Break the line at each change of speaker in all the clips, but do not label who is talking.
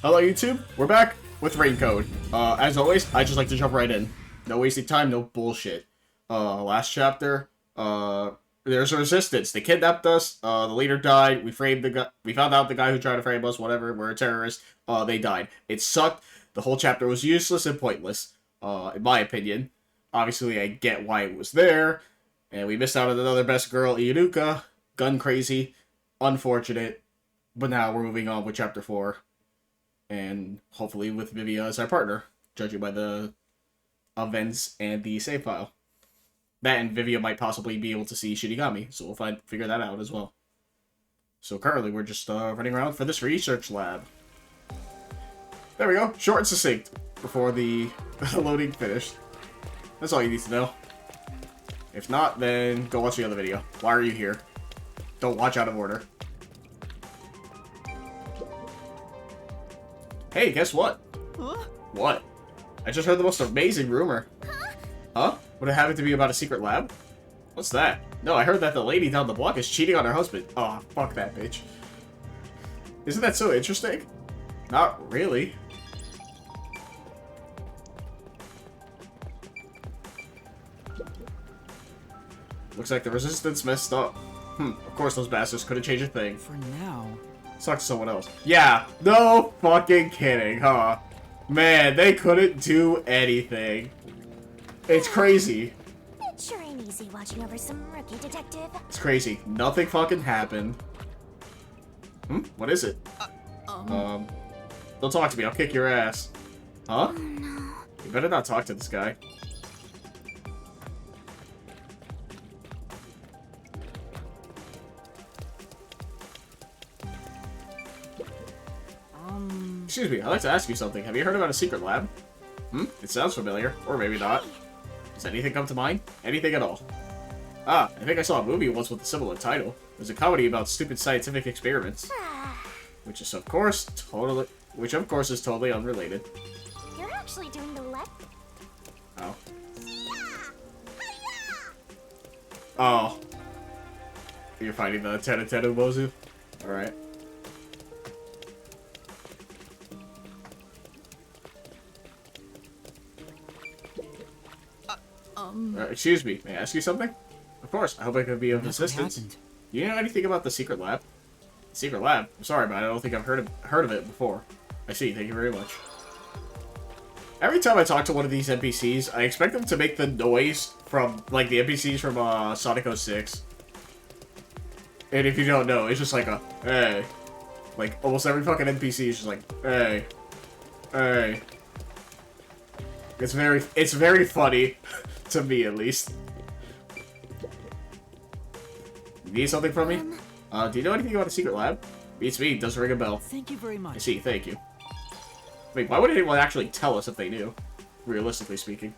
Hello YouTube, we're back with Rain Code. As always, I just like to jump right in. No wasting time, no bullshit. Last chapter, there's a resistance. They kidnapped us, the leader died, we framed the guy, we found out the guy who tried to frame us, whatever, we're a terrorist, they died. It sucked, the whole chapter was useless and pointless, in my opinion. Obviously, I get why it was there, and we missed out on another best girl, Iuka, gun crazy, unfortunate, but now we're moving on with chapter 4. And hopefully with Vivia as our partner, judging by the events and the save file. That and Vivia might possibly be able to see Shinigami, so we'll figure that out as well. So currently we're just running around for this research lab. There we go, short and succinct, before the loading finished. That's all you need to know. If not, then go watch the other video. Why are you here? Don't watch out of order. Hey, guess what?
Huh?
What? I just heard the most amazing rumor. Huh? Would it happen to be about a secret lab? What's that? No, I heard that the lady down the block is cheating on her husband. Oh, fuck that bitch. Isn't that so interesting? Not really. Looks like the resistance messed up. Of course those bastards couldn't change a thing.
For now.
Talk to someone else. Yeah, no fucking kidding, huh? Man, they couldn't do anything. It's crazy.
It sure ain't easy watching over some rookie detective.
It's crazy. Nothing fucking happened. What is it? Don't talk to me. I'll kick your ass. Huh?
Oh no.
You better not talk to this guy. Excuse me, I'd like to ask you something. Have you heard about a secret lab? It sounds familiar. Or maybe not. Does anything come to mind? Anything at all? Ah, I think I saw a movie once with a similar title. It was a comedy about stupid scientific experiments. Which is of course is totally unrelated.
You're actually doing the
Oh. Oh. You're fighting the Teru Bozu? Alright. Excuse me, may I ask you something? Of course, I hope I could be of assistance. Do you know anything about the secret lab? Secret lab? I'm sorry, but I don't think I've heard of it before. I see, thank you very much. Every time I talk to one of these NPCs, I expect them to make the noise from, like, the NPCs from, Sonic 06. And if you don't know, it's just like a, hey. Like, almost every fucking NPC is just like, hey. Hey. It's very funny. To me, at least. You need something from me? Do you know anything about a secret lab? Beats me, doesn't ring a bell.
Thank you very much.
I see, thank you. Wait, why would anyone actually tell us if they knew? Realistically speaking.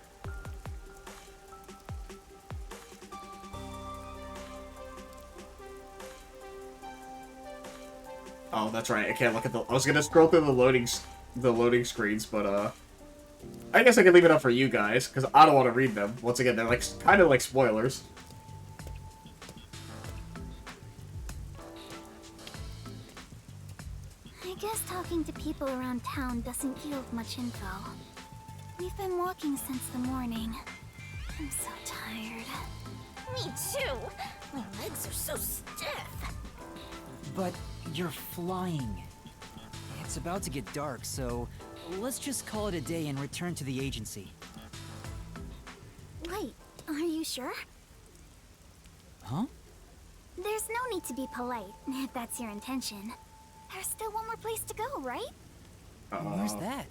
Oh, that's right, I can't look at the... I was gonna scroll through the loading screens, but, I guess I can leave it up for you guys, because I don't want to read them. Once again, they're like kind of like spoilers.
I guess talking to people around town doesn't yield much info. We've been walking since the morning. I'm so tired. Me too. My legs are so stiff.
But you're flying. It's about to get dark, so let's just call it a day and return to the agency.
Wait, are you sure?
Huh?
There's no need to be polite, if that's your intention. There's still one more place to go, right?
Where's that?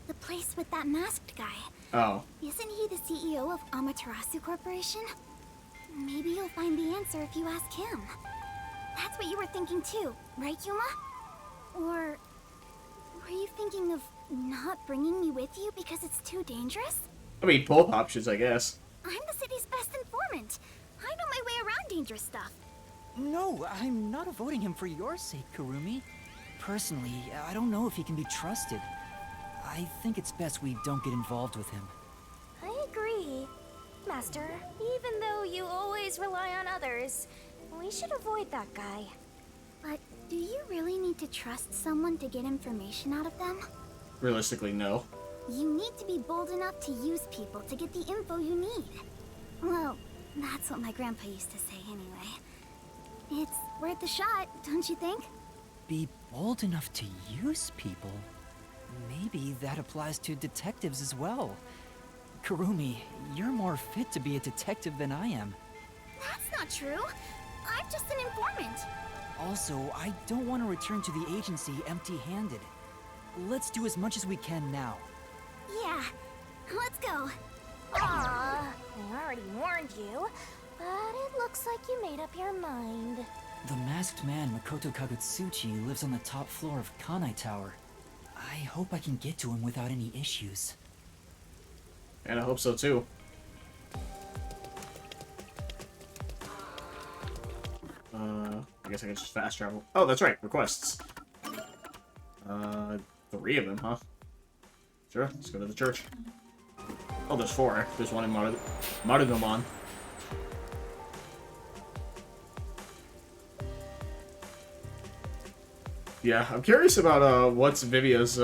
The place with that masked guy.
Oh.
Isn't he the CEO of Amaterasu Corporation? Maybe you'll find the answer if you ask him. That's what you were thinking too, right, Yuma? Or were you thinking of not bringing me with you because it's too dangerous?
I mean, both options, I guess.
I'm the city's best informant. I know my way around dangerous stuff.
No, I'm not avoiding him for your sake, Kurumi. Personally, I don't know if he can be trusted. I think it's best we don't get involved with him.
I agree. Master, even though you always rely on others, we should avoid that guy. But do you really need to trust someone to get information out of them?
Realistically, no.
You need to be bold enough to use people to get the info you need. Well, that's what my grandpa used to say anyway. It's worth a shot, don't you think?
Be bold enough to use people? Maybe that applies to detectives as well. Kurumi, you're more fit to be a detective than I am.
That's not true. I'm just an informant.
Also, I don't want to return to the agency empty-handed. Let's do as much as we can now.
Yeah, let's go.
I already warned you, but it looks like you made up your mind.
The masked man Makoto Kagutsuchi lives on the top floor of Kanai Tower. I hope I can get to him without any issues.
And I hope so too. I guess I can just fast travel. Oh, that's right, requests. 3 of them, huh? Sure, let's go to the church. Oh, there's 4. There's one in Marunouman. Yeah, I'm curious about what's Vivia's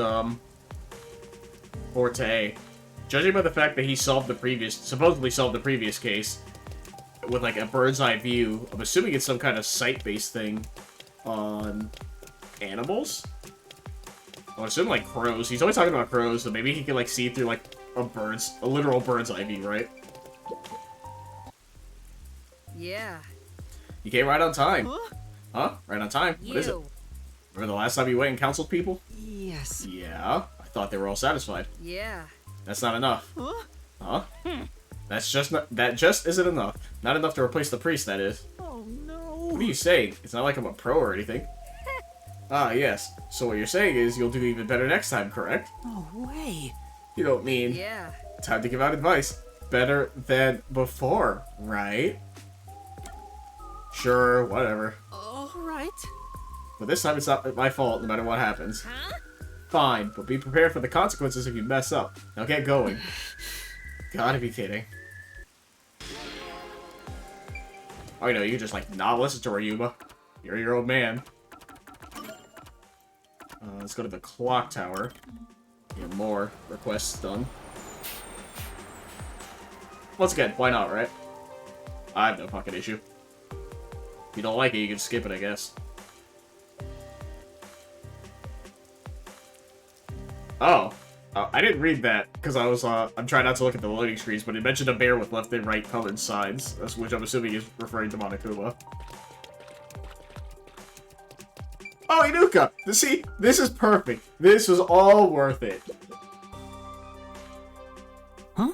forte. Judging by the fact that he supposedly solved the previous case with like a bird's eye view, I'm assuming it's some kind of sight-based thing on animals. I assume like crows. He's always talking about crows, so maybe he can like see through like a literal bird's eye view, right?
Yeah.
You came right on time. Huh? Right on time? What is it?
You.
Remember the last time you went and counseled people?
Yes.
Yeah. I thought they were all satisfied.
Yeah.
That's not enough. Huh? That just isn't enough. Not enough to replace the priest, that is.
Oh no.
What are you saying? It's not like I'm a pro or anything. Ah, yes. So what you're saying is you'll do even better next time, correct?
No way.
You don't mean
Yeah.
time to give out advice. Better than before, right? Sure, whatever.
All right.
But this time it's not my fault, no matter what happens.
Huh?
Fine, but be prepared for the consequences if you mess up. Now get going. Gotta be kidding. Oh, you know, you just like not listen to Ryuma. You're your old man. Let's go to the clock tower. Get more requests done. Once again, why not, right? I have no fucking issue. If you don't like it, you can skip it, I guess. Oh. I didn't read that, because I'm trying not to look at the loading screens, but it mentioned a bear with left and right colored signs, which I'm assuming is referring to Monokuma. Oh, Inuka! See, this is perfect. This was all worth it.
Huh?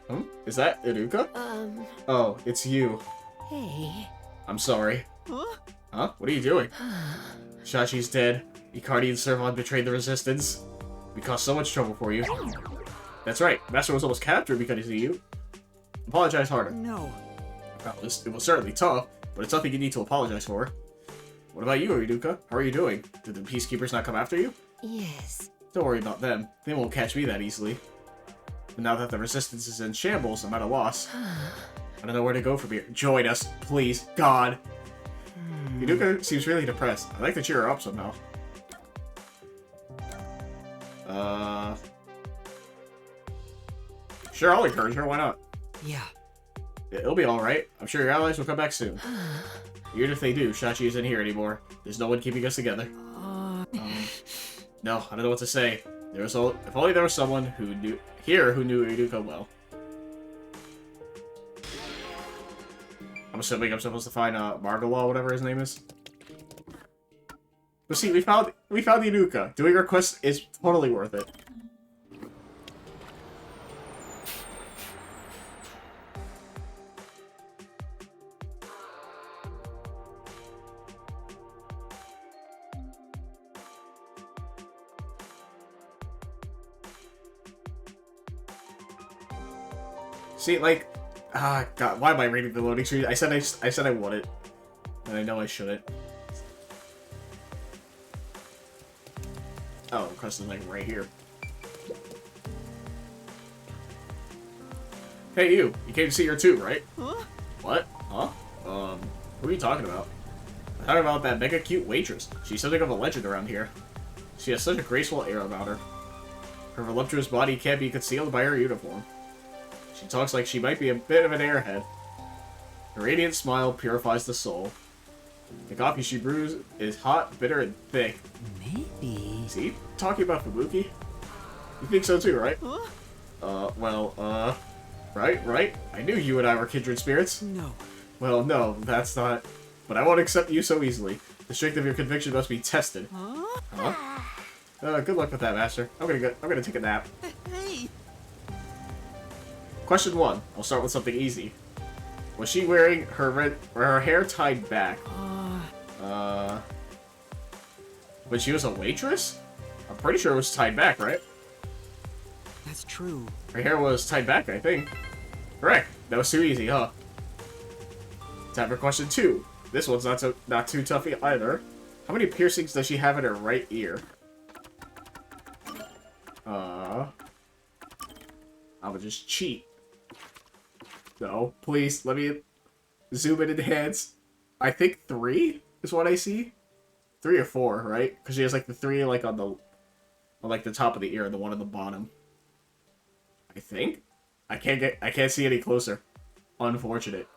Hmm? Is that Inuka? Oh, it's you.
Hey.
I'm sorry.
Huh?
Huh? What are you doing? Shachi's dead. Icardi and Servon betrayed the resistance. We caused so much trouble for you. That's right. Master was almost captured because of you. Apologize harder.
No.
Well, it was certainly tough, but it's nothing you need to apologize for. What about you, Inuka? How are you doing? Did the peacekeepers not come after you?
Yes.
Don't worry about them. They won't catch me that easily. But now that the resistance is in shambles, I'm at a loss. I don't know where to go from here. Join us, please. God. Inuka seems really depressed. I'd like to cheer her up somehow. Sure, I'll encourage her. Why not?
Yeah.
It'll be alright. I'm sure your allies will come back soon. Even if they do, Shachi isn't here anymore. There's no one keeping us together. No, I don't know what to say. If only there was someone who knew Inuka well. I'm assuming I'm supposed to find Margalaw, whatever his name is. But see, we found Inuka. Doing our quest is totally worth it. See, like, God, why am I reading the loading screen? I said I wouldn't, and I know I shouldn't. Oh, the quest is like right here. Hey, you came to see her too, right?
Huh?
What? Huh? Who are you talking about? Talking about that mega cute waitress. She's something of a legend around here. She has such a graceful air about her. Her voluptuous body can't be concealed by her uniform. She talks like she might be a bit of an airhead. Her radiant smile purifies the soul. The coffee she brews is hot, bitter, and thick.
Maybe...
Is he talking about Fubuki? You think so too, right? Right? I knew you and I were kindred spirits.
No.
Well, no, that's not... But I won't accept you so easily. The strength of your conviction must be tested.
Huh?
Good luck with that, Master. I'm gonna take a nap.
Hey!
Question 1. I'll start with something easy. Was she wearing her hair tied back? When she was a waitress? I'm pretty sure it was tied back, right?
That's true.
Her hair was tied back, I think. Correct. That was too easy, huh? Time for question 2. This one's not too tough either. How many piercings does she have in her right ear? I would just cheat. No, please, let me zoom in enhance. I think 3 is what I see. 3 or 4, right? Because she has like the 3 like on the top of the ear and the one on the bottom. I think. I can't see any closer. Unfortunate.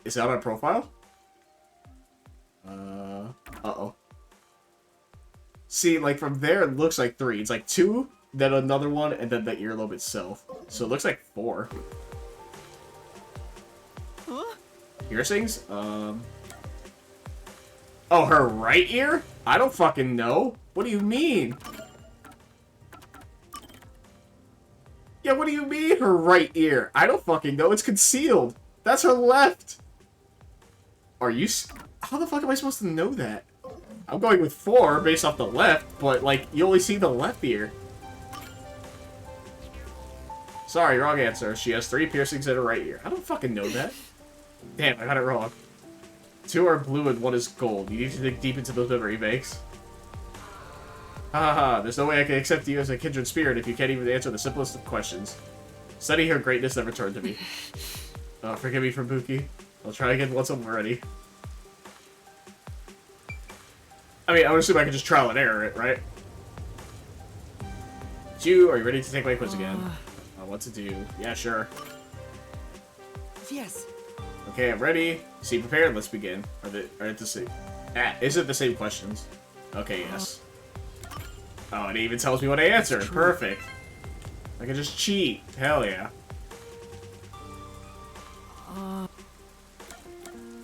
Is that on profile? Uh-oh. See, like from there it looks like 3. It's like 2, then another one, and then the earlobe itself. So it looks like 4.
Huh?
Piercings? Oh, her right ear? I don't fucking know. What do you mean? Yeah, what do you mean, her right ear? I don't fucking know. It's concealed. That's her left. Are you... How the fuck am I supposed to know that? I'm going with 4 based off the left, but, like, you only see the left ear. Sorry, wrong answer. She has 3 piercings in her right ear. I don't fucking know that. Damn, I got it wrong. 2 are blue and 1 is gold. You need to dig deep into those memory banks. Haha, there's no way I can accept you as a kindred spirit if you can't even answer the simplest of questions. Study her greatness and return to me. Forgive me for Buki. I'll try again once I'm ready. I mean, I would assume I could just trial and error it, right? Are you ready to take my quiz again? What to do? Yeah, sure.
Yes.
Okay, I'm ready. See, prepared. Let's begin. Are it the same? Is it the same questions? Okay, yes. Oh, it even tells me what I answered. Perfect. I can just cheat. Hell yeah.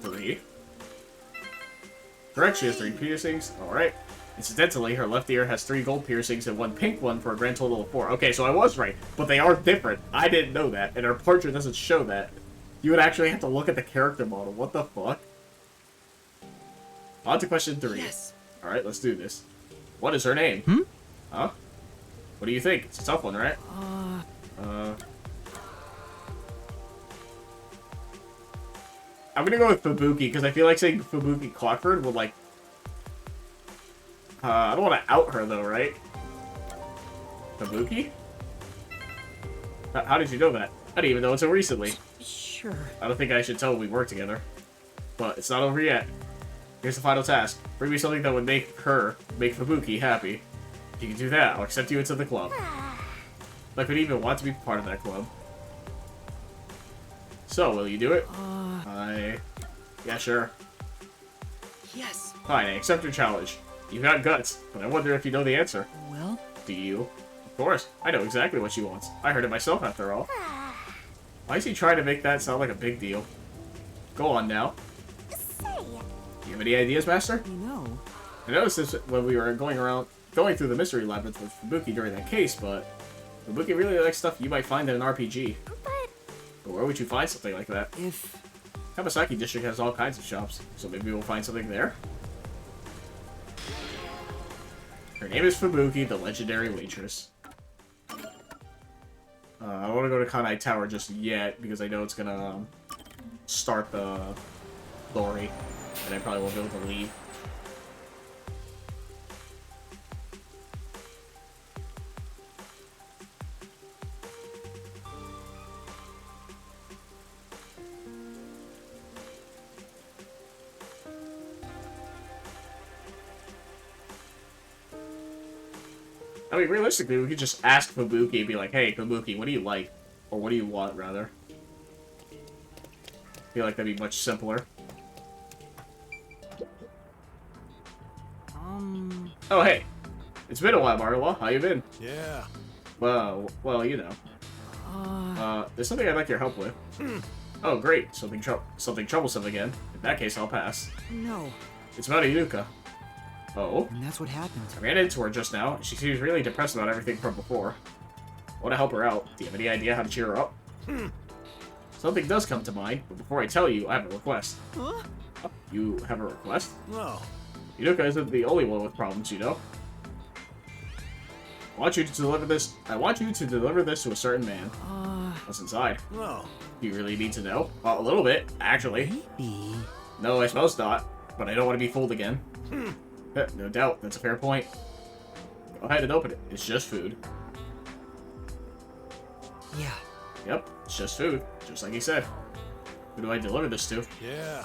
3. Correct, she has 3 piercings. Alright. Incidentally, her left ear has 3 gold piercings and 1 pink one for a grand total of 4. Okay, so I was right, but they are different. I didn't know that, and her portrait doesn't show that. You would actually have to look at the character model. What the fuck? On to question 3.
Yes.
Alright, let's do this. What is her name? Huh? What do you think? It's a tough one, right? I'm gonna go with Fubuki, because I feel like saying Fubuki Clockford would, like... I don't want to out her, though, right? Fubuki? How did you know that? I didn't even know until recently.
Sure.
I don't think I should tell we work together. But it's not over yet. Here's the final task. Bring me something that would make Fubuki happy. If you can do that, I'll accept you into the club. I could even want to be part of that club. So, will you do it? Yeah, sure.
Yes.
Fine, I accept your challenge. You've got guts, but I wonder if you know the answer.
Well?
Do you? Of course. I know exactly what she wants. I heard it myself, after all. Why is he trying to make that sound like a big deal? Go on now.
Say.
Do you have any ideas, Master?
You know.
I noticed this when we were going through the mystery labyrinth with Fubuki during that case, but Fubuki really likes stuff you might find in an RPG. But where would you find something like that?
If...
Kamasaki District has all kinds of shops, so maybe we'll find something there? Her name is Fubuki, the legendary waitress. I don't want to go to Kanai Tower just yet, because I know it's gonna start the story, and I probably won't be able to leave. I mean, realistically, we could just ask Fubuki and be like, hey, Fubuki, what do you like? Or what do you want, rather? I feel like that'd be much simpler. Oh, hey. It's been a while, Marla. How you been?
Yeah.
Well, you know. There's something I'd like your help with. Oh, great. Something troublesome again. In that case, I'll pass.
No.
It's about Inuka. Oh?
And that's what happened.
I ran into her just now. She seems really depressed about everything from before. I want to help her out. Do you have any idea how to cheer her up? Something does come to mind, but before I tell you, I have a request.
Huh?
Oh, you have a request?
No.
Inuka isn't the only one with problems, you know. I want you to deliver this to a certain man. What's inside?
No.
Do you really need to know? A little bit, actually.
Maybe.
No, I suppose not. But I don't want to be fooled again. No doubt, that's a fair point. Go ahead and open it. It's just food.
Yeah.
Yep, it's just food. Just like he said. Who do I deliver this to?
Yeah.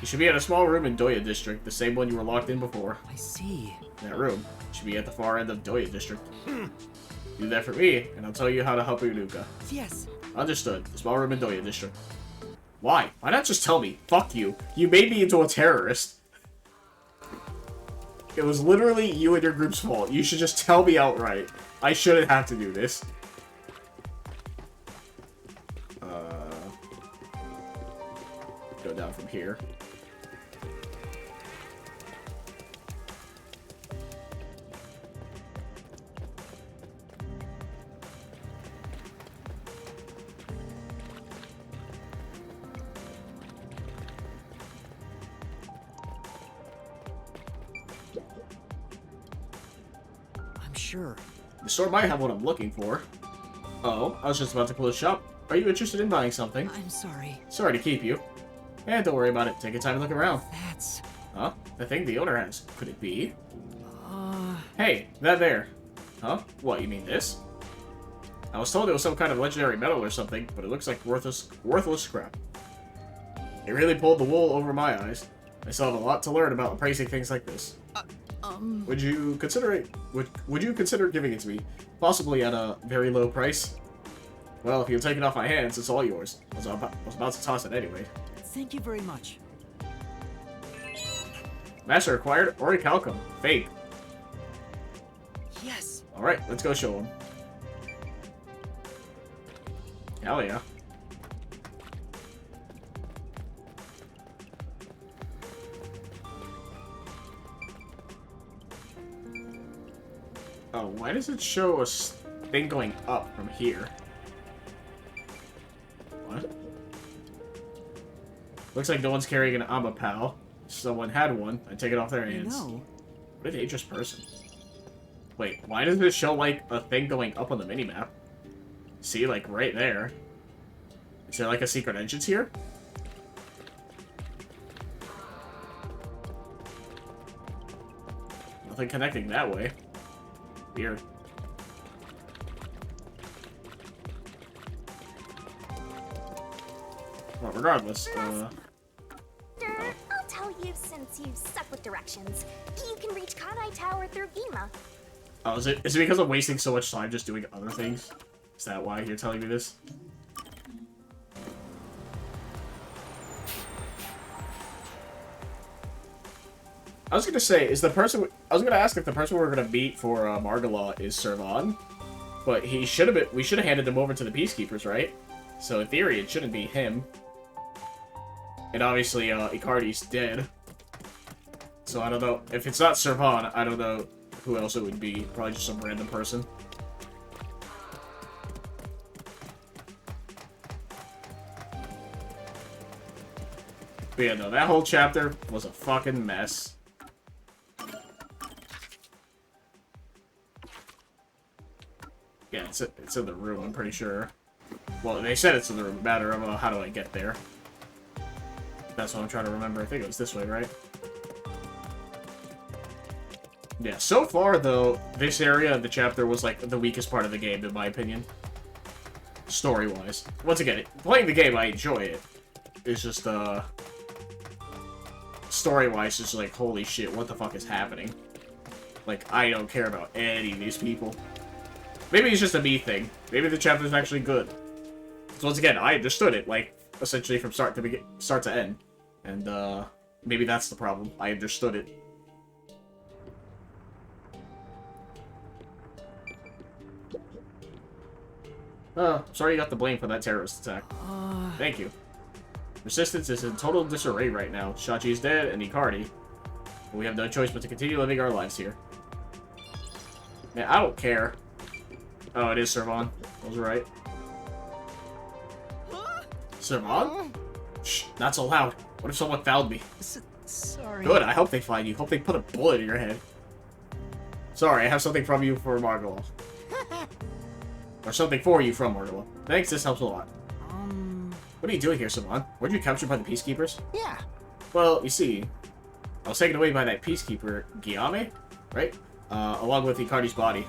You should be in a small room in Doya District, the same one you were locked in before.
I see.
That room should be at the far end of Doya District. Do that for me, and I'll tell you how to help Inuka.
Yes.
Understood. The small room in Doya District. Why? Why not just tell me? Fuck you. You made me into a terrorist. It was literally you and your group's fault. You should just tell me outright. I shouldn't have to do this. Go down from here.
I'm sure.
The store might have what I'm looking for. Oh, I was just about to close shop. Are you interested in buying something?
I'm sorry.
Sorry to keep you. Eh, don't worry about it. Take your time to look around.
That's...
Huh? The thing the owner has. Could it be? Hey, that there. Huh? What, you mean this? I was told it was some kind of legendary metal or something, but it looks like worthless scrap. It really pulled the wool over my eyes. I still have a lot to learn about appraising things like this. Would you consider would you consider giving it to me? Possibly at a very low price? Well, if you'll take it off my hands, it's all yours. I was about to toss it anyway.
Thank you very much.
Master acquired Orichalcum. Fake.
Yes.
Alright, let's go show him. Hell yeah. Oh, why does it show a thing going up from here? What? Looks like no one's carrying an Amapal. If someone had one, I'd take it off their hands.
No.
What a dangerous person. Wait, why does it show, like, a thing going up on the minimap? See, like, right there. Is there, like, a secret entrance here? Nothing connecting that way. Weird. Well, regardless,
I'll tell you since you suck with directions. You can reach Kanai Tower through Gima.
Oh, is it because I'm wasting so much time just doing other things? Is that why you're telling me this? I was gonna say, I was gonna ask if the person we're gonna meet for Margala is Servan, but we should have handed him over to the Peacekeepers, right? So in theory, it shouldn't be him. And obviously, Icardi's dead. So I don't know. If it's not Servan, I don't know who else it would be. Probably just some random person. But yeah, no, that whole chapter was a fucking mess. Yeah, it's in the room, I'm pretty sure. Well, they said it's in the room. Matter of how do I get there? That's what I'm trying to remember. I think it was this way, right? Yeah, so far, though, this area of the chapter was, like, the weakest part of the game, in my opinion. Story-wise. Once again, playing the game, I enjoy it. It's just, story-wise, just like, holy shit, what the fuck is happening? Like, I don't care about any of these people. Maybe it's just a me thing. Maybe the chapter's actually good. So once again, I understood it, like, essentially from start to end. And, maybe that's the problem. I understood it. Sorry you got the blame for that terrorist attack. Thank you. Resistance is in total disarray right now. Shachi is dead, and Icardi. But we have no choice but to continue living our lives here. Man, I don't care. Oh, it is Servan. I was right. Servan? Shh, not so loud. What if someone found me?
Sorry.
Good, I hope they find you. Hope they put a bullet in your head. Sorry, I have something from you for Margola. Or something for you from Margola. Thanks, this helps a lot. What are you doing here, Servan? Weren't you captured by the Peacekeepers?
Yeah.
Well, you see, I was taken away by that Peacekeeper, Guillaume, right? Along with Icardi's body.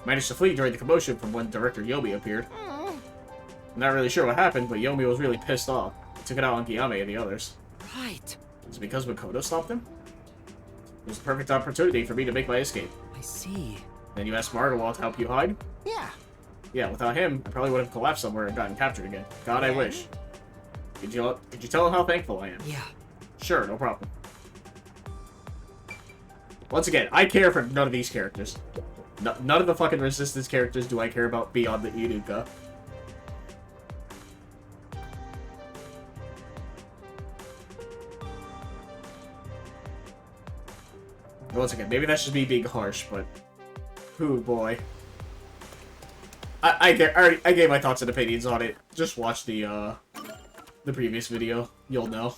Managed to flee during the commotion from when Director Yomi appeared. I'm not really sure what happened, but Yomi was really pissed off. He took it out on Guillaume and the others.
Right.
Is it because Makoto stopped him? It was a perfect opportunity for me to make my escape.
I see.
Then you asked Margawal to help you hide?
Yeah.
Yeah, without him, I probably would have collapsed somewhere and gotten captured again. God, I wish. Could you tell him how thankful I am?
Yeah.
Sure, no problem. Once again, I care for none of these characters. None of the fucking Resistance characters do I care about beyond the Iruka. Once again, maybe that's just me being harsh, but... Ooh, boy. I gave my thoughts and opinions on it. Just watch the previous video. You'll know.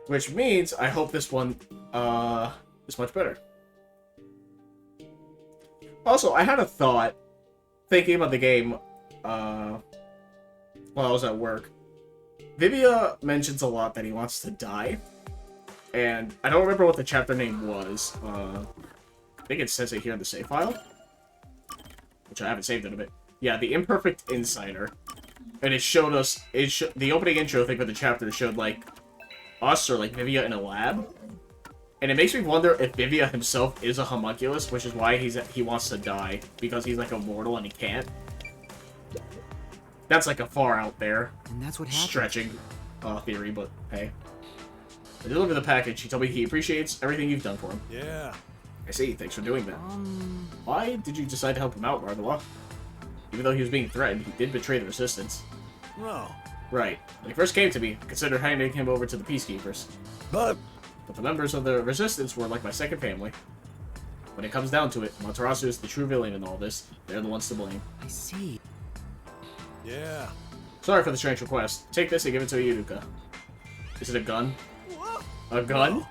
Which means I hope this one is much better. Also, I had a thought thinking about the game while I was at work. Vivia mentions a lot that he wants to die. And I don't remember what the chapter name was. I think it says it here in the save file. Which I haven't saved in a bit. Yeah, the Imperfect Insider. And it showed us... the opening intro thing for the chapter showed, like, us or, like, Vivia in a lab. And it makes me wonder if Vivia himself is a homunculus, which is why he wants to die. Because he's, like, immortal and he can't. That's, like, a far out there.
And that's what happened.
Stretching theory, but hey. I delivered the package. He told me he appreciates everything you've done for him.
Yeah.
I see. Thanks for doing that. Why did you decide to help him out, Margola? Even though he was being threatened, he did betray the Resistance.
No.
Right. When he first came to me, I considered handing him over to the Peacekeepers.
But
the members of the Resistance were like my second family. When it comes down to it, Amaterasu is the true villain in all this. They're the ones to blame.
I see.
yeah.
Sorry for the strange request. Take this and give it to Iruka. Is it a gun? A gun?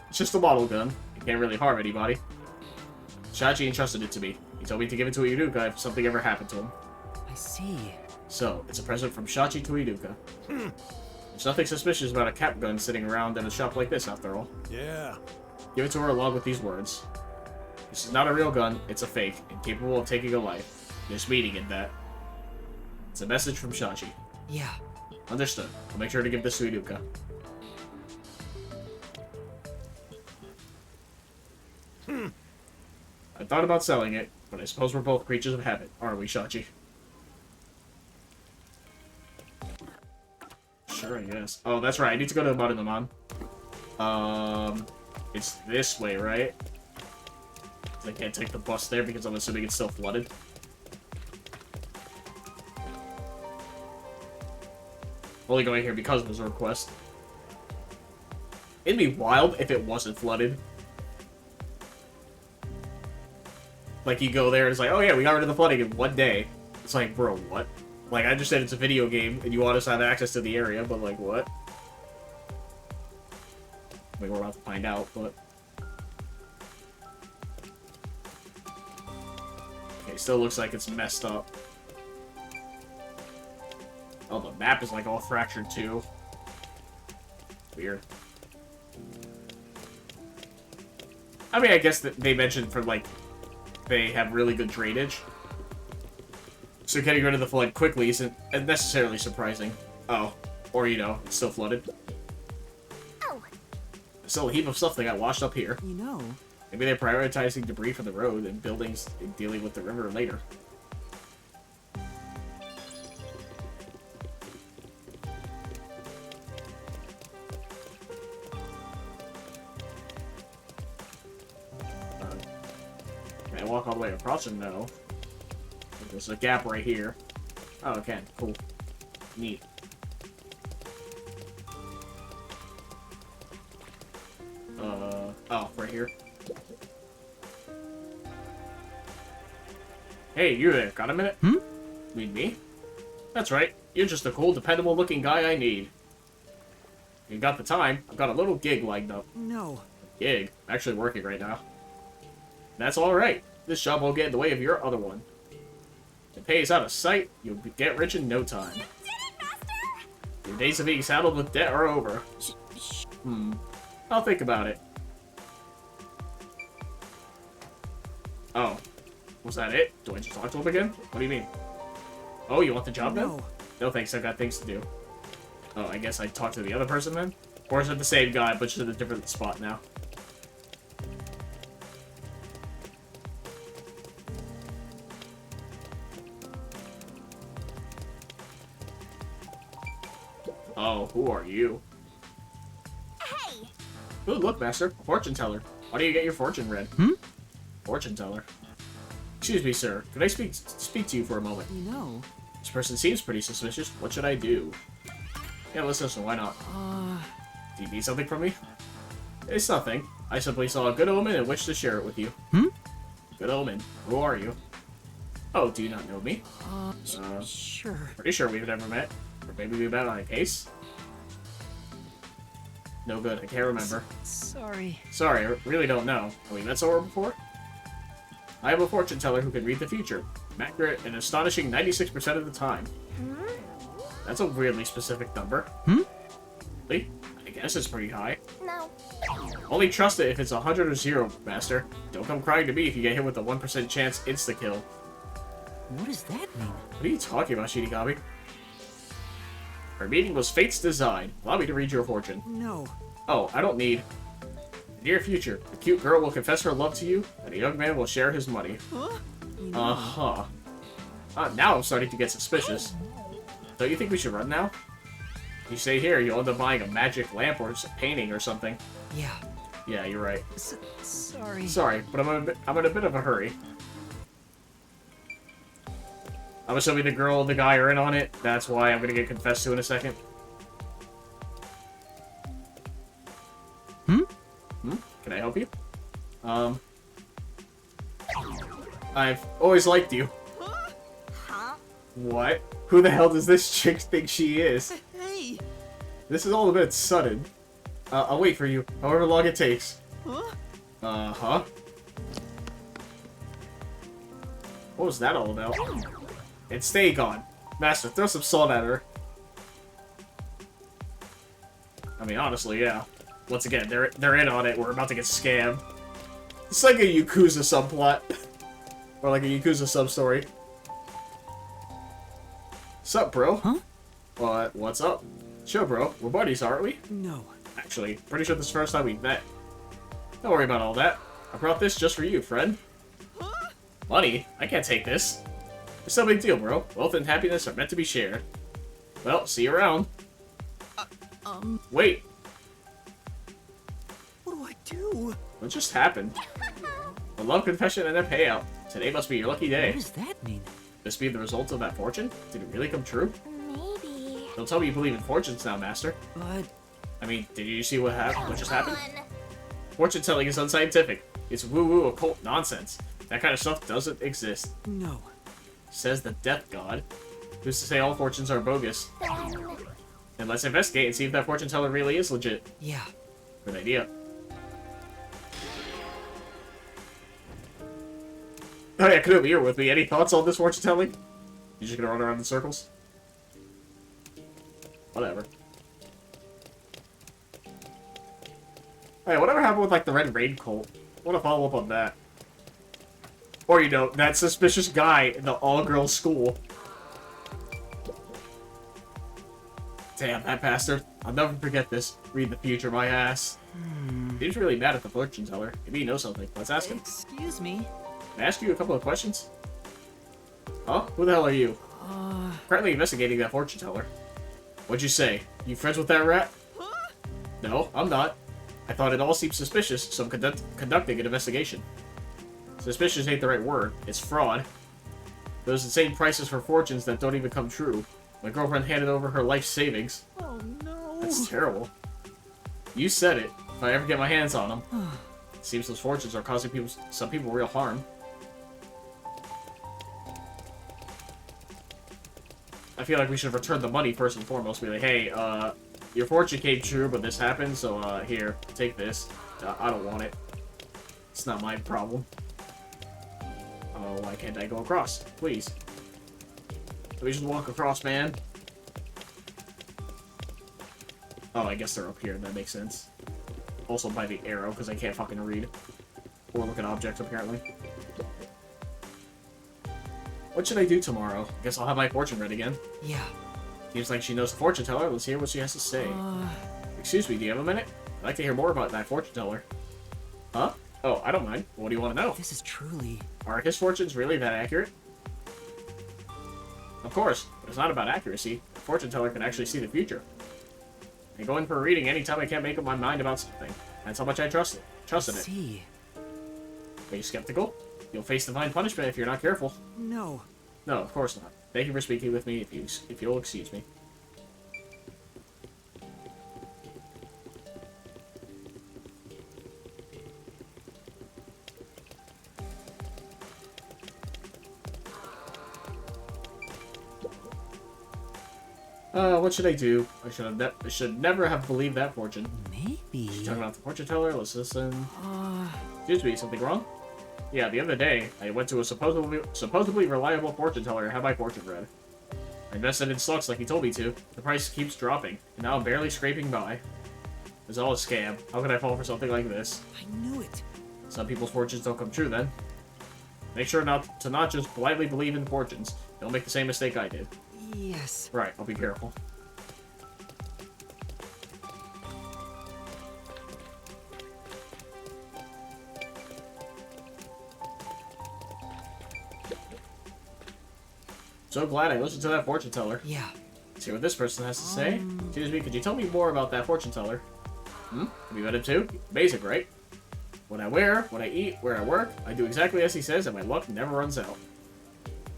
It's just a model gun. It can't really harm anybody. Shachi entrusted it to me. He told me to give it to Iruka if something ever happened to him.
I see.
So, it's a present from Shachi to Iruka. There's nothing suspicious about a cap gun sitting around in a shop like this, after all.
Yeah.
Give it to her along with these words. This is not a real gun, it's a fake, and capable of taking a life. There's meaning in that. It's a message from Shachi.
Yeah.
Understood. I'll make sure to give this to Iruka. I thought about selling it, but I suppose we're both creatures of habit, aren't we, Shachi? Sure, I guess. Oh, that's right. I need to go to Marunaman. It's this way, right? I can't take the bus there because I'm assuming it's still flooded. Only going here because of his request. It'd be wild if it wasn't flooded. Like, you go there and it's like, oh yeah, we got rid of the flooding in one day. It's like, bro, what? Like, I understand it's a video game and you want us to have access to the area, but like, what? I mean, we're about to find out, but... Okay, still looks like it's messed up. Oh, the map is like all fractured too. Weird. I mean, I guess that they mentioned for like, they have really good drainage. So getting rid of the flood quickly isn't necessarily surprising. Oh. Or, you know, it's still flooded.
Oh,
There's still a heap of stuff that got washed up here.
You know,
Maybe they're prioritizing debris from the road and buildings and dealing with the river later. Can I walk all the way across or no? There's a gap right here. Oh, I can. Cool. Neat. Oh, right here. Hey, you there. Got a minute?
Hmm?
Mean me? That's right. You're just a cool, dependable-looking guy I need. You got the time. I've got a little gig lined up.
no.
Gig? I'm actually working right now. That's alright. This job won't get in the way of your other one. The pay is out of sight. You'll get rich in no time.
Did it, Master?
Your days of being saddled with debt are over. I'll think about it. Oh. Was that it? Do I just talk to him again? What do you mean? Oh, you want the job now?
No.
No thanks, I've got things to do. Oh, I guess I talked to the other person then? Or is it the same guy, but just in a different spot now? Oh, who are you?
Hey!
Ooh, look, Master. A fortune teller. Why do you get your fortune read?
Hmm?
Fortune teller. Excuse me, sir. Could I speak to you for a moment?
You know,
This person seems pretty suspicious. What should I do? Yeah, listen, why not? Do you need something from me? It's nothing. I simply saw a good omen and wish to share it with you.
Hmm?
Good omen. Who are you? Oh, do you not know me?
sure.
Pretty sure we've never met. Or maybe we met on a case? No good. I can't remember.
Sorry.
Sorry, I really don't know. Have we met somewhere before? I am a fortune teller who can read the future. I'm accurate an astonishing 96% of the time. That's a weirdly specific number.
Hmm?
Really? I guess it's pretty high.
no.
Only trust it if it's 100 or 0, Master. Don't come crying to me if you get hit with a 1% chance insta-kill.
What does that mean?
What are you talking about, Shinigami? Our meeting was fate's design. Allow me to read your fortune.
No.
Oh, I don't need. In the near future, a cute girl will confess her love to you, and a young man will share his money.
Huh? You know,
Uh-huh. Now I'm starting to get suspicious. Don't you think we should run now? If you stay here, you'll end up buying a magic lamp or a painting or something.
yeah.
Yeah, you're right.
Sorry.
Sorry, but I'm in a bit of a hurry. I'm assuming the girl and the guy are in on it. That's why I'm gonna get confessed to in a second.
Hmm?
Can I help you? I've always liked you.
Huh?
What? Who the hell does this chick think she is?
Hey.
This is all a bit sudden. I'll wait for you, however long it takes.
Huh?
Uh-huh. What was that all about? And stay gone. Master, throw some salt at her. I mean, honestly, yeah. Once again, they're in on it. We're about to get scammed. It's like a Yakuza subplot. Or like a Yakuza sub-story. Sup, bro?
Huh?
What's up? Sure, bro. We're buddies, aren't we?
No.
Actually, pretty sure this is the first time we've met. Don't worry about all that. I brought this just for you, friend. Money? I can't take this. It's no big deal, bro. Wealth and happiness are meant to be shared. Well, see you around. Wait,
What do I do?
what just happened? A love confession and a payout. Today must be your lucky
What
day.
does that mean?
This be the result of that fortune? Did it really come true?
Maybe.
Don't tell me you believe in fortunes now, Master.
But
I mean, did you see what just happened?
Come on.
Fortune telling is unscientific. It's woo-woo occult nonsense. That kind of stuff doesn't exist.
no.
Says the death god. Who's to say all fortunes are bogus?
Then
Then let's investigate and see if that fortune teller really is legit.
Yeah.
Good idea. Oh yeah, Kenobi, you're with me. Any thoughts on this fortune telling? You just gonna run around in circles? Whatever. Hey, whatever happened with like the Red Rain cult? I wanna follow up on that. Or, you know, that suspicious guy in the all-girls school. Damn, that bastard. I'll never forget this. Read the future, my ass. Seems really mad at the fortune teller. Maybe he knows something. Let's ask him.
Excuse me.
Can I ask you a couple of questions? Huh? Who the hell are you? Currently investigating that fortune teller. What'd you say? You friends with that rat? No, I'm not. I thought it all seemed suspicious, so I'm conducting an investigation. Suspicious ain't the right word. It's fraud. Those insane prices for fortunes that don't even come true. My girlfriend handed over her life savings.
Oh no.
That's terrible. You said it. If I ever get my hands on them. Seems those fortunes are causing some people real harm. I feel like we should return the money first and foremost. Be like, hey, your fortune came true, but this happened, so here, take this. I don't want it. It's not my problem. Why can't I go across? Please. Let me just walk across, man. Oh, I guess they're up here. That makes sense. Also by the arrow, because I can't fucking read. Or look at objects, apparently. What should I do tomorrow? Guess I'll have my fortune read again.
Yeah.
Seems like she knows the fortune teller. Let's hear what she has to say. Excuse me, do you have a minute? I'd like to hear more about that fortune teller. Huh? Oh, I don't mind. What do you want to know?
This is truly...
Are his fortunes really that accurate? Of course, but it's not about accuracy. The fortune teller can actually see the future. I go in for a reading anytime I can't make up my mind about something. That's how much I trusted it.
See.
Are you skeptical? You'll face divine punishment if you're not careful.
No.
No, of course not. Thank you for speaking with me, if you'll excuse me. What should I do? I should never have believed that fortune.
Maybe.
She's talking about the fortune teller. Let's listen. Excuse me, something wrong? Yeah, the other day, I went to a supposedly reliable fortune teller and had my fortune read. I invested in stocks like he told me to. The price keeps dropping, and now I'm barely scraping by. It's all a scam. How could I fall for something like this?
I knew it.
Some people's fortunes don't come true then. Make sure not just blindly believe in fortunes. Don't make the same mistake I did.
Yes.
Right, I'll be careful. So glad I listened to that fortune teller.
Yeah.
Let's hear what this person has to say. Excuse me, could you tell me more about that fortune teller? Have you met him too? Basic, right? What I wear, what I eat, where I work, I do exactly as he says and my luck never runs out.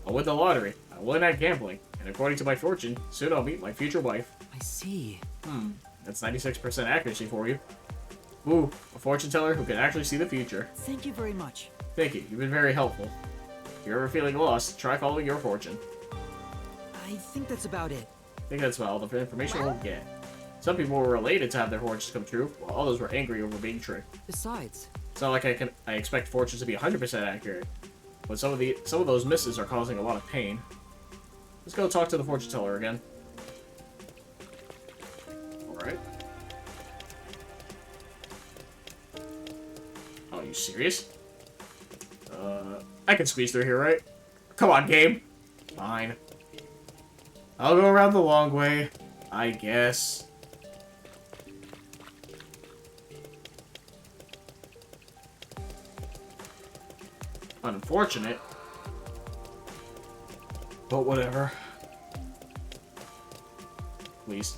I'll win the lottery. I'll win at gambling. And according to my fortune, soon I'll meet my future wife.
I see.
That's 96% accuracy for you. Ooh, a fortune teller who can actually see the future.
Thank you very much.
Thank you, you've been very helpful. If you're ever feeling lost, try following your fortune.
I think that's about it.
I think that's about all the information we'll get. Some people were elated to have their fortunes come true, while others were angry over being tricked.
Besides,
It's not like I expect fortunes to be 100% accurate, but some of those misses are causing a lot of pain. Let's go talk to the fortune teller again. Alright. Oh, you serious? I can squeeze through here, right? Come on, game! Fine. I'll go around the long way, I guess. Unfortunate. But whatever. Please.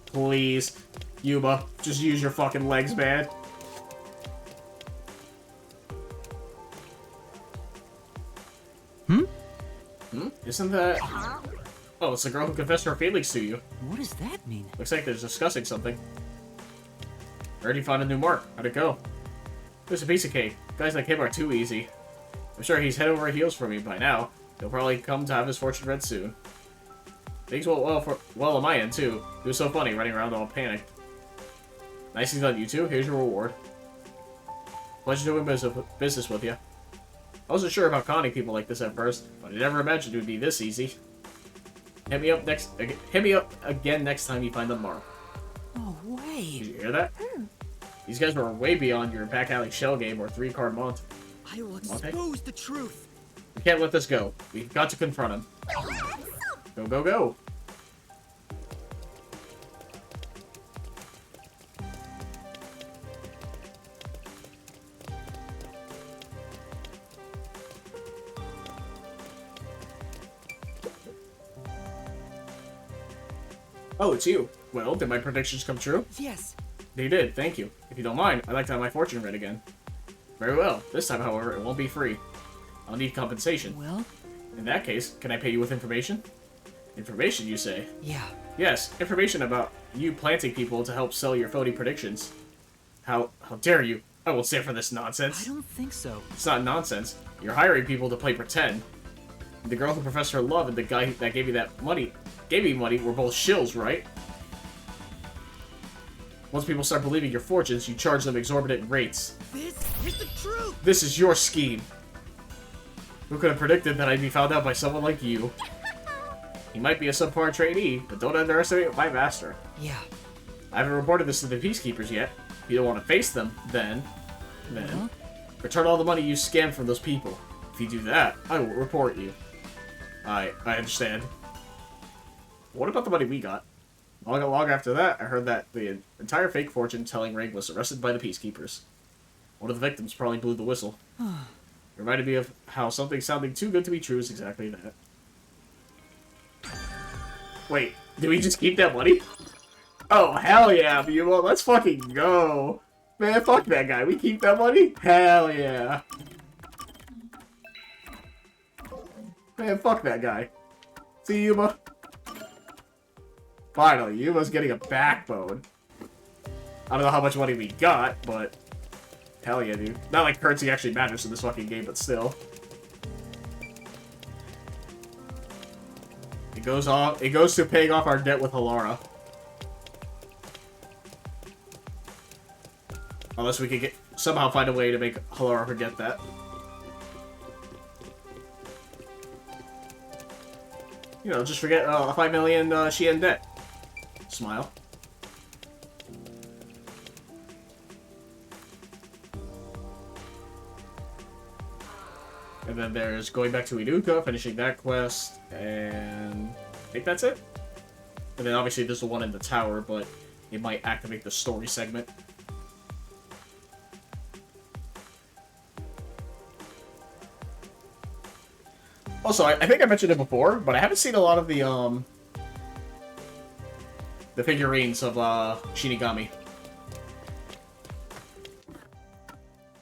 Please. Yuma, just use your fucking legs, man. Isn't that... Oh, it's the girl who confessed her feelings to you.
what does that mean?
Looks like they're discussing something. I already found a new mark. How'd it go? There's a piece of cake. Guys like him are too easy. I'm sure he's head over heels for me by now. He'll probably come to have his fortune read soon. Things went well on my end, too. He was so funny, running around all panicked. Nicely done, you two. Here's your reward. Pleasure doing business with you. I wasn't sure about conning people like this at first, but I never imagined it would be this easy. Hit me up again next time you find the mark.
No way.
Did you hear that? These guys were way beyond your back alley shell game or 3-card Monte.
I will expose the truth.
We can't let this go. We've got to confront him. Go, go, go. Oh, it's you. Well, did my predictions come true?
Yes.
They did, thank you. If you don't mind, I'd like to have my fortune read again. Very well. This time, however, it won't be free. I'll need compensation.
Well?
In that case, can I pay you with information? Information, you say?
Yeah.
Yes, information about you planting people to help sell your phony predictions. How dare you? I won't stand for this nonsense.
I don't think so.
It's not nonsense. You're hiring people to play pretend. The girl who professed her love and the guy that gave me money were both shills, right? Once people start believing your fortunes, you charge them exorbitant rates.
This is the truth!
This is your scheme. Who could have predicted that I'd be found out by someone like you? He might be a subpar trainee, but don't underestimate my master.
Yeah.
I haven't reported this to the Peacekeepers yet. If you don't want to face them, then...
Well?
Return all the money you scammed from those people. If you do that, I will report you. I understand. What about the money we got? Long after that, I heard that the entire fake fortune-telling ring was arrested by the Peacekeepers. One of the victims probably blew the whistle. It reminded me of how something sounding too good to be true is exactly that. Wait, did we just keep that money? Oh, hell yeah, Buma, let's fucking go. Man, fuck that guy. We keep that money? Hell yeah. Man, fuck that guy. See, Yuma? Finally, Yuma's getting a backbone. I don't know how much money we got, but... Hell yeah, dude. Not like currency actually matters in this fucking game, but still. It goes to paying off our debt with Halara. Unless we could somehow find a way to make Halara forget that. You know, just forget 5 million she in debt. Smile. And then there's going back to Inuka, finishing that quest, and I think that's it. And then obviously there's the one in the tower, but it might activate the story segment. Also, I think I mentioned it before, but I haven't seen a lot of the figurines of Shinigami.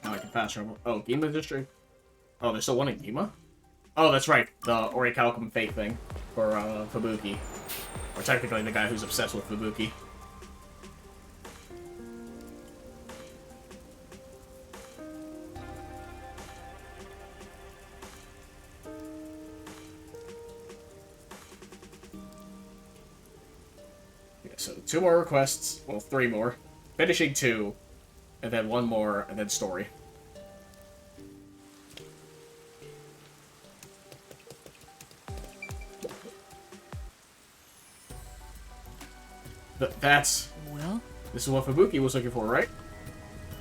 Now I can fast travel. Oh, Gima District. Oh, there's still one in Gima? Oh, that's right. The Orichalcum fake thing for Fubuki. Or technically the guy who's obsessed with Fubuki. Yeah, so 2 more requests. Well, 3 more. Finishing 2. And then 1 more, and then story. That's...
Well?
This is what Fubuki was looking for, right?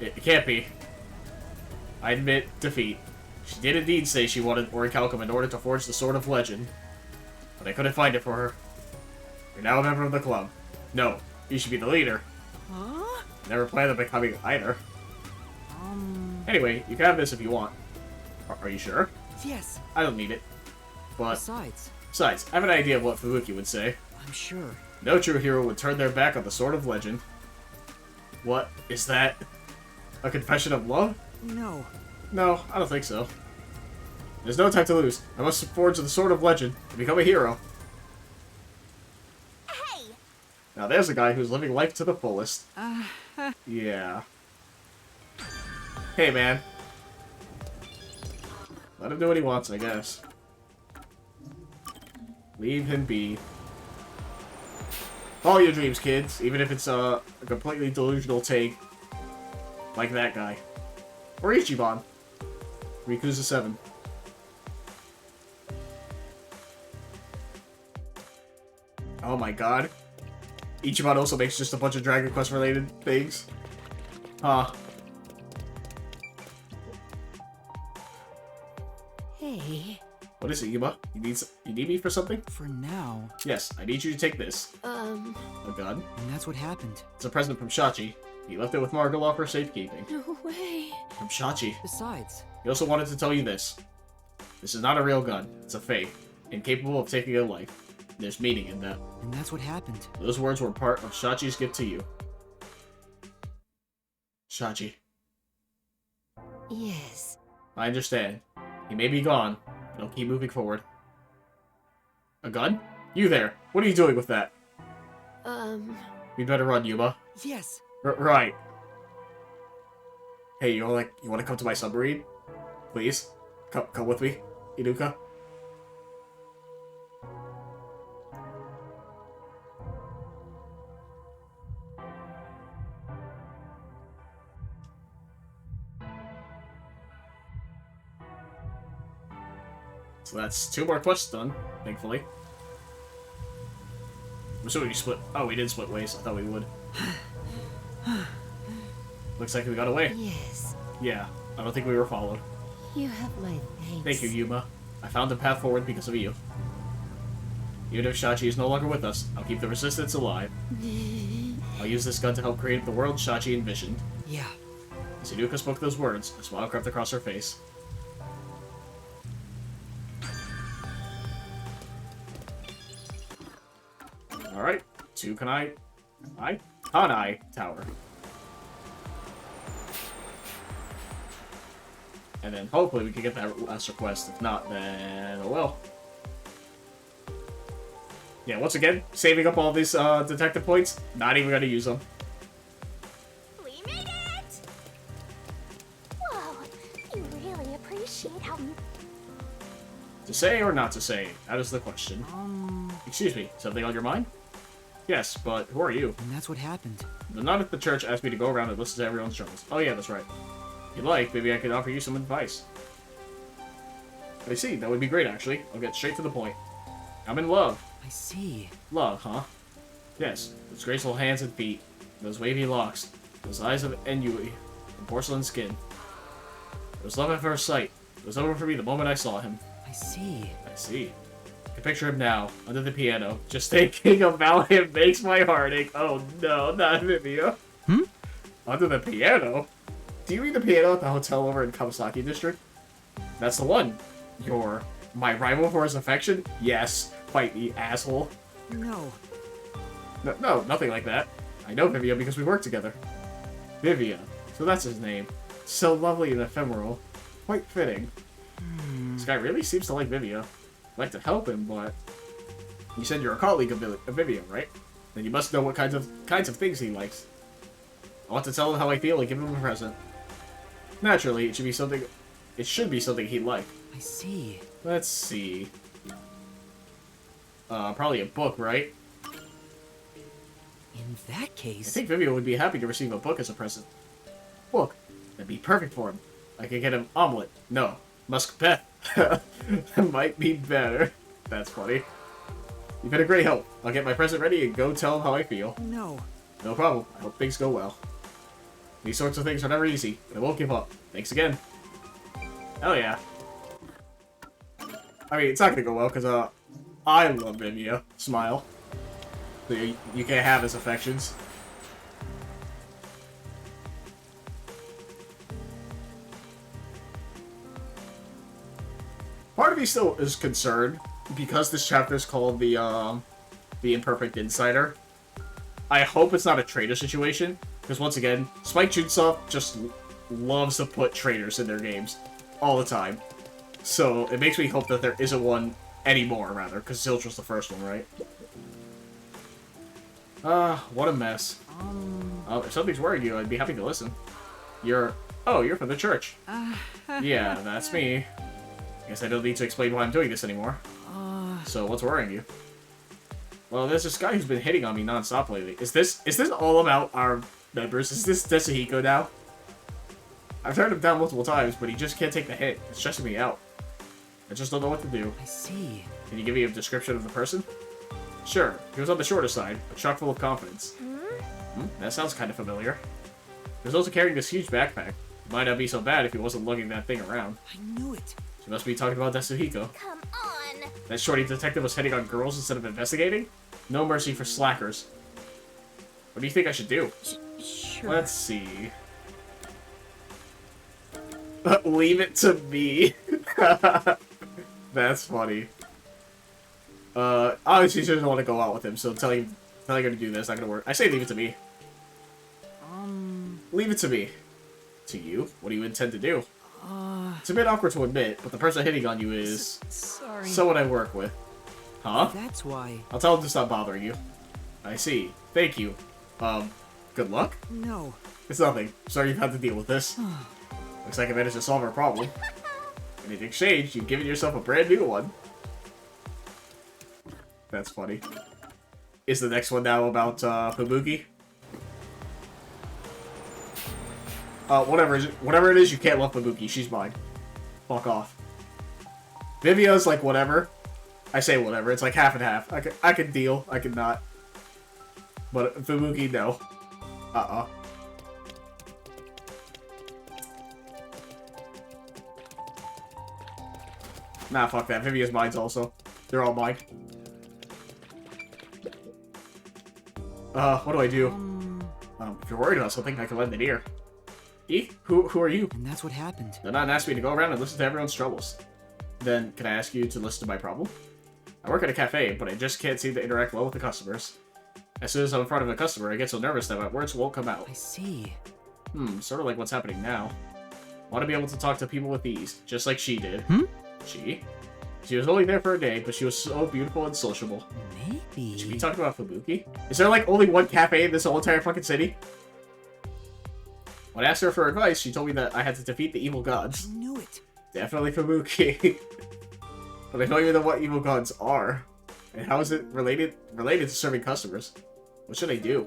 It can't be. I admit defeat. She did indeed say she wanted Orichalcum in order to forge the Sword of Legend. But I couldn't find it for her. You're now a member of the club. No, you should be the leader.
Huh?
Never planned on becoming either. Anyway, you can have this if you want. Are you sure?
Yes.
I don't need it. But...
Besides,
I have an idea of what Fubuki would say.
I'm sure.
No true hero would turn their back on the Sword of Legend. What? Is that a confession of love?
No.
No, I don't think so. There's no time to lose. I must forge the Sword of Legend to become a hero.
Hey!
Now there's a guy who's living life to the fullest. Yeah. Hey, man. Let him do what he wants, I guess. Leave him be. Follow your dreams, kids, even if it's a completely delusional take. Like that guy. Or Ichiban. Riku's a 7. Oh my god. Ichiban also makes just a bunch of Dragon Quest related things. Huh.
Hey.
What is it, Yuba? You need me for something?
For now.
Yes, I need you to take this. A gun?
And that's what happened.
It's a present from Shachi. He left it with Margala for safekeeping.
No way.
From Shachi.
Besides,
He also wanted to tell you this. This is not a real gun. It's a fake. Incapable of taking a life. There's meaning in that.
And that's what happened.
Those words were part of Shachi's gift to you. Shachi,
Yes.
I understand. He may be gone, but I'll keep moving forward. A gun? You there. What are you doing with that? We'd better run, Yuma.
Yes.
Right. Hey, you want to come to my submarine? Please? Come with me, Inuka? So that's 2 more quests done, thankfully. I'm assuming we split. Oh, we did split ways. I thought we would. Looks like we got away.
Yes.
Yeah, I don't think we were followed.
You have my thanks.
Thank you, Yuma. I found the path forward because of you. Even if Shachi is no longer with us, I'll keep the resistance alive. I'll use this gun to help create the world Shachi envisioned.
Yeah.
As Inuka spoke those words, a smile crept across her face. Alright, to Kanai Tower. And then hopefully we can get that last request. If not, then oh well. Yeah, once again, saving up all these detective points, not even gonna use them.
We made it! Whoa, you really appreciate how...
To say or not to say? That is the question. Excuse me, something on your mind? Yes, but who are you?
And that's what happened.
The nun at the church asked me to go around and listen to everyone's troubles. Oh yeah, that's right. If you'd like, maybe I could offer you some advice. I see, that would be great actually. I'll get straight to the point. I'm in love.
I see.
Love, huh? Yes, those graceful hands and feet, those wavy locks, those eyes of ennui, and porcelain skin. It was love at first sight. It was over for me the moment I saw him.
I see.
I see. I can picture him now, under the piano. Just thinking about him makes my heart ache. Oh no, not Vivia. Under the piano? Do you mean the piano at the hotel over in Kawasaki District? That's the one. You're my rival for his affection? Yes. Fight me, asshole.
No.
No, nothing like that. I know Vivia because we work together. Vivia. So that's his name. So lovely and ephemeral. Quite fitting. This guy really seems to like Vivia. I'd like to help him, but... You said you're a colleague of Vivia, right? Then you must know what kinds of things he likes. I want to tell him how I feel and give him a present. Naturally, it should be something he'd like.
I see.
Let's see. Probably a book, right?
In that
I
case...
think Vivia would be happy to receive a book as a present. Book? That'd be perfect for him. I could get him omelet. No, muscapet. Might be better. That's funny. You've been a great help. I'll get my present ready and go tell him how I feel.
No.
No problem. I hope things go well. These sorts of things are never easy, but I won't give up. Thanks again. Hell yeah. I mean, it's not gonna go well, because, I love Vivia. Smile. So you can't have his affections. Part of me still is concerned, because this chapter is called the Imperfect Insider. I hope it's not a traitor situation, because once again, Spike Chunsoft just loves to put traitors in their games. All the time. So, it makes me hope that there isn't one anymore, rather, because Zilch was the first one, right? What a mess. If something's worrying you, I'd be happy to listen. You're from the church. Yeah, that's me. Guess I don't need to explain why I'm doing this anymore. So, what's worrying you? Well, there's this guy who's been hitting on me non-stop lately. Is this all about our members? Is this Tetsuhiko now? I've turned him down multiple times, but he just can't take the hit. It's stressing me out. I just don't know what to do.
I see.
Can you give me a description of the person? Sure. He was on the shorter side, but chock full of confidence. That sounds kind of familiar. He was also carrying this huge backpack. It might not be so bad if he wasn't lugging that thing around.
I knew it.
She must be talking about Tetsuhiko.
Come on!
That shorty detective was hitting on girls instead of investigating? No mercy for slackers. What do you think I should do?
Sure.
Let's see. Leave it to me. That's funny. Obviously she doesn't want to go out with him, so telling her to do this not gonna work. I say leave it to me. Leave it to me. To you? What do you intend to do? It's a bit awkward to admit, but the person hitting on you is...
Sorry.
someone I work with. Huh?
That's why.
I'll tell him to stop bothering you. I see. Thank you. Good luck?
No.
It's nothing. Sorry you've had to deal with this. Looks like I managed to solve our problem. And in exchange, you've given yourself a brand new one. That's funny. Is the next one now about, Fubuki? Whatever it is, you can't love Fubuki. She's mine. Fuck off. Vivia's like whatever. I say whatever. It's like half and half. I can deal. I can not. But Fubuki, no. Nah, fuck that. Vivia's mine also. They're all mine. What do I do? If you're worried about something, I can lend an ear. Who are you?
And that's what happened.
The nun asked me to go around and listen to everyone's troubles. Then, can I ask you to listen to my problem? I work at a cafe, but I just can't seem to interact well with the customers. As soon as I'm in front of a customer, I get so nervous that my words won't come out.
I see.
Sort of like what's happening now. I want to be able to talk to people with ease, just like she did. She? She was only there for a day, but she was so beautiful and sociable.
Maybe.
Should we talk about Fubuki? Is there like only one cafe in this whole entire fucking city? When I asked her for advice, she told me that I had to defeat the evil gods.
I knew it.
Definitely Fubuki. But I don't even know what evil gods are. And how is it related to serving customers? What should I do?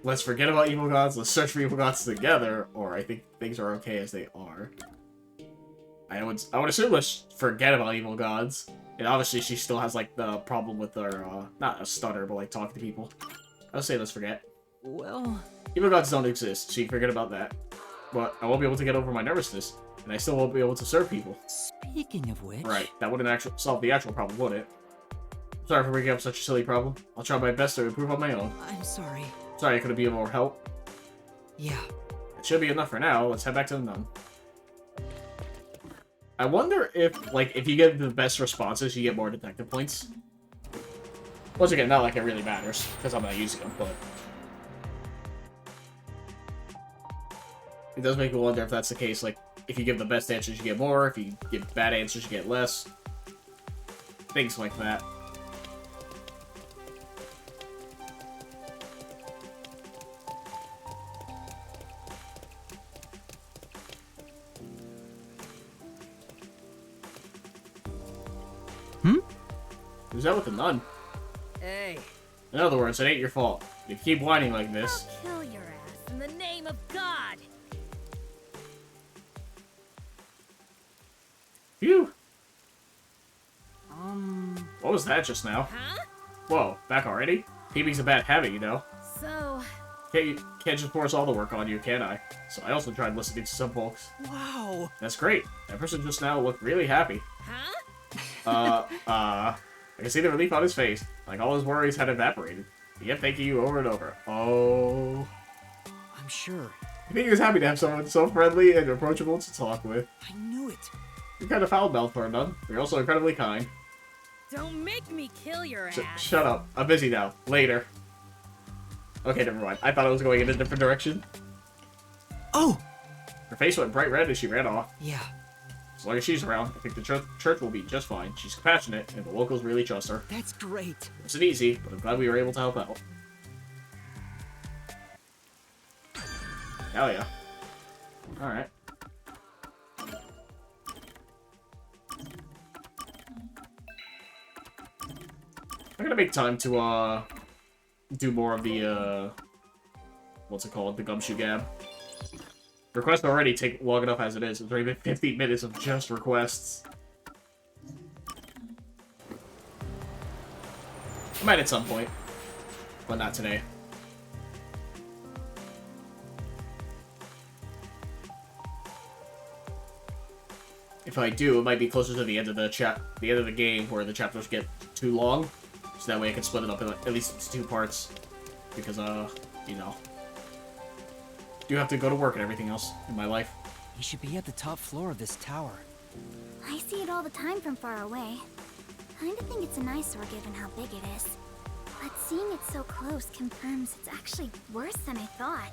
Let's forget about evil gods, let's search for evil gods together, or I think things are okay as they are. I would assume let's forget about evil gods. And obviously she still has like the problem with her, not a stutter, but like talking to people. I'll say let's forget.
Well...
Evil gods don't exist, so you can forget about that. But I won't be able to get over my nervousness, and I still won't be able to serve people.
Speaking of which...
Right, that wouldn't solve the actual problem, would it? Sorry for bringing up such a silly problem. I'll try my best to improve on my own.
I'm sorry.
Sorry I couldn't be of more help.
Yeah.
It should be enough for now. Let's head back to the nun. I wonder if, like, if you get the best responses, you get more detective points. Once again, not like it really matters, because I'm not using them, but... It does make me wonder if that's the case, like, if you give the best answers, you get more, if you give bad answers, you get less. Things like that. Who's that with the nun?
Hey.
In other words, it ain't your fault. You keep whining like this.
I'll kill your ass in the name of God.
Phew. What was that just now?
Huh?
Whoa, back already? Peeping's a bad habit, you know.
So...
Can't just force all the work on you, can I? So I also tried listening to some folks.
Wow.
That's great. That person just now looked really happy.
Huh?
I can see the relief on his face. Like all his worries had evaporated. He kept thanking you over and over. Oh.
I'm sure.
I think he was happy to have someone so friendly and approachable to talk with.
I knew it.
You're kind of foul-mouthed for a nun. You're also incredibly kind.
Don't make me kill your ass.
Shut up. I'm busy now. Later. Okay, never mind. I thought I was going in a different direction.
Oh!
Her face went bright red as she ran off.
Yeah.
As long as she's around, I think the church will be just fine. She's compassionate, and the locals really trust her.
That's great.
It wasn't easy, but I'm glad we were able to help out. Hell yeah. Alright. I'm gonna make time to, do more of the, what's it called? The gumshoe gab. Requests already take long enough as it is. It's already been 15 minutes of just requests. I might at some point, but not today. If I do, it might be closer to the end of the game, where the chapters get too long, so that way I can split it up in at least 2 parts. Because, you know, do have to go to work and everything else in my life.
He should be at the top floor of this tower.
I see it all the time from far away. Kinda think it's an eyesore given how big it is. But seeing it so close confirms it's actually worse than I thought.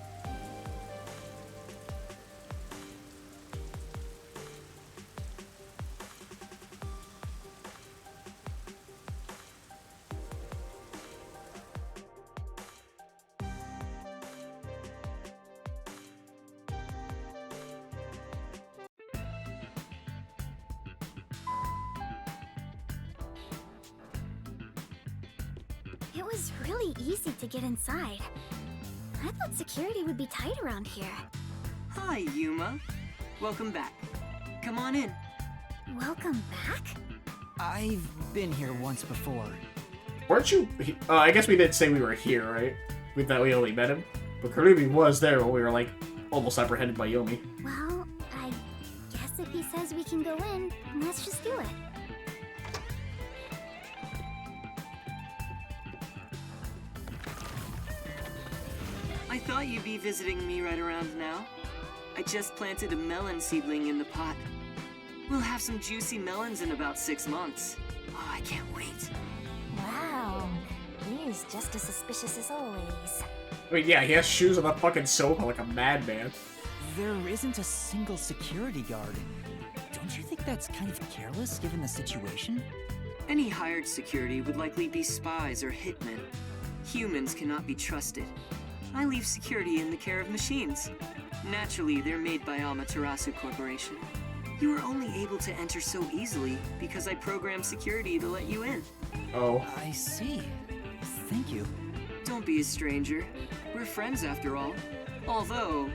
It was really easy to get inside. I thought security would be tight around here.
Hi, Yuma. Welcome back. Come on in.
Welcome back?
I've been here once before.
Weren't you? I guess we didn't say we were here, right? We thought we only met him, but Karumi was there when we were like almost apprehended by Yomi.
Well, I guess if he says we can go in, let's just do it.
I thought you'd be visiting me right around now. I just planted a melon seedling in the pot. We'll have some juicy melons in about 6 months. Oh, I can't wait.
Wow. He's just as suspicious as always.
I mean, yeah, he has shoes on the fucking sofa like a madman.
There isn't a single security guard. Don't you think that's kind of careless given the situation?
Any hired security would likely be spies or hitmen. Humans cannot be trusted. I leave security in the care of machines. Naturally, they're made by Amaterasu Corporation. You were only able to enter so easily because I programmed security to let you in.
Oh.
I see. Thank you.
Don't be a stranger. We're friends after all. Although,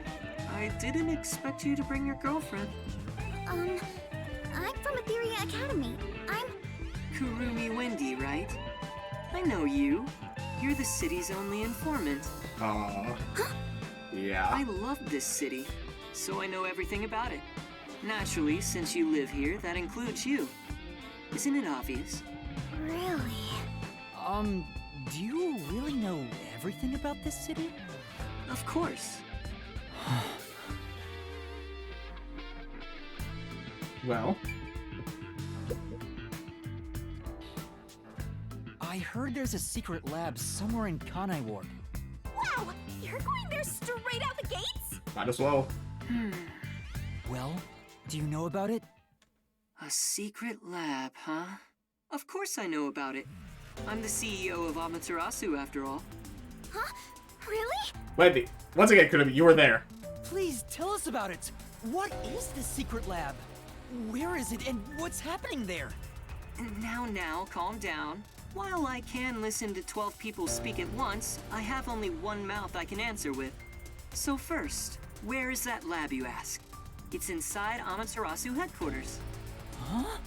I didn't expect you to bring your girlfriend.
I'm from Etheria Academy. I'm...
Kurumi Wendy, right? I know you. You're the city's only informant.
Aww. Yeah.
I love this city, so I know everything about it. Naturally, since you live here, that includes you. Isn't it obvious?
Really?
Do you really know everything about this city?
Of course.
Well.
I heard there's a secret lab somewhere in Kanai Ward.
Wow! You're going there straight out the gates?
Might as well.
Well, do you know about it?
A secret lab, huh? Of course I know about it. I'm the CEO of Amaterasu, after all.
Huh? Really?
Wendy, once again, Kurumi, you were there.
Please tell us about it. What is this secret lab? Where is it and what's happening there?
Now, calm down. While I can listen to 12 people speak at once, I have only one mouth I can answer with. So first, where is that lab, you ask? It's inside Amaterasu headquarters.
Huh?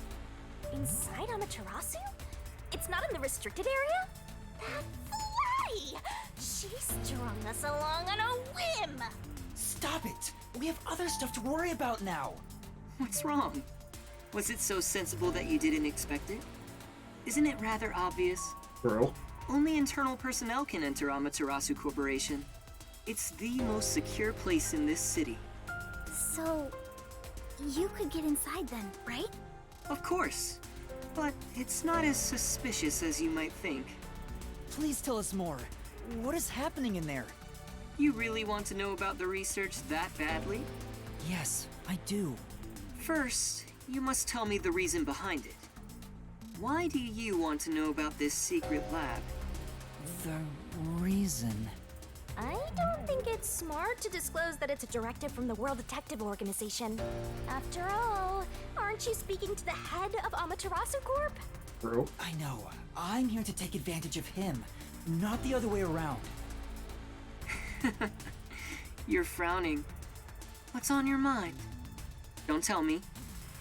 Inside Amaterasu? It's not in the restricted area? That fly! She strung us along on a whim!
Stop it! We have other stuff to worry about now.
What's wrong? Was it so sensible that you didn't expect it? Isn't it rather obvious?
Bro.
Only internal personnel can enter Amaterasu Corporation. It's the most secure place in this city.
So... you could get inside then, right?
Of course. But it's not as suspicious as you might think.
Please tell us more. What is happening in there?
You really want to know about the research that badly?
Yes, I do.
First, you must tell me the reason behind it. Why do you want to know about this secret lab?
The reason...
I don't think it's smart to disclose that it's a directive from the World Detective Organization. After all, aren't you speaking to the head of Amaterasu Corp?
Bro.
I know. I'm here to take advantage of him, not the other way around.
You're frowning. What's on your mind? Don't tell me.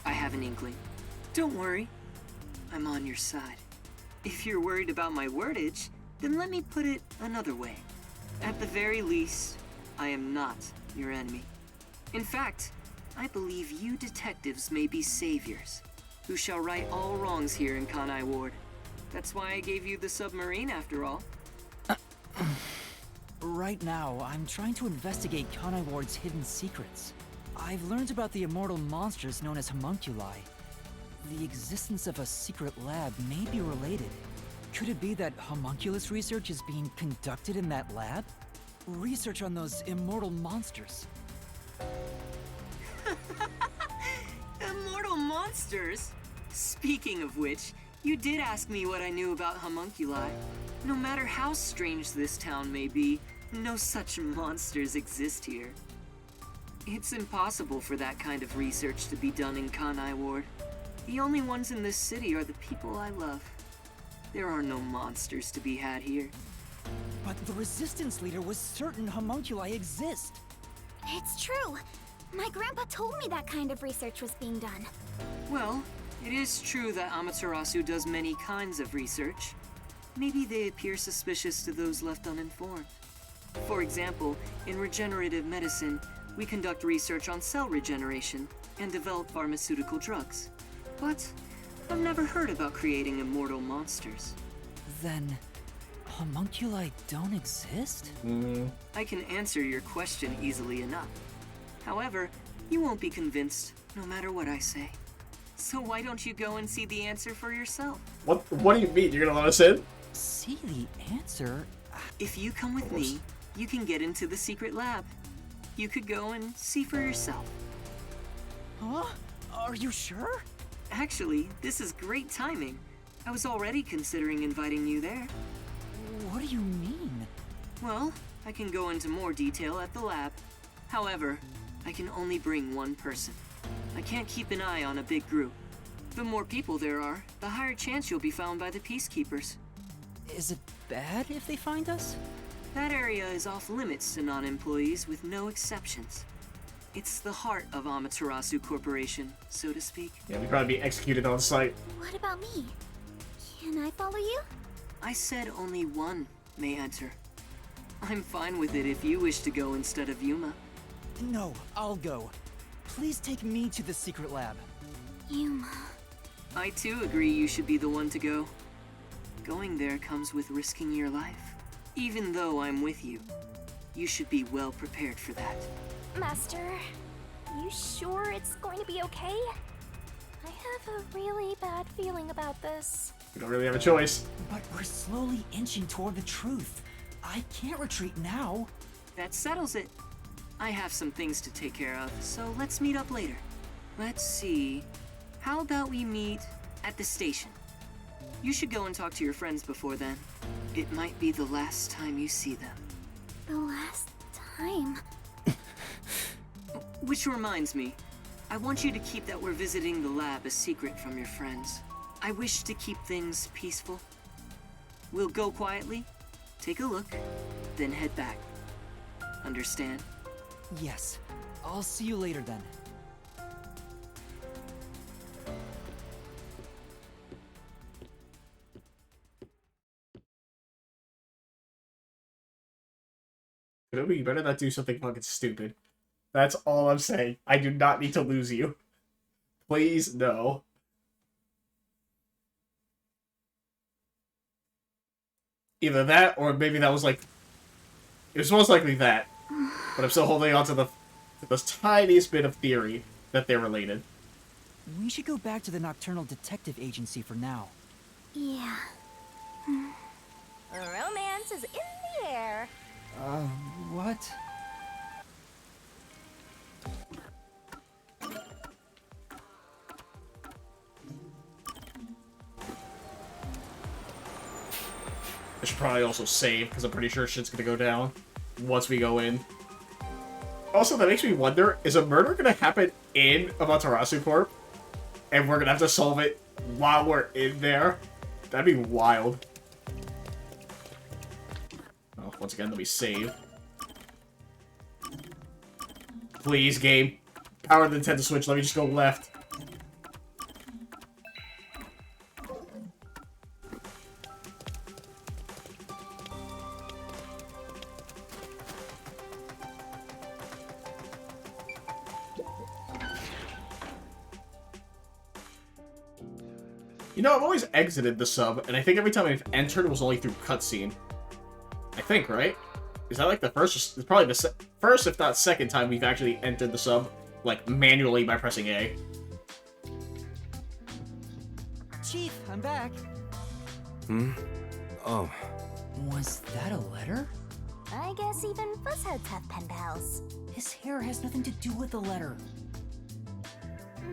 I have an inkling. Don't worry. I'm on your side. If you're worried about my wordage, then let me put it another way. At the very least, I am not your enemy. In fact, I believe you detectives may be saviors, who shall right all wrongs here in Kanai Ward. That's why I gave you the submarine, after all.
Right now, I'm trying to investigate Kanai Ward's hidden secrets. I've learned about the immortal monsters known as homunculi. The existence of a secret lab may be related. Could it be that homunculus research is being conducted in that lab? Research on those immortal monsters.
Immortal monsters? Speaking of which, you did ask me what I knew about homunculi. No matter how strange this town may be, no such monsters exist here. It's impossible for that kind of research to be done in Kanai Ward. The only ones in this city are the people I love. There are no monsters to be had here.
But the resistance leader was certain homunculi exist.
It's true. My grandpa told me that kind of research was being done.
Well, it is true that Amaterasu does many kinds of research. Maybe they appear suspicious to those left uninformed. For example, in regenerative medicine, we conduct research on cell regeneration and develop pharmaceutical drugs. But I've never heard about creating immortal monsters.
Then, homunculi don't exist?
I can answer your question easily enough. However, you won't be convinced, no matter what I say. So why don't you go and see the answer for yourself?
What do you mean? You're gonna let us in?
See the answer?
If you come with me, you can get into the secret lab. You could go and see for yourself.
Huh? Are you sure?
Actually, this is great timing. I was already considering inviting you there.
What do you mean?
Well, I can go into more detail at the lab. However, I can only bring one person. I can't keep an eye on a big group. The more people there are, the higher chance you'll be found by the peacekeepers.
Is it bad if they find us?
That area is off limits to non-employees with no exceptions. It's the heart of Amaterasu Corporation, so to speak.
Yeah, we'd probably be executed on sight.
What about me? Can I follow you?
I said only one may enter. I'm fine with it if you wish to go instead of Yuma.
No, I'll go. Please take me to the secret lab.
Yuma.
I too agree you should be the one to go. Going there comes with risking your life. Even though I'm with you, you should be well prepared for that.
Master, you sure it's going to be okay? I have a really bad feeling about this.
We don't really have a choice.
But we're slowly inching toward the truth. I can't retreat now.
That settles it. I have some things to take care of, so let's meet up later. Let's see. How about we meet at the station? You should go and talk to your friends before then. It might be the last time you see them.
The last time.
Which reminds me, I want you to keep that we're visiting the lab a secret from your friends. I wish to keep things peaceful. We'll go quietly, take a look, then head back. Understand?
Yes. I'll see you later then.
You better not do something fucking stupid. That's all I'm saying. I do not need to lose you. Please, no. Either that, or maybe that was like... It was most likely that. But I'm still holding on to the tiniest bit of theory that they're related.
We should go back to the Nocturnal Detective Agency for now.
Yeah.
Romance is in the air.
What?
I should probably also save, because I'm pretty sure shit's gonna go down once we go in. Also, that makes me wonder, is a murder gonna happen in Amaterasu Corp? And we're gonna have to solve it while we're in there? That'd be wild. Oh, once again, let me save. Please, game. Power the Nintendo Switch, let me just go left. You know, I've always exited the sub, and I think every time I've entered it was only through cutscene. I think, right? Is that like the first? It's probably the first, if not second time we've actually entered the sub like, manually by pressing A.
Chief, I'm back.
Oh,
Was that a letter?
I guess even fuzzheads have pen pals.
His hair has nothing to do with the letter.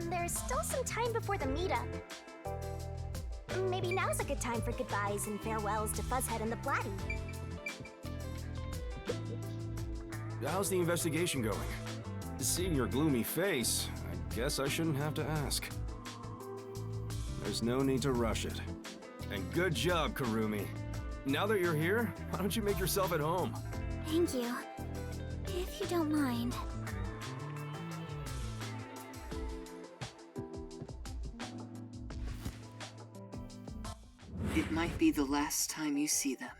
There's still some time before the meetup. Maybe now's a good time for goodbyes and farewells to Fuzzhead and the Blatty.
how's the investigation going? Seeing your gloomy face, I guess I shouldn't have to ask. There's no need to rush it. And good job, Karumi. Now that you're here, why don't you make yourself at home?
Thank you. If you don't mind.
It might be the last time you see them.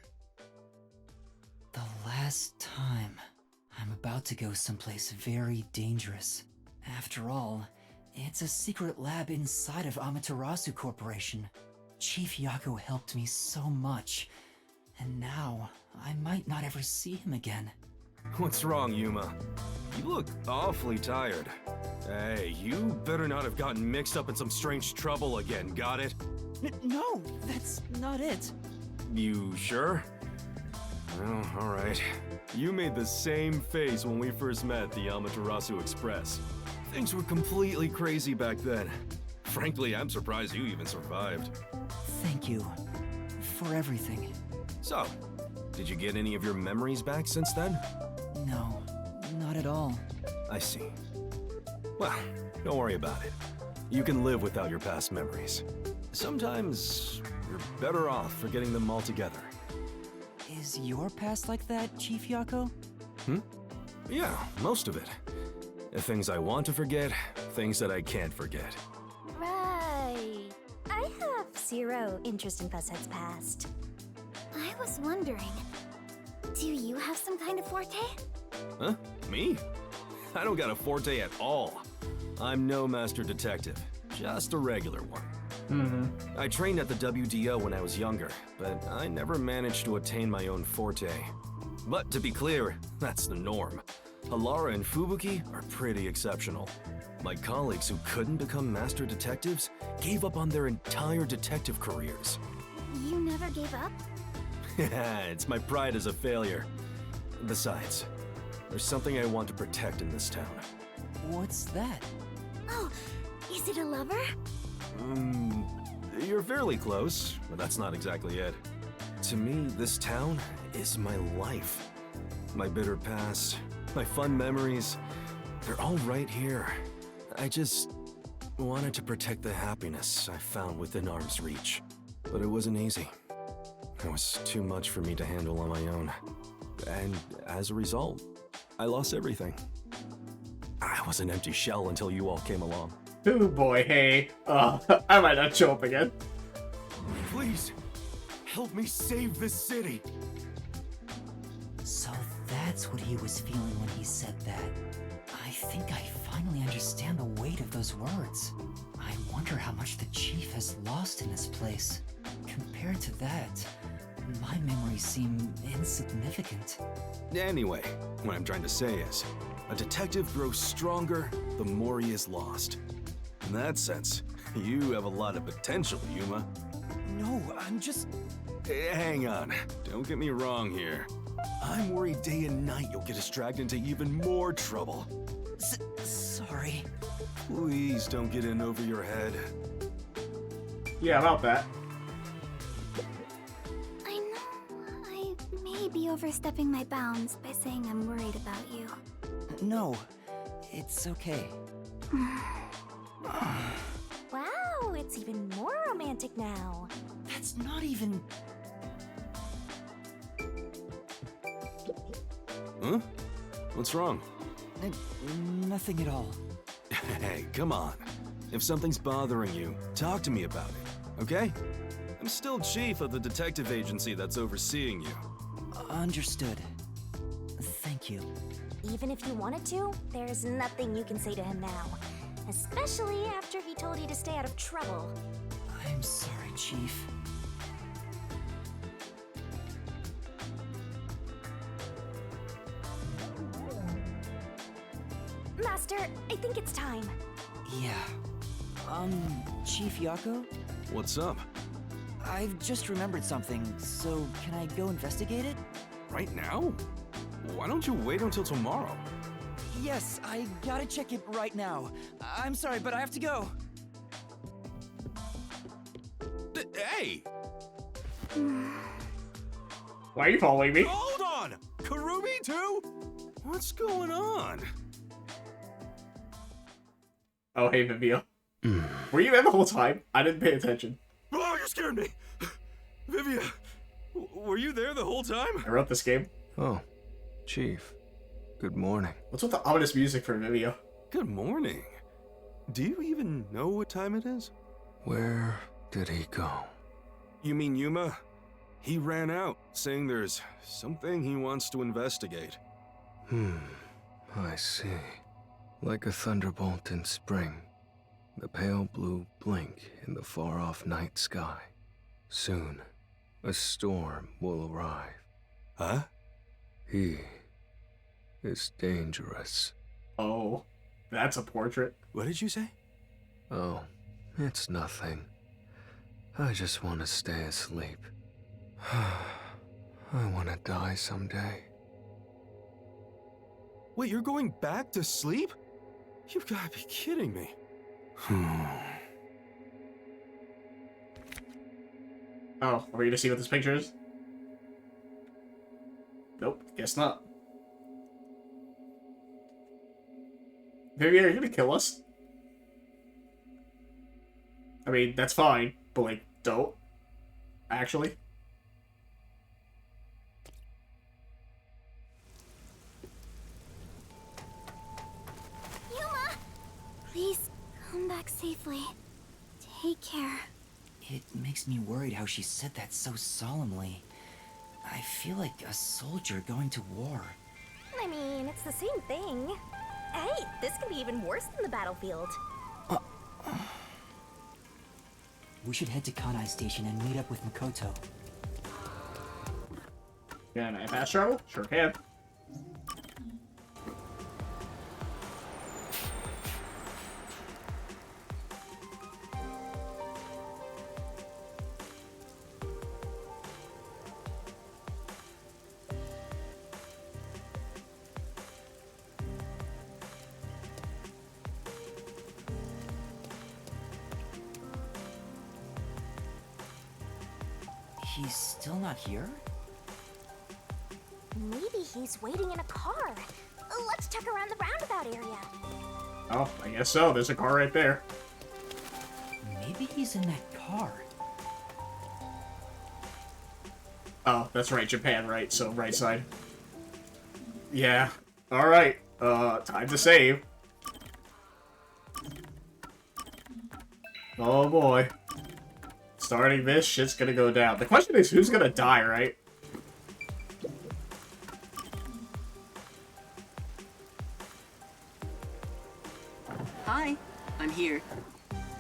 The last time. I'm about to go someplace very dangerous. After all, it's a secret lab inside of Amaterasu Corporation. Chief Yako helped me so much, and now I might not ever see him again.
What's wrong, Yuma? You look awfully tired. Hey, you better not have gotten mixed up in some strange trouble again, got it?
No, that's not it.
You sure? Well, alright. You made the same face when we first met at the Amaterasu Express. Things were completely crazy back then. Frankly, I'm surprised you even survived.
Thank you for everything.
So, did you get any of your memories back since then?
No, not at all.
I see. Well, don't worry about it. You can live without your past memories. Sometimes, you're better off forgetting them altogether.
Is your past like that, Chief Yako?
Yeah, most of it. Things I want to forget, things that I can't forget.
Right. I have zero interest in Fuzzhead's past.
I was wondering, do you have some kind of forte?
Huh? Me? I don't got a forte at all. I'm no master detective, just a regular one. I trained at the WDO when I was younger, but I never managed to attain my own forte. But to be clear, that's the norm. Halara and Fubuki are pretty exceptional. My colleagues who couldn't become master detectives gave up on their entire detective careers.
You never gave up?
It's my pride as a failure. Besides, there's something I want to protect in this town.
What's that?
Oh, is it a lover?
You're fairly close, but that's not exactly it. To me, this town is my life. My bitter past, my fun memories, they're all right here. I just wanted to protect the happiness I found within arm's reach. But it wasn't easy. It was too much for me to handle on my own. And as a result, I lost everything. I was an empty shell until you all came along.
Oh boy, hey. I might not show up again.
Please, help me save this city.
So that's what he was feeling when he said that. I think I finally understand the weight of those words. I wonder how much the chief has lost in this place. Compared to that, my memories seem insignificant.
Anyway, what I'm trying to say is, a detective grows stronger the more he is lost. In that sense, you have a lot of potential, Yuma.
No, I'm just...
Hang on, don't get me wrong here. I'm worried day and night you'll get us dragged into even more trouble.
Sorry.
Please don't get in over your head.
Yeah, about that.
I know I may be overstepping my bounds by saying I'm worried about you.
No, it's okay.
Wow, it's even more romantic now.
That's not even...
Huh? What's wrong?
Nothing at all.
Hey, come on. If something's bothering you, talk to me about it, okay? I'm still chief of the detective agency that's overseeing you.
Understood. Thank you.
Even if you wanted to, there's nothing you can say to him now. Especially after he told you to stay out of trouble.
I'm sorry, Chief.
Master, I think it's time.
Yeah. Chief Yako?
What's up?
I've just remembered something, so can I go investigate it?
Right now? Why don't you wait until tomorrow?
Yes, I gotta check it right now. I'm sorry, but I have to go.
Hey!
Why are you following me?
Hold on! Karubi too? What's going on?
Oh, hey, Vivia. Were you there the whole time? I didn't pay attention.
Oh, you scared me! Vivia, were you there the whole time?
I wrote this game.
Oh, Chief. Good morning.
What's with the ominous music for Vivia?
Good morning. Do you even know what time it is? Where did he go? You mean Yuma? He ran out, saying there's something he wants to investigate. I see. Like a thunderbolt in spring, the pale blue blink in the far-off night sky. Soon, a storm will arrive. Huh? He is dangerous.
Oh, that's a portrait.
What did you say? Oh, it's nothing. I just want to stay asleep. I want to die someday. Wait, you're going back to sleep? You've got to be kidding me.
Oh, are we gonna see what this picture is? Nope, guess not. Vivia, are you gonna kill us? I mean, that's fine, but like, don't. Actually.
Yuma! Please come back safely. Take care.
It makes me worried how she said that so solemnly. I feel like a soldier going to war.
I mean, it's the same thing. Hey, this could be even worse than the battlefield.
We should head to Kanai Station and meet up with Makoto.
Can I fast travel? Sure can.
He's still not here?
Maybe he's waiting in a car. Let's check around the roundabout area.
Oh, I guess so. There's a car right there.
Maybe he's in that car.
Oh, that's right, Japan, right? So, right side. Yeah. Alright. Time to save. Oh boy. Starting this, shit's gonna go down. The question is, who's gonna die, right?
Hi, I'm here.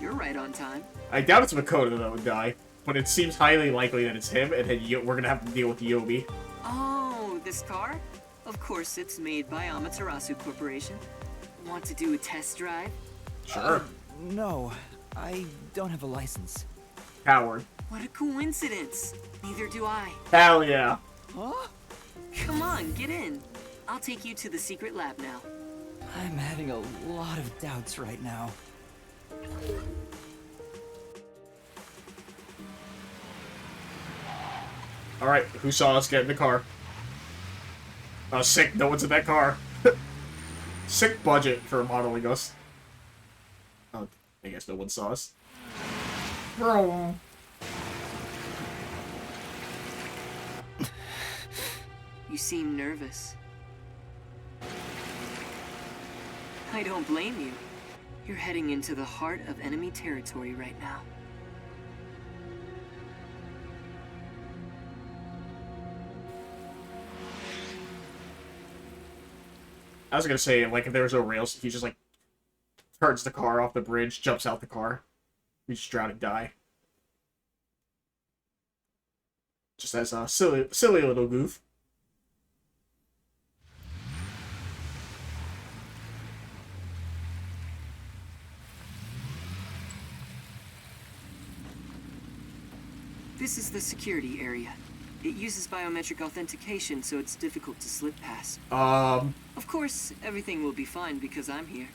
You're right on time.
I doubt it's Makoto that would die, but it seems highly likely that it's him, and then we're gonna have to deal with Yobi.
Oh, this car? Of course, it's made by Amaterasu Corporation. Want to do a test drive?
Sure.
No, I don't have a license.
Coward.
What a coincidence. Neither do I.
Hell yeah.
Huh?
Come on, get in. I'll take you to the secret lab now.
I'm having a lot of doubts right now.
Alright, who saw us get in the car? Oh, sick, no one's in that car. Sick budget for modeling us. Oh, I guess no one saw us. Vroom.
You seem nervous. I don't blame you. You're heading into the heart of enemy territory right now.
I was gonna say, like, if there was no rails, he just, like, turns the car off the bridge, jumps out the car. We just drown and die. Just as a silly little goof.
This is the security area. It uses biometric authentication, so it's difficult to slip past. Of course, everything will be fine because I'm here.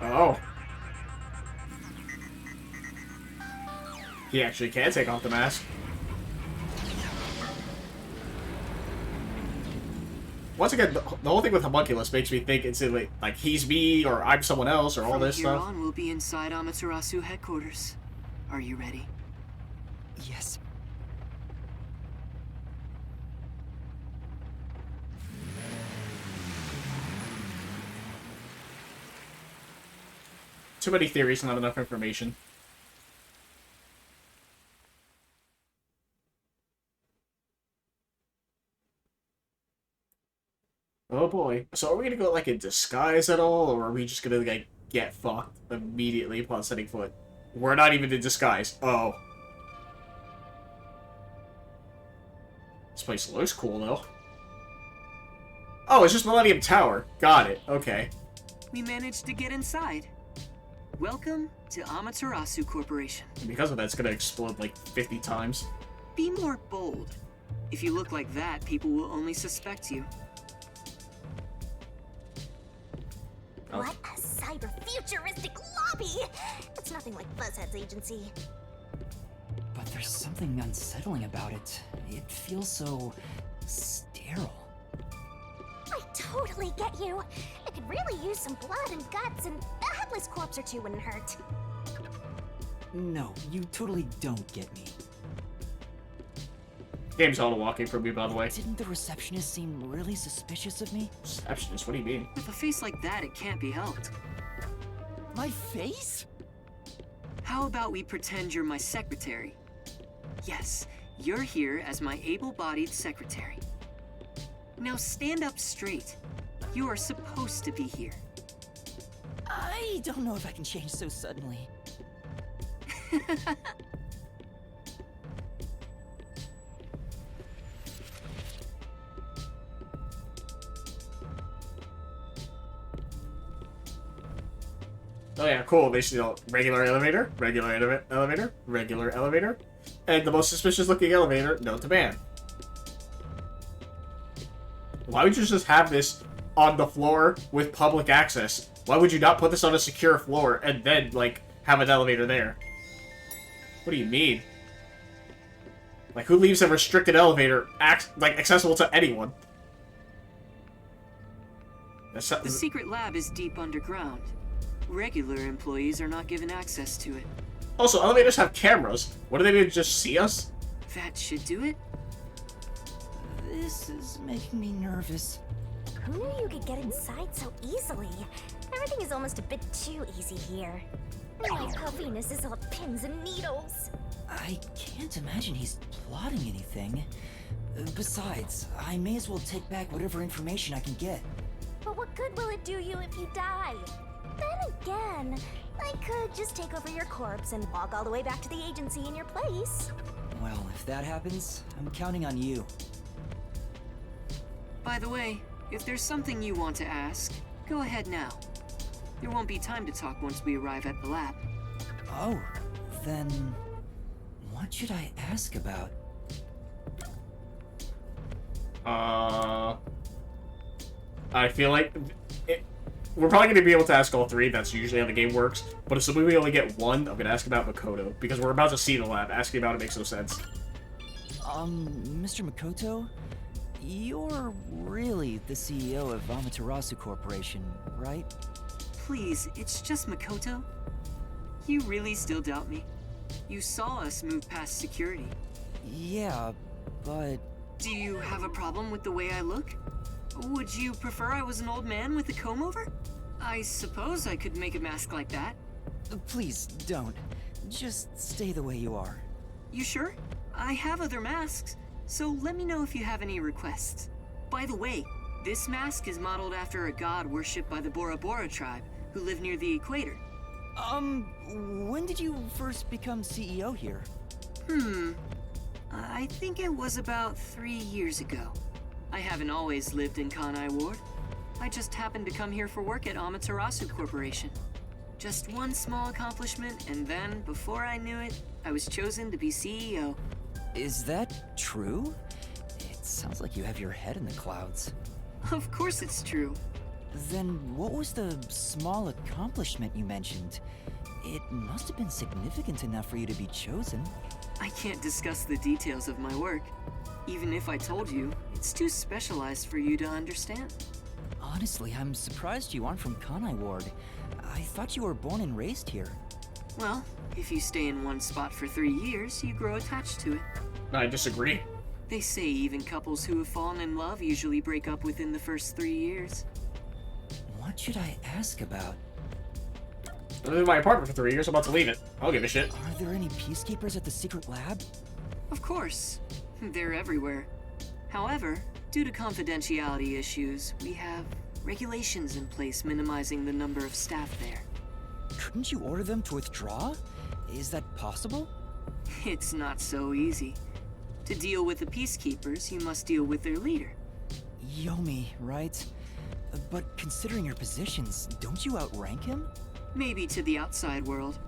Oh. He actually can take off the mask. Once again, the whole thing with Homunculus makes me think it's like he's me or I'm someone else or all this
From here
stuff.
on, we'll be inside Amaterasu headquarters. Are you ready?
Yes.
Too many theories, not enough information. Oh boy. So are we gonna go like in disguise at all, or are we just gonna like get fucked immediately upon setting foot? We're not even in disguise. Oh. This place looks cool though. Oh, it's just Millennium Tower. Got it. Okay.
We managed to get inside. Welcome to Amaterasu Corporation.
And because of that, it's gonna explode like 50 times.
Be more bold. If you look like that, people will only suspect you.
Oh.
What a cyber-futuristic lobby! It's nothing like Buzzhead's agency.
But there's something unsettling about it. It feels so sterile.
I totally get you. It could really use some blood and guts, and a headless corpse or two wouldn't hurt.
No, you totally don't get me.
Game's auto walking from me, by the way.
Didn't the receptionist seem really suspicious of me?
Receptionist, what do you mean?
With a face like that, it can't be helped.
My face?
How about we pretend you're my secretary? Yes, you're here as my able-bodied secretary. Now stand up straight. You are supposed to be here.
I don't know if I can change so suddenly.
Oh yeah, cool. They should regular elevator, elevator, regular elevator, and the most suspicious looking elevator known to man. Why would you just have this on the floor with public access? Why would you not put this on a secure floor and then, like, have an elevator there? What do you mean? Like, who leaves a restricted elevator accessible to anyone?
The secret lab is deep underground. Regular employees are not given access to it.
Also, elevators have cameras. What are they going to just see us?
That should do it.
This is making me nervous.
Who knew you could get inside so easily? Everything is almost a bit too easy here. My puffiness is all pins and needles.
I can't imagine he's plotting anything. Besides, I may as well take back whatever information I can get.
But what good will it do you if you die? Then again, I could just take over your corpse and walk all the way back to the agency in your place.
Well, if that happens, I'm counting on you.
By the way, if there's something you want to ask, go ahead now. There won't be time to talk once we arrive at the lab.
Oh, then what should I ask about?
I feel like we're probably going to be able to ask all three. That's usually how the game works. But assuming we only get one, I'm going to ask about Makoto. Because we're about to see the lab. Asking about it makes no sense.
Mr. Makoto? You're really the CEO of Amaterasu Corporation, right?
Please, it's just Makoto. You really still doubt me? You saw us move past security.
Yeah, but...
Do you have a problem with the way I look? Would you prefer I was an old man with a comb-over? I suppose I could make a mask like that.
Please, don't. Just stay the way you are.
You sure? I have other masks, so let me know if you have any requests. By the way, this mask is modeled after a god worshipped by the Bora Bora tribe, who live near the equator.
When did you first become CEO here?
I think it was about 3 years ago. I haven't always lived in Kanai Ward. I just happened to come here for work at Amaterasu Corporation. Just one small accomplishment, and then, before I knew it, I was chosen to be CEO.
Is that true? It sounds like you have your head in the clouds.
Of course it's true.
Then what was the small accomplishment you mentioned? It must have been significant enough for you to be chosen.
I can't discuss the details of my work. Even if I told you, it's too specialized for you to understand.
Honestly, I'm surprised you aren't from Kanai Ward. I thought you were born and raised here.
Well, if you stay in one spot for 3 years, you grow attached to it.
I disagree.
They say even couples who have fallen in love usually break up within the first 3 years.
What should I ask about?
I live in my apartment for 3 years. I'm about to leave it. I don't give a shit.
Are there any peacekeepers at the secret lab?
Of course. They're everywhere. However, due to confidentiality issues, we have regulations in place minimizing the number of staff there.
Couldn't you order them to withdraw? Is that possible?
It's not so easy. To deal with the peacekeepers, you must deal with their leader.
Yomi, right? But considering your positions, don't you outrank him?
Maybe to the outside world,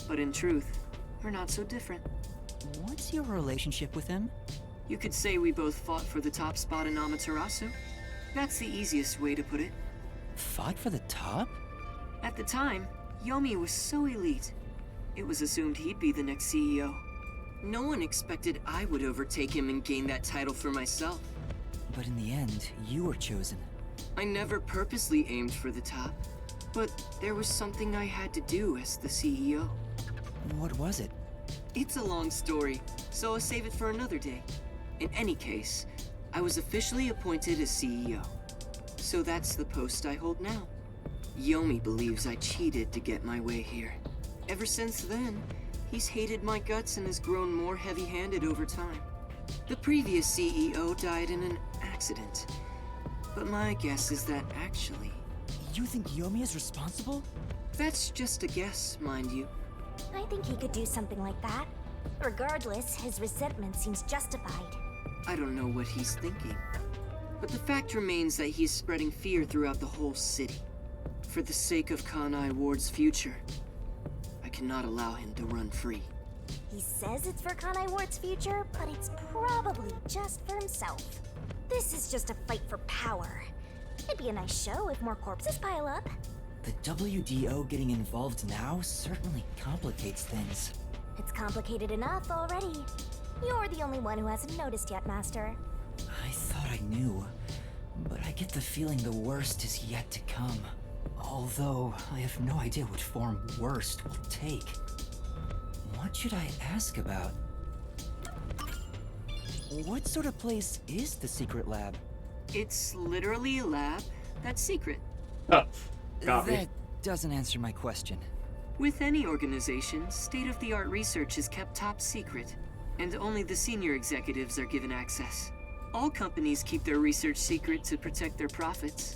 but in truth, we're not so different.
What's your relationship with him?
You could say we both fought for the top spot in Amaterasu. That's the easiest way to put it.
Fought for the top?
At the time, Yomi was so elite. It was assumed he'd be the next CEO. No one expected I would overtake him and gain that title for myself.
But in the end, you were chosen.
I never purposely aimed for the top, but there was something I had to do as the CEO.
What was it?
It's a long story, so I'll save it for another day. In any case, I was officially appointed as CEO. So that's the post I hold now. Yomi believes I cheated to get my way here. Ever since then, he's hated my guts and has grown more heavy-handed over time. The previous CEO died in an accident. But my guess is that actually...
You think Yomi is responsible?
That's just a guess, mind you.
I think he could do something like that. Regardless, his resentment seems justified.
I don't know what he's thinking. But the fact remains that he's spreading fear throughout the whole city. For the sake of Kanai Ward's future, I cannot allow him to run free.
He says it's for Kanai Ward's future, but it's probably just for himself. This is just a fight for power. It'd be a nice show if more corpses pile up.
The WDO getting involved now certainly complicates things.
It's complicated enough already. You're the only one who hasn't noticed yet, Master.
I thought I knew, but I get the feeling the worst is yet to come. Although, I have no idea what form worst will take. What should I ask about? What sort of place is the secret lab?
It's literally a lab that's secret.
Huh. Got me.
That doesn't answer my question.
With any organization, state-of-the-art research is kept top secret, and only the senior executives are given access. All companies keep their research secret to protect their profits.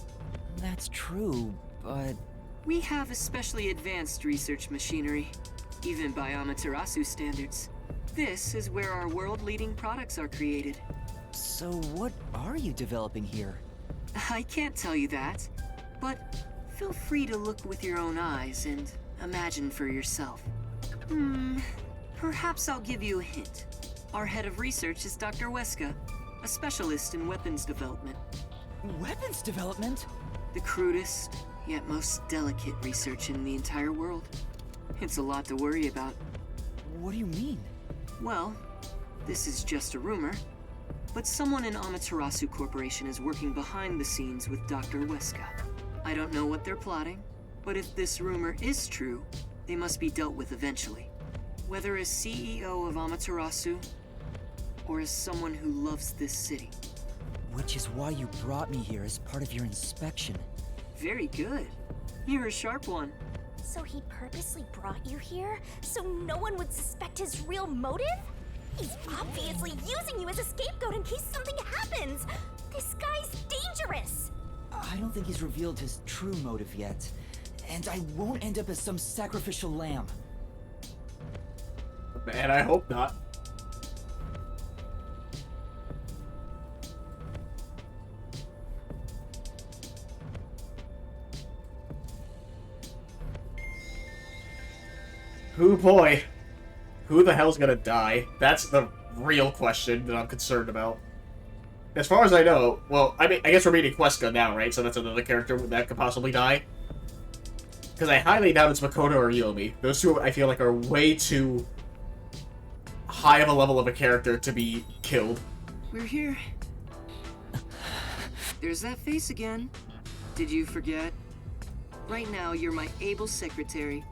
That's true, but...
We have especially advanced research machinery, even by Amaterasu standards. This is where our world-leading products are created.
So what are you developing here?
I can't tell you that, but feel free to look with your own eyes and imagine for yourself. Perhaps I'll give you a hint. Our head of research is Dr. Weska, a specialist in weapons development.
Weapons development?
The crudest, yet most delicate research in the entire world. It's a lot to worry about.
What do you mean?
Well, this is just a rumor, but someone in Amaterasu Corporation is working behind the scenes with Dr. Weska. I don't know what they're plotting, but if this rumor is true, they must be dealt with eventually. Whether as CEO of Amaterasu, or as someone who loves this city.
Which is why you brought me here as part of your inspection.
Very good. You're a sharp one.
So he purposely brought you here so no one would suspect his real motive? He's obviously using you as a scapegoat in case something happens. This guy's dangerous.
I don't think he's revealed his true motive yet. And I won't end up as some sacrificial lamb.
Man, I hope not. Who boy? Who the hell's gonna die? That's the real question that I'm concerned about. As far as I know, well, I mean, I guess we're meeting Questka now, right? So that's another character that could possibly die. Because I highly doubt it's Makoto or Yomi. Those two, I feel like, are way too high of a level of a character to be killed.
We're here. There's that face again. Did you forget? Right now, you're my able secretary.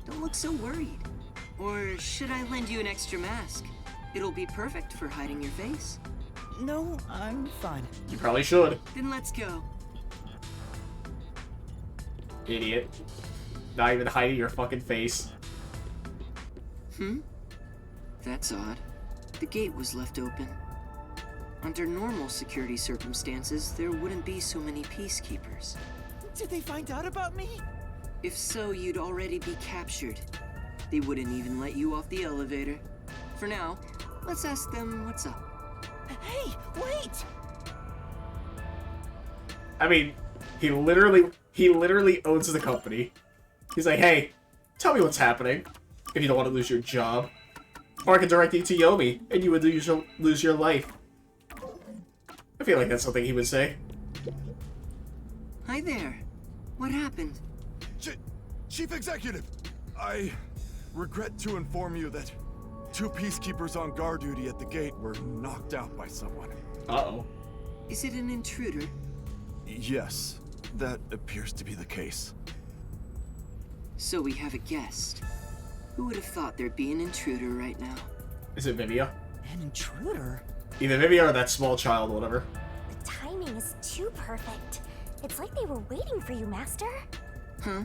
Don't look so worried. Or should I lend you an extra mask? It'll be perfect for hiding your face.
No, I'm fine.
You probably should.
Then let's go.
Idiot. Not even hiding your fucking face.
That's odd. The gate was left open. Under normal security circumstances, there wouldn't be so many peacekeepers.
Did they find out about me?
If so, you'd already be captured. They wouldn't even let you off the elevator. For now, let's ask them what's up.
Hey, wait!
I mean, he literally owns the company. He's like, hey, tell me what's happening if you don't want to lose your job. Or I can direct you to Yomi, and you would lose your life. I feel like that's something he would say.
Hi there. What happened?
Chief Executive, I regret to inform you that 2 peacekeepers on guard duty at the gate were knocked out by someone.
Uh-oh.
Is it an intruder?
Yes, that appears to be the case.
So we have a guest. Who would have thought there'd be an intruder right now?
Is it Vivia?
An intruder?
Either Vivia or that small child, whatever.
The timing is too perfect. It's like they were waiting for you, Master.
Huh?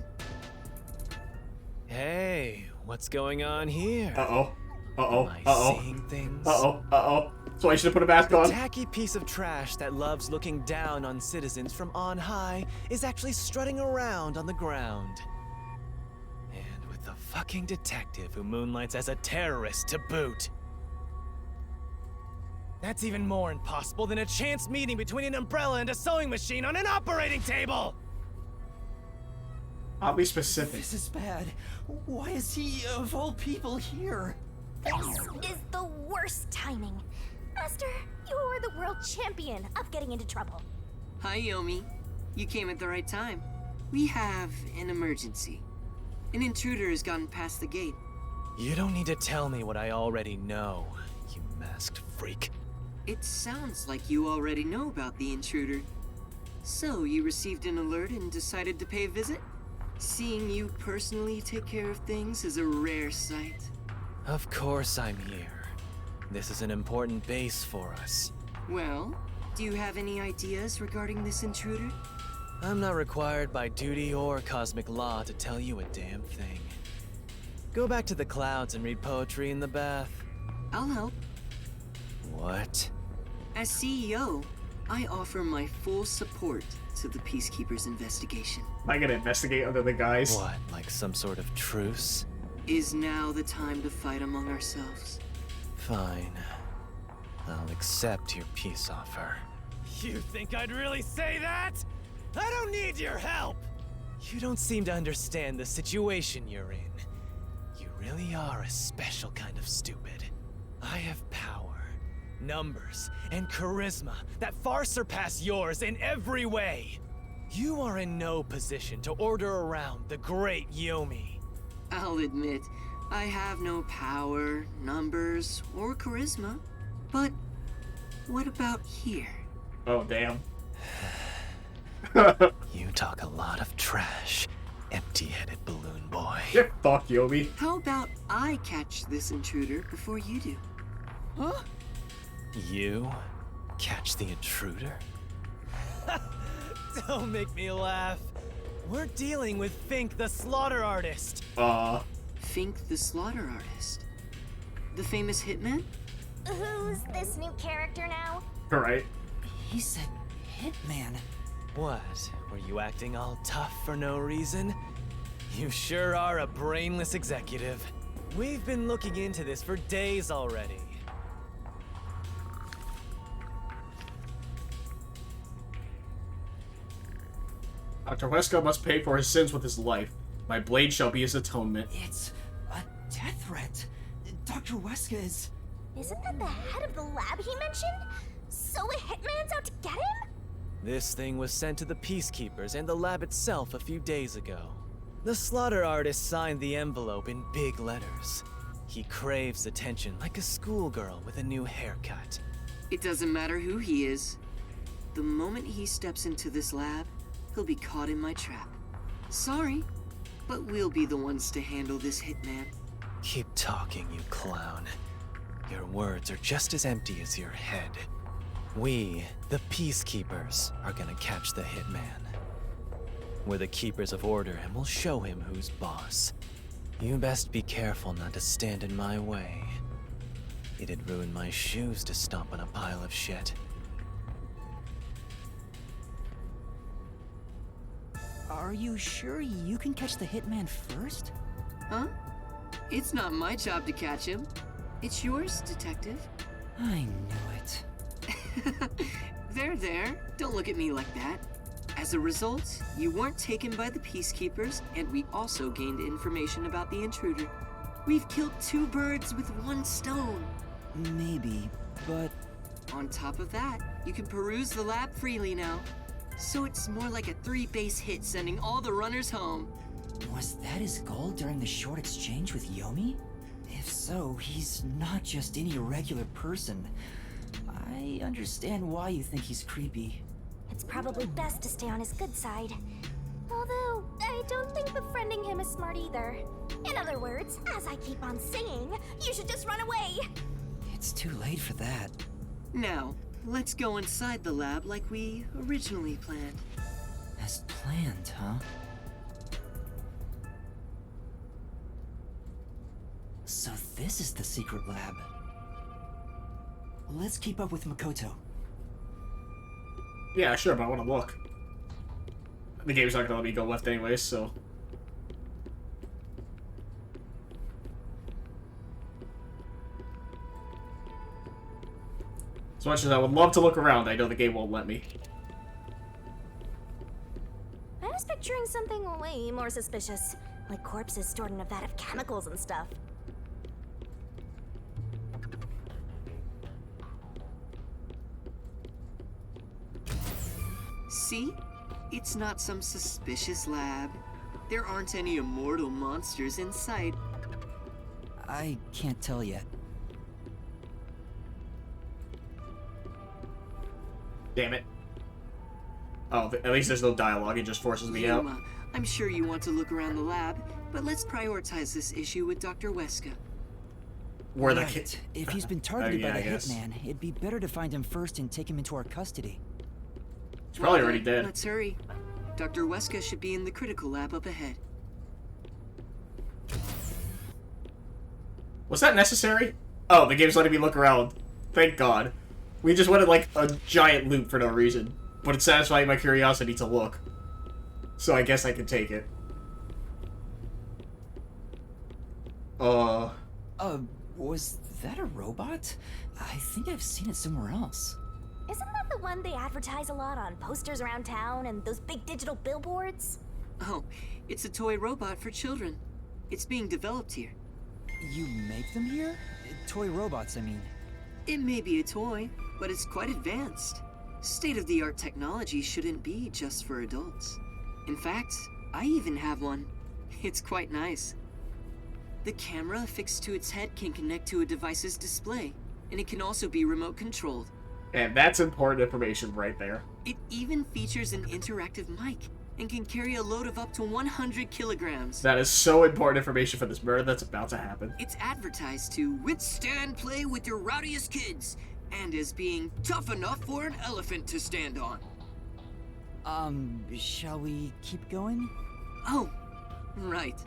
Hey, what's going on here?
Uh-oh. Uh-oh.
Am I
Uh-oh.
seeing things?
Uh-oh. Uh-oh. So I should have put a mask on.
Tacky piece of trash that loves looking down on citizens from on high is actually strutting around on the ground. And with the fucking detective who moonlights as a terrorist to boot. That's even more impossible than a chance meeting between an umbrella and a sewing machine on an operating table!
Oddly specific.
This is bad. Why is he, of all people, here?
This is the worst timing. Master, you are the world champion of getting into trouble.
Hi, Yomi. You came at the right time. We have an emergency. An intruder has gotten past the gate.
You don't need to tell me what I already know, you masked freak.
It sounds like you already know about the intruder. So, you received an alert and decided to pay a visit? Seeing you personally take care of things is a rare sight.
Of course I'm here. This is an important base for us.
Well, do you have any ideas regarding this intruder?
I'm not required by duty or cosmic law to tell you a damn thing. Go back to the clouds and read poetry in the bath.
I'll help.
What?
As CEO, I offer my full support to the Peacekeepers' investigation.
Am I gonna investigate under the guys?
What, like some sort of truce?
Is now the time to fight among ourselves?
Fine. I'll accept your peace offer. You think I'd really say that? I don't need your help! You don't seem to understand the situation you're in. You really are a special kind of stupid. I have power, numbers, and charisma that far surpass yours in every way. You are in no position to order around the great Yomi.
I'll admit, I have no power, numbers, or charisma. But what about here?
Oh, damn.
You talk a lot of trash, empty-headed balloon boy.
Get fucked, Yomi.
How about I catch this intruder before you do?
Huh?
You catch the intruder? Don't make me laugh. We're dealing with Fink the slaughter artist.
Fink the slaughter artist. The famous hitman?
Who's this new character now?
Alright.
He said hitman.
What? Were you acting all tough for no reason? You sure are a brainless executive. We've been looking into this for days already.
Dr. Wesker must pay for his sins with his life. My blade shall be his atonement.
It's a death threat. Dr. Weska is...
Isn't that the head of the lab he mentioned? So a hitman's out to get him?
This thing was sent to the Peacekeepers and the lab itself a few days ago. The slaughter artist signed the envelope in big letters. He craves attention like a schoolgirl with a new haircut.
It doesn't matter who he is. The moment he steps into this lab, he'll be caught in my trap. Sorry, but we'll be the ones to handle this hitman.
Keep talking, you clown. Your words are just as empty as your head. We, the Peacekeepers, are gonna catch the hitman. We're the keepers of order and we'll show him who's boss. You best be careful not to stand in my way. It'd ruin my shoes to stomp on a pile of shit.
Are you sure you can catch the hitman first?
Huh? It's not my job to catch him. It's yours, Detective.
I knew it.
There. Don't look at me like that. As a result, you weren't taken by the Peacekeepers, and we also gained information about the intruder. We've killed 2 birds with 1 stone.
Maybe, but...
On top of that, you can peruse the lab freely now. So it's more like a 3-base hit, sending all the runners home.
Was that his goal during the short exchange with Yomi? If so, he's not just any regular person. I understand why you think he's creepy.
It's probably best to stay on his good side. Although, I don't think befriending him is smart either. In other words, as I keep on saying, you should just run away!
It's too late for that.
Now, let's go inside the lab like we originally planned.
As planned, huh? So this is the secret lab. Let's keep up with Makoto.
Yeah, sure, but I want to look. The game's not gonna let me go left anyways, so... As much as I would love to look around, I know the game won't let me.
I was picturing something way more suspicious, like corpses stored in a vat of chemicals and stuff.
See? It's not some suspicious lab. There aren't any immortal monsters in sight.
I can't tell yet.
Damn it. Oh, at least there's no dialogue, it just forces me out.
Yuma, I'm sure you want to look around the lab, but let's prioritize this issue with Dr. Weska.
Where the
Right. If he's been targeted
yeah,
by
I
the
guess.
hitman, it'd be better to find him first and take him into our custody.
He's probably
Well,
already dead.
Let's hurry. Dr. Weska should be in the critical lab up ahead.
Was that necessary? Oh, the game's letting me look around. Thank God. We just went in like a giant loop for no reason. But it's satisfying my curiosity to look. So I guess I can take it.
Was that a robot? I think I've seen it somewhere else.
Isn't that the one they advertise a lot on posters around town and those big digital billboards?
Oh, it's a toy robot for children. It's being developed here.
You make them here? Toy robots, I mean.
It may be a toy, but it's quite advanced. State-of-the-art technology shouldn't be just for adults. In fact, I even have one. It's quite nice. The camera affixed to its head can connect to a device's display, and it can also be remote controlled.
And that's important information right there.
It even features an interactive mic and can carry a load of up to 100 kilograms.
That is so important information for this murder that's about to happen.
It's advertised to withstand play with your rowdiest kids, and as being tough enough for an elephant to stand on.
Shall we keep going?
Oh, right.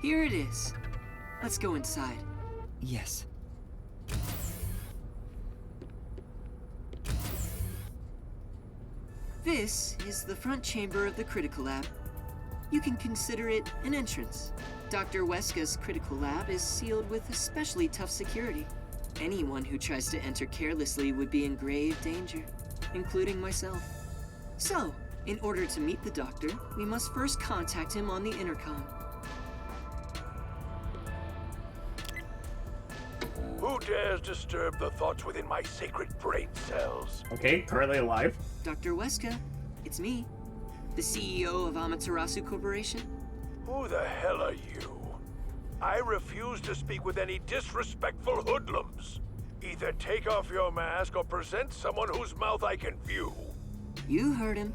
Here it is. Let's go inside.
Yes.
This is the front chamber of the critical lab. You can consider it an entrance. Dr. Weska's critical lab is sealed with especially tough security. Anyone who tries to enter carelessly would be in grave danger, including myself. So, in order to meet the doctor, we must first contact him on the intercom.
Who dares disturb the thoughts within my sacred brain cells?
Okay, currently alive.
Dr. Weska, it's me, the CEO of Amaterasu Corporation.
Who the hell are you? I refuse to speak with any disrespectful hoodlums. Either take off your mask or present someone whose mouth I can view.
You heard him.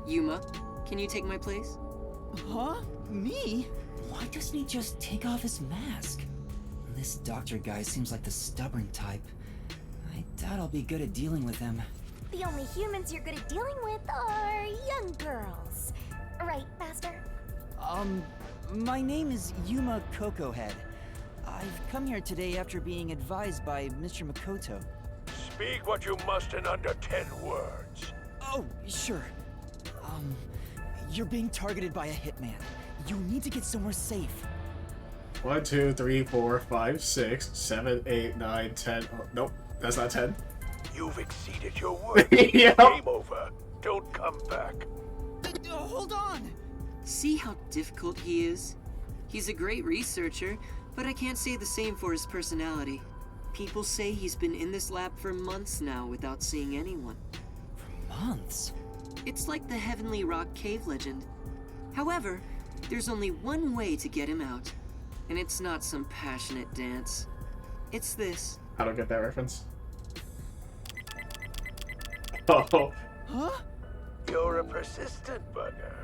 Yuma, can you take my place?
Huh? Me? Why doesn't he just take off his mask? This doctor guy seems like the stubborn type. I doubt I'll be good at dealing with him.
The only humans you're good at dealing with are young girls. Right, Master?
My name is Yuma Cocohead. I've come here today after being advised by Mr. Makoto.
Speak what you must in under 10 words.
Oh, sure. You're being targeted by a hitman. You need to get somewhere safe.
1, 2, 3, 4, 5, 6, 7, 8, 9, 10. Oh, nope, that's not 10.
You've exceeded your word.
Yep.
Game over. Don't come back.
Hold on!
See how difficult he is? He's a great researcher, but I can't say the same for his personality. People say he's been in this lab for months now without seeing anyone.
Months?
It's like the Heavenly Rock cave legend. However, there's only one way to get him out. And it's not some passionate dance. It's this.
I don't get that reference. Oh.
Huh?
You're a persistent bugger.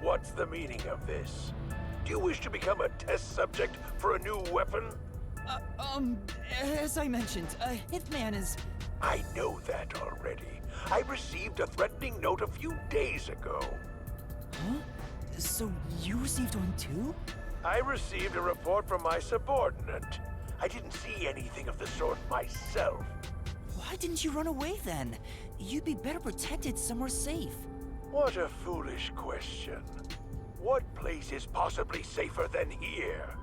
What's the meaning of this? Do you wish to become a test subject for a new weapon?
As I mentioned, a hitman is...
I know that already. I received a threatening note a few days ago.
Huh? So you received one too?
I received a report from my subordinate. I didn't see anything of the sort myself.
Why didn't you run away then? You'd be better protected somewhere safe.
What a foolish question. What place is possibly safer than here?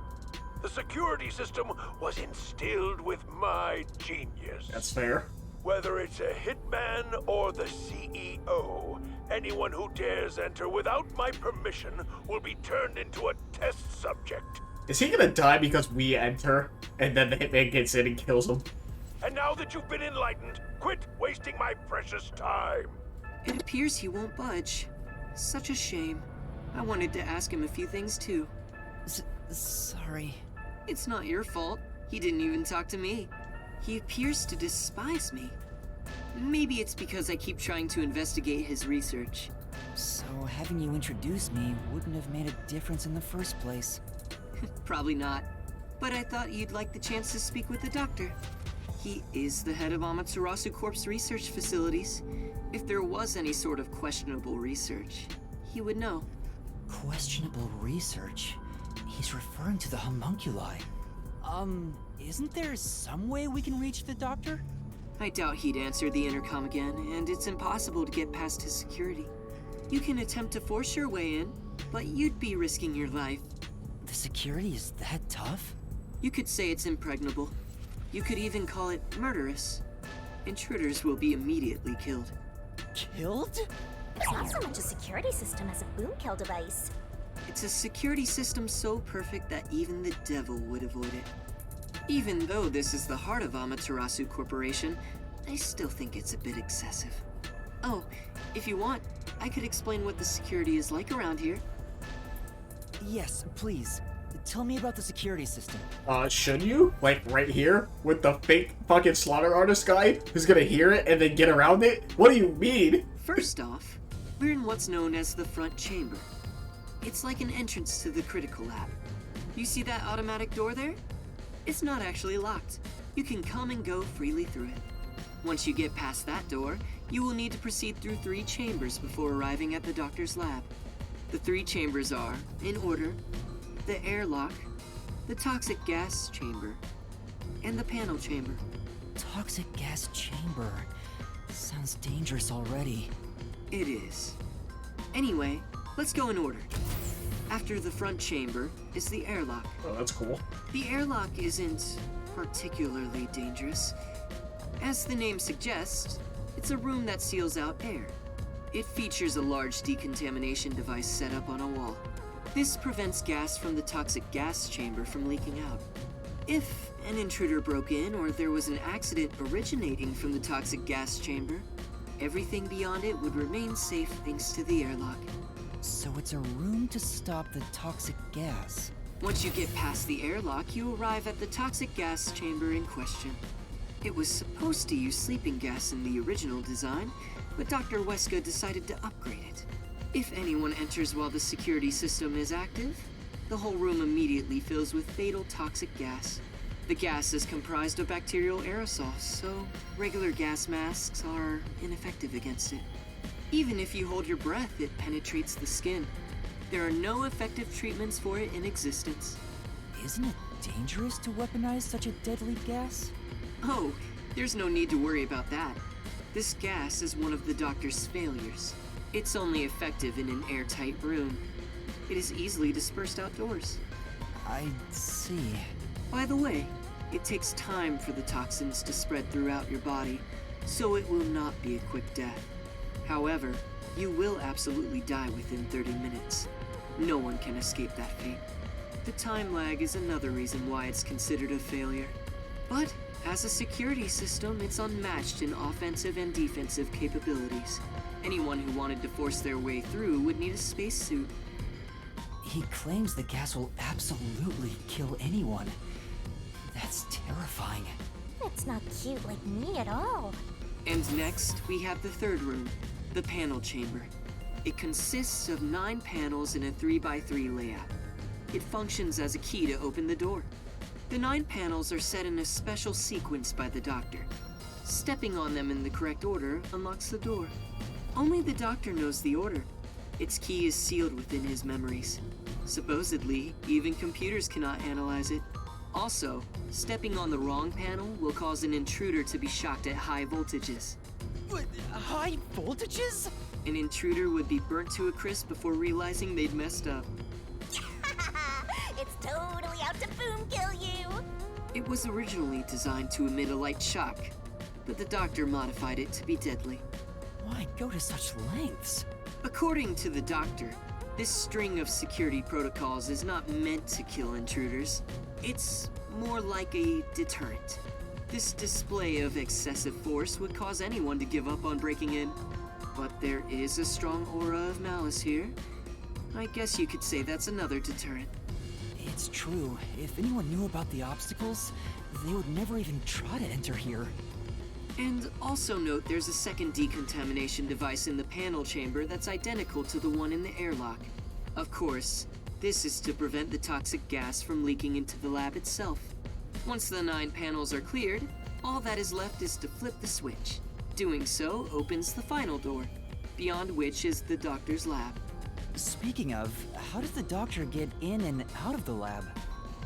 The security system was instilled with my genius.
That's fair.
Whether it's a hitman or the CEO, anyone who dares enter without my permission will be turned into a test subject.
Is he gonna die because we enter, and then the hitman gets in and kills him?
And now that you've been enlightened, quit wasting my precious time.
It appears he won't budge. Such a shame. I wanted to ask him a few things too.
Sorry.
It's not your fault. He didn't even talk to me. He appears to despise me. Maybe it's because I keep trying to investigate his research.
So having you introduce me wouldn't have made a difference in the first place.
Probably not. But I thought you'd like the chance to speak with the doctor. He is the head of Amaterasu Corp's research facilities. If there was any sort of questionable research, he would know.
Questionable research? He's referring to the homunculi. Isn't there some way we can reach the doctor?
I doubt he'd answer the intercom again, and it's impossible to get past his security. You can attempt to force your way in, but you'd be risking your life.
The security is that tough?
You could say it's impregnable. You could even call it murderous. Intruders will be immediately killed.
Killed?
It's not so much a security system as a boom kill device.
It's a security system so perfect that even the devil would avoid it. Even though this is the heart of Amaterasu Corporation, I still think it's a bit excessive. Oh, if you want, I could explain what the security is like around here.
Yes, please. Tell me about the security system.
Should you? Like, right here? With the fake fucking slaughter artist guy who's gonna hear it and then get around it? What do you mean?
First off, we're in what's known as the front chamber. It's like an entrance to the critical lab. You see that automatic door there? It's not actually locked. You can come and go freely through it. Once you get past that door, you will need to proceed through 3 chambers before arriving at the doctor's lab. The 3 chambers are, in order, the airlock, the toxic gas chamber, and the panel chamber.
Toxic gas chamber. Sounds dangerous already.
It is. Anyway, let's go in order. After the front chamber is the airlock.
Oh, that's cool.
The airlock isn't particularly dangerous. As the name suggests, it's a room that seals out air. It features a large decontamination device set up on a wall. This prevents gas from the toxic gas chamber from leaking out. If an intruder broke in or there was an accident originating from the toxic gas chamber, everything beyond it would remain safe thanks to the airlock.
So it's a room to stop the toxic gas.
Once you get past the airlock, you arrive at the toxic gas chamber in question. It was supposed to use sleeping gas in the original design, but Dr. Weska decided to upgrade it. If anyone enters while the security system is active, the whole room immediately fills with fatal toxic gas. The gas is comprised of bacterial aerosols, so regular gas masks are ineffective against it. Even if you hold your breath, it penetrates the skin. There are no effective treatments for it in existence.
Isn't it dangerous to weaponize such a deadly gas?
Oh, there's no need to worry about that. This gas is one of the doctor's failures. It's only effective in an airtight room. It is easily dispersed outdoors.
I see.
By the way, it takes time for the toxins to spread throughout your body, so it will not be a quick death. However, you will absolutely die within 30 minutes. No one can escape that fate. The time lag is another reason why it's considered a failure. But as a security system, it's unmatched in offensive and defensive capabilities. Anyone who wanted to force their way through would need a spacesuit.
He claims the gas will absolutely kill anyone. That's terrifying.
That's not cute like me at all.
And next, we have the third room, the panel chamber. It consists of 9 panels in a 3x3 layout. It functions as a key to open the door. The 9 panels are set in a special sequence by the doctor. Stepping on them in the correct order unlocks the door. Only the doctor knows the order. Its key is sealed within his memories. Supposedly, even computers cannot analyze it. Also, stepping on the wrong panel will cause an intruder to be shocked at high voltages.
What, high voltages?
An intruder would be burnt to a crisp before realizing they'd messed up.
It's totally out to boom kill you.
It was originally designed to emit a light shock, but the doctor modified it to be deadly.
Why go to such lengths?
According to the doctor, this string of security protocols is not meant to kill intruders. It's more like a deterrent. This display of excessive force would cause anyone to give up on breaking in. But there is a strong aura of malice here. I guess you could say that's another deterrent.
It's true. If anyone knew about the obstacles, they would never even try to enter here.
And also note there's a second decontamination device in the panel chamber that's identical to the one in the airlock. Of course, this is to prevent the toxic gas from leaking into the lab itself. Once the 9 panels are cleared, all that is left is to flip the switch. Doing so opens the final door, beyond which is the doctor's lab.
Speaking of, how does the doctor get in and out of the lab?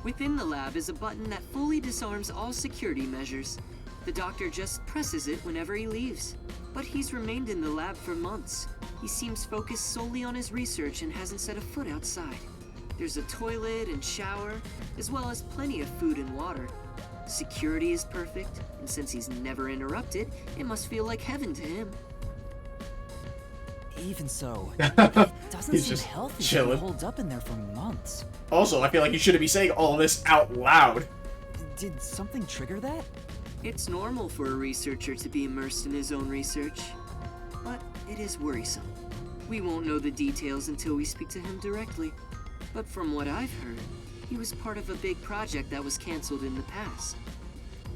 Within the lab is a button that fully disarms all security measures. The doctor just presses it whenever he leaves. But he's remained in the lab for months. He seems focused solely on his research and hasn't set a foot outside. There's a toilet and shower, as well as plenty of food and water. Security is perfect, and since he's never interrupted, it must feel like heaven to him.
Even so,
He's
it doesn't seem
just
healthy
chilling.
to hold up in there for months.
Also, I feel like you shouldn't be saying all this out loud.
Did something trigger that?
It's normal for a researcher to be immersed in his own research, but it is worrisome. We won't know the details until we speak to him directly. But from what I've heard, he was part of a big project that was cancelled in the past.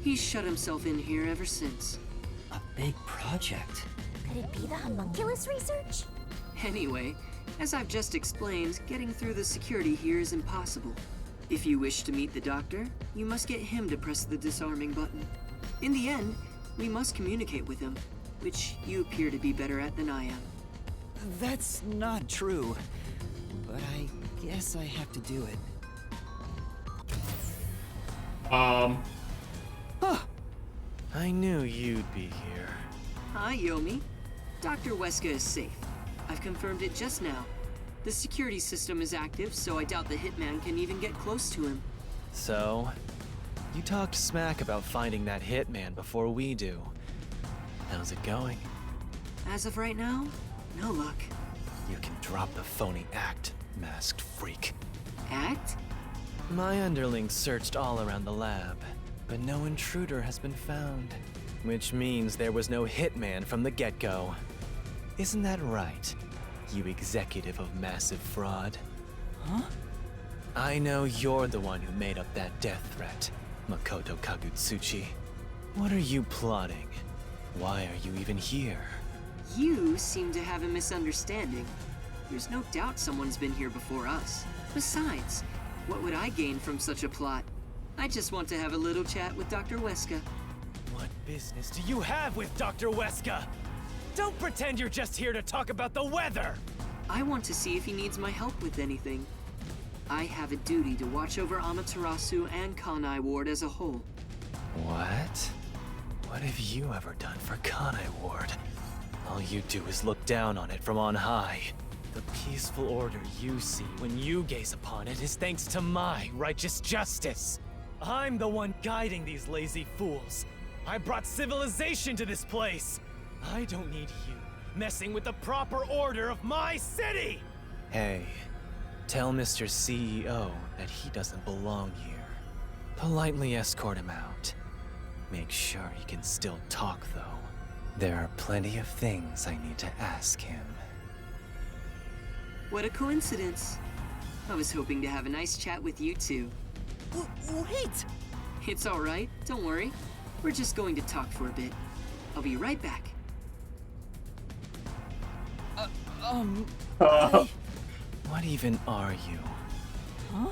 He's shut himself in here ever since.
A big project?
Could it be the homunculus research?
Anyway, as I've just explained, getting through the security here is impossible. If you wish to meet the doctor, you must get him to press the disarming button. In the end, we must communicate with him, which you appear to be better at than I am.
That's not true. But I guess I have to do it.
I knew you'd be here.
Hi, Yomi. Dr. Weska is safe. I've confirmed it just now. The security system is active, so I doubt the hitman can even get close to him.
So, you talked smack about finding that hitman before we do. How's it going?
As of right now, no luck.
You can drop the phony act, masked freak.
Act?
My underlings searched all around the lab, but no intruder has been found. Which means there was no hitman from the get-go. Isn't that right, you executive of massive fraud?
Huh?
I know you're the one who made up that death threat, Makoto Kagutsuchi. What are you plotting? Why are you even here?
You seem to have a misunderstanding. There's no doubt someone's been here before us. Besides, what would I gain from such a plot? I just want to have a little chat with Dr. Weska.
What business do you have with Dr. Weska? Don't pretend you're just here to talk about the weather!
I want to see if he needs my help with anything. I have a duty to watch over Amaterasu and Kanai Ward as a whole.
What? What have you ever done for Kanai Ward? All you do is look down on it from on high. The peaceful order you see when you gaze upon it is thanks to my righteous justice. I'm the one guiding these lazy fools. I brought civilization to this place. I don't need you messing with the proper order of my city! Hey, tell Mr. CEO that he doesn't belong here. Politely escort him out. Make sure he can still talk, though. There are plenty of things I need to ask him.
What a coincidence. I was hoping to have a nice chat with you two.
Wait!
It's all right, don't worry. We're just going to talk for a bit. I'll be right back.
What even are you?
Huh?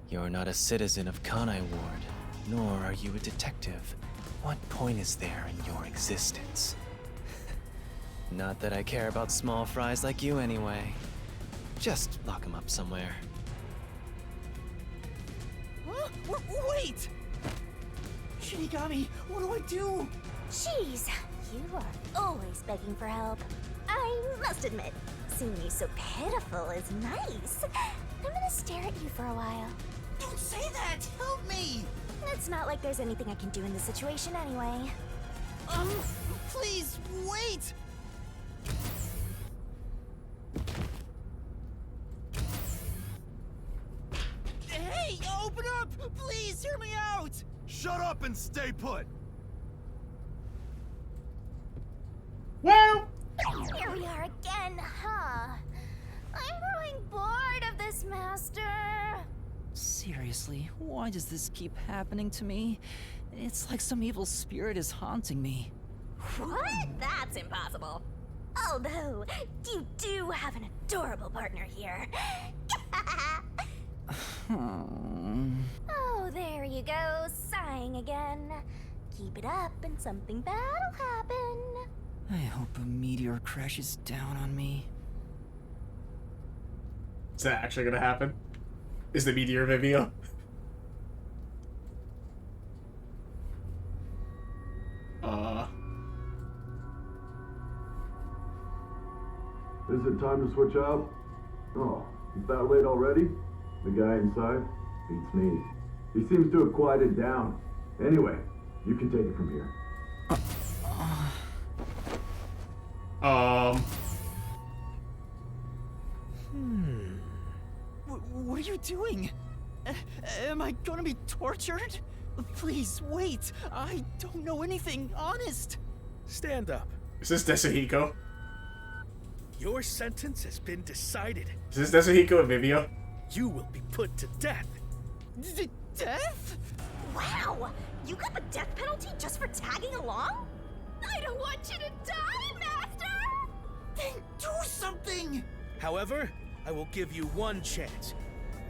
You're not a citizen of Kanai Ward, nor are you a detective. What point is there in your existence? Not that I care about small fries like you anyway. Just lock him up somewhere.
Huh? Wait! Shinigami, what do I do?
Jeez, you are always begging for help. I must admit, seeing you so pitiful is nice. I'm gonna stare at you for a while.
Don't say that! Help me!
It's not like there's anything I can do in this situation anyway.
Please, wait! Hey, open up! Please, hear me out!
Shut up and stay put!
Well,
Here we are again, huh? I'm growing bored of this, Master.
Seriously, why does this keep happening to me? It's like some evil spirit is haunting me.
What? That's impossible. Although, you do have an adorable partner here. Oh, there you go, sighing again. Keep it up and something bad'll happen.
I hope a meteor crashes down on me.
is that actually gonna happen? Is the meteor Vivio?
Is it time to switch out? Oh, is that late already? The guy inside? Beats me. He seems to have quieted down. Anyway, you can take it from here.
What are you doing? Am I gonna be tortured? Please, wait. I don't know anything, honest.
Stand up.
Is this Desuhiko?
Your sentence has been decided.
Is this Desuhiko and Vivio?
You will be put to death.
Death?
Wow! You got the death penalty just for tagging along? I don't want you to die, Master!
Then do something!
However, I will give you one chance.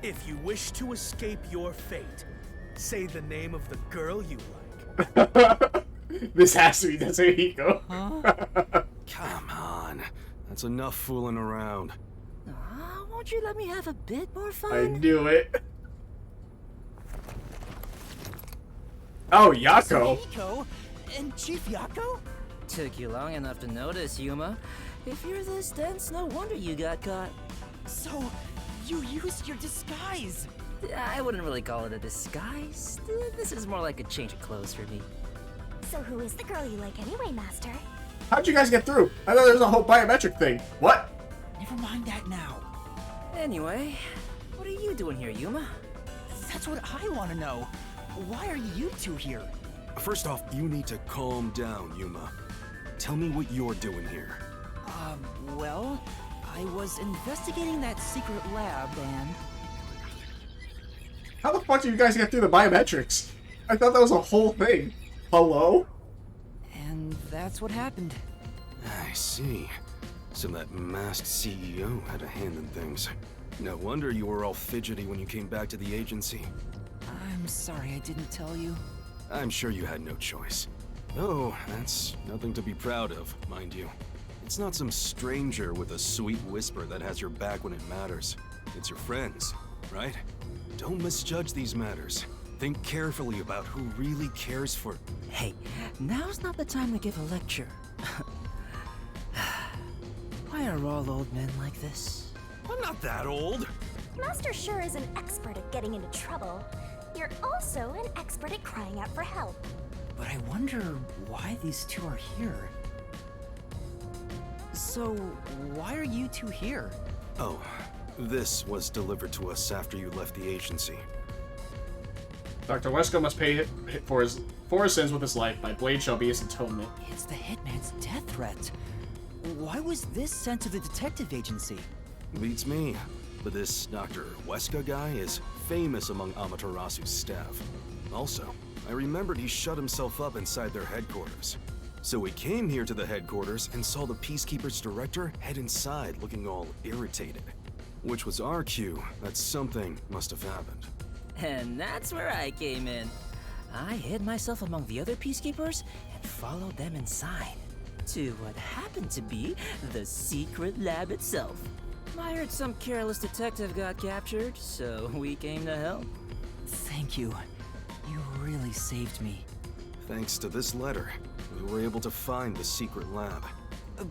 If you wish to escape your fate, say the name of the girl you like.
This has to be Desuhiko.
Come on. That's enough fooling around.
Won't you let me have a bit more fun?
I knew it. Oh, Yako.
Hiko and Chief Yako?
Took you long enough to notice, Yuma. If you're this dense, no wonder you got caught.
So, you used your disguise!
I wouldn't really call it a disguise. This is more like a change of clothes for me.
So who is the girl you like anyway, Master?
How'd you guys get through? I thought there was a whole biometric thing. What?
Never mind that now.
Anyway, what are you doing here, Yuma?
That's what I want to know. Why are you two here?
First off, you need to calm down, Yuma. Tell me what you're doing here.
Well, I was investigating that secret lab and...
How the fuck did you guys get through the biometrics? I thought that was a whole thing. Hello?
And that's what happened.
I see. So that masked CEO had a hand in things. No wonder you were all fidgety when you came back to the agency.
I'm sorry I didn't tell you.
I'm sure you had no choice. Oh, that's nothing to be proud of, mind you. It's not some stranger with a sweet whisper that has your back when it matters. It's your friends, right? Don't misjudge these matters. Think carefully about who really cares for...
Hey, now's not the time to give a lecture. Why are all old men like this?
I'm not that old!
Master sure is an expert at getting into trouble. You're also an expert at crying out for help.
But I wonder why these two are here. So, why are you two here?
Oh, this was delivered to us after you left the agency.
Dr. Wesker must pay for his sins with his life. My blade shall be his atonement.
It's the Hitman's death threat. Why was this sent to the detective agency?
Beats me. But this Dr. Wesker guy is famous among Amaterasu's staff. Also, I remembered he shut himself up inside their headquarters. So we came here to the headquarters and saw the Peacekeeper's director head inside looking all irritated. Which was our cue that something must have happened.
And that's where I came in. I hid myself among the other Peacekeepers and followed them inside. To what happened to be the secret lab itself. I heard some careless detective got captured, so we came to help.
Thank you. You really saved me.
Thanks to this letter, we were able to find the secret lab.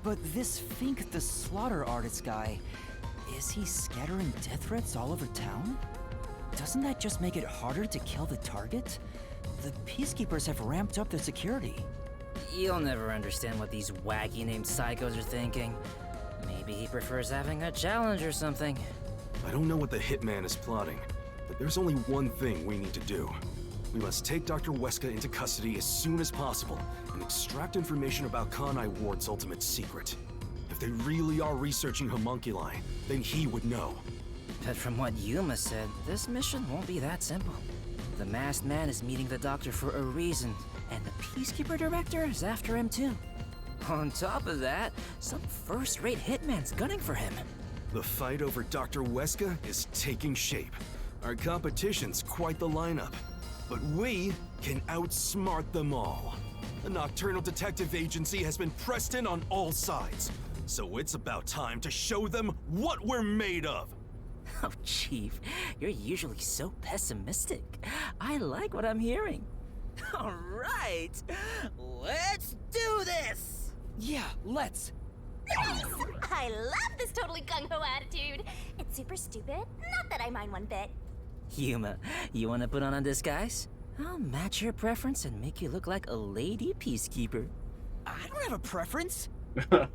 But this Fink the slaughter artist guy, is he scattering death threats all over town? Doesn't that just make it harder to kill the target? The Peacekeepers have ramped up their security.
You'll never understand what these wacky-named psychos are thinking. Maybe he prefers having a challenge or something.
I don't know what the Hitman is plotting, but there's only one thing we need to do. We must take Dr. Wesker into custody as soon as possible and extract information about Kanai Ward's ultimate secret. If they really are researching homunculi, then he would know.
But from what Yuma said, this mission won't be that simple. The masked man is meeting the doctor for a reason, and the Peacekeeper director is after him too. On top of that, some first-rate hitman's gunning for him.
The fight over Dr. Wesker is taking shape. Our competition's quite the lineup, but we can outsmart them all. The Nocturnal Detective Agency has been pressed in on all sides, so it's about time to show them what we're made of.
Oh, Chief, you're usually so pessimistic. I like what I'm hearing. All right, let's do this!
Yeah, let's.
Nice! I love this totally gung-ho attitude. It's super stupid, not that I mind one bit.
Yuma, you wanna put on a disguise? I'll match your preference and make you look like a lady peacekeeper.
I don't have a preference.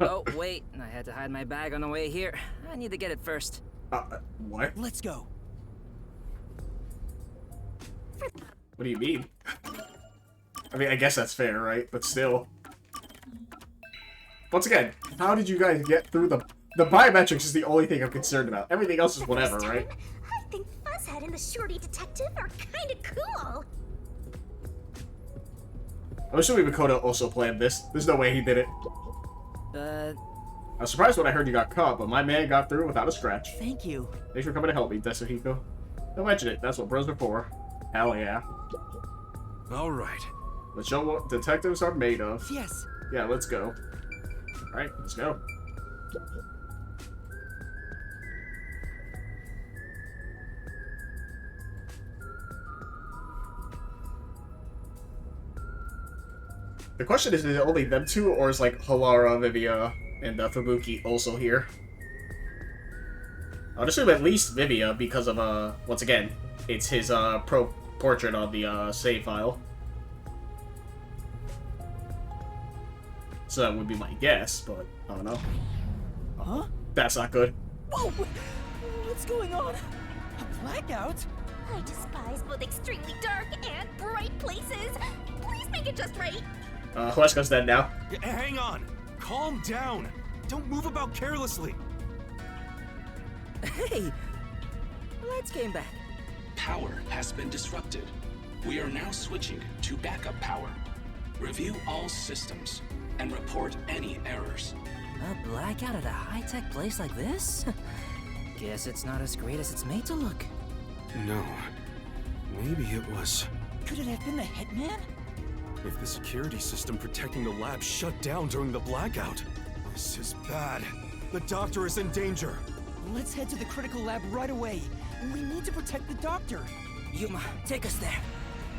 Oh, wait, I had to hide my bag on the way here. I need to get it first.
What?
Let's go.
What do you mean? I mean, I guess that's fair, right? But still. Once again, how did you guys get through the biometrics is the only thing I'm concerned about. Everything else is whatever, right?
I think Fuzzhead and the Shorty Detective are kinda cool.
I'm assuming Makoto also planned this. There's no way he did it. I was surprised when I heard you got caught, but my man got through without a scratch.
Thank you.
Thanks for coming to help me, Tetsuhiko. Don't mention it. That's what bros are for. Hell yeah.
All right.
Let's show what detectives are made of.
Yes.
Yeah, let's go. Alright, let's go. The question is it only them two, or is like Halara, Vivia, and Fubuki also here? I'll assume at least Vivia because of, once again, it's his, portrait on the, save file. So that would be my guess, but I don't know.
Huh?
That's not good.
Whoa! What's going on? A blackout?
I despise both extremely dark and bright places. Please make it just right.
Huesca's dead now.
Hang on! Calm down! Don't move about carelessly!
Hey! Lights came back.
Power has been disrupted. We are now switching to backup power. Review all systems and report any errors.
A blackout at a high-tech place like this? Guess it's not as great as it's made to look.
No. Maybe it was.
Could it have been the hitman?
If the security system protecting the lab shut down during the blackout. This is bad. The doctor is in danger.
Let's head to the critical lab right away. We need to protect the doctor.
Yuma, take us there.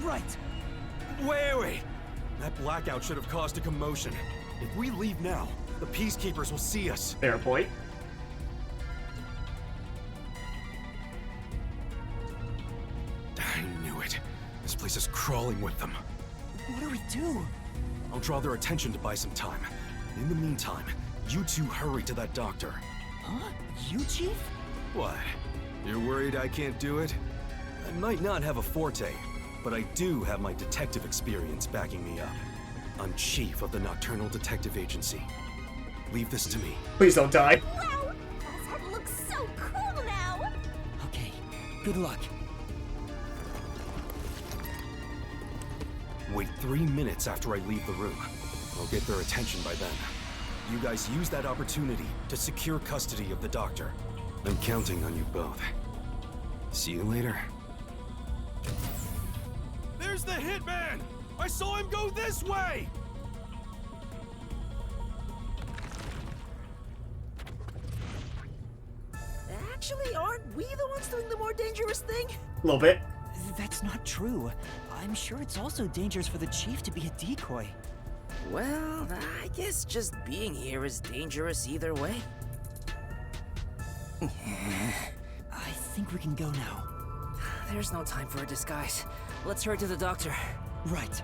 Right.
Wait! That blackout should have caused a commotion. If we leave now, the Peacekeepers will see us.
Fair point.
I knew it. This place is crawling with them.
What do we do?
I'll draw their attention to buy some time. In the meantime, you two hurry to that doctor.
Huh? You, Chief?
What? You're worried I can't do it? I might not have a forte, but I do have my detective experience backing me up. I'm chief of the Nocturnal Detective Agency. Leave this to me.
Please don't die.
Wow! Buzzhead looks so cool now!
Okay, good luck.
Wait 3 minutes after I leave the room. I'll get their attention by then. You guys use that opportunity to secure custody of the doctor. I'm counting on you both. See you later. There's the hitman! I saw him go this way!
Actually, aren't we the ones doing the more dangerous thing?
A little bit.
That's not true. I'm sure it's also dangerous for the Chief to be a decoy.
Well, I guess just being here is dangerous either way.
I think we can go now.
There's no time for a disguise. Let's hurry to the doctor.
Right.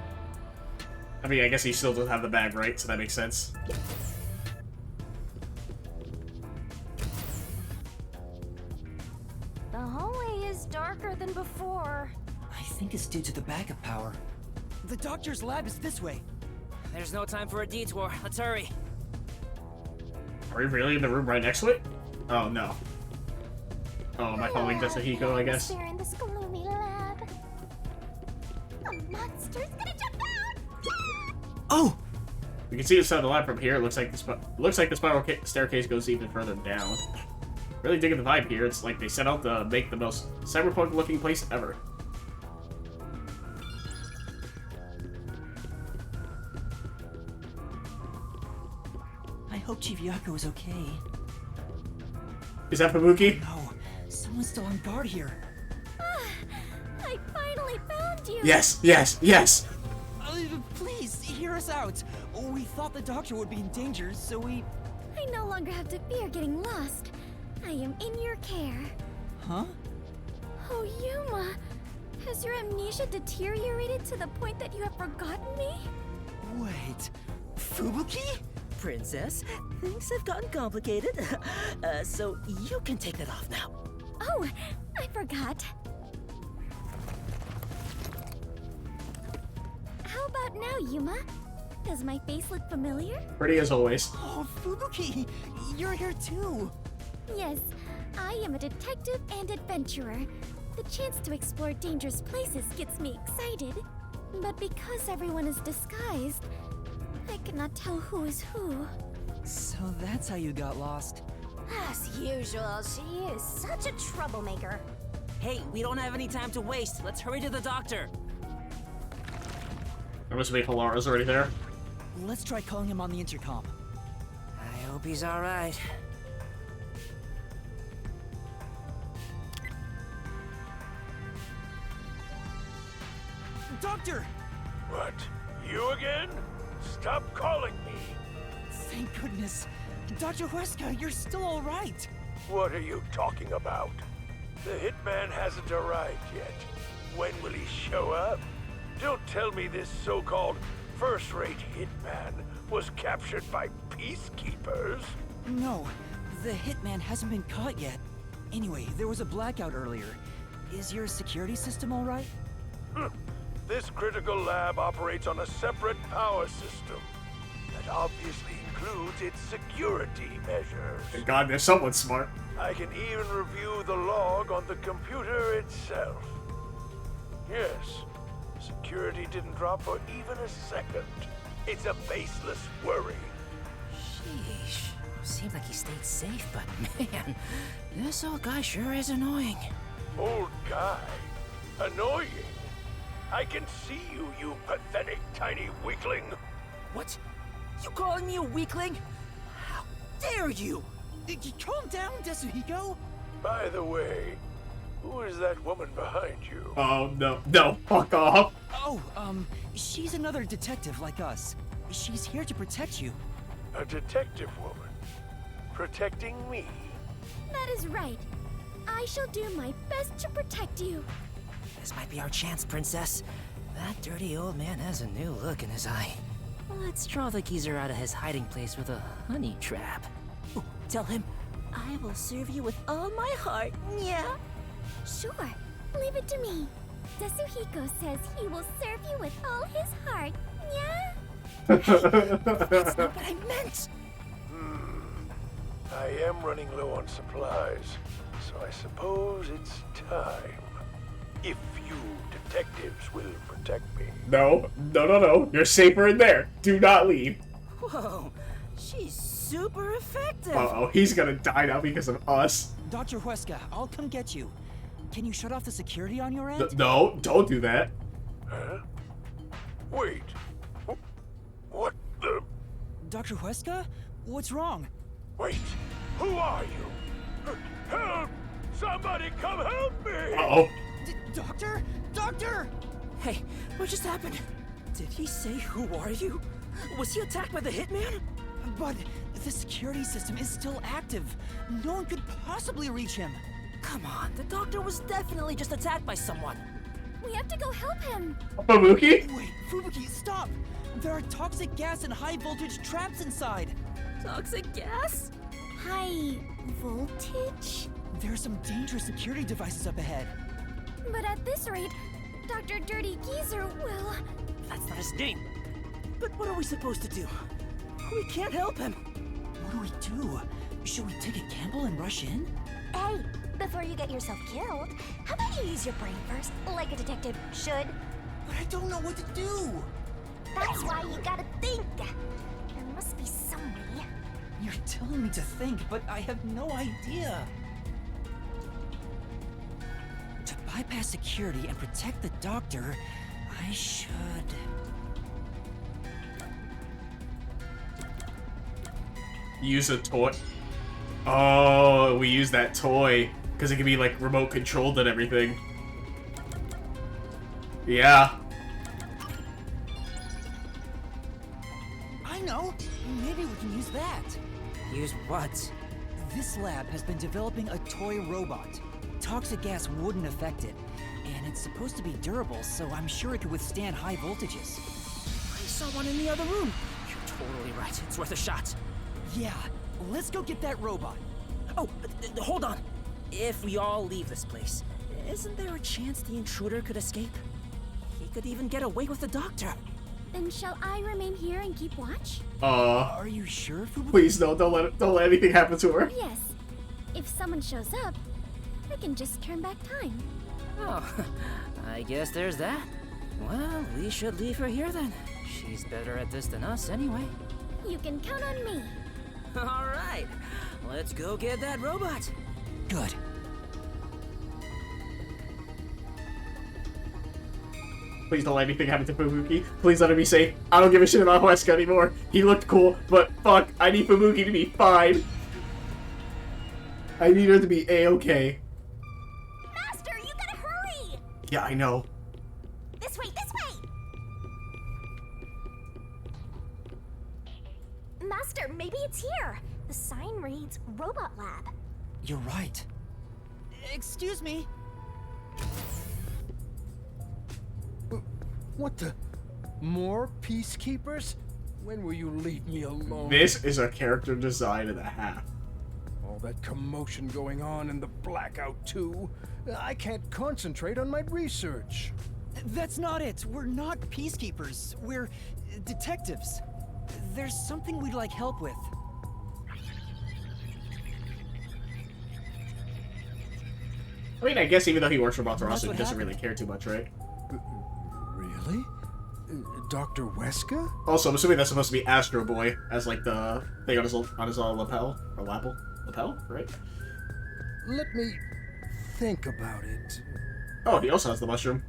I mean, I guess he still doesn't have the bag, right? So that makes sense.
The hallway is darker than before.
I think it's due to the backup power. The doctor's lab is this way.
There's no time for a detour. Let's hurry.
Are we really in the room right next to it? Oh, no. Oh, am I following Desahiko, I guess?
They're in this gloomy lab. A monster's gonna jump out!
Oh!
We can see inside the lab from here. It looks like the spiral staircase goes even further down. Really digging the vibe here. It's like they set out to make the most cyberpunk-looking place ever.
I hope Chief Yako is okay.
Is that Fubuki?
No, someone's still on guard here.
I finally found you!
Yes, yes, yes!
Please, hear us out. We thought the doctor would be in danger, so we...
I no longer have to fear getting lost. I am in your care.
Huh?
Oh, Yuma! Has your amnesia deteriorated to the point that you have forgotten me?
Wait, Fubuki?
Princess, things have gotten complicated. So you can take that off now.
Oh, I forgot. How about now, Yuma? Does my face look familiar?
Pretty as always.
Oh, Fubuki, you're here too.
Yes, I am a detective and adventurer. The chance to explore dangerous places gets me excited. But because everyone is disguised, I cannot tell who is who.
So that's how you got lost.
As usual, she is such a troublemaker.
Hey, we don't have any time to waste. Let's hurry to the doctor.
There must be Halara's already there.
Let's try calling him on the intercom.
I hope he's alright.
Doctor!
What? You again? Stop calling me.
Thank goodness. Dr. Huesca, you're still alright.
What are you talking about? The hitman hasn't arrived yet. When will he show up? Don't tell me this so-called first-rate hitman was captured by peacekeepers.
No, the hitman hasn't been caught yet. Anyway, there was a blackout earlier. Is your security system all right?
This critical lab operates on a separate power system that obviously includes its security measures.
Thank God there's someone smart.
I can even review the log on the computer itself. Yes, security didn't drop for even a second. It's a baseless worry.
Sheesh. Seemed like he stayed safe, but man, this old guy sure is annoying.
Old guy? Annoying? I can see you, you pathetic tiny weakling.
What? You calling me a weakling? How dare you?
Calm down, Desuhiko.
By the way, who is that woman behind you?
Oh, no. No, fuck off.
Oh, she's another detective like us. She's here to protect you.
A detective woman? Protecting me?
That is right. I shall do my best to protect you.
This might be our chance, Princess. That dirty old man has a new look in his eye. Let's draw the geezer out of his hiding place with a honey trap. Ooh, tell him, I will serve you with all my heart, yeah?
Sure, leave it to me. Desuhiko says he will serve you with all his heart, yeah?
That's not what I meant!
I am running low on supplies, so I suppose it's time. If you detectives will protect me.
No. You're safer in there. Do not leave.
Whoa, she's super effective!
Uh-oh, he's gonna die now because of us.
Dr. Huesca, I'll come get you. Can you shut off the security on your end?
No, don't do that.
Huh? Wait. What the?
Dr. Huesca? What's wrong?
Wait, who are you? Help! Somebody come help me!
Uh-oh.
Doctor? Doctor!
Hey, what just happened? Did he say who are you? Was he attacked by the hitman?
But the security system is still active. No one could possibly reach him.
Come on, the doctor was definitely just attacked by someone.
We have to go help him.
Fubuki?
Wait, Fubuki, stop! There are toxic gas and high voltage traps inside.
Toxic gas?
High voltage?
There are some dangerous security devices up ahead.
But at this rate, Dr. Dirty Geezer will...
That's not his name. But what are we supposed to do? We can't help him.
What do we do? Should we take a gamble and rush in?
Hey, before you get yourself killed, how about you use your brain first, like a detective should?
But I don't know what to do.
That's why you gotta think. There must be some way.
You're telling me to think, but I have no idea. To bypass security and protect the doctor, I should...
Use a toy. Oh, we use that toy. Because it can be, like, remote controlled and everything. Yeah.
I know! Maybe we can use that.
Use what?
This lab has been developing a toy robot. Toxic gas wouldn't affect it. And it's supposed to be durable, so I'm sure it could withstand high voltages.
I saw one in the other room. You're totally right. It's worth a shot.
Yeah, let's go get that robot.
Oh, hold on. If we all leave this place, isn't there a chance the intruder could escape? He could even get away with the doctor.
Then shall I remain here and keep watch?
Are you sure, Fubuki?
Please, no, don't let anything happen to her.
Yes. If someone shows up, I can just turn back time.
Oh, I guess there's that. Well, we should leave her here then. She's better at this than us anyway.
You can count on me.
All right, let's go get that robot.
Good.
Please don't let anything happen to Fubuki. Please let her be safe. I don't give a shit about Huesca anymore. He looked cool, but fuck, I need Fubuki to be fine. I need her to be A-okay.
Master, you gotta hurry!
Yeah, I know.
This way, this way! Master, maybe it's here. The sign reads Robot Lab.
You're right. Excuse me.
What the? More peacekeepers? When will you leave me alone?
This is a character design and a half.
All that commotion going on in the blackout too. I can't concentrate on my research.
That's not it. We're not peacekeepers. We're detectives. There's something we'd like help with.
I mean, I guess even though he works for
That's
Amaterasu, he
what
doesn't
happened.
really care too much, right?
Really? Dr. Weska?
Also, I'm assuming that's supposed to be Astro Boy as like the thing on his lapel or lapel, right?
Let me think about it.
Oh, he also has the mushroom.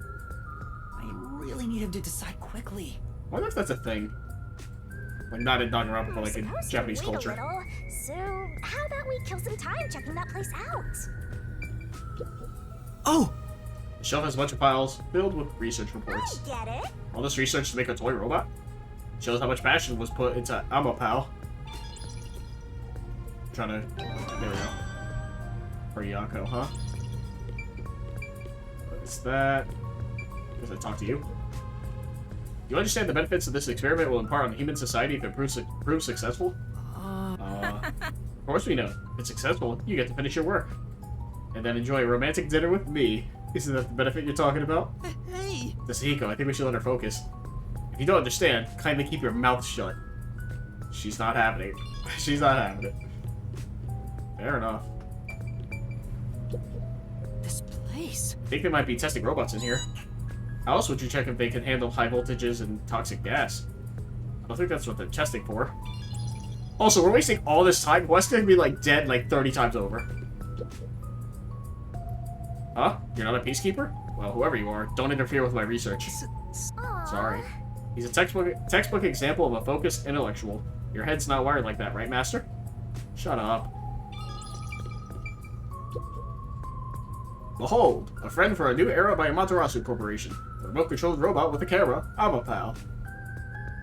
I really need him to decide quickly.
I wonder if that's a thing. Like not in Danganronpa, but like in
Supposed to
Japanese
wait a
culture.
little, so how about we kill some time checking that place out?
Oh!
The shelf has a bunch of files filled with research reports.
I get it.
All this research to make a toy robot shows how much passion was put into Amapal. Trying to... There we go. For Yako, huh? What's that? Guess I talk to you. You understand the benefits of this experiment will impart on human society if it proves successful? Of course we know. If it's successful, you get to finish your work. And then enjoy a romantic dinner with me. Isn't that the benefit you're talking about?
Hey!
Tasahiko, I think we should let her focus. If you don't understand, kindly keep your mouth shut. She's not having it. She's not having it. Fair enough.
This place.
I think they might be testing robots in here. How else would you check if they can handle high voltages and toxic gas? I don't think that's what they're testing for. Also, we're wasting all this time. Wes gonna be like dead like 30 times over. Huh? You're not a peacekeeper? Well, whoever you are, don't interfere with my research. Sorry. He's a textbook example of a focused intellectual. Your head's not wired like that, right, Master? Shut up. Behold, a friend for a new era by Amaterasu Corporation. A remote-controlled robot with a camera. I'm a pal.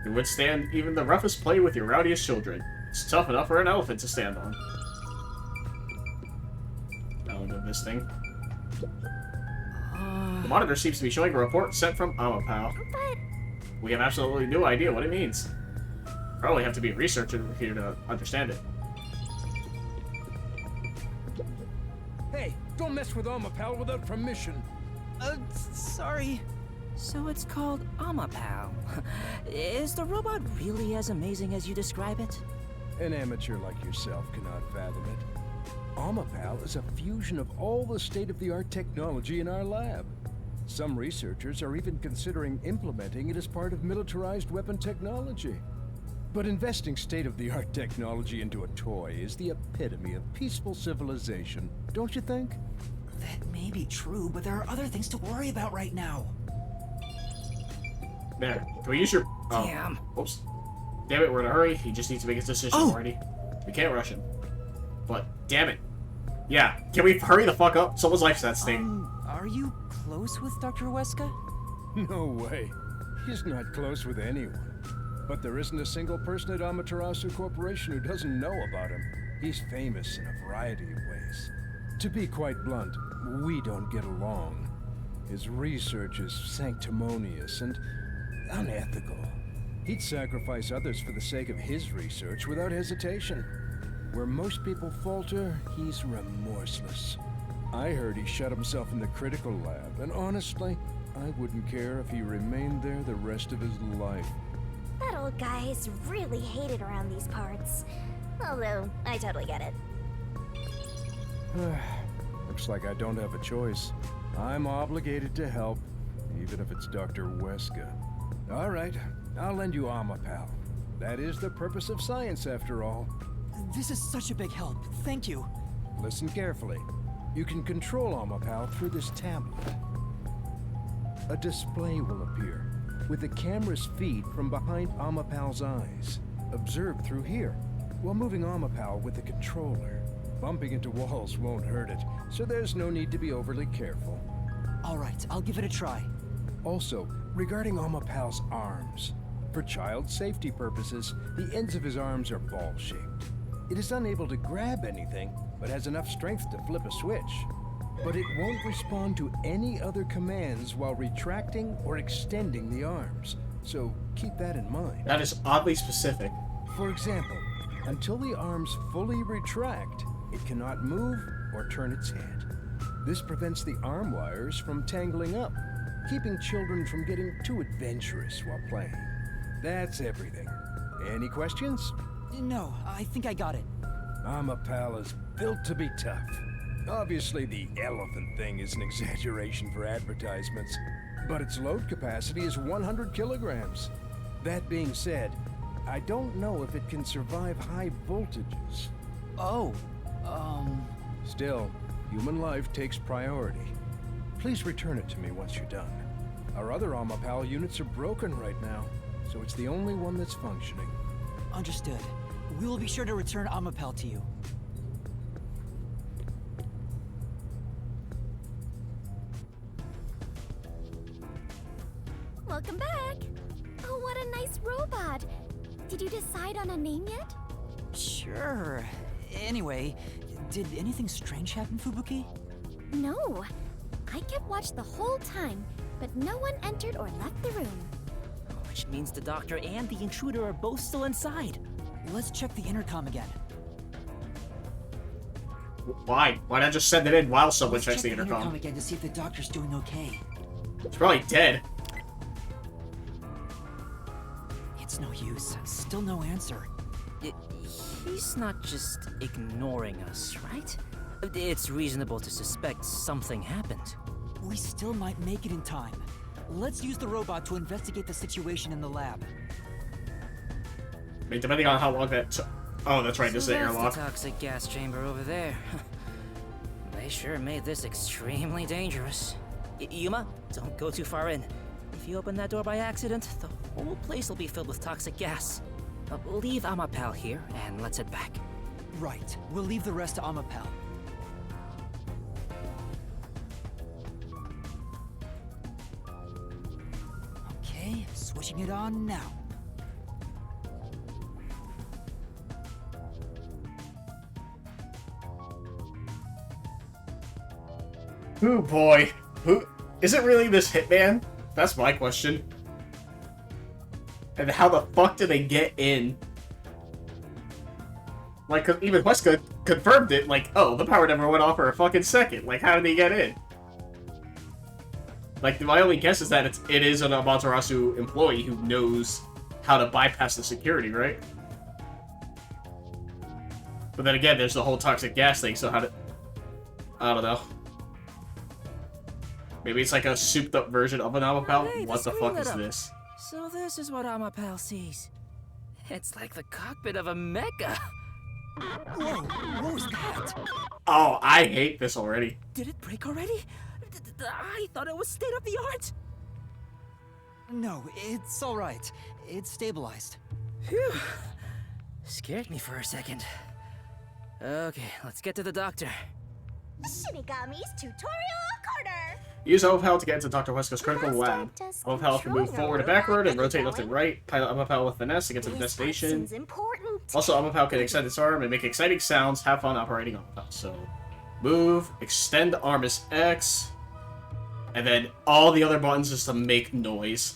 You would stand even the roughest play with your rowdiest children. It's tough enough for an elephant to stand on. Now into this thing. The monitor seems to be showing a report sent from Amapal.
But
We have absolutely no idea what it means. Probably have to be a researcher here to understand it.
Hey, don't mess with Amapal without permission.
Sorry.
So it's called Amapal. Is the robot really as amazing as you describe it?
An amateur like yourself cannot fathom it. Amapal is a fusion of all the state-of-the-art technology in our lab. Some researchers are even considering implementing it as part of militarized weapon technology. But investing state-of-the-art technology into a toy is the epitome of peaceful civilization, don't you think?
That may be true, but there are other things to worry about right now.
There. Can we use your... Oh.
Damn.
Oops. Damn it, we're in a hurry. He just needs to make his decision already. We can't rush him. But, damn it. Yeah, can we hurry the fuck up? Someone's life's at stake.
Are you close with Dr. Weska?
No way. He's not close with anyone. But there isn't a single person at Amaterasu Corporation who doesn't know about him. He's famous in a variety of ways. To be quite blunt, we don't get along. His research is sanctimonious and unethical. He'd sacrifice others for the sake of his research without hesitation. Where most people falter, he's remorseless. I heard he shut himself in the critical lab, and honestly, I wouldn't care if he remained there the rest of his life.
that old guy is really hated around these parts. Although, I totally get it.
Looks like I don't have a choice. I'm obligated to help, even if it's Dr. Weska. All right, I'll lend you Amapal. That is the purpose of science, after all.
This is such a big help. Thank you.
Listen carefully. You can control Amapal through this tablet. A display will appear, with the camera's feed from behind Amapal's eyes. Observe through here, while moving Amapal with the controller. Bumping into walls won't hurt it, so there's no need to be overly careful.
All right, I'll give it a try.
Also, regarding Amapal's arms. For child safety purposes, the ends of his arms are ball-shaped. It is unable to grab anything, but has enough strength to flip a switch. But it won't respond to any other commands while retracting or extending the arms. So keep that in mind.
That is oddly specific.
For example, until the arms fully retract, it cannot move or turn its head. This prevents the arm wires from tangling up, keeping children from getting too adventurous while playing. That's everything. Any questions?
No, I think I got it.
Amapal is built to be tough. Obviously, the elephant thing is an exaggeration for advertisements, but its load capacity is 100 kilograms. That being said, I don't know if it can survive high voltages.
Oh,
Still, human life takes priority. Please return it to me once you're done. Our other Amapal units are broken right now, so it's the only one that's functioning.
Understood. We will be sure to return Amapel to you.
Welcome back. Oh, what a nice robot. Did you decide on a name yet?
Sure. Anyway, did anything strange happen, Fubuki?
No. I kept watch the whole time, but no one entered or left the room.
Which means the doctor and the intruder are both still inside.
Let's check the intercom again.
Why? Why not just send it in while someone
Let's
checks
check
the intercom?
again to see if the doctor's doing okay.
It's probably dead.
It's no use. Still no answer.
He's not just ignoring us, right? It's reasonable to suspect something happened.
We still might make it in time. Let's use the robot to investigate the situation in the lab.
I mean, depending on how long that took. Oh, that's right, this is the
That's
airlock.
the toxic gas chamber over there. They sure made this extremely dangerous. Yuma, don't go too far in. If you open that door by accident, the whole place will be filled with toxic gas. Leave Amapal here, and let's head back.
Right. We'll leave the rest to Amapel. Okay, switching it on now.
Oh boy. Who is it really this hitman? That's my question. And how the fuck did they get in? Like, 'cause even Weska confirmed it, like, oh, the power never went off for a fucking second. Like, how did they get in? Like, my only guess is that it is an Amaterasu employee who knows how to bypass the security, right? But then again, there's the whole toxic gas thing, so how did... I don't know. Maybe it's like a souped-up version of an Amapal?
Hey,
What the fuck is this?
So this is what Amapal sees. It's like the cockpit of a mecha.
Whoa, what was that?
Oh, I hate this already.
Did it break already? I thought it was state of the art.
No, it's all right. It's stabilized.
Phew. Scared me for a second. Okay, let's get to the doctor.
Shinigami's tutorial corner.
Use Amapal to get into Dr. Weska's critical lab. Amapal can move forward and backward and rotate left and right. Pilot Amapal with finesse to get to the destination. Also, Amapal can extend its arm and make exciting sounds. Have fun operating Amapal. So, move, extend the arm is X, and then all the other buttons is to make noise.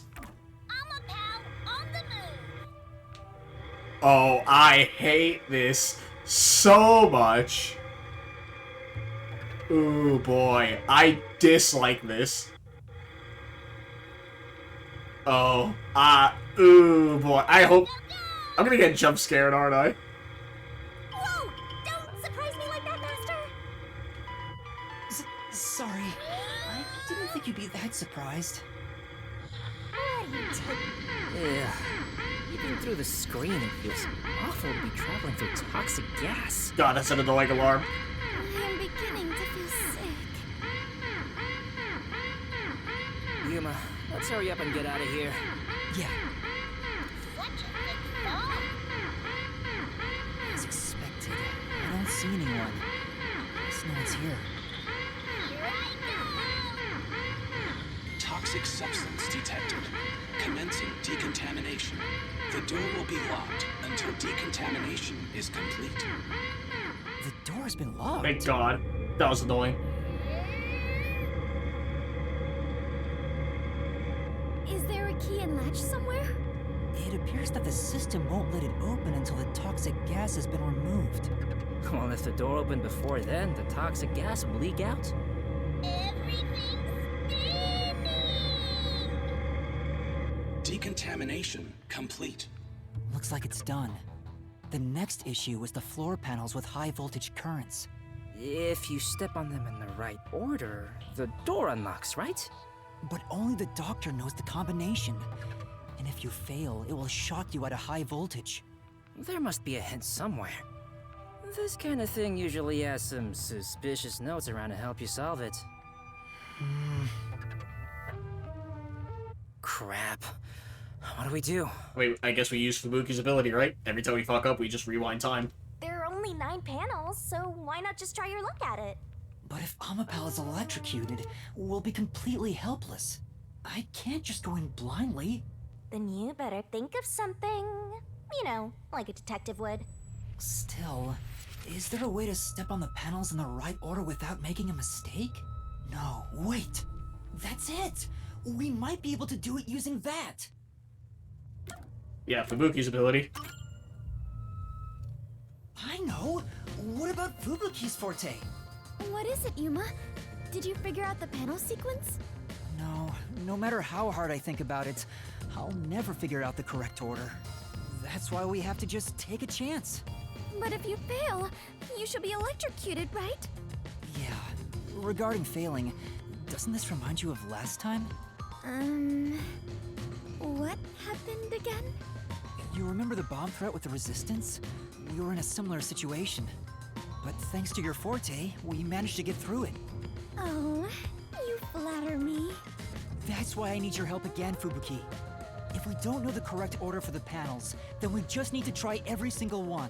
Oh, I hate this so much. Ooh, boy. I dislike this. Oh, ooh, boy. I hope... I'm gonna get jump scared, aren't I?
Whoa! Don't surprise me like that, Master!
Sorry. I didn't think you'd be that surprised.
What are you taking?
Yeah. Even through the screen, it feels awful to be traveling through toxic gas.
God, that's an annoying alarm.
I am beginning to feel sick.
Yuma, let's hurry up and get out of here.
Yeah. As expected, I don't see anyone. Guess no one's here.
Toxic substance detected. Commencing decontamination. The door will be locked until decontamination is complete.
The door's been locked.
Thank God. That was annoying.
Is there a key and latch somewhere?
It appears that the system won't let it open until the toxic gas has been removed.
Well, if the door opened before then, the toxic gas will leak out.
Decontamination complete.
Looks like it's done. The next issue is the floor panels with high voltage currents.
If you step on them in the right order, the door unlocks, right?
But only the doctor knows the combination. And if you fail, it will shock you at a high voltage.
There must be a hint somewhere. This kind of thing usually has some suspicious notes around to help you solve it. Crap. What do we do?
Wait, I guess we use Fubuki's ability, right? Every time we fuck up, we just rewind time.
There are only 9 panels, so why not just try your luck at it?
But if Amapal is electrocuted, we'll be completely helpless. I can't just go in blindly.
Then you better think of something, you know, like a detective would.
Still, is there a way to step on the panels in the right order without making a mistake? No, wait. That's it. We might be able to do it using that.
Yeah, Fubuki's ability.
I know. What about Fubuki's forte?
What is it, Yuma? Did you figure out the panel sequence?
No, no matter how hard I think about it, I'll never figure out the correct order. That's why we have to just take a chance.
But if you fail, you should be electrocuted, right?
Yeah. Regarding failing, doesn't this remind you of last time?
What happened again?
You remember the bomb threat with the Resistance? We were in a similar situation. But thanks to your forte, we managed to get through it.
Oh, you flatter me.
That's why I need your help again, Fubuki. If we don't know the correct order for the panels, then we just need to try every single one.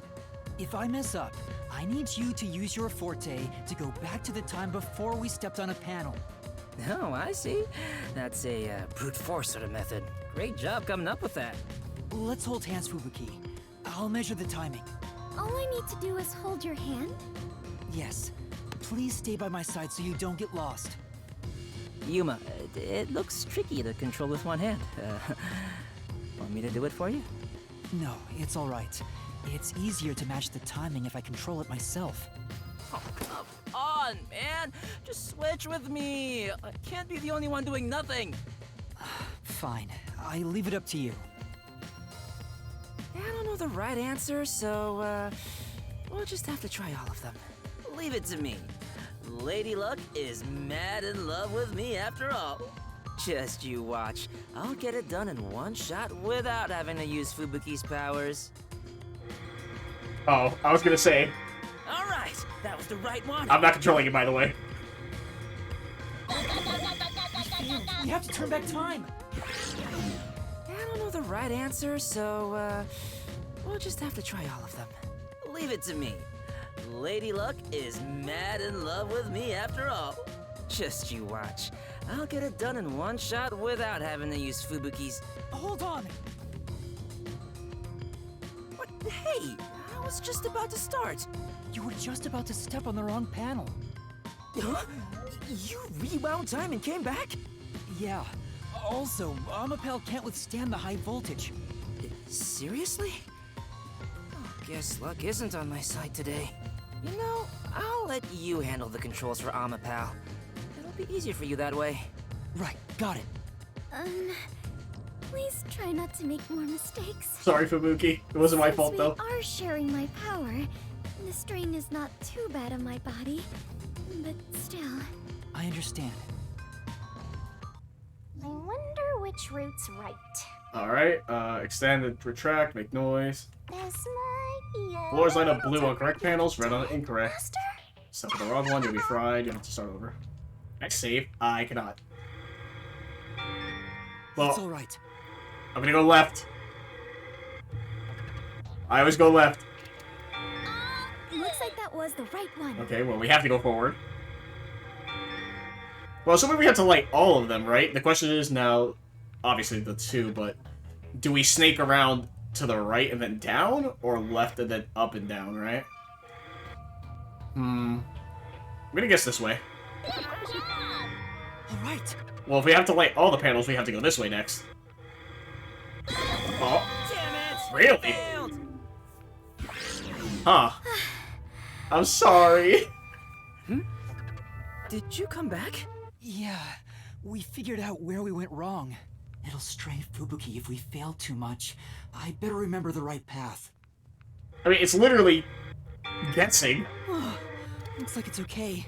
If I mess up, I need you to use your forte to go back to the time before we stepped on a panel.
Oh, I see. That's a brute force sort of method. Great job coming up with that.
Let's hold hands, Fubuki. I'll measure the timing.
All I need to do is hold your hand?
Yes. Please stay by my side so you don't get lost.
Yuma, it looks tricky to control with one hand. Want me to do it for you?
No, it's all right. It's easier to match the timing if I control it myself.
Oh, come on, man! Just switch with me! I can't be the only one doing nothing!
Fine. I leave it up to you.
I don't know the right answer, so, we'll just have to try all of them. Leave it to me. Lady Luck is mad in love with me after all. Just you watch. I'll get it done in one shot without having to use Fubuki's powers.
Oh, I was gonna say.
Alright, that was the right one.
I'm not controlling it, by the way.
We have to turn back time.
I don't know the right answer, so, we'll just have to try all of them. Leave it to me. Lady Luck is mad in love with me after all. Just you watch. I'll get it done in one shot without having to use Fubuki's.
Hold on.
What? Hey, I was just about to start.
You were just about to step on the wrong panel.
Huh? You rewound time and came back?
Yeah. Also, Amapal can't withstand the high voltage.
Seriously? Oh, guess luck isn't on my side today. You know, I'll let you handle the controls for Amapal. It'll be easier for you that way.
Right, got it.
Please try not to make more mistakes.
Sorry, Fubuki. It wasn't my fault, though.
We are sharing my power. The strain is not too bad on my body, but still.
I understand.
I wonder which route's right.
Alright, extend and retract, make noise.
This might
Floors light up blue on correct panels, red on incorrect. Step on the wrong one, you'll be fried, you have to start over. Can I save? I cannot. Well,
it's alright.
I'm gonna go left. I always go left.
Looks like that was the right one.
Okay, well, we have to go forward. Well, assuming we have to light all of them, right? The question is now, obviously the two, but do we snake around to the right and then down, or left and then up and down, right? I'm gonna guess this way.
All right.
Well, if we have to light all the panels, we have to go this way next. Oh.
Damn it!
Really?
Failed.
Huh. I'm sorry.
Did you come back?
Yeah, we figured out where we went wrong. It'll strain Fubuki if we fail too much. I better remember the right path.
I mean, it's literally guessing.
Looks like it's okay.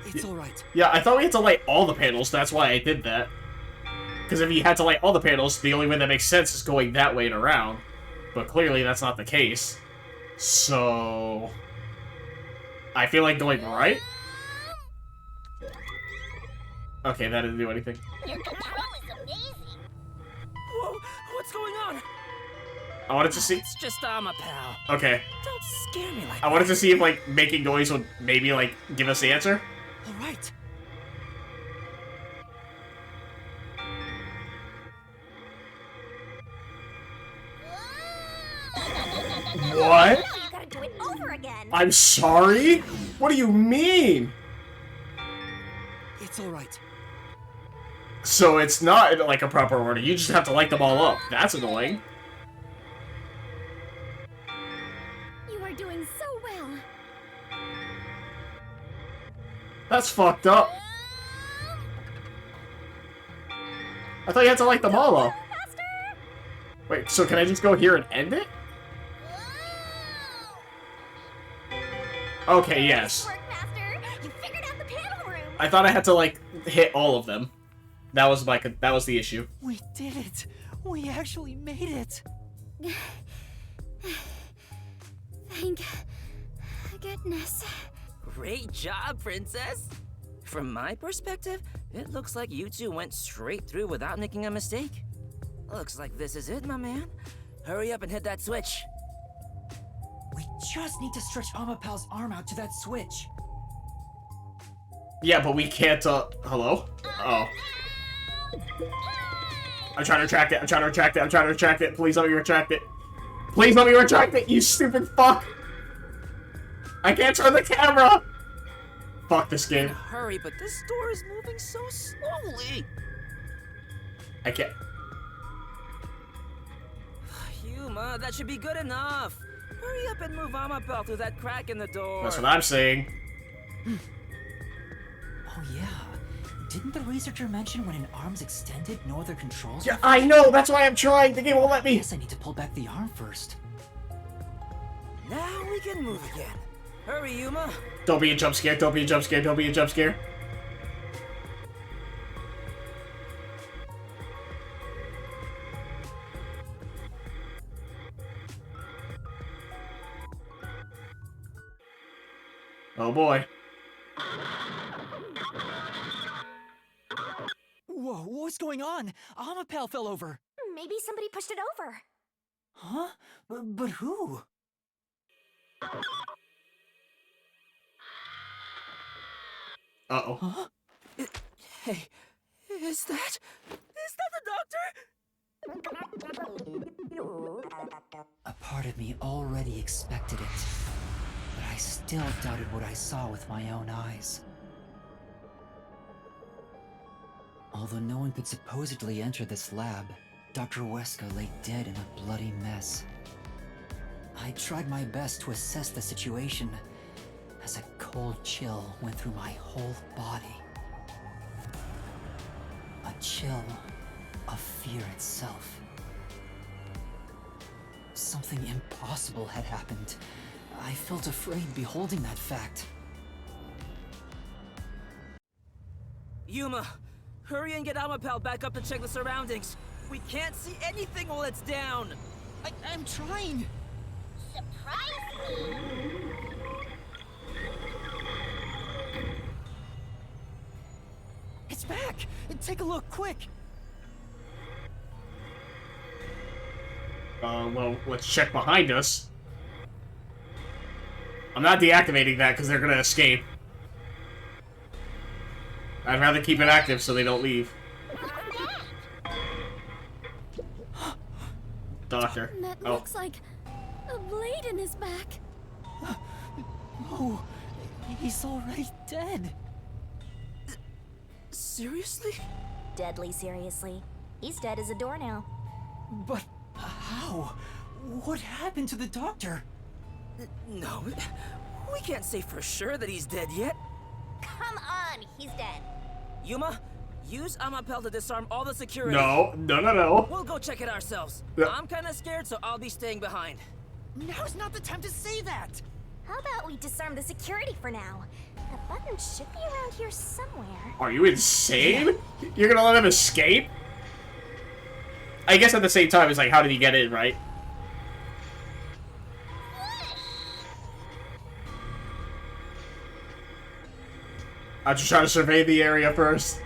It's alright.
Yeah, I thought we had to light all the panels, that's why I did that. Because if you had to light all the panels, the only way that makes sense is going that way and around. But clearly that's not the case. So... I feel like going right? Okay, that didn't do anything.
Your control is amazing.
Whoa! What's going on?
I wanted to see...
It's just I'm a pal.
Okay.
Don't scare me like
I wanted to see if, like, making noise would maybe, like, give us the answer.
Alright.
What?
You gotta do it over again.
I'm sorry? What do you mean?
It's alright.
So it's not, like, a proper order. You just have to light them all up. That's annoying.
You are doing so well.
That's fucked up. I thought you had to light them all up. Wait, so can I just go here and end it? Okay, yes.
You figured out the panel room.
I thought I had to, like, hit all of them. That was the issue.
We did it! We actually made it!
Thank goodness.
Great job, princess! From my perspective, it looks like you two went straight through without making a mistake. Looks like this is it, my man. Hurry up and hit that switch.
We just need to stretch Amapal's arm out to that switch.
Yeah, but we can't, hello? Oh. I'm trying to retract it, I'm trying to retract it, I'm trying to retract it. Please let me retract it. Please let me retract it, you stupid fuck! I can't turn the camera! Fuck this game.
Hurry, but this door is moving so slowly.
I can't.
Yuma, that should be good enough. Hurry up and move Amapel through that crack in the door.
That's what I'm saying.
Oh yeah. Didn't the researcher mention when an arm's extended, no other controls?
Yeah, I know, that's why I'm trying. The game won't let me.
I guess I need to pull back the arm first.
Now we can move again. Hurry, Yuma.
Don't be a jump scare, don't be a jump scare, don't be a jump scare. Oh boy.
Whoa, what's going on? Amapel fell over.
Maybe somebody pushed it over.
Huh? But who?
Uh-oh.
Huh?
Hey, is that the doctor?
A part of me already expected it, but I still doubted what I saw with my own eyes. Although no one could supposedly enter this lab, Dr. Wesker lay dead in a bloody mess. I tried my best to assess the situation as a cold chill went through my whole body. A chill of fear itself. Something impossible had happened. I felt afraid beholding that fact.
Yuma, hurry and get Amapel back up to check the surroundings. We can't see anything while it's down.
I'm trying.
Surprise me.
It's back! Take a look, quick!
Well, let's check behind us. I'm not deactivating that because they're gonna escape. I'd rather keep it active so they don't leave. doctor.
That
Oh.
looks like a blade in his back.
Oh, he's already dead. Seriously?
Deadly seriously. He's dead as a doornail.
But how? What happened to the doctor?
No, we can't say for sure that he's dead yet.
Come on, he's dead.
Yuma, use Amapel to disarm all the security.
No.
We'll go check it ourselves.
Yeah.
I'm kinda scared, so I'll be staying behind.
Now's not the time to say that!
How about we disarm the security for now? The button should be around here somewhere.
Are you insane? You're gonna let him escape? I guess at the same time, it's like, how did he get in, right? I'm just trying to survey the area first.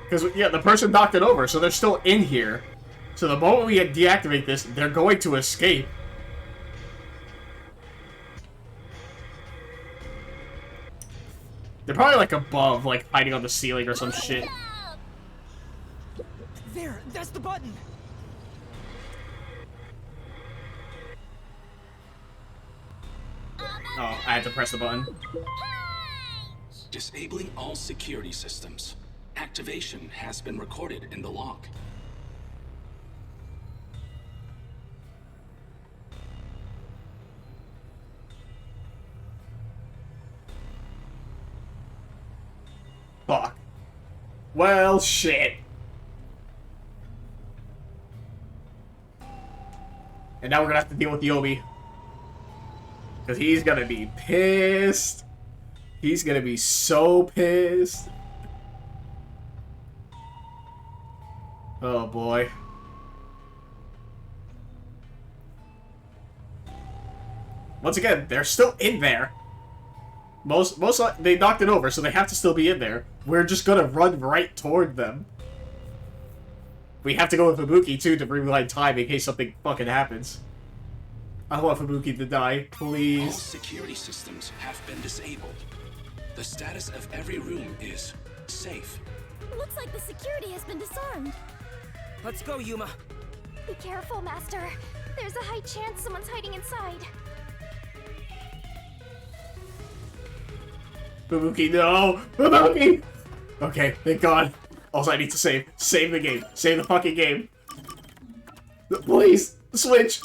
Because, yeah, the person knocked it over, so they're still in here. So the moment we deactivate this, they're going to escape. They're probably, like, above, like, hiding on the ceiling or some shit.
There, that's the button!
Oh, I had to press the button.
Disabling all security systems. Activation has been recorded in the log.
Fuck. Well, shit. And now we're gonna have to deal with Yobi. Because he's gonna be pissed. He's gonna be so pissed. Oh boy. Once again, they're still in there. Most they knocked it over, so they have to still be in there. We're just gonna run right toward them. We have to go with Fubuki too to rewind time in case something fucking happens. I don't want Fubuki to die,
All
please.
security systems have been disabled. The status of every room is safe.
Looks like the security has been disarmed.
Let's go, Yuma.
Be careful, Master. There's a high chance someone's hiding inside.
Fubuki, no! Fubuki! Okay, thank God. All I need to save. Save the game. Save the fucking game. Please, switch.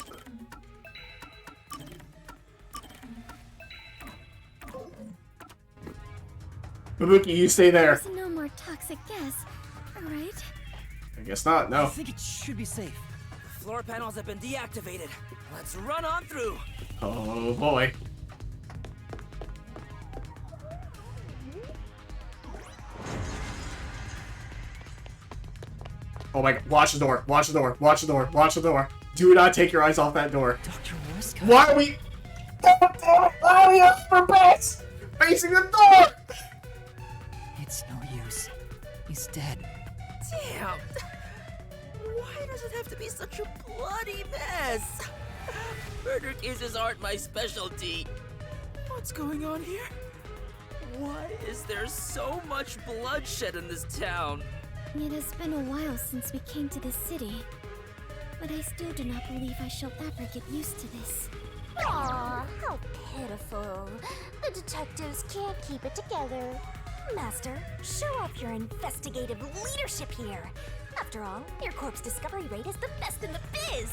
Fubuki, you stay there.
There's no more toxic gas, right?
I guess not,
I
no.
think it should be safe.
The floor panels have been deactivated. Let's run on through.
Oh boy. Oh my God, watch the door, watch the door, watch the door, watch the door. Do not take your eyes off that door.
Dr. Westcott.
Why are we... Why are we up for bets? Facing the door!
It's no use. He's dead.
Damn. Why does it have to be such a bloody mess? Murder cases aren't my specialty. What's going on here? Why is there so much bloodshed in this town?
It has been a while since we came to this city, but I still do not believe I shall ever get used to this.
Aw, how pitiful. The detectives can't keep it together. Master, show off your investigative leadership here. After all, your corpse discovery rate is the best in the biz.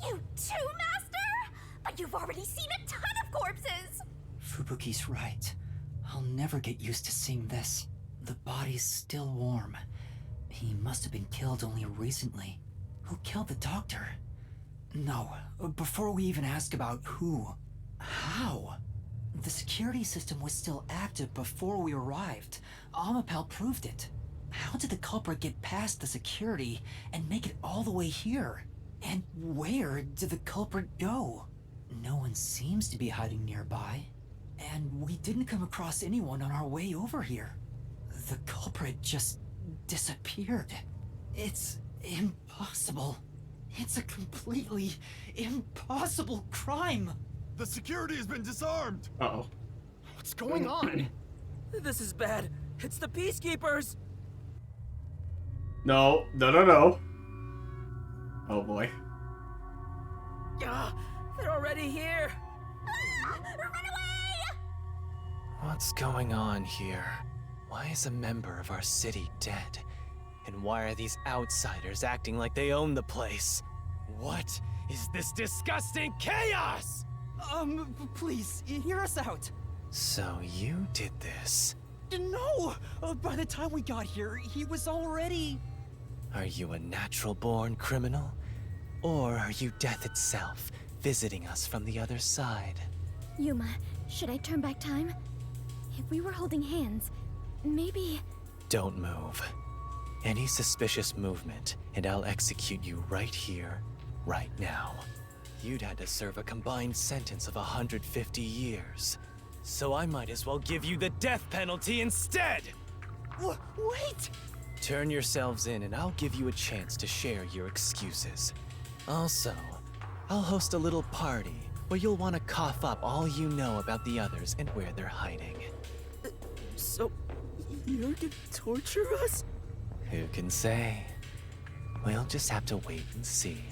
You too, Master? But you've already seen a ton of corpses.
Fubuki's right. I'll never get used to seeing this. The body's still warm. He must have been killed only recently. Who killed the doctor? No, before we even ask about who, how? The security system was still active before we arrived. Amapel proved it. How did the culprit get past the security and make it all the way here? And where did the culprit go? No one seems to be hiding nearby. And we didn't come across anyone on our way over here. The culprit just disappeared. It's impossible. It's a completely impossible crime.
The security has been disarmed.
Uh-oh.
What's going on?
This is bad. It's the Peacekeepers.
No, no, no, no. Oh boy.
They're already here.
What's going on here? Why is a member of our city dead? And why are these outsiders acting like they own the place? What is this disgusting chaos?
Please, hear us out.
So you did this.
No! By the time we got here, he was already...
Are you a natural-born criminal? Or are you death itself, visiting us from the other side?
Yuma, should I turn back time? If we were holding hands, maybe...
Don't move. Any suspicious movement, and I'll execute you right here, right now. You'd had to serve a combined sentence of 150 years. So I might as well give you the death penalty instead!
Wait!
Turn yourselves in and I'll give you a chance to share your excuses. Also, I'll host a little party where you'll want to cough up all you know about the others and where they're hiding.
So, you're gonna torture us?
Who can say? We'll just have to wait and see.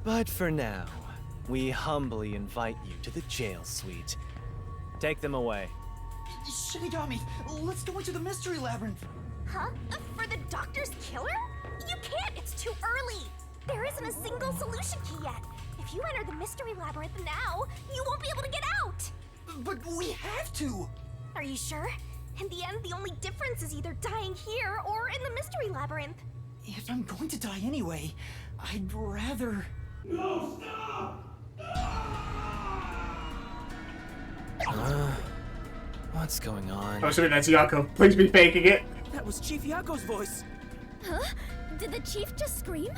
But for now, we humbly invite you to the jail suite. Take them away.
Shinigami, let's go into the mystery labyrinth.
Huh? For the doctor's killer? You can't, it's too early. There isn't a single solution key yet. If you enter the mystery labyrinth now, you won't be able to get out.
But we have to.
Are you sure? In the end, the only difference is either dying here or in the mystery labyrinth.
If I'm going to die anyway, I'd rather...
No, stop!
What's going on?
I'm assuming that's Yako. Please be faking it.
That was Chief Yako's voice.
Huh? Did the chief just scream?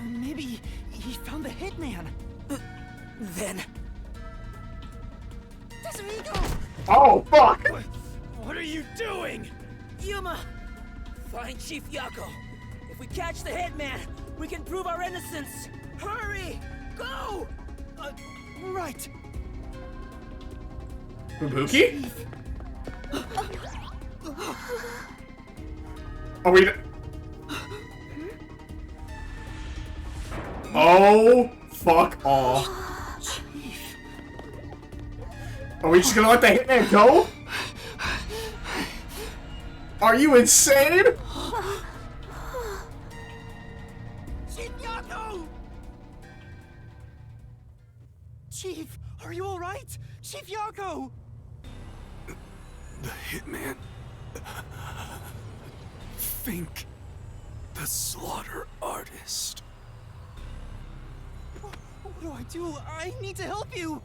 Maybe he found the hitman.
Then...
There he go!
Oh, fuck!
What are you doing?
Yuma! Find Chief Yako. If we catch the hitman, we can prove our innocence. Hurry! Go!
Right.
Fubuki? Are we... Oh, fuck off. Are we just gonna let the hitman go? Are you insane?
Chief Yako! Chief, are you alright? Chief Yako!
The hitman. Fink. The slaughter artist.
What do I do? I need to help you!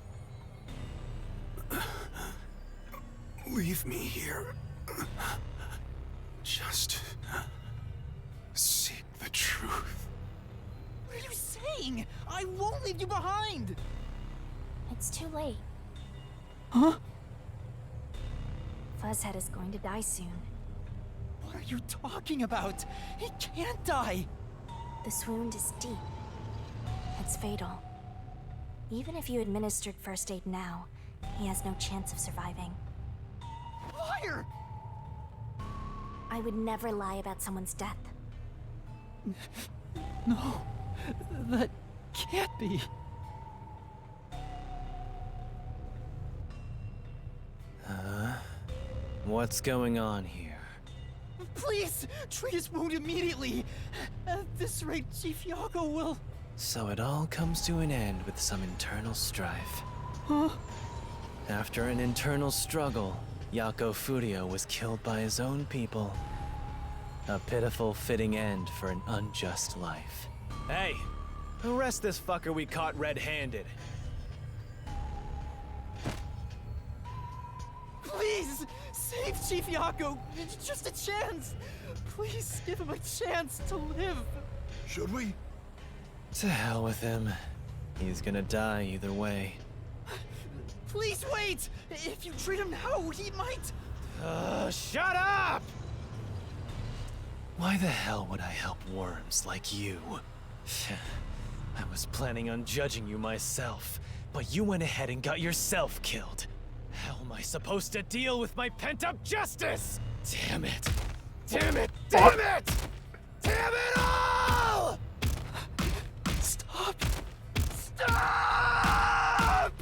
Leave me here. Just seek the truth.
What are you saying? I won't leave you behind!
It's too late.
Huh?
Fuzzhead is going to die soon.
What are you talking about? He can't die!
This wound is deep. It's fatal. Even if you administered first aid now, he has no chance of surviving.
Liar!
I would never lie about someone's death.
No, that can't be.
What's going on here?
Please, treat his wound immediately. At this rate, Chief Yako will...
So it all comes to an end with some internal strife.
Huh?
After an internal struggle, Yako Furio was killed by his own people. A pitiful, fitting end for an unjust life. Hey! Arrest this fucker we caught red-handed.
Please, save Chief Yako. It's just a chance. Please give him a chance to live.
Should we?
To hell with him. He's gonna die either way.
Please wait! If you treat him now, he might...
Shut up! Why the hell would I help worms like you? I was planning on judging you myself, but you went ahead and got yourself killed. How am I supposed to deal with my pent-up justice? Damn it! Damn it! Damn it! Damn it all! Stop! Stop!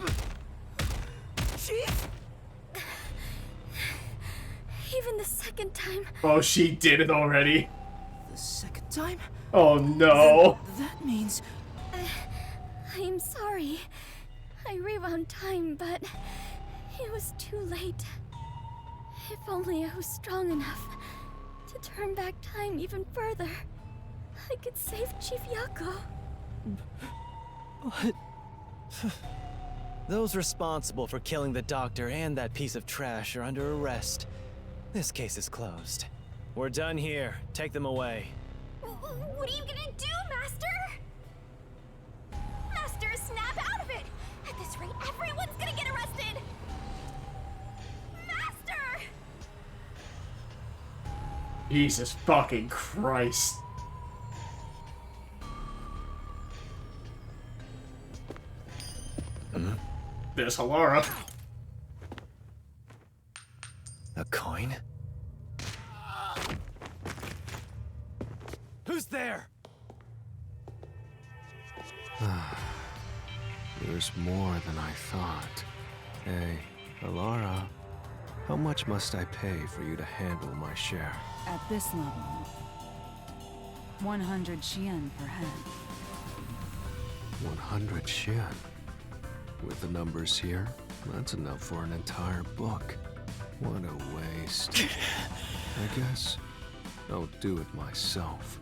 Chief? Even the second time.
Oh, she did it already.
The second time?
Oh no.
That means...
I am sorry. I rewound time, but it was too late. If only I was strong enough to turn back time even further, I could save Chief Yako.
But... Those responsible for killing the doctor and that piece of trash are under arrest. This case is closed. We're done here. Take them away.
What are you gonna do, Master? Master, snap out of it! At this rate, everyone's gonna get arrested! Master!
Jesus fucking Christ. There's Halara.
A coin? Who's there?
There's more than I thought. Hey, Alara, how much must I pay for you to handle my share?
At this level, 100 Xian per head.
100 Xian. With the numbers here, that's enough for an entire book. What a waste. I guess I'll do it myself.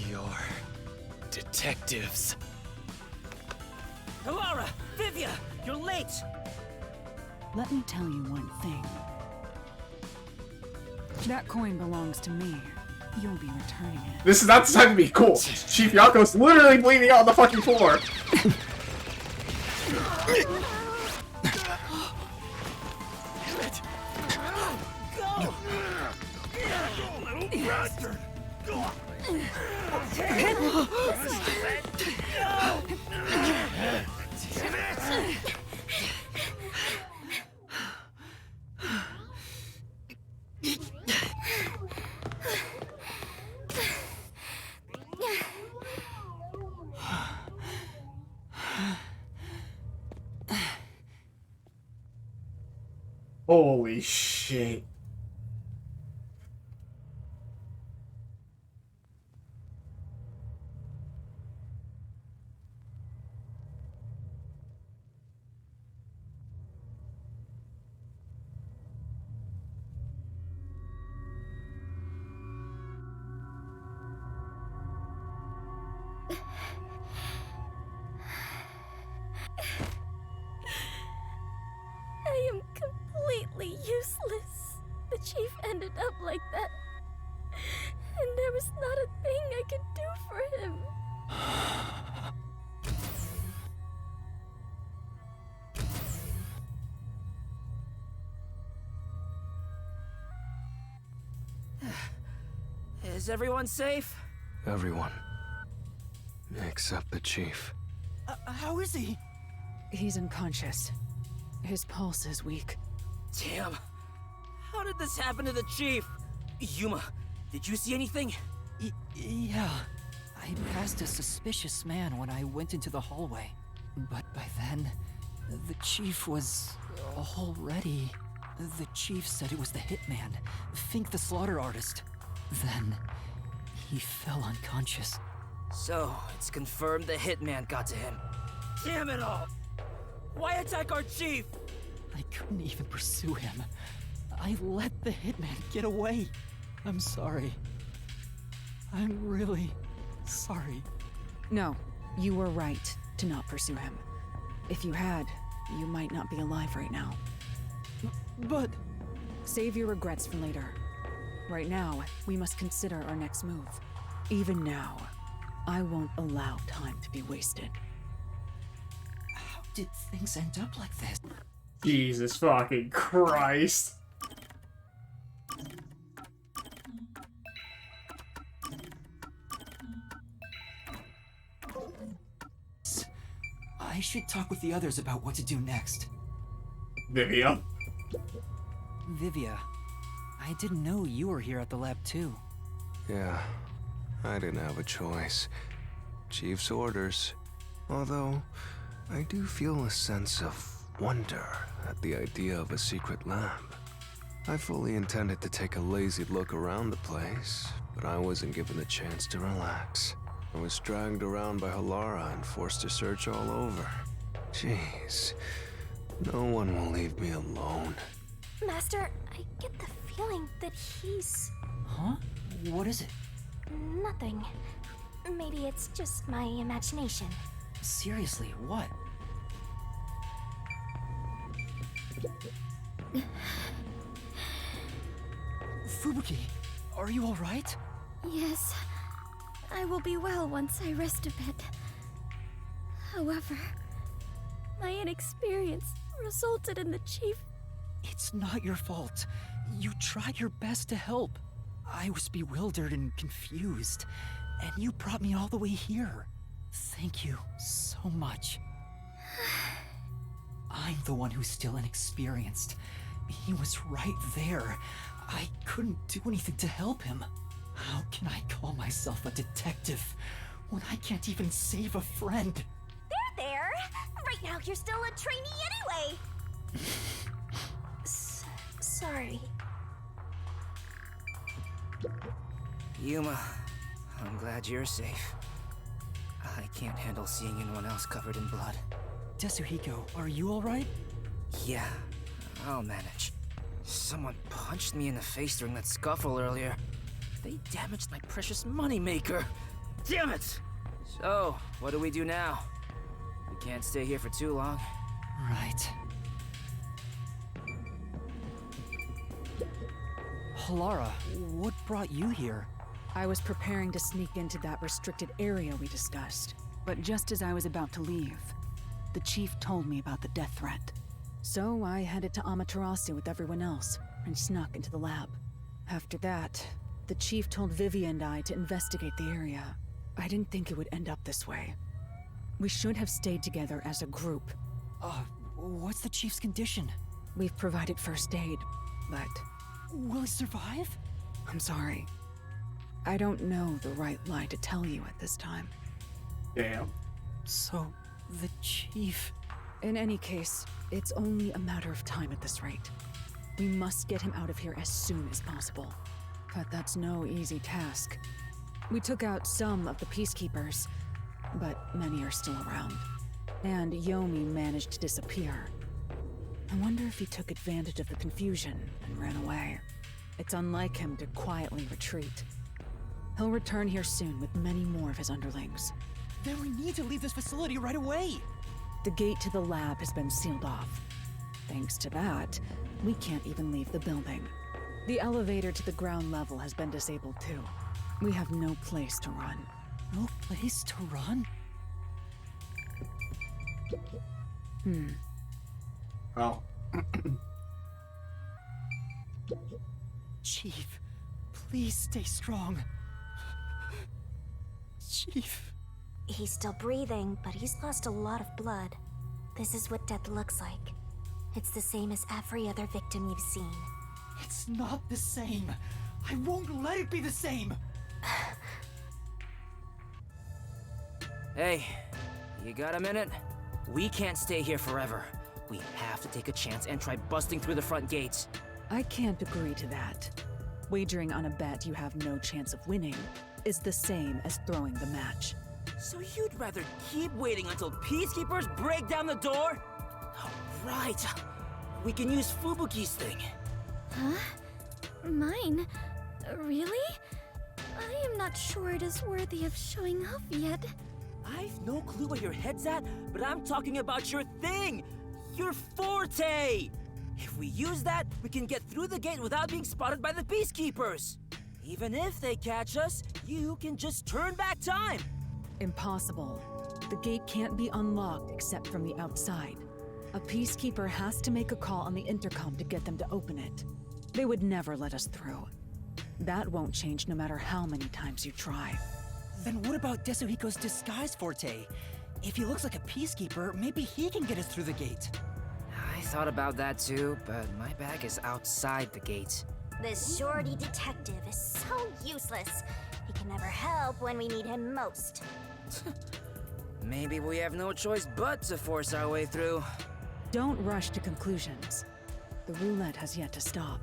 You're... detectives.
Alara! Vivia! You're late!
Let me tell you one thing. That coin belongs to me. You'll be returning it.
This is not the time to be cool. Chief Yako's literally bleeding out on the fucking floor.
Go!
Little bastard! Go!
Holy shit.
I am completely useless. The chief ended up like that. And there was not a thing I could do for him.
Is everyone safe?
Everyone. Except the chief.
How is he?
He's unconscious. His pulse is weak.
Damn. How did this happen to the chief? Yuma, did you see anything?
Yeah. I passed a suspicious man when I went into the hallway. But by then, the chief was already... The chief said it was the hitman, Fink the slaughter artist. Then, he fell unconscious.
So, it's confirmed the hitman got to him. Damn it all! Why attack our chief?
I couldn't even pursue him. I let the hitman get away. I'm sorry. I'm really sorry.
No, you were right to not pursue him. If you had, you might not be alive right now.
But...
Save your regrets for later. Right now, we must consider our next move. Even now, I won't allow time to be wasted.
How did things end up like this?
Jesus fucking Christ.
I should talk with the others about what to do next.
Vivia.
Vivia, I didn't know you were here at the lab too.
Yeah, I didn't have a choice. Chief's orders. Although, I do feel a sense of wonder at the idea of a secret lab. I fully intended to take a lazy look around the place, but I wasn't given the chance to relax. I was dragged around by Halara and forced to search all over. Jeez, no one will leave me alone.
Master, I get the feeling that he's...
Huh? What is it?
Nothing. Maybe it's just my imagination.
Seriously, what? Fubuki, are you alright?
Yes, I will be well once I rest a bit. However, my inexperience resulted in the chief...
It's not your fault. You tried your best to help. I was bewildered and confused, and you brought me all the way here. Thank you so much. I'm the one who's still inexperienced. He was right there. I couldn't do anything to help him. How can I call myself a detective when I can't even save a friend?
There! Right now you're still a trainee anyway! Sorry.
Yuma, I'm glad you're safe. I can't handle seeing anyone else covered in blood.
Tetsuhiko, are you alright?
Yeah, I'll manage. Someone punched me in the face during that scuffle earlier. They damaged my precious moneymaker. Damn it! So, what do we do now? We can't stay here for too long.
Right. Halara, what brought you here?
I was preparing to sneak into that restricted area we discussed. But just as I was about to leave, the chief told me about the death threat. So I headed to Amaterasu with everyone else and snuck into the lab. After that, the chief told Vivi and I to investigate the area. I didn't think it would end up this way. We should have stayed together as a group.
What's the chief's condition?
We've provided first aid, but...
Will he survive?
I'm sorry. I don't know the right lie to tell you at this time.
Damn.
So, the chief...
In any case, it's only a matter of time at this rate. We must get him out of here as soon as possible. But that's no easy task. We took out some of the peacekeepers, but many are still around. And Yomi managed to disappear. I wonder if he took advantage of the confusion and ran away. It's unlike him to quietly retreat. He'll return here soon with many more of his underlings.
Then we need to leave this facility right away!
The gate to the lab has been sealed off. Thanks to that, we can't even leave the building. The elevator to the ground level has been disabled too. We have no place to run.
No place to run?
Oh.
Chief, please stay strong. Chief.
He's still breathing, but he's lost a lot of blood. This is what death looks like. It's the same as every other victim you've seen.
It's not the same. I won't let it be the same.
Hey, you got a minute? We can't stay here forever. We have to take a chance and try busting through the front gates.
I can't agree to that. Wagering on a bet you have no chance of winning is the same as throwing the match.
So you'd rather keep waiting until peacekeepers break down the door? Oh, right. We can use Fubuki's thing.
Huh? Mine? Really? I am not sure it is worthy of showing off yet.
I've no clue where your head's at, but I'm talking about your thing! Your forte! If we use that, we can get through the gate without being spotted by the peacekeepers. Even if they catch us, you can just turn back time.
Impossible. The gate can't be unlocked except from the outside. A peacekeeper has to make a call on the intercom to get them to open it. They would never let us through. That won't change no matter how many times you try.
Then what about Tetsuhiko's disguise forte? If he looks like a peacekeeper, maybe he can get us through the gate.
I thought about that too, but my bag is outside the gate.
This shorty detective is so useless. He can never help when we need him most.
Maybe we have no choice but to force our way through.
Don't rush to conclusions. The roulette has yet to stop.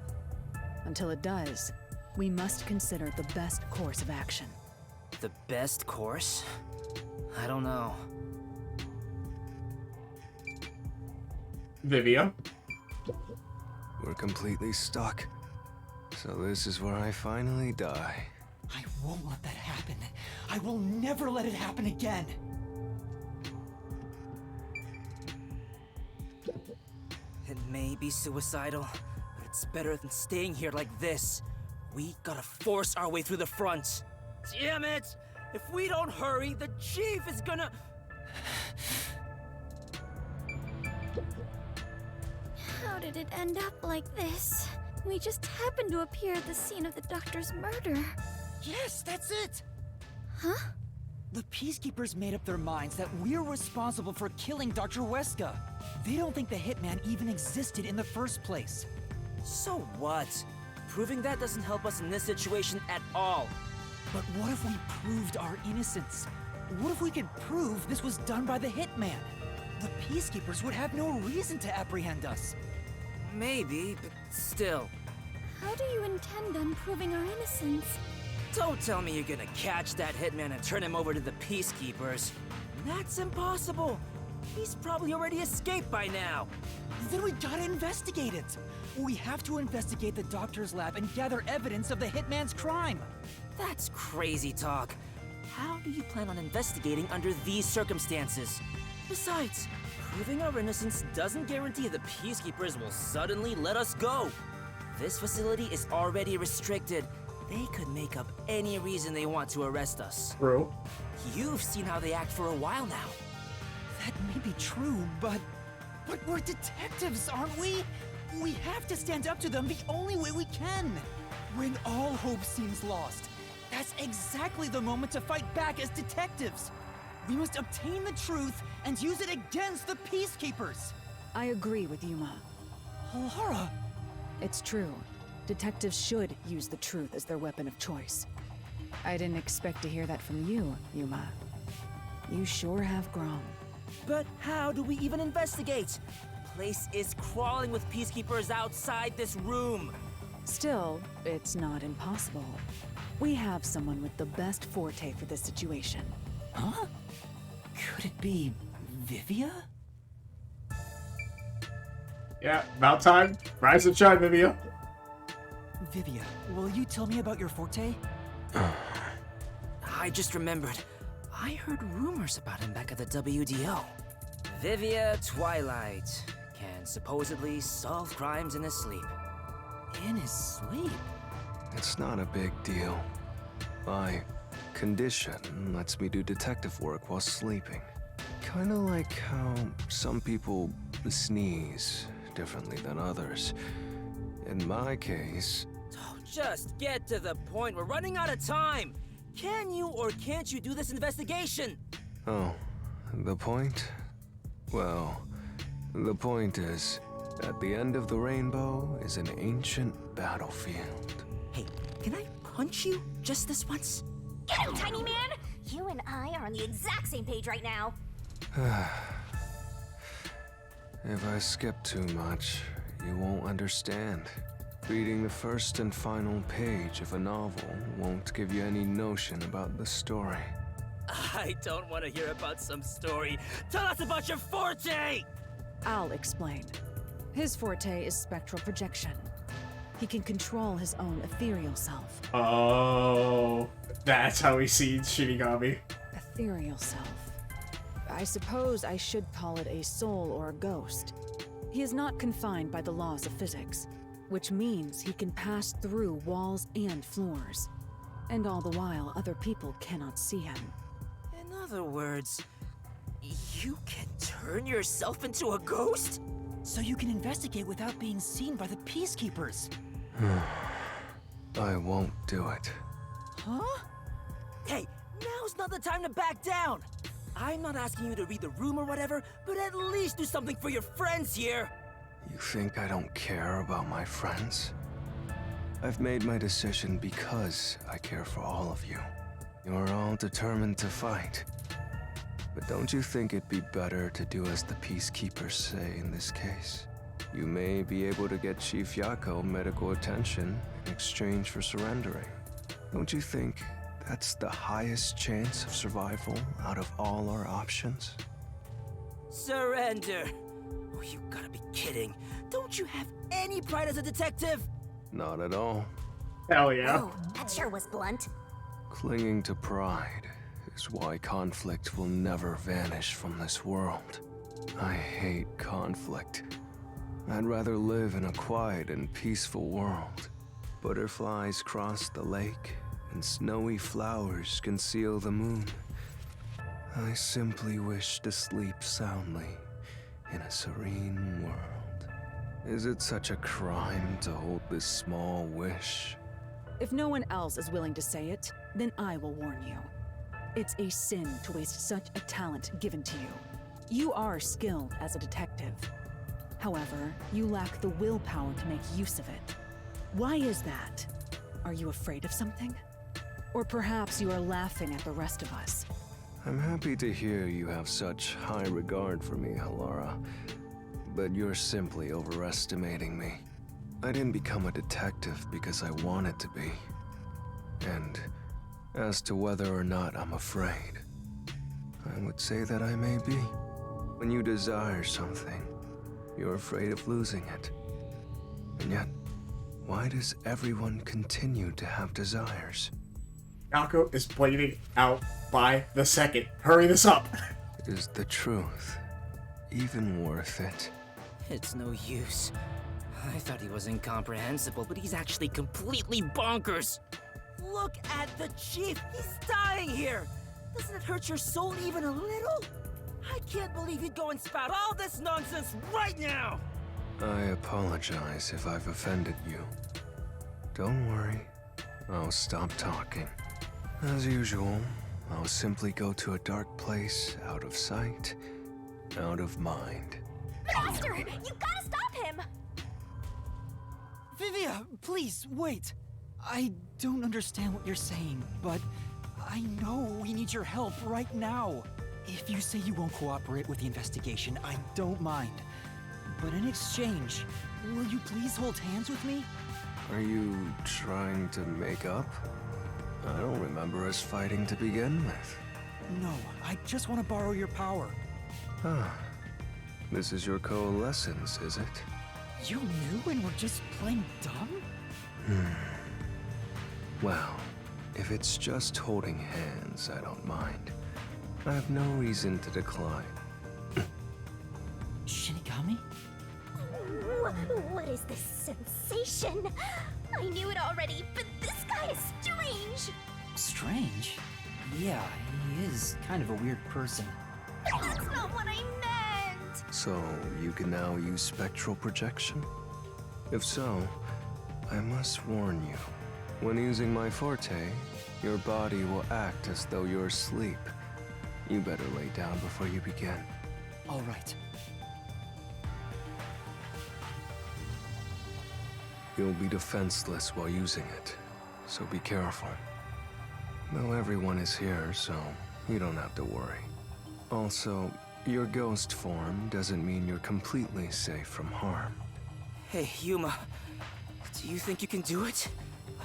Until it does, we must consider the best course of action.
The best course? I don't know.
Vivia?
We're completely stuck. So this is where I finally die.
I won't let that happen. I will never let it happen again.
It may be suicidal, but it's better than staying here like this. We gotta force our way through the front. Damn it! If we don't hurry, the chief is gonna...
How did it end up like this? We just happened to appear at the scene of the doctor's murder.
Yes, that's it!
Huh?
The Peacekeepers made up their minds that we're responsible for killing Dr. Weska. They don't think the Hitman even existed in the first place.
So what? Proving that doesn't help us in this situation at all.
But what if we proved our innocence? What if we could prove this was done by the Hitman? The Peacekeepers would have no reason to apprehend us.
Maybe, but still.
How do you intend on proving our innocence?
Don't tell me you're gonna catch that Hitman and turn him over to the Peacekeepers. That's impossible. He's probably already escaped by now.
Then we gotta investigate it. We have to investigate the doctor's lab and gather evidence of the Hitman's crime.
That's crazy talk. How do you plan on investigating under these circumstances? Besides, proving our innocence doesn't guarantee the Peacekeepers will suddenly let us go. This facility is already restricted. They could make up any reason they want to arrest us.
Bro.
You've seen how they act for a while now.
That may be true, but we're detectives, aren't we? We have to stand up to them the only way we can. When all hope seems lost, that's exactly the moment to fight back as detectives. We must obtain the truth and use it against the Peacekeepers.
I agree with Yuma.
Laura!
It's true. Detectives should use the truth as their weapon of choice. I didn't expect to hear that from you, Yuma. You sure have grown.
But how do we even investigate? The place is crawling with Peacekeepers outside this room.
Still, it's not impossible. We have someone with the best forte for this situation.
Huh? Could it be Vivia?
Yeah, about time. Rise and shine, Vivia.
Vivia, will you tell me about your forte?
I just remembered. I heard rumors about him back at the WDO. Vivia Twilight can supposedly solve crimes in his sleep.
In his sleep?
It's not a big deal. My condition lets me do detective work while sleeping. Kinda like how some people sneeze differently than others. In my case...
Oh, just get to the point. We're running out of time. Can you or can't you do this investigation?
Oh, the point? Well, the point is, at the end of the rainbow is an ancient battlefield.
Hey, can I punch you just this once?
Get him, tiny man! You and I are on the exact same page right now.
If I skip too much, you won't understand. Reading the first and final page of a novel won't give you any notion about the story.
I don't want to hear about some story. Tell us about your forte!
I'll explain. His forte is spectral projection. He can control his own ethereal self.
Oh, that's how he sees Shinigami.
Ethereal self. I suppose I should call it a soul or a ghost. He is not confined by the laws of physics, which means he can pass through walls and floors. And all the while, other people cannot see him.
In other words, you can turn yourself into a ghost?
So you can investigate without being seen by the Peacekeepers.
I won't do it.
Huh?
Hey, now's not the time to back down! I'm not asking you to read the room or whatever, but at least do something for your friends here!
You think I don't care about my friends? I've made my decision because I care for all of you. You're all determined to fight. But don't you think it'd be better to do as the peacekeepers say in this case? You may be able to get Chief Yako medical attention in exchange for surrendering. Don't you think that's the highest chance of survival out of all our options?
Surrender? Oh, you gotta be kidding. Don't you have any pride as a detective?
Not at all.
Hell yeah.
Oh, that sure was blunt.
Clinging to pride is why conflict will never vanish from this world. I hate conflict. I'd rather live in a quiet and peaceful world. Butterflies cross the lake, and snowy flowers conceal the moon. I simply wish to sleep soundly in a serene world. Is it such a crime to hold this small wish?
If no one else is willing to say it, then I will warn you. It's a sin to waste such a talent given to you. You are skilled as a detective. However, you lack the willpower to make use of it. Why is that? Are you afraid of something? Or perhaps you are laughing at the rest of us.
I'm happy to hear you have such high regard for me, Halara. But you're simply overestimating me. I didn't become a detective because I wanted to be. And as to whether or not I'm afraid, I would say that I may be. When you desire something, you're afraid of losing it. And yet, why does everyone continue to have desires?
Yako is bleeding out by the second. Hurry this up.
Is the truth even worth it?
It's no use. I thought he was incomprehensible, but he's actually completely bonkers. Look at the chief. He's dying here. Doesn't it hurt your soul even a little? I can't believe you'd go and spout all this nonsense right now.
I apologize if I've offended you. Don't worry. I'll stop talking. As usual, I'll simply go to a dark place, out of sight, out of mind.
Master, you gotta stop him!
Vivia, please, wait. I don't understand what you're saying, but I know we need your help right now. If you say you won't cooperate with the investigation, I don't mind. But in exchange, will you please hold hands with me?
Are you trying to make up? I don't remember us fighting to begin with.
No, I just want to borrow your power.
Ah, this is your coalescence, is it?
You knew and were just plain dumb?
Well, if it's just holding hands, I don't mind. I have no reason to decline.
Shinigami?
What is this sensation? I knew it already, but this guy is strange.
Strange? Yeah, he is kind of a weird person.
That's not what I meant.
So, you can now use spectral projection? If so, I must warn you. When using my forte, your body will act as though you're asleep. You better lay down before you begin.
All right.
You'll be defenseless while using it, so be careful. Though everyone is here, so you don't have to worry. Also, your ghost form doesn't mean you're completely safe from harm.
Hey, Yuma. Do you think you can do it?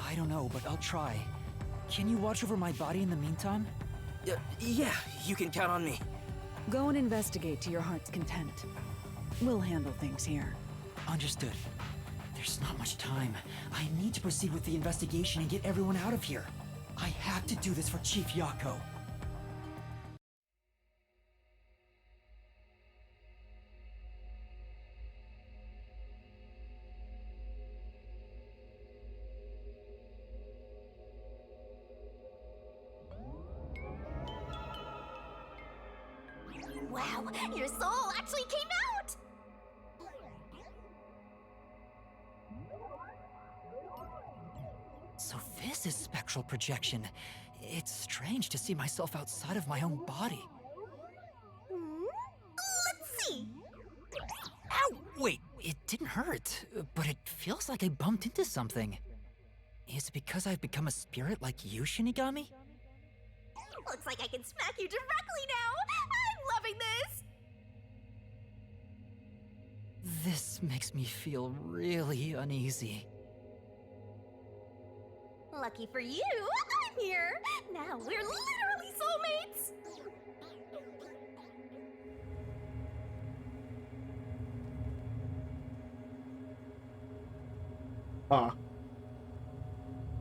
I don't know, but I'll try. Can you watch over my body in the meantime?
Yeah, you can count on me.
Go and investigate to your heart's content. We'll handle things here.
Understood. There's not much time. I need to proceed with the investigation and get everyone out of here. I have to do this for Chief Yako.
Wow, your soul actually came out!
So this is spectral projection. It's strange to see myself outside of my own body.
Let's see.
Ow! Wait, it didn't hurt, but it feels like I bumped into something. Is it because I've become a spirit like you, Shinigami?
Looks like I can smack you directly now! I'm loving this!
This makes me feel really uneasy.
Lucky for you, I'm here! Now we're literally soulmates!
Huh.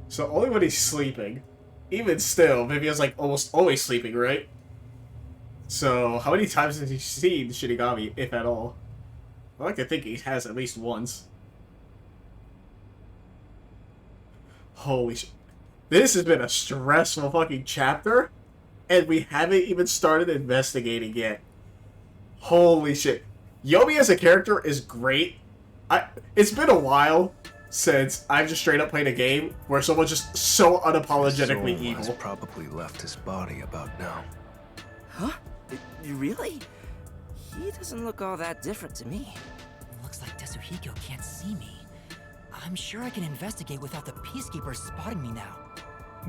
So only when he's sleeping. Even still, Vivian's like almost always sleeping, right? So how many times has he seen Shinigami, if at all? I like to think he has at least once. Holy shit. This has been a stressful fucking chapter, and we haven't even started investigating yet. Holy shit. Yomi as a character is great. It's been a while since I've just straight up played a game where someone's just so unapologetically
Soul
evil.
has probably left his body about now.
Huh? Really? He doesn't look all that different to me.
Looks like Tetsuhiko can't see me. I'm sure I can investigate without the Peacekeepers spotting me now.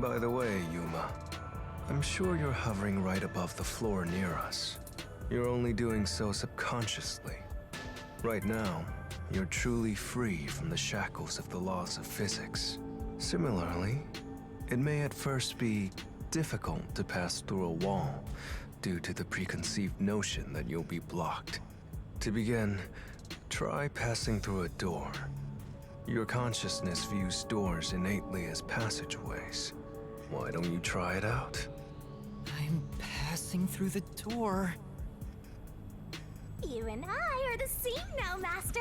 By the way, Yuma, I'm sure you're hovering right above the floor near us. You're only doing so subconsciously. Right now, you're truly free from the shackles of the laws of physics. Similarly, it may at first be difficult to pass through a wall due to the preconceived notion that you'll be blocked. To begin, try passing through a door. Your consciousness views doors innately as passageways. Why don't you try it out?
I'm passing through the door.
You and I are the same now, Master!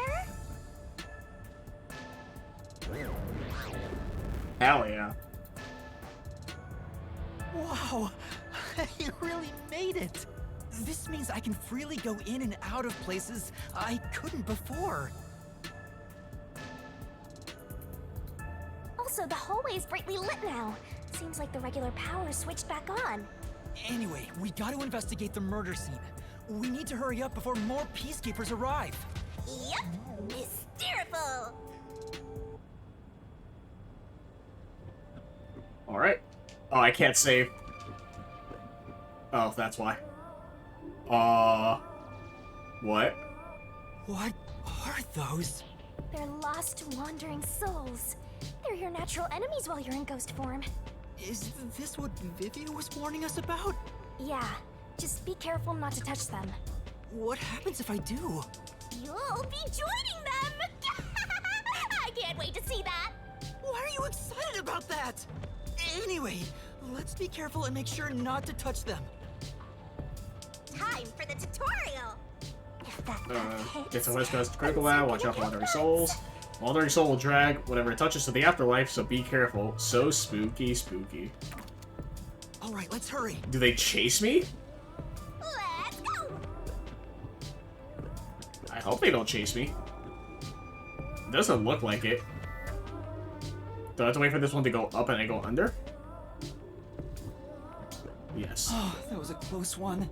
Hell yeah.
Wow! You really made it! This means I can freely go in and out of places I couldn't before.
Also, the hallway's brightly lit now. Seems like the regular power switched back on.
Anyway, we gotta investigate the murder scene. We need to hurry up before more Peacekeepers arrive.
Yep, mysteriful!
Alright. Oh, I can't save. Oh, that's why. What?
What are those?
They're lost, wandering souls. They're your natural enemies while you're in ghost form.
Is this what Vivi was warning us about?
Yeah, just be careful not to touch them.
What happens if I do?
You'll be joining them! I can't wait to see that!
Why are you excited about that? Anyway, let's be careful and make sure not to touch them.
Time for the tutorial! If that
Get to West Coast Critical Lab, watch out for Wandering Souls. Wandering Soul will drag whatever it touches to the afterlife, so be careful. So spooky, spooky.
Alright, let's hurry.
Do they chase me?
Let's go!
I hope they don't chase me. Doesn't look like it. Do I have to wait for this one to go up and I go under? Yes.
Oh, that was a close one.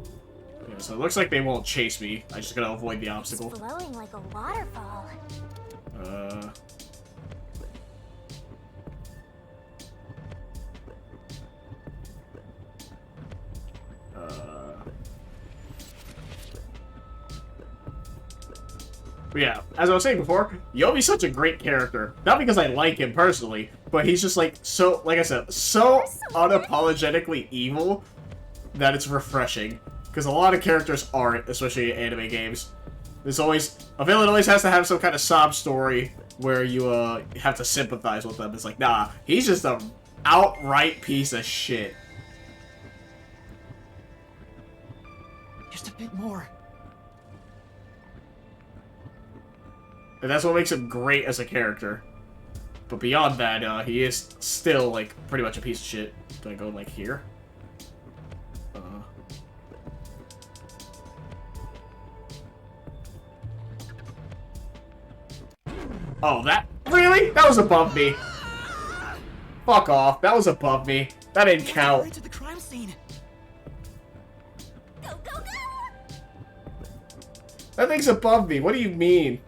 Yeah, so it looks like they won't chase me. I just gotta avoid the obstacle.
It's flowing like a waterfall.
But yeah, as I was saying before, Yomi's such a great character. Not because I like him personally, but he's just like, so, like I said, so unapologetically evil that it's refreshing. Because a lot of characters aren't, especially in anime games. There's always, a villain always has to have some kind of sob story where you have to sympathize with them. It's like, nah, he's just a outright piece of shit.
Just a bit more.
And that's what makes him great as a character. But beyond that, he is still, like, pretty much a piece of shit. Do I go, like, here? Oh, that? Really? That was above me. Fuck off. That was above me. That didn't count.
Right to the crime scene.
Go, go, go!
That thing's above me. What do you mean?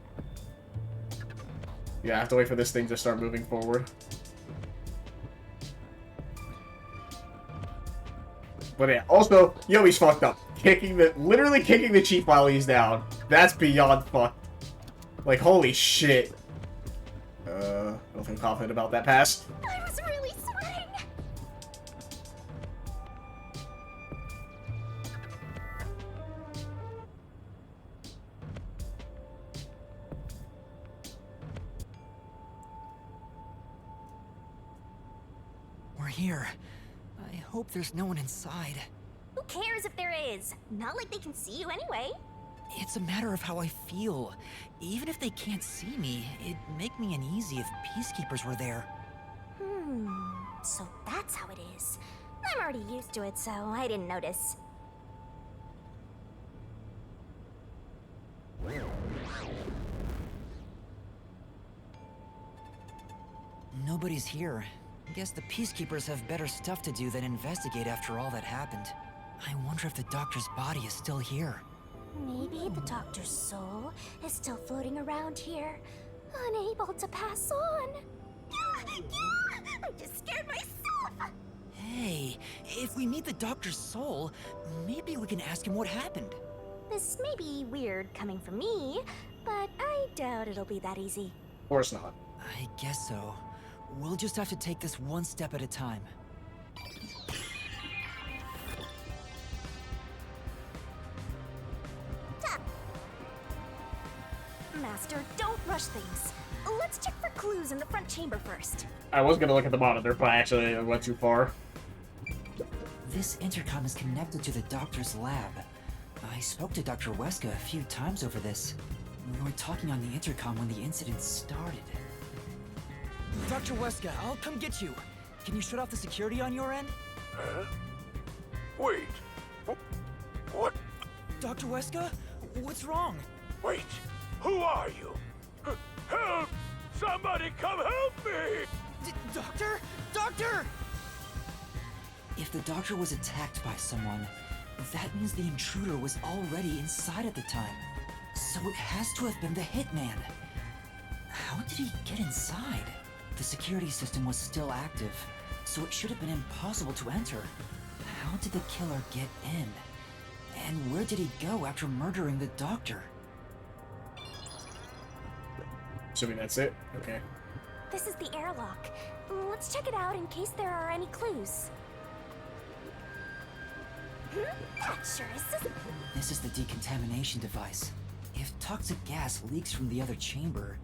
Yeah, I have to wait for this thing to start moving forward. But yeah, also, Yomi's fucked up. Literally kicking the chief while he's down. That's beyond fucked. Like, holy shit. I don't feel confident about that pass.
I was really sweating.
We're here. I hope there's no one inside.
Who cares if there is? Not like they can see you anyway.
It's a matter of how I feel. Even if they can't see me, it'd make me uneasy if peacekeepers were there.
So that's how it is. I'm already used to it, so I didn't notice.
Nobody's here. Guess the peacekeepers have better stuff to do than investigate after all that happened. I wonder if the doctor's body is still here.
Maybe the doctor's soul is still floating around here, unable to pass on. I just scared myself!
Hey, if we meet the doctor's soul, maybe we can ask him what happened.
This may be weird coming from me, but I doubt it'll be that easy.
Of course not.
I guess so. We'll just have to take this one step at a time.
Master, don't rush things. Let's check for clues in the front chamber first.
I was gonna look at the monitor, but actually I went too far.
This intercom is connected to the doctor's lab. I spoke to Dr. Weska a few times over this. We were talking on the intercom when the incident started. Dr. Weska, I'll come get you. Can you shut off the security on your end?
Huh? Wait. What?
Dr. Weska? What's wrong?
Wait. Who are you? Help! Somebody come help me!
Doctor? Doctor! If the doctor was attacked by someone, that means the intruder was already inside at the time. So it has to have been the hitman. How did he get inside? The security system was still active, so it should have been impossible to enter. How did the killer get in? And where did he go after murdering the doctor?
Assuming that's it? Okay.
This is the airlock. Let's check it out in case there are any clues. That sure is.
This is the decontamination device. If toxic gas leaks from the other chamber,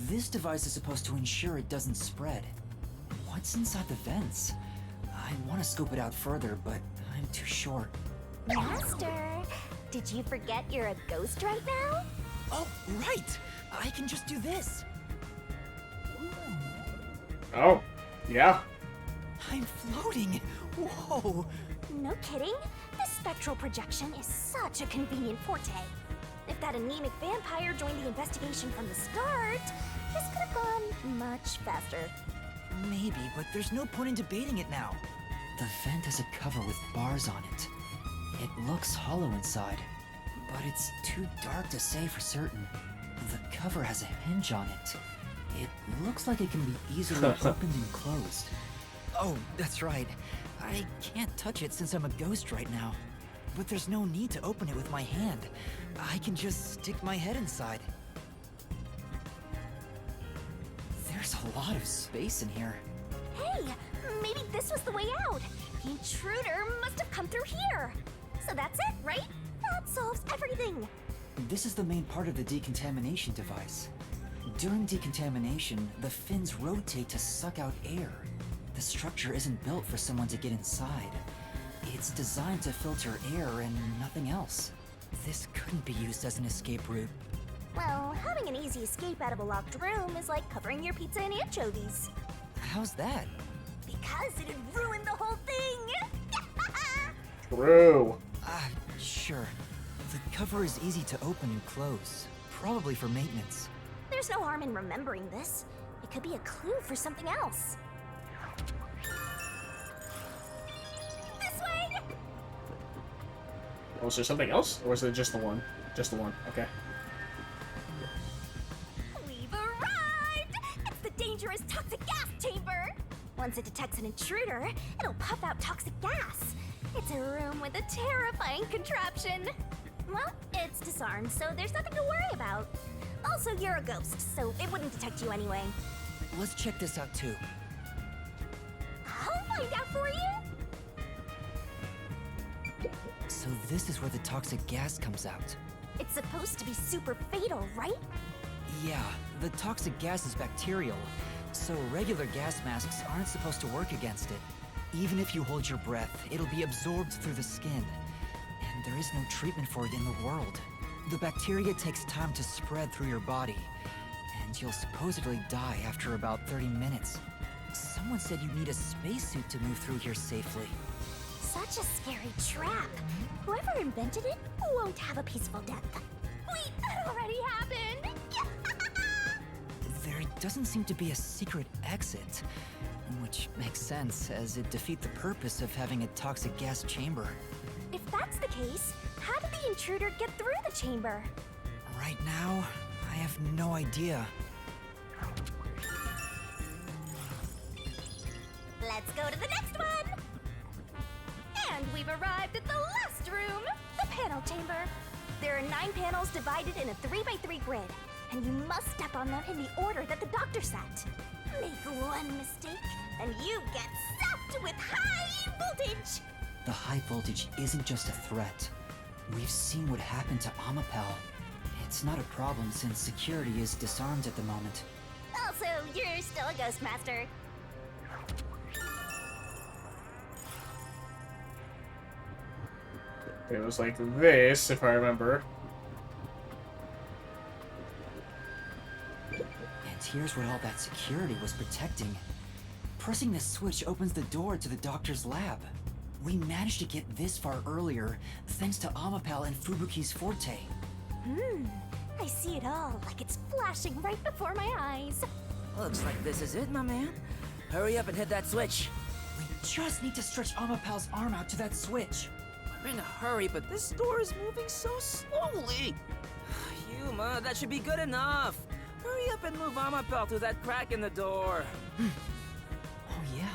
this device is supposed to ensure it doesn't spread. What's inside the vents? I want to scope it out further, but I'm too short.
Master, did you forget you're a ghost right now?
Oh, right! I can just do this.
Oh, yeah.
I'm floating. Whoa.
No kidding. This spectral projection is such a convenient forte. If that anemic vampire joined the investigation from the start, this could have gone much faster.
Maybe, but there's no point in debating it now. The vent has a cover with bars on it. It looks hollow inside, but it's too dark to say for certain. The cover has a hinge on it. It looks like it can be easily opened and closed. Oh, that's right. I can't touch it since I'm a ghost right now. But there's no need to open it with my hand. I can just stick my head inside. There's a lot of space in here.
Hey, maybe this was the way out. The intruder must have come through here. So that's it, right? That solves everything.
This is the main part of the decontamination device. During decontamination, the fins rotate to suck out air. The structure isn't built for someone to get inside. It's designed to filter air and nothing else. This couldn't be used as an escape route.
Well, having an easy escape out of a locked room is like covering your pizza in anchovies.
How's that?
Because it'd ruin the whole thing!
True.
Sure. The cover is easy to open and close. Probably for maintenance.
There's no harm in remembering this. It could be a clue for something else. This way!
Was there something else? Or was it just the one? Just the one. Okay.
We've arrived! It's the dangerous toxic gas chamber! Once it detects an intruder, it'll puff out toxic gas. It's a room with a terrifying contraption. Well, it's disarmed, so there's nothing to worry about. Also, you're a ghost, so it wouldn't detect you anyway.
Let's check this out too.
I'll find out for you.
So this is where the toxic gas comes out.
It's supposed to be super fatal, right?
Yeah, the toxic gas is bacterial, so regular gas masks aren't supposed to work against it. Even if you hold your breath, it'll be absorbed through the skin. And there is no treatment for it in the world. The bacteria takes time to spread through your body, and you'll supposedly die after about 30 minutes. Someone said you need a spacesuit to move through here safely.
Such a scary trap. Whoever invented it won't have a peaceful death. Wait, that already happened!
There doesn't seem to be a secret exit, which makes sense, as it defeats the purpose of having a toxic gas chamber.
If that's the case, how did the intruder get through the chamber?
Right now, I have no idea.
Let's go to the next one! And we've arrived at the last room, the panel chamber. There are 9 panels divided in a 3x3 grid, and you must step on them in the order that the doctor set. Make one mistake, and you get zapped with high voltage!
The high voltage isn't just a threat. We've seen what happened to Amapel. It's not a problem since security is disarmed at the moment.
Also, you're still a ghost master.
It was like this, if I remember.
And here's what all that security was protecting. Pressing the switch opens the door to the doctor's lab. We managed to get this far earlier, thanks to Amapel and Fubuki's forte.
I see it all, like it's flashing right before my eyes.
Looks like this is it, my man. Hurry up and hit that switch.
We just need to stretch Amapel's arm out to that switch.
We're in a hurry, but this door is moving so slowly. Yuma, that should be good enough. Hurry up and move Amapel through that crack in the door.
Oh yeah.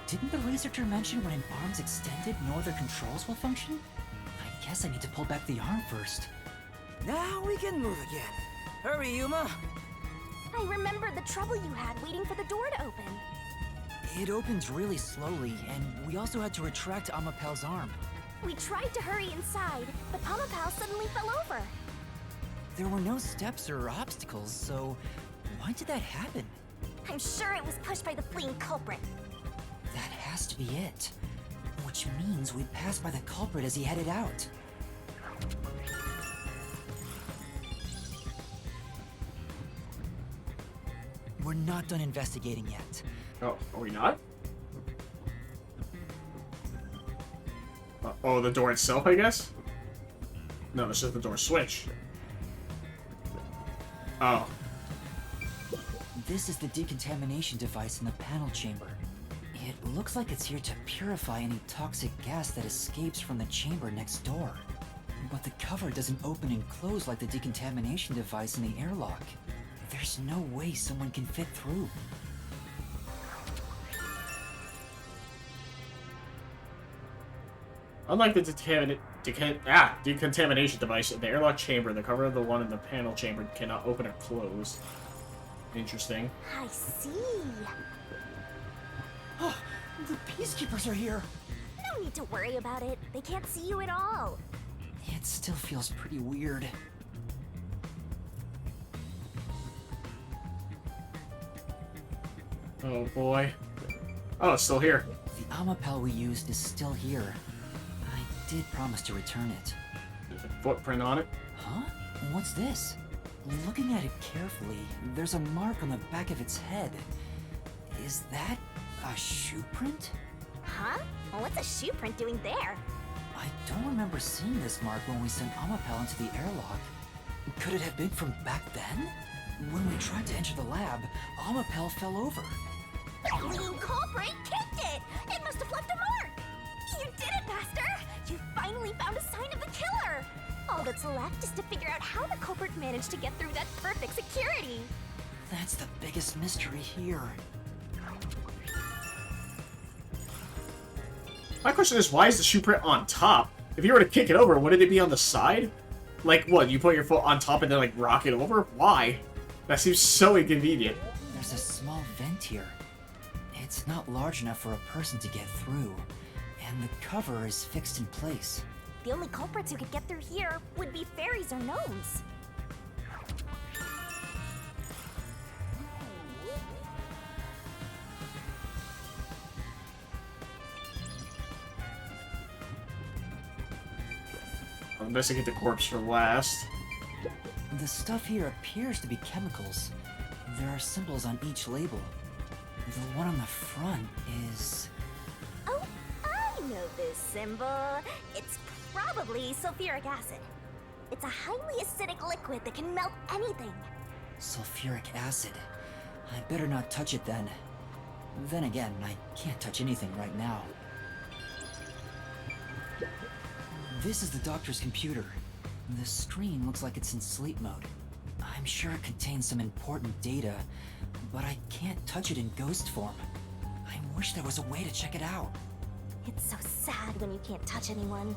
Didn't the researcher mention when an arm's extended, no other controls will function? I guess I need to pull back the arm first.
Now we can move again. Hurry, Yuma.
I remember the trouble you had waiting for the door to open.
It opened really slowly, and we also had to retract Amapel's arm.
We tried to hurry inside, but Amapel suddenly fell over.
There were no steps or obstacles, so why did that happen?
I'm sure it was pushed by the fleeing culprit.
That has to be it. Which means we passed by the culprit as he headed out. We're not done investigating yet.
Oh, are we not? Oh, the door itself, I guess? No, it's just the door switch. Oh.
This is the decontamination device in the panel chamber. It looks like it's here to purify any toxic gas that escapes from the chamber next door. But the cover doesn't open and close like the decontamination device in the airlock. There's no way someone can fit through.
Unlike the decontamination device in the airlock chamber, the cover of the one in the panel chamber cannot open or close. Interesting.
I see.
Oh, the peacekeepers are here.
No need to worry about it. They can't see you at all.
It still feels pretty weird.
Oh boy. Oh, it's still here.
The Amapel we used is still here. I did promise to return it.
There's a footprint on it.
Huh? What's this? Looking at it carefully, there's a mark on the back of its head. Is that a shoe print?
Huh? Well, what's a shoe print doing there?
I don't remember seeing this mark when we sent Amapel into the airlock. Could it have been from back then? When we tried to enter the lab, Amapel fell over.
The fleeing culprit kicked it! It must have left a mark! You did it, Master! You finally found a sign of the killer! All that's left is to figure out how the culprit managed to get through that perfect security!
That's the biggest mystery here.
My question is, why is the shoe print on top? If you were to kick it over, wouldn't it be on the side? Like, what, you put your foot on top and then, like, rock it over? Why? That seems so inconvenient.
There's a small vent here. It's not large enough for a person to get through, and the cover is fixed in place.
The only culprits who could get through here would be fairies or gnomes.
I'll investigate the corpse for last.
The stuff here appears to be chemicals. There are symbols on each label. The one on the front is...
Oh, I know this symbol. It's probably sulfuric acid. It's a highly acidic liquid that can melt anything.
sulfuric acid. I better not touch it then. Then again, I can't touch anything right now. This is the doctor's computer. The screen looks like it's in sleep mode. I'm sure it contains some important data, but I can't touch it in ghost form. I wish there was a way to check it out.
It's so sad when you can't touch anyone.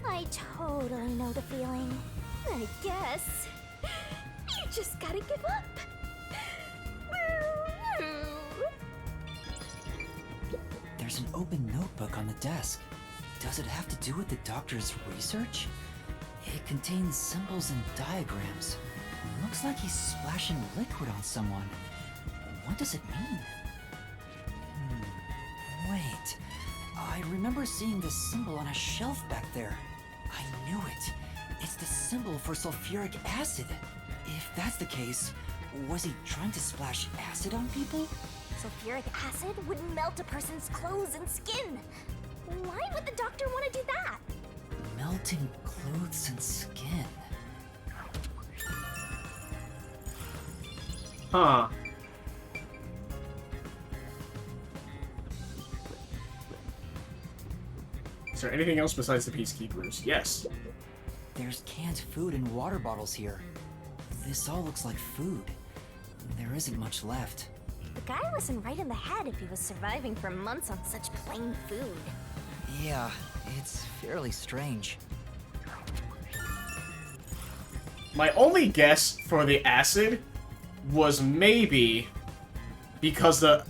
I totally know the feeling. I guess you just gotta give up.
There's an open notebook on the desk. Does it have to do with the doctor's research? It contains symbols and diagrams. Looks like he's splashing liquid on someone. What does it mean? Wait. I remember seeing this symbol on a shelf back there. I knew it. It's the symbol for sulfuric acid. If that's the case, was he trying to splash acid on people?
Sulfuric acid would melt a person's clothes and skin. Why would the doctor want to do that?
Melting clothes and skin.
Huh. Is there anything else besides the Peacekeepers? Yes.
There's canned food and water bottles here. This all looks like food. There isn't much left.
The guy wasn't right in the head if he was surviving for months on such plain food.
Yeah, it's fairly strange.
My only guess for the acid was maybe because the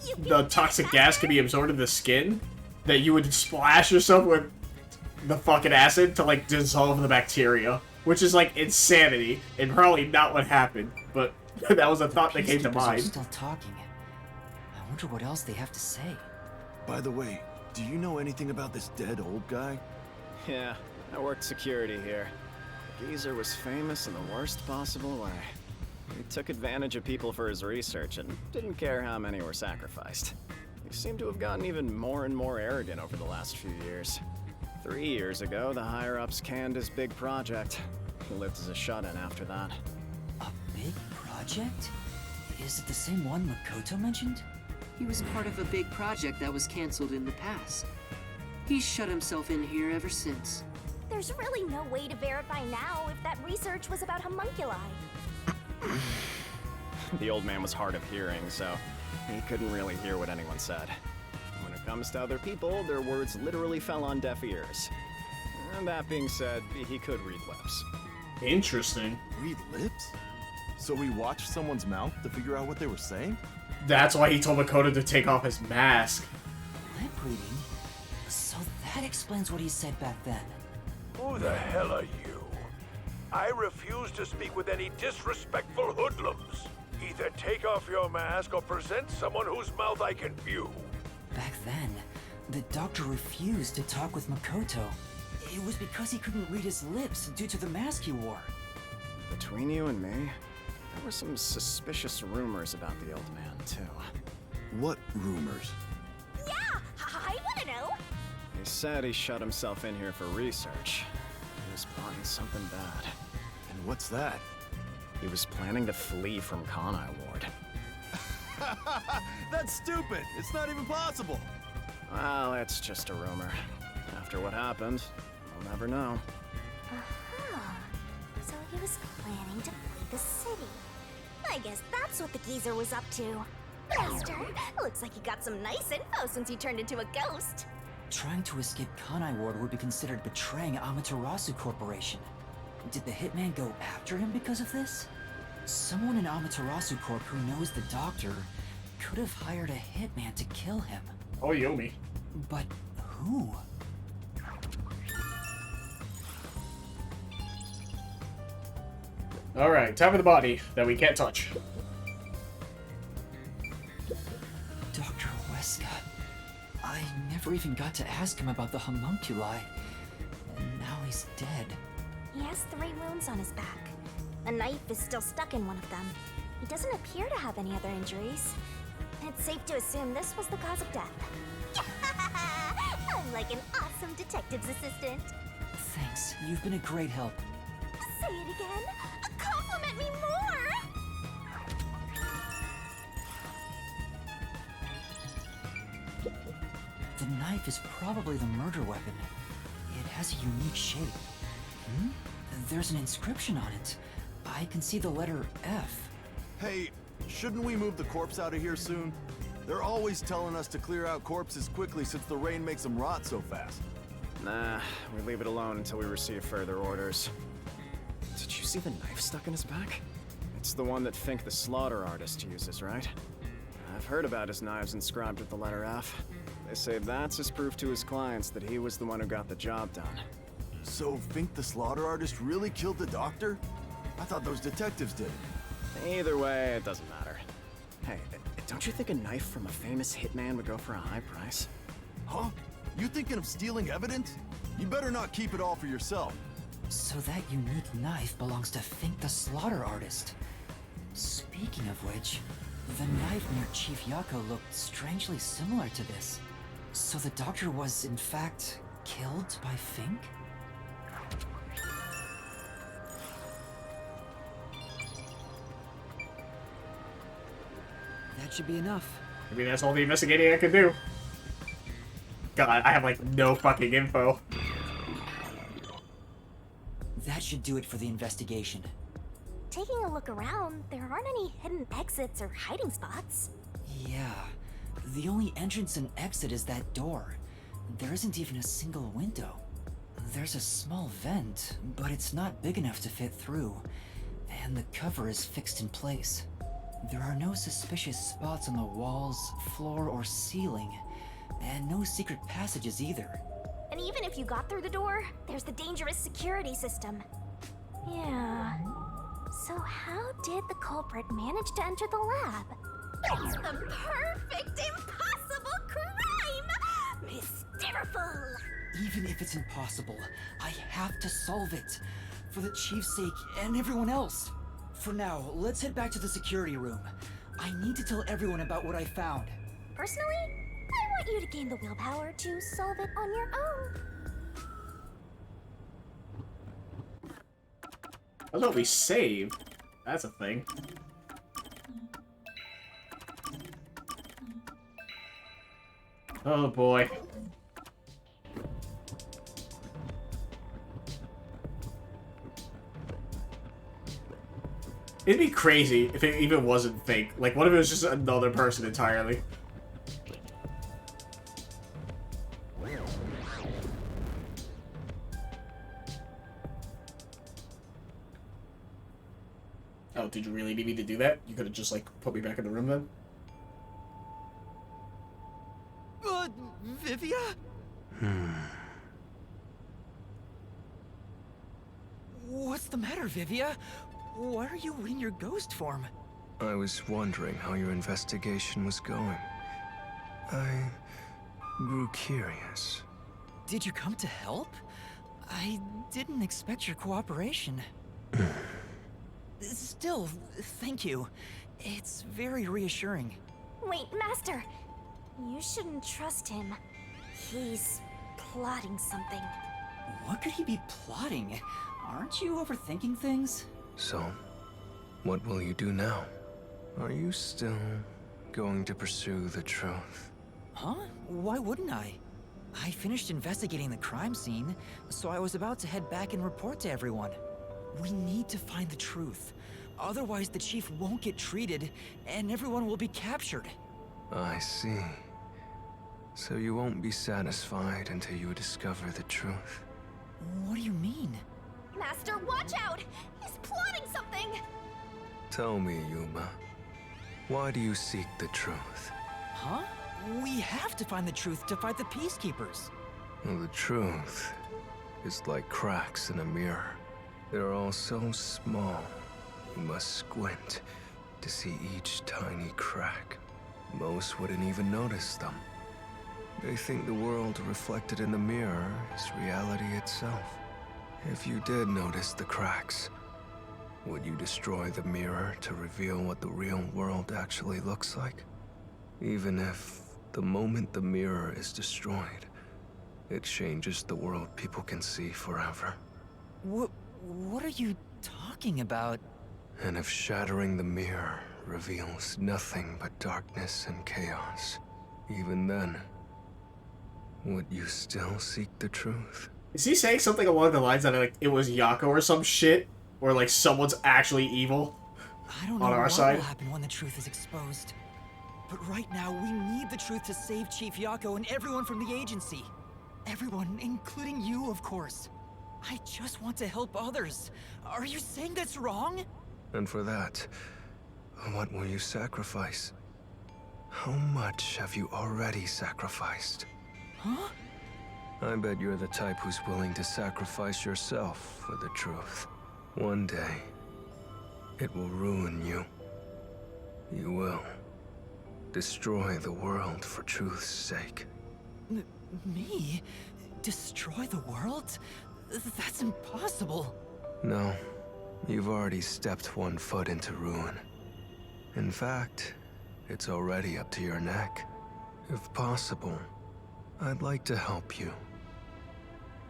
toxic gas can be absorbed in the skin, that you would splash yourself with the fucking acid to, like, dissolve the bacteria. Which is, like, insanity, and probably not what happened, but that was a thought that came to
Peacekeepers
mind.
are still talking. I wonder what else they have to say.
By the way, do you know anything about this dead old guy?
Yeah, I worked security here. The geezer was famous in the worst possible way. He took advantage of people for his research and didn't care how many were sacrificed. He seemed to have gotten even more and more arrogant over the last few years. 3 years ago, the higher-ups canned his big project. He lived as a shut-in after that.
A big project? Is it the same one Makoto mentioned?
He was part of a big project that was canceled in the past. He's shut himself in here ever since.
There's really no way to verify now if that research was about homunculi.
The old man was hard of hearing, so he couldn't really hear what anyone said. When it comes to other people, their words literally fell on deaf ears. And that being said, he could read lips.
Interesting.
Read lips? So we watched someone's mouth to figure out what they were saying?
That's why he told Makoto to take off his mask.
Lip reading? So that explains what he said back then.
Who the hell are you? I refuse to speak with any disrespectful hoodlums. Either take off your mask or present someone whose mouth I can view.
Back then, the doctor refused to talk with Makoto. It was because he couldn't read his lips due to the mask he wore.
Between you and me, there were some suspicious rumors about the old man, too.
What rumors?
Yeah, I want to know.
He said he shut himself in here for research. He was plotting something bad.
And what's that?
He was planning to flee from Kanai Ward.
That's stupid! It's not even possible!
Well, it's just a rumor. After what happened, we'll never know.
So he was planning to flee the city. I guess that's what the geezer was up to. Master, looks like you got some nice info since you turned into a ghost.
Trying to escape Kanai Ward would be considered betraying Amaterasu Corporation. Did the hitman go after him because of this? Someone in Amaterasu Corp who knows the doctor could have hired a hitman to kill him.
Oh, Yomi.
But who?
Alright, time for the body that we can't touch.
Dr. Westcott. I never even got to ask him about the homunculi. And now he's dead.
He has 3 wounds on his back. A knife is still stuck in one of them. He doesn't appear to have any other injuries. It's safe to assume this was the cause of death. I'm like an awesome detective's assistant.
Thanks. You've been a great help.
Say it again. Compliment me more.
The knife is probably the murder weapon. It has a unique shape. There's an inscription on it. I can see the letter F.
Hey, shouldn't we move the corpse out of here soon? They're always telling us to clear out corpses quickly since the rain makes them rot so fast.
Nah, we leave it alone until we receive further orders. Did you see the knife stuck in his back? It's the one that Fink the slaughter artist uses, right? I've heard about his knives inscribed with the letter F. They say that's his proof to his clients that he was the one who got the job done.
So Fink the slaughter artist really killed the doctor? I thought those detectives did it.
Either way, it doesn't matter. Hey, don't you think a knife from a famous hitman would go for a high price?
Huh? You thinking of stealing evidence? You better not keep it all for yourself.
So that unique knife belongs to Fink the slaughter artist. Speaking of which, the knife near Chief Yako looked strangely similar to this. So the doctor was, in fact, killed by Fink? That should be enough.
I mean, that's all the investigating I can do. God, I have, like, no fucking info.
That should do it for the investigation.
Taking a look around, there aren't any hidden exits or hiding spots.
Yeah. The only entrance and exit is that door. There isn't even a single window. There's a small vent, but it's not big enough to fit through. And the cover is fixed in place. There are no suspicious spots on the walls, floor, or ceiling. And no secret passages either.
And even if you got through the door, there's the dangerous security system. Yeah. So how did the culprit manage to enter the lab? It's the perfect impossible crime! Mysteriful!
Even if it's impossible, I have to solve it. For the chief's sake and everyone else. For now, let's head back to the security room. I need to tell everyone about what I found.
Personally, I want you to gain the willpower to solve it on your own.
I thought we saved. That's a thing. Oh boy. It'd be crazy if it even wasn't fake. Like, what if it was just another person entirely? Oh, did you really need me to do that? You could have just, like, put me back in the room then?
Vivia? What's the matter, Vivia? Why are you in your ghost form?
I was wondering how your investigation was going. I grew curious.
Did you come to help? I didn't expect your cooperation. Still, thank you. It's very reassuring.
Wait, Master! You shouldn't trust him. He's plotting something.
What could he be plotting? Aren't you overthinking things?
So, what will you do now? Are you still going to pursue the truth?
Huh? Why wouldn't I? I finished investigating the crime scene, so I was about to head back and report to everyone. We need to find the truth. Otherwise, the chief won't get treated, and everyone will be captured.
I see. So you won't be satisfied until you discover the truth.
What do you mean?
Master, watch out! He's plotting something!
Tell me, Yuma, why do you seek the truth?
Huh? We have to find the truth to fight the Peacekeepers.
Well, the truth is like cracks in a mirror. They're all so small, you must squint to see each tiny crack. Most wouldn't even notice them. They think the world reflected in the mirror is reality itself. If you did notice the cracks, would you destroy the mirror to reveal what the real world actually looks like? Even if, the moment the mirror is destroyed, it changes the world people can see forever.
What are you talking about?
And if shattering the mirror reveals nothing but darkness and chaos, even then, would you still seek the truth?
Is he saying something along the lines that like it was Yako or some shit? Or like someone's actually evil
I don't know
on our
what
side?
will happen when the truth is exposed. But right now, we need the truth to save Chief Yako and everyone from the agency. Everyone, including you, of course. I just want to help others. Are you saying that's wrong?
And for that, what will you sacrifice? How much have you already sacrificed?
Huh?
I bet you're the type who's willing to sacrifice yourself for the truth. One day, it will ruin you. You will. Destroy the world for truth's sake.
Me? Destroy the world? That's impossible.
No, you've already stepped one foot into ruin. In fact, it's already up to your neck. If possible, I'd like to help you.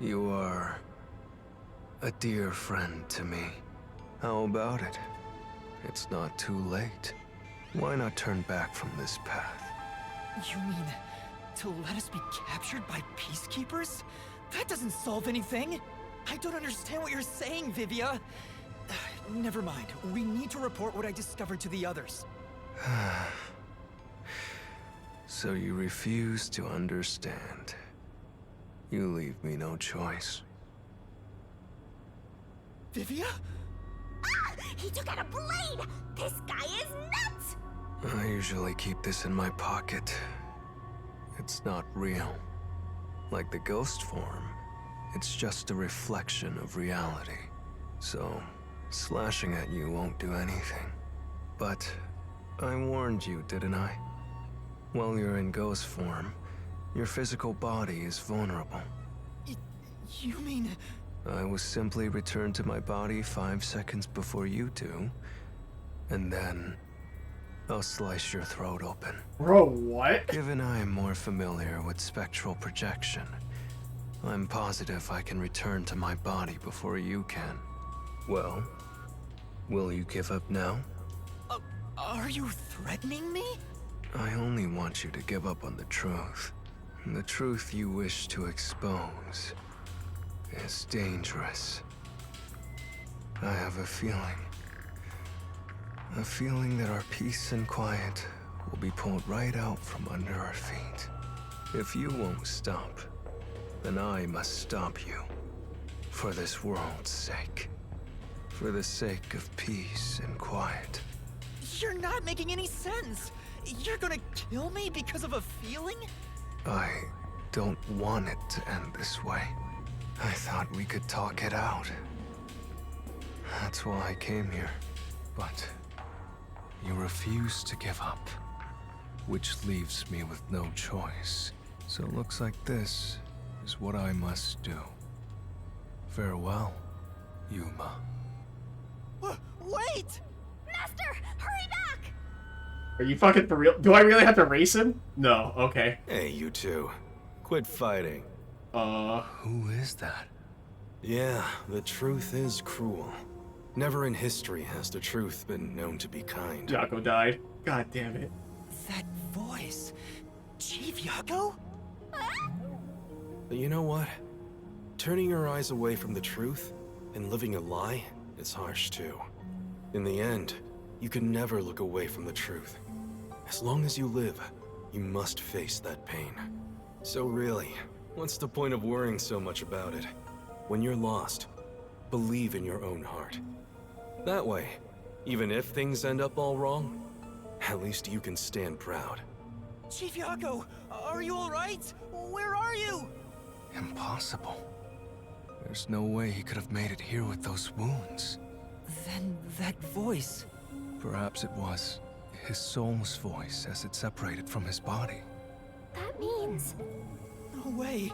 You are a dear friend to me. How about it? It's not too late. Why not turn back from this path?
You mean to let us be captured by Peacekeepers? That doesn't solve anything. I don't understand what you're saying, Vivia. Never mind. We need to report what I discovered to the others.
So you refuse to understand. You leave me no choice.
Vivia?
Ah! He took out a blade! This guy is nuts!
I usually keep this in my pocket. It's not real. Like the ghost form, it's just a reflection of reality. So, slashing at you won't do anything. But I warned you, didn't I? While you're in ghost form, your physical body is vulnerable.
You mean...
I will simply return to my body 5 seconds before you do, and then I'll slice your throat open.
Bro, what?
Given I am more familiar with spectral projection, I'm positive I can return to my body before you can. Well, will you give up now?
Are you threatening me?
I only want you to give up on the truth. The truth you wish to expose is dangerous. I have a feeling that our peace and quiet will be pulled right out from under our feet. If you won't stop, then I must stop you. For this world's sake. For the sake of peace and quiet.
You're not making any sense. You're gonna kill me because of a feeling?
I don't want it to end this way. I thought we could talk it out. That's why I came here. But you refuse to give up, which leaves me with no choice. So it looks like this is what I must do. Farewell, Yuma.
Wait!
Master, hurry back!
Are you fucking for real? Do I really have to race him? No, okay.
Hey, you two. Quit fighting. Who is that?
Yeah, the truth is cruel. Never in history has the truth been known to be kind.
Yako died. God damn it.
That voice. Chief Yako?
But you know what? Turning your eyes away from the truth and living a lie is harsh too. In the end, you can never look away from the truth. As long as you live, you must face that pain.
So really, what's the point of worrying so much about it? When you're lost, believe in your own heart. That way, even if things end up all wrong, at least you can stand proud.
Chief Yako, are you alright? Where are you?
Impossible. There's no way he could have made it here with those wounds.
Then that voice...
Perhaps it was his soul's voice as it separated from his body.
That means...
No way.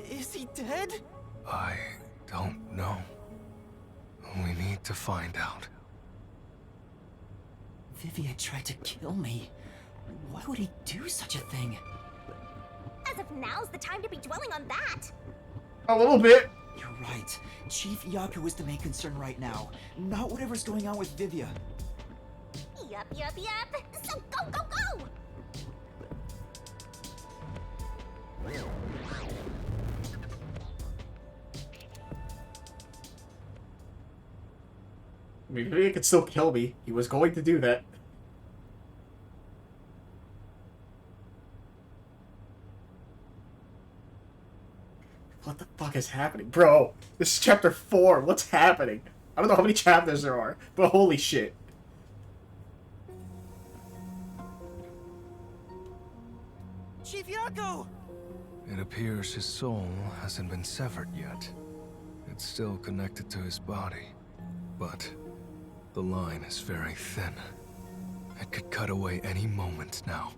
Is he dead?
I don't know. We need to find out.
Vivia tried to kill me. Why would he do such a thing?
As if now's the time to be dwelling on that.
A little bit.
You're right. Chief Yaku is the main concern right now, not whatever's going on with Vivia.
Yup. So go!
I mean, maybe he could still kill me. He was going to do that. What the fuck is happening? Bro, this is chapter 4. What's happening? I don't know how many chapters there are, but holy shit.
Chief Yako!
It appears his soul hasn't been severed yet. It's still connected to his body, but the line is very thin. It could cut away any moment now.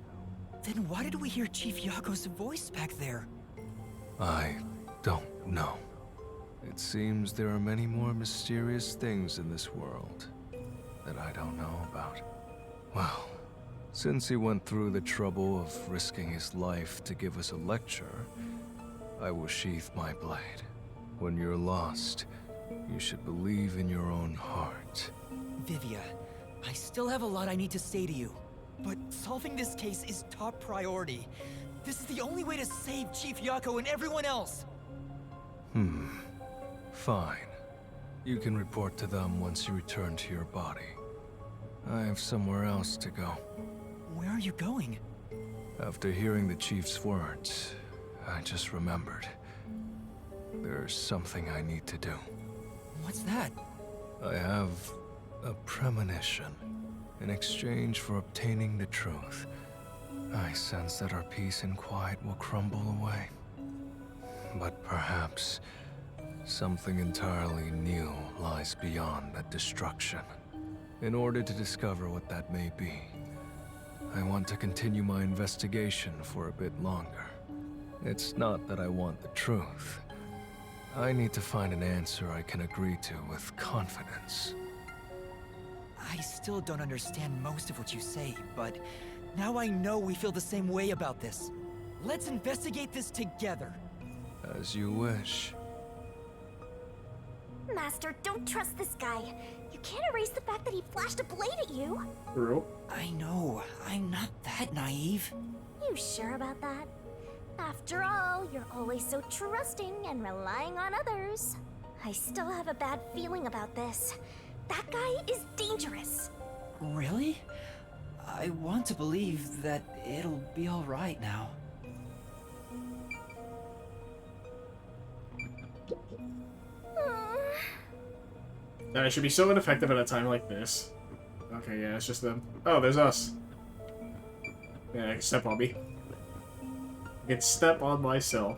Then why did we hear Chief Yako's voice back there?
I don't know. It seems there are many more mysterious things in this world that I don't know about. Well, since he went through the trouble of risking his life to give us a lecture, I will sheath my blade. When you're lost, you should believe in your own heart.
Vivia, I still have a lot I need to say to you, but solving this case is top priority. This is the only way to save Chief Yako and everyone else.
Fine. You can report to them once you return to your body. I have somewhere else to go.
Where are you going?
After hearing the chief's words, I just remembered. There's something I need to do.
What's that?
I have a premonition. In exchange for obtaining the truth, I sense that our peace and quiet will crumble away. But perhaps something entirely new lies beyond that destruction. In order to discover what that may be, I want to continue my investigation for a bit longer. It's not that I want the truth. I need to find an answer I can agree to with confidence.
I still don't understand most of what you say, but now I know we feel the same way about this. Let's investigate this together.
As you wish.
Master, don't trust this guy. You can't erase the fact that he flashed a blade at you.
True.
I know. I'm not that naive.
You sure about that? After all, you're always so trusting and relying on others. I still have a bad feeling about this. That guy is dangerous.
Really? I want to believe that it'll be all right now.
That I should be so ineffective at a time like this. Okay, yeah, it's just them. Oh, there's us. Yeah, I can step on me. I can step on myself.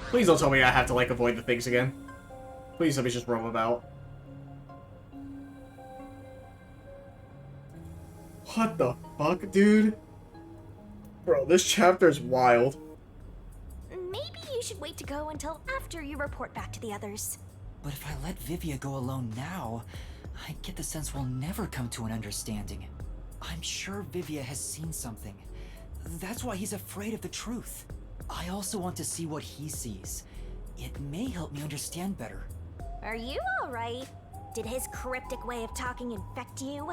Please don't tell me I have to, like, avoid the things again. Please let me just roam about. What the fuck, dude? Bro, this chapter is wild.
Maybe you should wait to go until after you report back to the others.
But if I let Vivia go alone now, I get the sense we'll never come to an understanding. I'm sure Vivia has seen something. That's why he's afraid of the truth. I also want to see what he sees. It may help me understand better.
Are you alright? Did his cryptic way of talking infect you?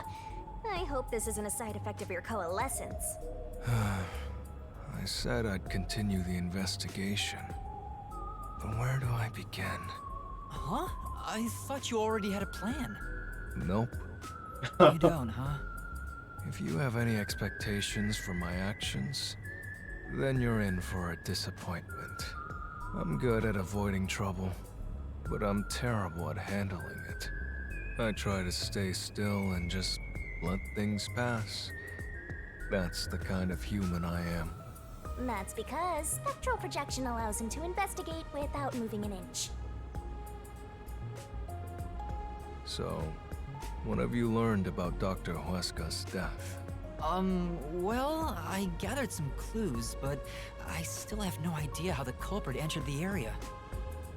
I hope this isn't a side effect of your coalescence.
I said I'd continue the investigation. But where do I begin?
Huh? I thought you already had a plan.
Nope.
You don't, huh?
If you have any expectations for my actions, then you're in for a disappointment. I'm good at avoiding trouble, but I'm terrible at handling it. I try to stay still and just let things pass. That's the kind of human I am.
That's because spectral projection allows him to investigate without moving an inch.
So, what have you learned about Dr. Huesca's death?
Well, I gathered some clues, but I still have no idea how the culprit entered the area.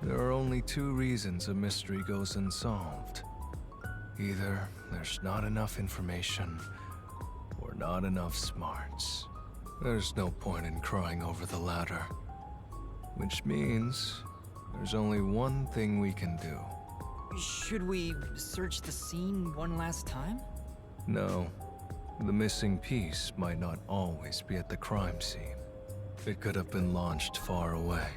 There are only two reasons a mystery goes unsolved. Either there's not enough information, or not enough smarts. There's no point in crying over the latter. Which means there's only one thing we can do.
Should we search the scene one last time?
No. The missing piece might not always be at the crime scene. It could have been launched far away,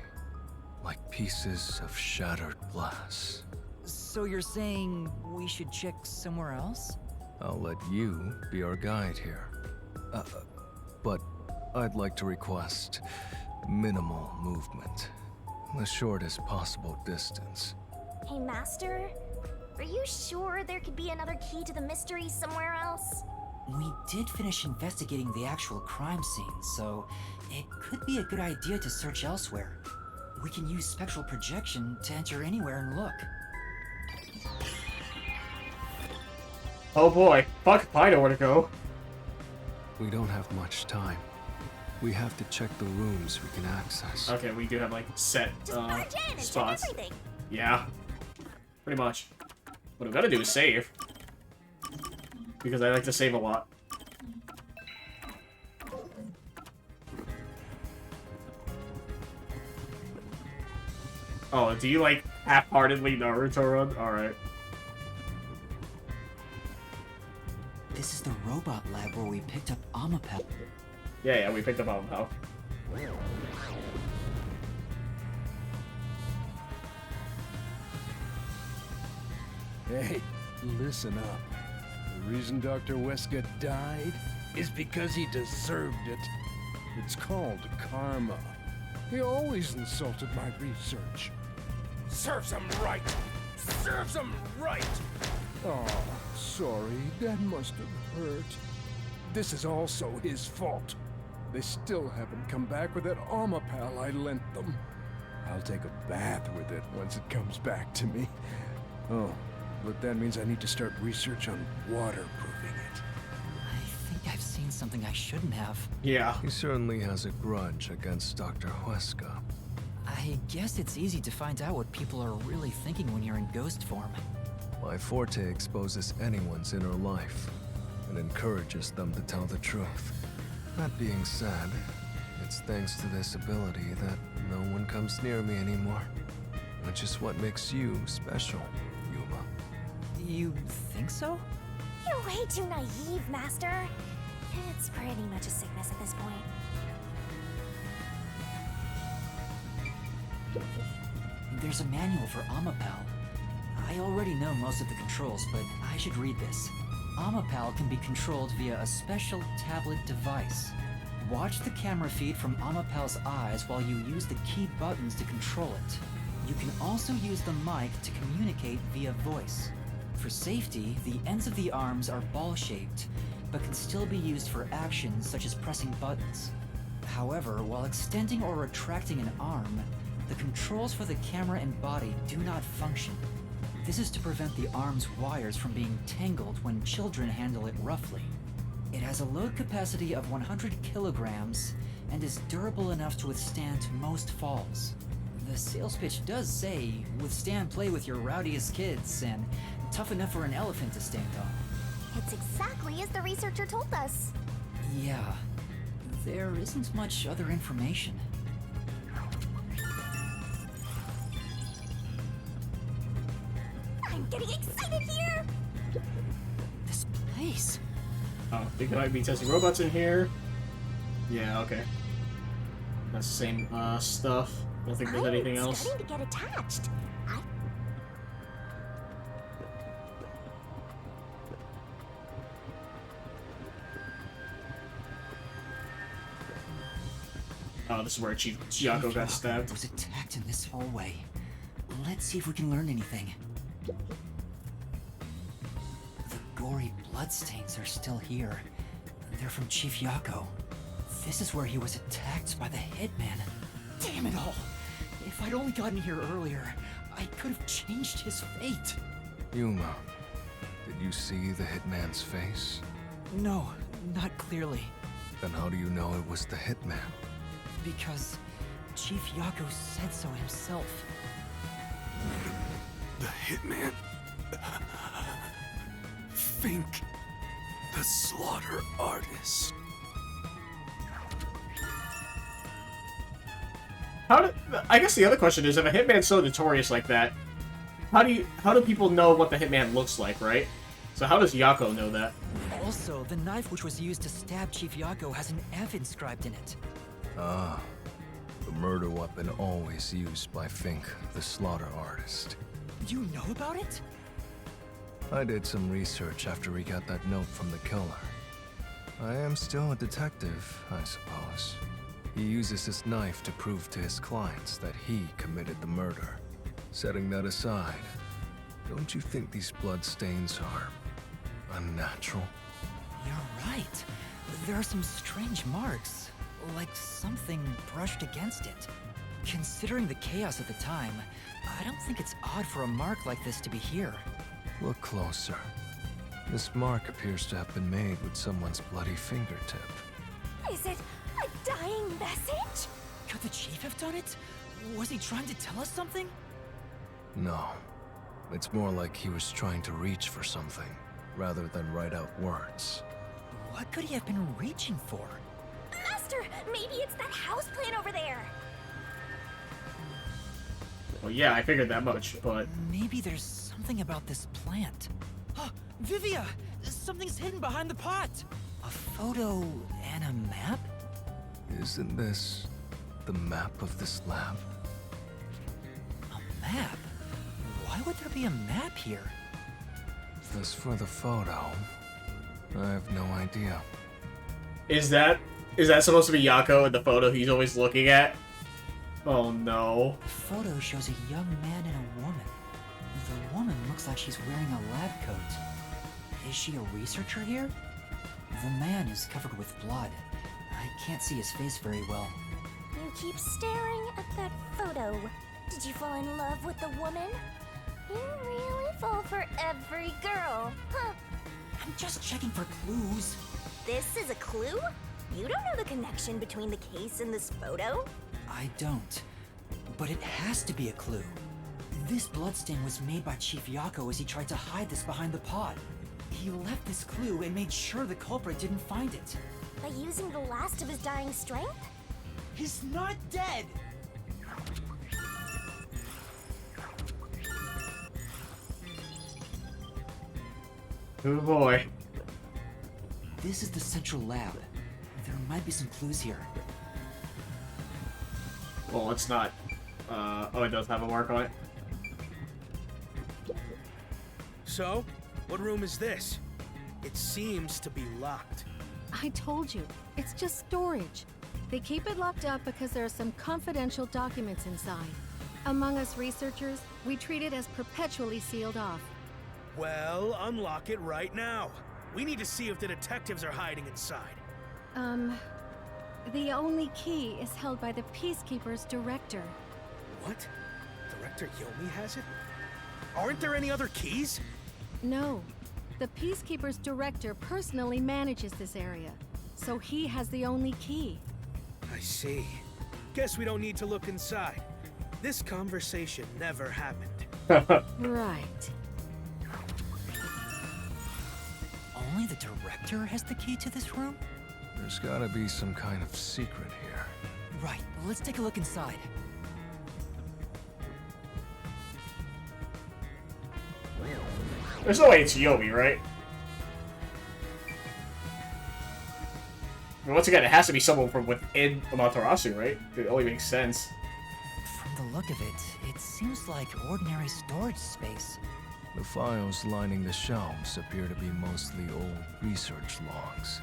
like pieces of shattered glass.
So you're saying we should check somewhere else?
I'll let you be our guide here. But I'd like to request minimal movement. The shortest possible distance.
Hey, Master, are you sure there could be another key to the mystery somewhere else?
We did finish investigating the actual crime scene, so it could be a good idea to search elsewhere. We can use spectral projection to enter anywhere and look.
Oh boy, fuck if I know where to go.
We don't have much time. We have to check the rooms we can access.
Okay, we do have like set spots. Yeah, pretty much. What I'm gonna do is save. Because I like to save a lot. Oh, do you like half-heartedly Naruto run? Alright.
This is the robot lab where we picked up Amapel.
Yeah, we picked up Amapel.
Hey, listen up. The reason Dr. Huesca died is because he deserved it. It's called karma. He always insulted my research.
Serves him right! Serves him right!
Oh, sorry. That must have hurt. This is also his fault. They still haven't come back with that Amapal I lent them. I'll take a bath with it once it comes back to me. Oh, but that means I need to start research on waterproofing it.
I think I've seen something I shouldn't have.
Yeah.
He certainly has a grudge against Dr. Huesca.
I guess it's easy to find out what people are really thinking when you're in ghost form.
My forte exposes anyone's inner life and encourages them to tell the truth. That being said, it's thanks to this ability that no one comes near me anymore, which is what makes you special, Yuma.
You think so?
You're way too naive, Master. It's pretty much a sickness at this point.
There's a manual for Amapal. I already know most of the controls, but I should read this. Amapal can be controlled via a special tablet device. Watch the camera feed from Amapal's eyes while you use the key buttons to control it. You can also use the mic to communicate via voice. For safety, the ends of the arms are ball-shaped, but can still be used for actions such as pressing buttons. However, while extending or retracting an arm, the controls for the camera and body do not function. This is to prevent the arm's wires from being tangled when children handle it roughly. It has a load capacity of 100 kilograms and is durable enough to withstand most falls. The sales pitch does say, withstand play with your rowdiest kids and tough enough for an elephant to stand on.
It's exactly as the researcher told us.
Yeah, there isn't much other information.
I'm getting excited here!
This place.
Oh, they might be testing robots in here. Yeah, okay. That's the same stuff. Don't think there's anything else.
I'm starting to get attached.
Oh, this is where Chief Yako got stabbed.
Was attacked in this hallway. Let's see if we can learn anything. The gory bloodstains are still here. They're from Chief Yako. This is where he was attacked by the hitman. Damn it all! If I'd only gotten here earlier, I could have changed his fate.
Yuma, did you see the hitman's face?
No, not clearly.
Then how do you know it was the hitman?
Because Chief Yako said so himself.
The hitman. Think the slaughter artist.
I guess the other question is, if a hitman's so notorious like that, how do people know what the hitman looks like, right? So how does Yako know that?
Also, the knife which was used to stab Chief Yako has an F inscribed in it.
Ah, the murder weapon always used by Fink, the slaughter artist.
You know about it?
I did some research after he got that note from the killer. I am still a detective, I suppose. He uses this knife to prove to his clients that he committed the murder. Setting that aside, don't you think these bloodstains are unnatural?
You're right. There are some strange marks, like something brushed against it. Considering the chaos at the time, I don't think it's odd for a mark like this to be here.
Look closer. This mark appears to have been made with someone's bloody fingertip.
Is it a dying message?
Could the chief have done it? Was he trying to tell us something?
No. It's more like he was trying to reach for something, rather than write out words.
What could he have been reaching for?
Master, maybe it's that house plan over there.
Well, yeah, I figured that much, but...
Maybe there's something about this plant. Oh, Vivia! Something's hidden behind the pot! A photo and a map?
Isn't this the map of this lab?
A map? Why would there be a map here?
As for the photo, I have no idea.
Is that supposed to be Yako in the photo he's always looking at? Oh no.
The photo shows a young man and a woman. The woman looks like she's wearing a lab coat. Is she a researcher here? The man is covered with blood. I can't see his face very well.
You keep staring at that photo. Did you fall in love with the woman? You really fall for every girl, huh?
I'm just checking for clues.
This is a clue? You don't know the connection between the case and this photo?
I don't. But it has to be a clue. This bloodstain was made by Chief Yako as he tried to hide this behind the pod. He left this clue and made sure the culprit didn't find it.
By using the last of his dying strength?
He's not dead!
Oh boy.
This is the central lab. There might be some clues here.
Well, it's not. Oh, it does have a mark on it.
So, what room is this? It seems to be locked.
I told you, it's just storage. They keep it locked up because there are some confidential documents inside. Among us researchers, we treat it as perpetually sealed off.
Well, unlock it right now. We need to see if the detectives are hiding inside.
The only key is held by the Peacekeeper's director.
What? Director Yomi has it? Aren't there any other keys?
No. The Peacekeeper's director personally manages this area, so he has the only key.
I see. Guess we don't need to look inside. This conversation never happened.
Right.
Only the director has the key to this room?
There's gotta be some kind of secret here.
Right, let's take a look inside.
There's no way it's Yomi, right? I mean, once again, it has to be someone from within Amaterasu, right? It only makes sense.
From the look of it, it seems like ordinary storage space.
The files lining the shelves appear to be mostly old research logs.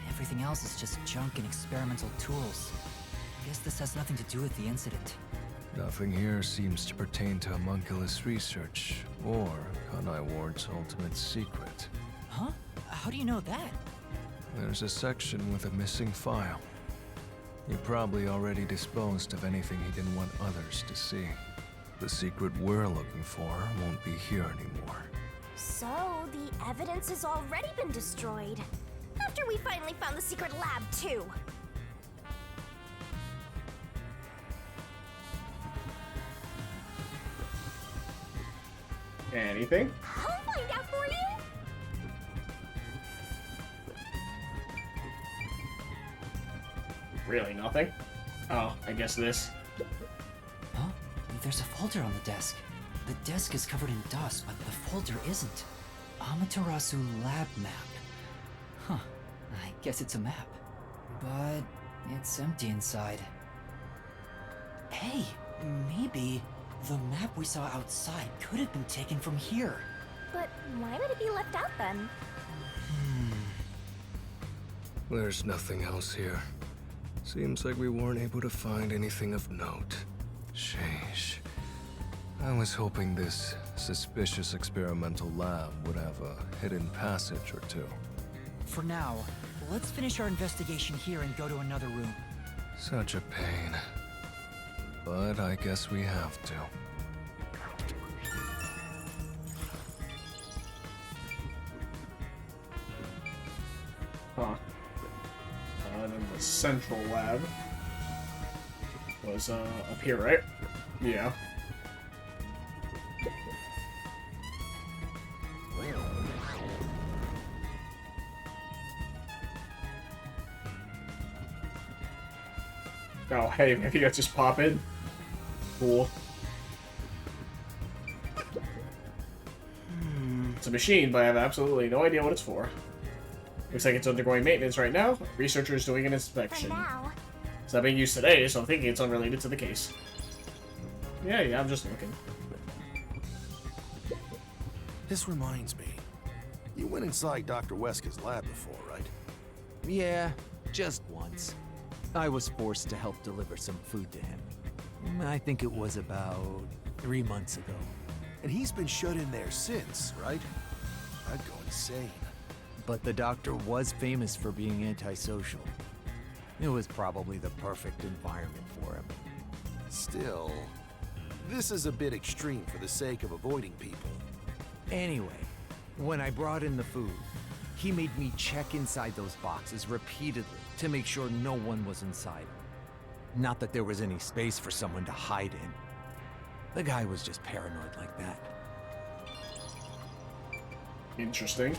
Everything else is just junk and experimental tools. Guess this has nothing to do with the incident.
Nothing here seems to pertain to homunculus research or Kunai Ward's ultimate secret.
Huh? How do you know that?
There's a section with a missing file. He probably already disposed of anything he didn't want others to see. The secret we're looking for won't be here anymore.
So, the evidence has already been destroyed. After we finally found the secret lab, too.
Anything?
I'll find out for you!
Really nothing? Oh, I guess this.
Huh? There's a folder on the desk. The desk is covered in dust, but the folder isn't. Amaterasu lab map. Huh. I guess it's a map. But it's empty inside. Hey, maybe the map we saw outside could have been taken from here.
But why would it be left out then?
There's nothing else here. Seems like we weren't able to find anything of note. Sheesh. I was hoping this suspicious experimental lab would have a hidden passage or two.
For now, let's finish our investigation here and go to another room.
Such a pain. But I guess we have to.
Huh. And then the central lab was up here, right? Yeah. Oh, hey, maybe I just pop in. Cool. It's a machine, but I have absolutely no idea what it's for. Looks like it's undergoing maintenance right now. Researchers doing an inspection.
For now.
It's not being used today, so I'm thinking it's unrelated to the case. Yeah, I'm just looking.
This reminds me. You went inside Dr. Weska's lab before, right?
Yeah, just once. I was forced to help deliver some food to him. I think it was about 3 months ago.
And he's been shut in there since, right? I'd go insane.
But the doctor was famous for being antisocial. It was probably the perfect environment for him.
Still, this is a bit extreme for the sake of avoiding people.
Anyway, when I brought in the food, he made me check inside those boxes repeatedly to make sure no one was inside. Not that there was any space for someone to hide in. The guy was just paranoid like that.
Interesting.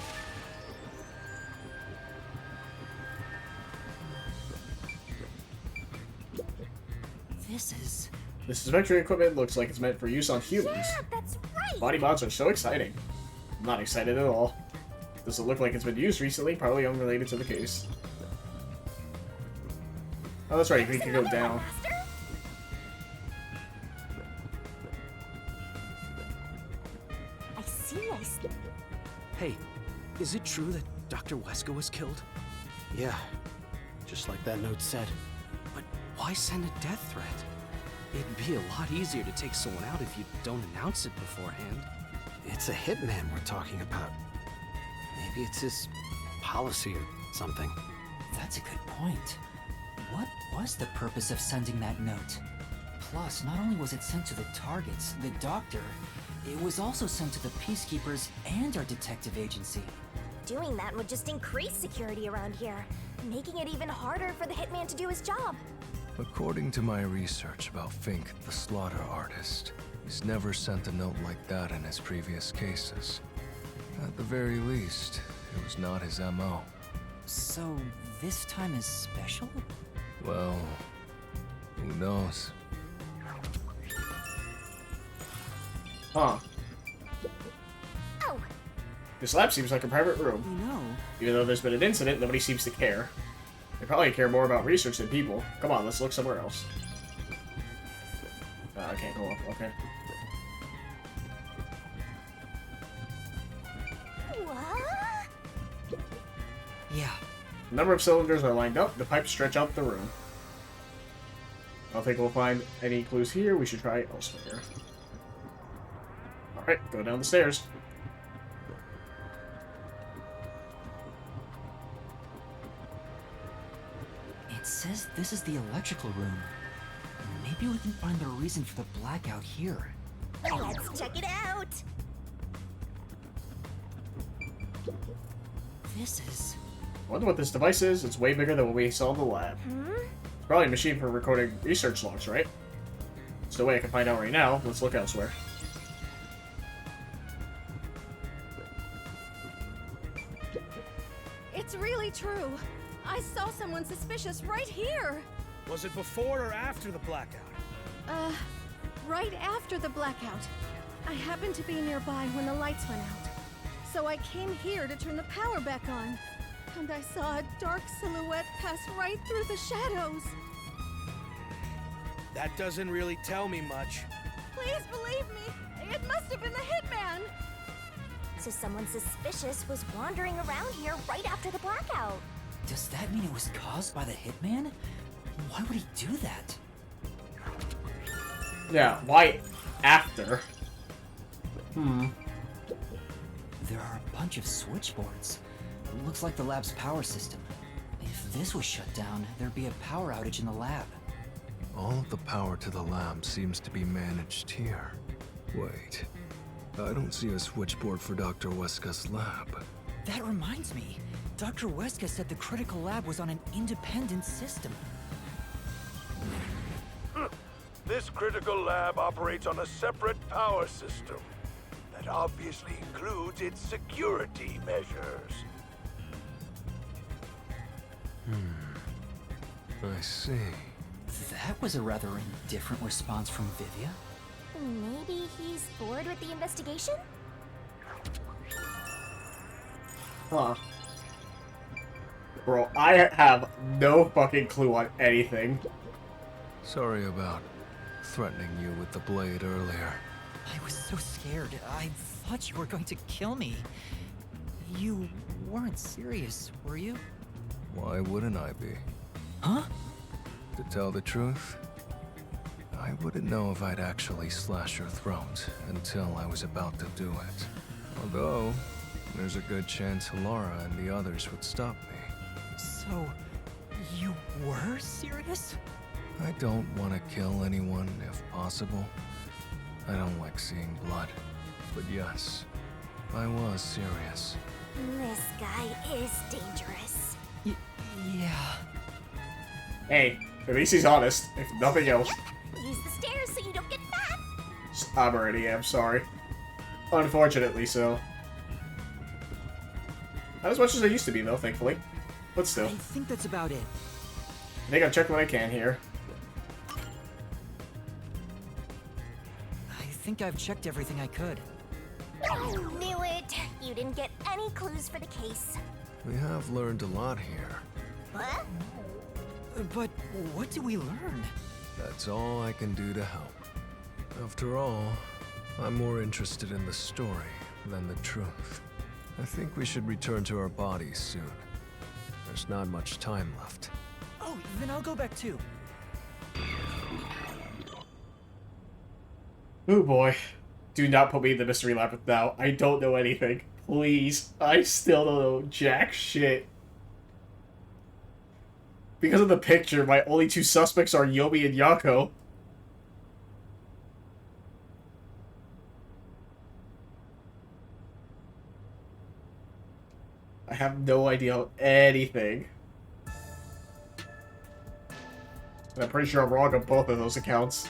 This
inspectory equipment looks like it's meant for use on humans.
Yeah, that's right!
Body mods are so exciting. I'm not excited at all. Does it look like it's been used recently? Probably unrelated to the case. Oh, that's right, we can go down.
I see.
Hey, is it true that Dr. Weska was killed?
Yeah, just like that note said.
But why send a death threat? It'd be a lot easier to take someone out if you don't announce it beforehand.
It's a hitman we're talking about. Maybe it's his policy or something.
That's a good point. What was the purpose of sending that note? Plus, not only was it sent to the targets, the doctor, it was also sent to the peacekeepers and our detective agency.
Doing that would just increase security around here, making it even harder for the hitman to do his job.
According to my research about Fink, the slaughter artist, he's never sent a note like that in his previous cases. At the very least, it was not his MO.
So, this time is special?
Well, who knows?
Huh.
Oh.
This lab seems like a private room.
You know.
Even though there's been an incident, nobody seems to care. They probably care more about research than people. Come on, let's look somewhere else. I can't go up, okay.
What?
Yeah.
A number of cylinders are lined up, the pipes stretch out the room. I don't think we'll find any clues here. We should try elsewhere. Alright, go down the stairs.
It says this is the electrical room. Maybe we can find the reason for the blackout here.
Let's check it out.
This is...
I wonder what this device is. It's way bigger than what we saw in the lab. It's probably a machine for recording research logs, right? It's no way I can find out right now. Let's look elsewhere.
It's really true. I saw someone suspicious right here.
Was it before or after the blackout?
Right after the blackout. I happened to be nearby when the lights went out. So I came here to turn the power back on. And I saw a dark silhouette pass right through the shadows.
That doesn't really tell me much.
Please believe me. It must have been the hitman.
So someone suspicious was wandering around here right after the blackout.
Does that mean it was caused by the hitman? Why would he do that?
Yeah, why after?
There are a bunch of switchboards. Looks like the lab's power system. If this was shut down, there'd be a power outage in the lab.
All of the power to the lab seems to be managed here. Wait, I don't see a switchboard for Dr. Weska's lab.
That reminds me. Dr. Weska said the critical lab was on an independent system.
This critical lab operates on a separate power system that obviously includes its security measures.
I see.
That was a rather indifferent response from Vivia.
Maybe he's bored with the investigation?
Huh. Bro, I have no fucking clue on anything.
Sorry about threatening you with the blade earlier.
I was so scared. I thought you were going to kill me. You weren't serious, were you?
Why wouldn't I be?
Huh?
To tell the truth, I wouldn't know if I'd actually slash your throat until I was about to do it. Although, there's a good chance Laura and the others would stop me.
So, you were serious?
I don't want to kill anyone if possible. I don't like seeing blood. But yes, I was serious.
This guy is dangerous.
Yeah.
Hey, at least he's honest, if nothing else.
Use the stairs so you don't get fat.
I'm already am sorry. Unfortunately so. Not as much as I used to be though, thankfully. But still.
I think that's about it.
I think I've checked what I can here.
I think I've checked everything I could.
Knew it. You didn't get any clues for the case.
We have learned a lot here.
What?
But what do we learn?
That's all I can do to help. After all, I'm more interested in the story than the truth. I think we should return to our bodies soon. There's not much time left.
Oh, then I'll go back too.
Oh boy. Do not put me in the mystery labyrinth now. I don't know anything. Please. I still don't know jack shit. Because of the picture, my only two suspects are Yomi and Yako. I have no idea anything. And I'm pretty sure I'm wrong on both of those accounts.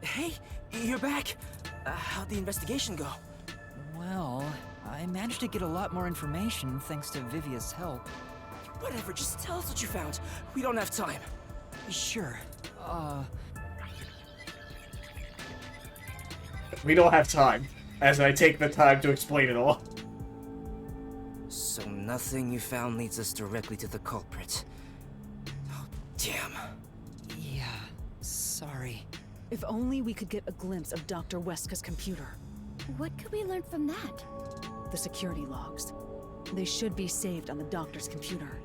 Hey, you're back. How'd the investigation go?
Well, I managed to get a lot more information thanks to Vivia's help.
Whatever, just tell us what you found. We don't have time.
Sure.
We don't have time, as I take the time to explain it all.
So nothing you found leads us directly to the culprit. Oh, damn.
Yeah, sorry.
If only we could get a glimpse of Dr. Weska's computer.
What could we learn from that?
The security logs. They should be saved on the doctor's computer.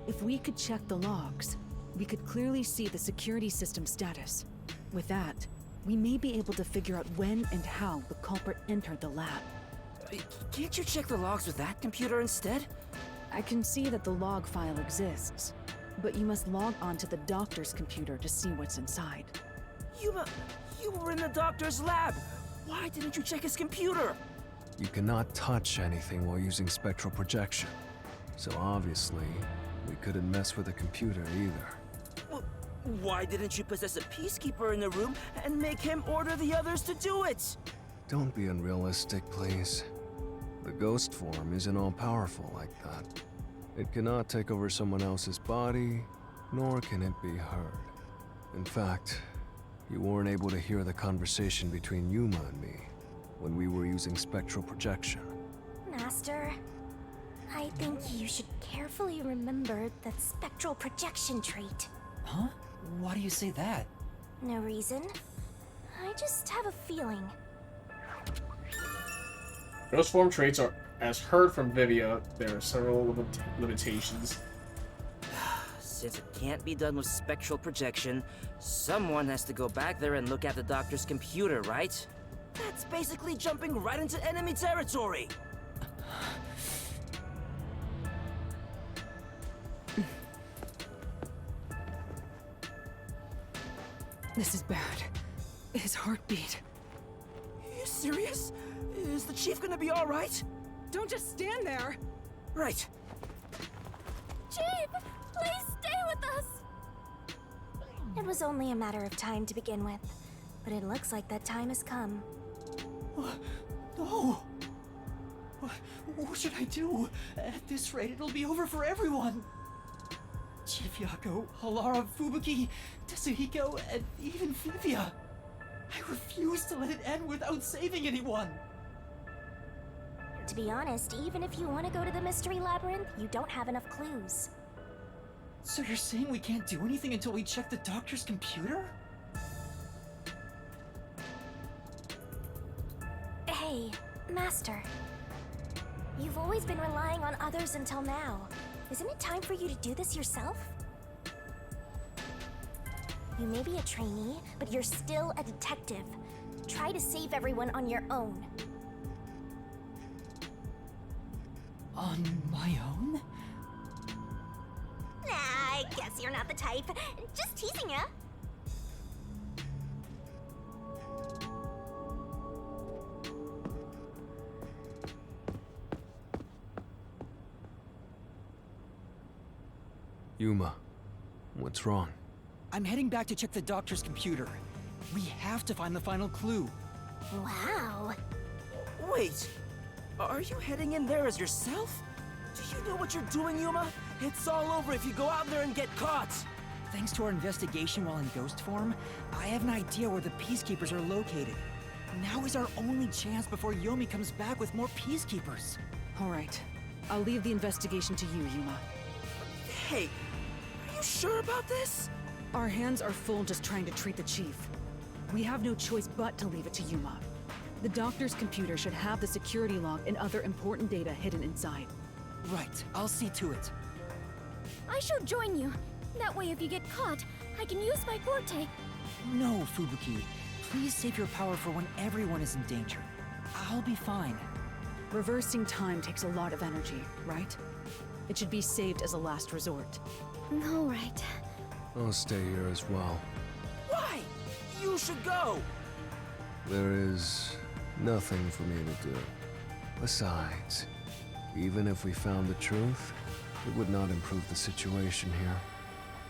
If we could check the logs, we could clearly see the security system status. With that, we may be able to figure out when and how the culprit entered the lab.
Can't you check the logs with that computer instead?
I can see that the log file exists, but you must log onto the doctor's computer to see what's inside.
You were in the doctor's lab. Why didn't you check his computer?
You cannot touch anything while using spectral projection. So obviously, we couldn't mess with the computer either.
Well, why didn't you possess a peacekeeper in the room and make him order the others to do it?
Don't be unrealistic, please. The ghost form isn't all-powerful like that. It cannot take over someone else's body, nor can it be heard. In fact, you weren't able to hear the conversation between Yuma and me when we were using spectral projection.
Master, I think you should carefully remember that spectral projection trait.
Huh? Why do you say that?
No reason. I just have a feeling.
Ghost form traits are, as heard from Vivia, there are several limitations.
Since it can't be done with spectral projection, someone has to go back there and look at the doctor's computer, right? That's basically jumping right into enemy territory!
This is bad. His heartbeat.
Are you serious? Is the chief gonna be alright?
Don't just stand there!
Right.
Chief, please stay with us! It was only a matter of time to begin with, but it looks like that time has come.
No! What should I do? At this rate, it'll be over for everyone! Chief Yako, Halara, Fubuki, Tetsuhiko, and even Vivia. I refuse to let it end without saving anyone!
To be honest, even if you want to go to the mystery labyrinth, you don't have enough clues.
So you're saying we can't do anything until we check the doctor's computer?
Hey, Master. You've always been relying on others until now. Isn't it time for you to do this yourself? You may be a trainee, but you're still a detective. Try to save everyone on your own.
On my own?
Nah, I guess you're not the type. Just teasing ya.
Yuma, what's wrong?
I'm heading back to check the doctor's computer. We have to find the final clue.
Wow.
Wait! Are you heading in there as yourself? Do you know what you're doing, Yuma? It's all over if you go out there and get caught!
Thanks to our investigation while in ghost form, I have an idea where the peacekeepers are located. Now is our only chance before Yomi comes back with more peacekeepers.
All right. I'll leave the investigation to you, Yuma.
Hey, are you sure about this?
Our hands are full just trying to treat the chief. We have no choice but to leave it to Yuma. The doctor's computer should have the security log and other important data hidden inside.
Right, I'll see to it.
I shall join you. That way if you get caught, I can use my forte.
No, Fubuki. Please save your power for when everyone is in danger. I'll be fine.
Reversing time takes a lot of energy, right? It should be saved as a last resort.
All right.
I'll stay here as well.
Why? You should go!
There is nothing for me to do. Besides, even if we found the truth, it would not improve the situation here.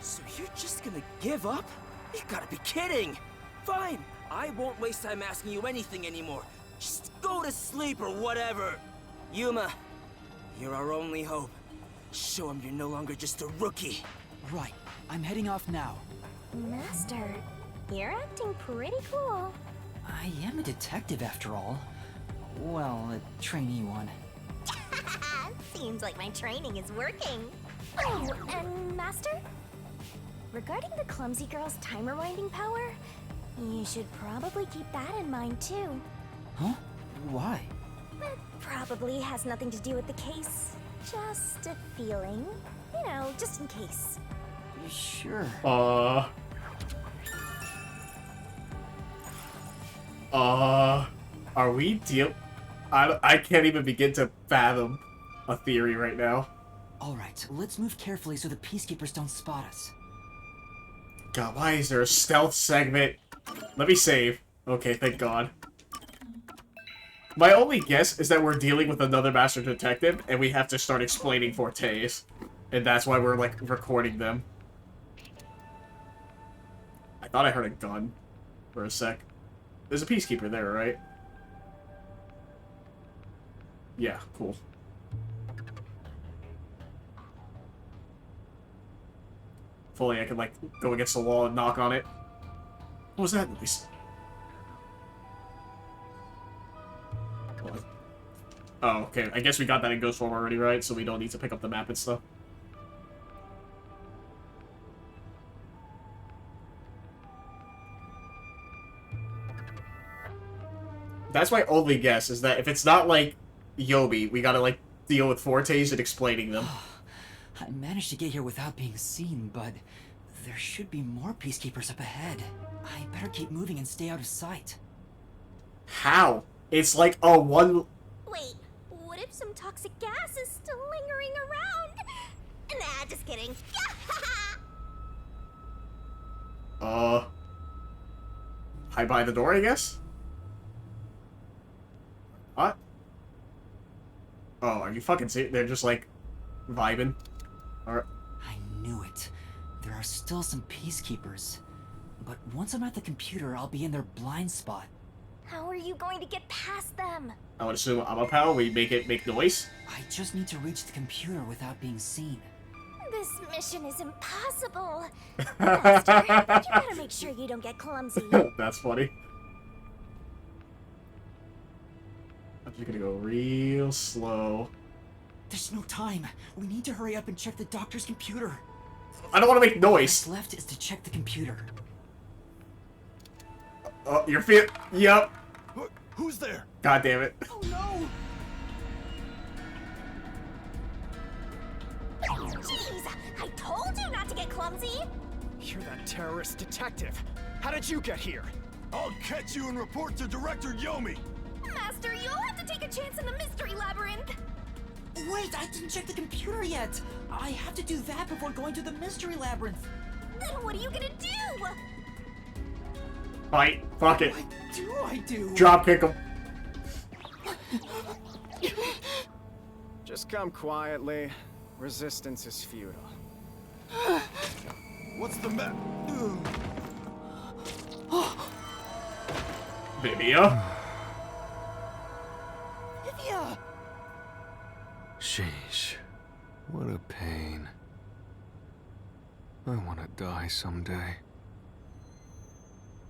So you're just gonna give up? You gotta be kidding! Fine, I won't waste time asking you anything anymore. Just go to sleep or whatever. Yuma, you're our only hope. Show him you're no longer just a rookie.
Right, I'm heading off now.
Master, you're acting pretty cool.
I am a detective after all. Well, a trainee one.
Seems like my training is working. Oh, and Master? Regarding the clumsy girl's time rewinding power, you should probably keep that in mind too.
Huh? Why?
That probably has nothing to do with the case. Just a feeling. You know, just in case.
Sure.
Are we I can't even begin to fathom a theory right now.
Alright, let's move carefully so the Peacekeepers don't spot us.
God, why is there a stealth segment? Let me save. Okay, thank God. My only guess is that we're dealing with another Master Detective, and we have to start explaining Fortes. And that's why we're, like, recording them. I thought I heard a gun for a sec. There's a Peacekeeper there, right? Yeah, cool. Fully, I can, like, go against the wall and knock on it. What was that noise? What? Oh, okay. I guess we got that in Ghost form already, right? So we don't need to pick up the map and stuff. That's my only guess, is that if it's not, like, Yobi, we gotta, like, deal with Fortes and explaining them.
I managed to get here without being seen, but there should be more Peacekeepers up ahead. I better keep moving and stay out of sight.
How? It's like a one...
Wait, what if some toxic gas is still lingering around? Nah, just kidding.
Hide by the door, I guess? What? Oh, are you fucking serious? They're just, like, vibing? Alright.
I knew it. There are still some Peacekeepers. But once I'm at the computer, I'll be in their blind spot.
How are you going to get past them?
I would assume I'm a pal. We make noise.
I just need to reach the computer without being seen.
This mission is impossible. Master, you gotta make sure you don't get clumsy.
That's funny. I'm just gonna go real slow.
There's no time. We need to hurry up and check the doctor's computer.
I don't want to make noise.
What's left is to check the computer.
Oh, your feet. Yep.
Who's there?
God damn it.
Oh no!
Jeez, I told you not to get clumsy.
You're that terrorist detective. How did you get here?
I'll catch you and report to Director Yomi.
Master, you'll have to take a chance in the mystery labyrinth.
Wait, I didn't check the computer yet. I have to do that before going to the mystery labyrinth.
Then what are you gonna do?
Fight. Fuck it.
What do I do?
Drop kick him.
Just come quietly. Resistance is futile.
What's the map?
Vivia?
Vivia!
Sheesh. What a pain. I want to die someday.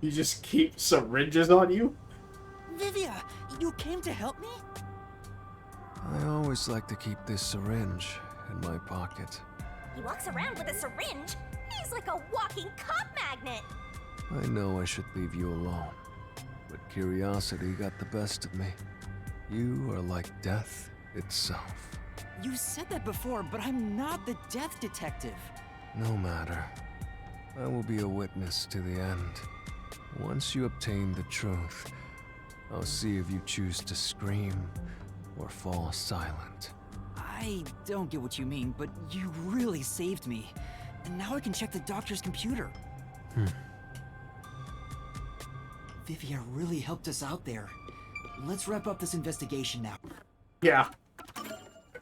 You just keep syringes on you?
Vivia, you came to help me?
I always like to keep this syringe in my pocket.
He walks around with a syringe. He's like a walking cop magnet.
I know I should leave you alone, but curiosity got the best of me. You are like death itself.
You said that before, but I'm not the death detective.
No matter. I will be a witness to the end. Once you obtain the truth, I'll see if you choose to scream or fall silent.
I don't get what you mean, but you really saved me. And now I can check the doctor's computer. Vivia really helped us out there. Let's wrap up this investigation now.
Yeah.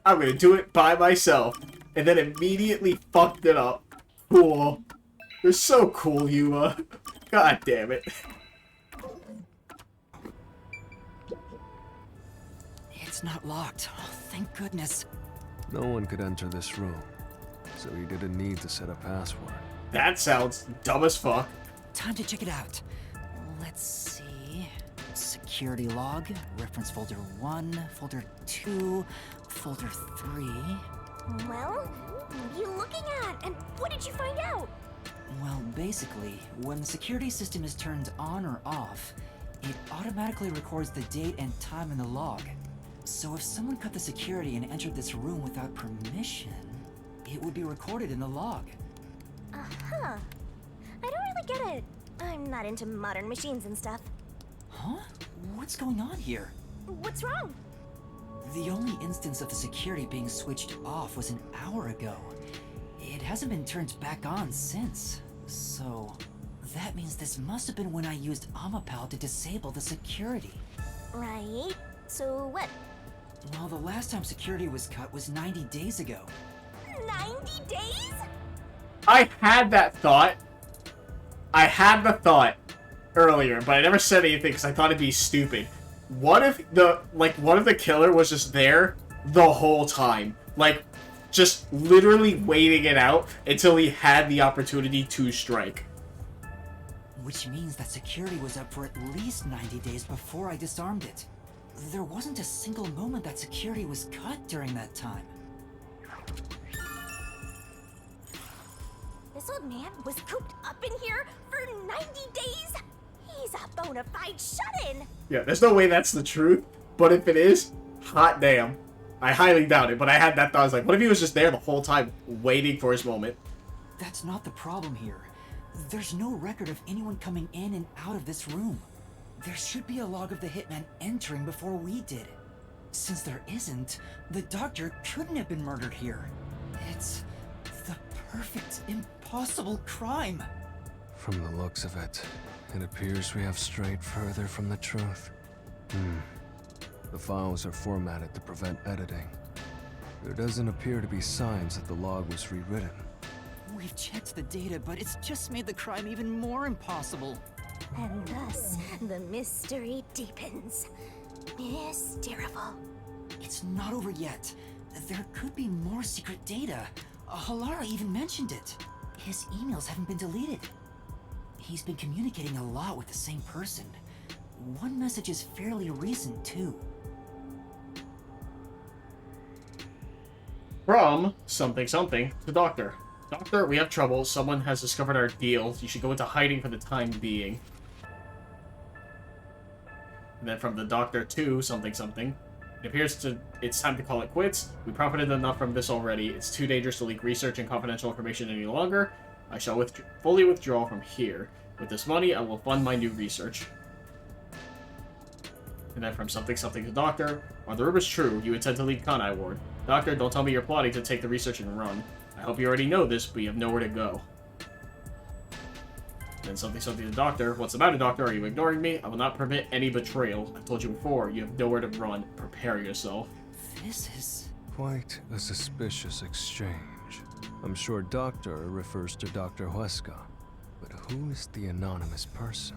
I'm gonna do it by myself. And then immediately fucked it up. Cool. You're so cool, Yuma. God damn it.
It's not locked. Oh, thank goodness.
No one could enter this room, so you didn't need to set a password.
That sounds dumb as fuck.
Time to check it out. Let's see. Security log, reference folder 1, folder 2, folder 3.
Well, what are you looking at? And what did you find out?
Well, basically, when the security system is turned on or off, it automatically records the date and time in the log. So if someone cut the security and entered this room without permission, it would be recorded in the log.
Uh-huh. I don't really get it. I'm not into modern machines and stuff.
Huh? What's going on here?
What's wrong?
The only instance of the security being switched off was an hour ago. It hasn't been turned back on since. So, that means this must have been when I used Amapal to disable the security.
Right. So what?
Well, the last time security was cut was 90 days ago.
90 days?
I had that thought. I had the thought earlier, but I never said anything because I thought it'd be stupid. What if the killer was just there the whole time? Like, just literally waiting it out until he had the opportunity to strike.
Which means that security was up for at least 90 days before I disarmed it. There wasn't a single moment that security was cut during that time.
This old man was cooped up in here for 90 days? He's a bona fide shut-in!
Yeah, there's no way that's the truth, but if it is, hot damn. I highly doubt it, but I had that thought. I was like, what if he was just there the whole time, waiting for his moment?
That's not the problem here. There's no record of anyone coming in and out of this room. There should be a log of the hitman entering before we did. Since there isn't, the doctor couldn't have been murdered here. It's the perfect, impossible crime.
From the looks of it, it appears we have strayed further from the truth. The files are formatted to prevent editing. There doesn't appear to be signs that the log was rewritten.
We've checked the data, but it's just made the crime even more impossible.
And thus, the mystery deepens. Mysterious.
It's not over yet. There could be more secret data. Halara even mentioned it. His emails haven't been deleted. He's been communicating a lot with the same person. One message is fairly recent, too.
From something to Doctor. Doctor, we have trouble. Someone has discovered our deal. You should go into hiding for the time being. And then from the Doctor to something. It appears it's time to call it quits. We profited enough from this already. It's too dangerous to leak research and confidential information any longer. I shall fully withdraw from here. With this money, I will fund my new research. And then from something to Doctor. Are the rumors true? You intend to lead Kanai Ward. Doctor, don't tell me you're plotting to take the research and run. I hope you already know this, but you have nowhere to go. Then something to Doctor. What's the matter, Doctor? Are you ignoring me? I will not permit any betrayal. I've told you before, you have nowhere to run. Prepare yourself.
This is...
quite a suspicious exchange. I'm sure Doctor refers to Dr. Huesca, but who is the anonymous person?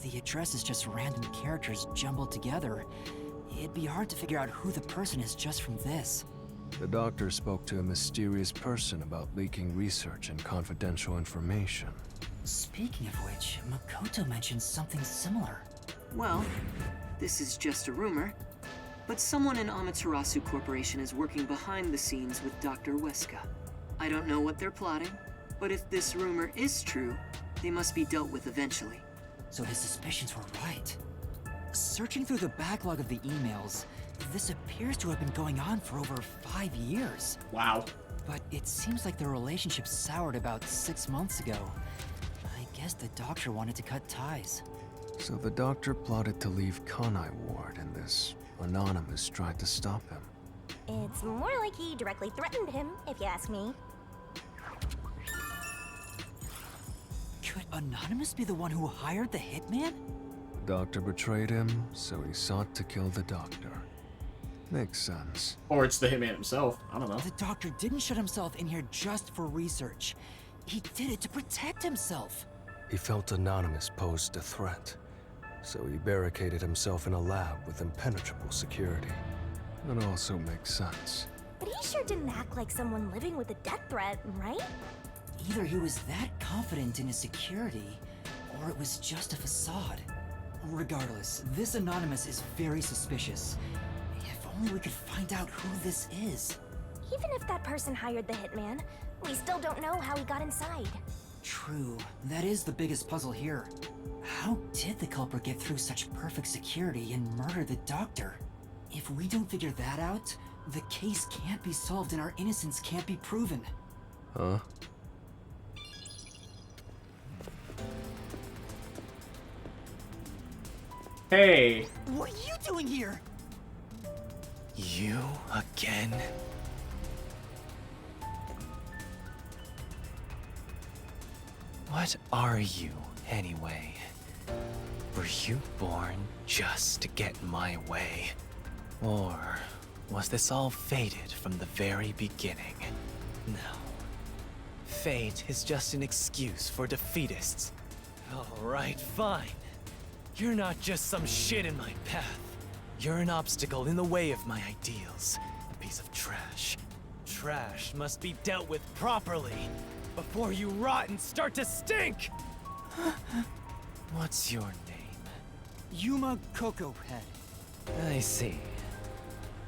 The address is just random characters jumbled together. It'd be hard to figure out who the person is just from this.
The Doctor spoke to a mysterious person about leaking research and confidential information.
Speaking of which, Makoto mentioned something similar.
Well, this is just a rumor, but someone in Amaterasu Corporation is working behind the scenes with Dr. Huesca. I don't know what they're plotting, but if this rumor is true, they must be dealt with eventually.
So his suspicions were right. Searching through the backlog of the emails, this appears to have been going on for over 5 years.
Wow.
But it seems like their relationship soured about 6 months ago. I guess the Doctor wanted to cut ties.
So the Doctor plotted to leave Kanai Ward, and this Anonymous tried to stop him.
It's more like he directly threatened him, if you ask me.
Could Anonymous be the one who hired the hitman?
The Doctor betrayed him, so he sought to kill the Doctor. Makes sense.
Or it's the hitman himself. I don't know.
The Doctor didn't shut himself in here just for research. He did it to protect himself.
He felt Anonymous posed a threat, so he barricaded himself in a lab with impenetrable security. That also makes sense.
But he sure didn't act like someone living with a death threat, right?
Either he was that confident in his security, or it was just a facade. Regardless, this Anonymous is very suspicious. If only we could find out who this is.
Even if that person hired the hitman, we still don't know how he got inside.
True, that is the biggest puzzle here. How did the culprit get through such perfect security and murder the Doctor? If we don't figure that out, the case can't be solved and our innocence can't be proven.
Huh?
Hey.
What are you doing here?
You again? What are you, anyway? Were you born just to get in my way? Or was this all fated from the very beginning? No. Fate is just an excuse for defeatists. Alright, fine. You're not just some shit in my path. You're an obstacle in the way of my ideals. A piece of trash. Trash must be dealt with properly before you rot and start to stink! What's your name?
Yuma Cocoa Head.
I see.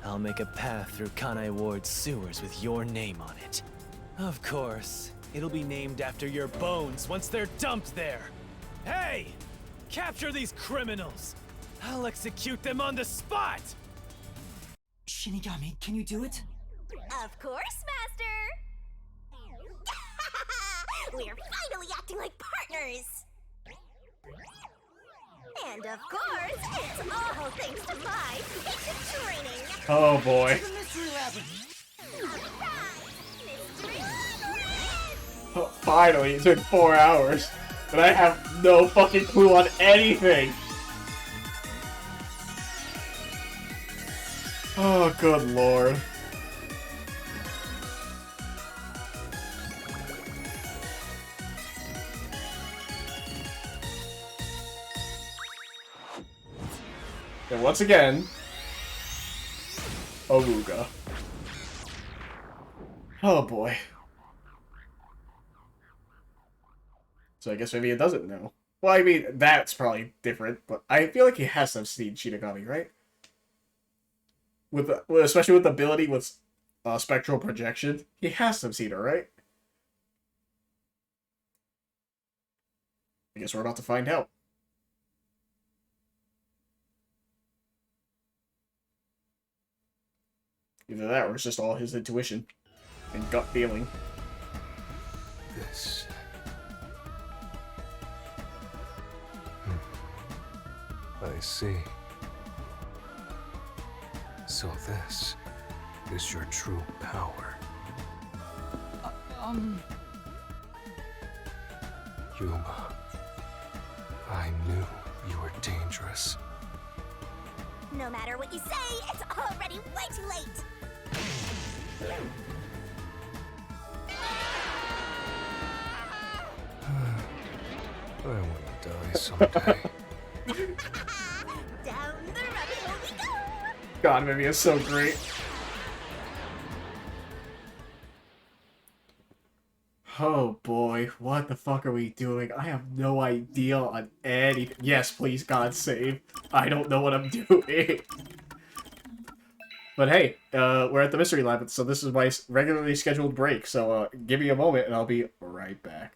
I'll make a path through Kanai Ward's sewers with your name on it. Of course, it'll be named after your bones once they're dumped there. Hey! Capture these criminals! I'll execute them on the spot!
Shinigami, can you do it?
Of course, Master! We're finally acting like partners! And of course, it's all thanks to my patient training!
Oh boy.
To the mystery labyrinth.
Oh, finally, it took 4 hours. But I have no fucking clue on anything. Oh, good lord. And once again, Oruga. Oh boy. So I guess maybe it doesn't know. Well, I mean, that's probably different, but I feel like he has to have seen Shinigami, right? Especially with the ability with spectral projection, he has to have seen her, right? I guess we're about to find out. Either that or it's just all his intuition and gut feeling.
This. I see. So this is your true power. Yuma, I knew you were dangerous.
No matter what you say, it's already way too late!
I want to die someday.
Down the rabbit hole we go!
God, maybe it's so great. Oh boy, what the fuck are we doing? I have no idea on anything. Yes, please, God save. I don't know what I'm doing. But hey, we're at the Mystery Lab, so this is my regularly scheduled break, so give me a moment and I'll be right back.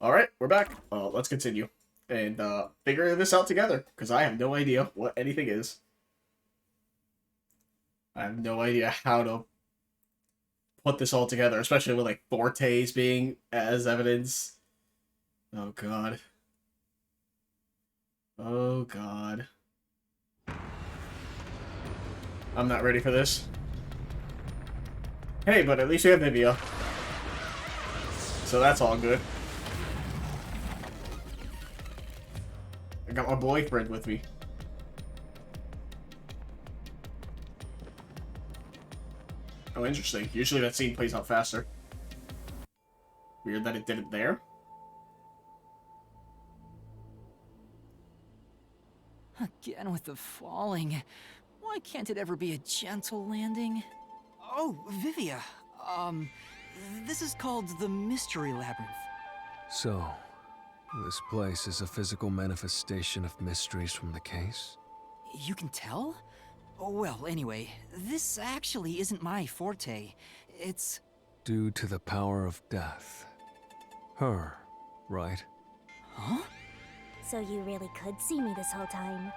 Alright, we're back. Let's continue. And figure this out together, because I have no idea what anything is. I have no idea how to put this all together, especially with like Fortes being as evidence. Oh god. Oh god. I'm not ready for this. Hey, but at least we have Vivia. So that's all good. I got my boyfriend with me. Oh, interesting. Usually that scene plays out faster. Weird that it did it there.
Again with the falling. Why can't it ever be a gentle landing? Oh, Vivia. This is called the Mystery Labyrinth.
So, this place is a physical manifestation of mysteries from the case?
You can tell? Well, anyway, this actually isn't my forte. It's...
Due to the power of death. Her, right?
Huh?
So you really could see me this whole time?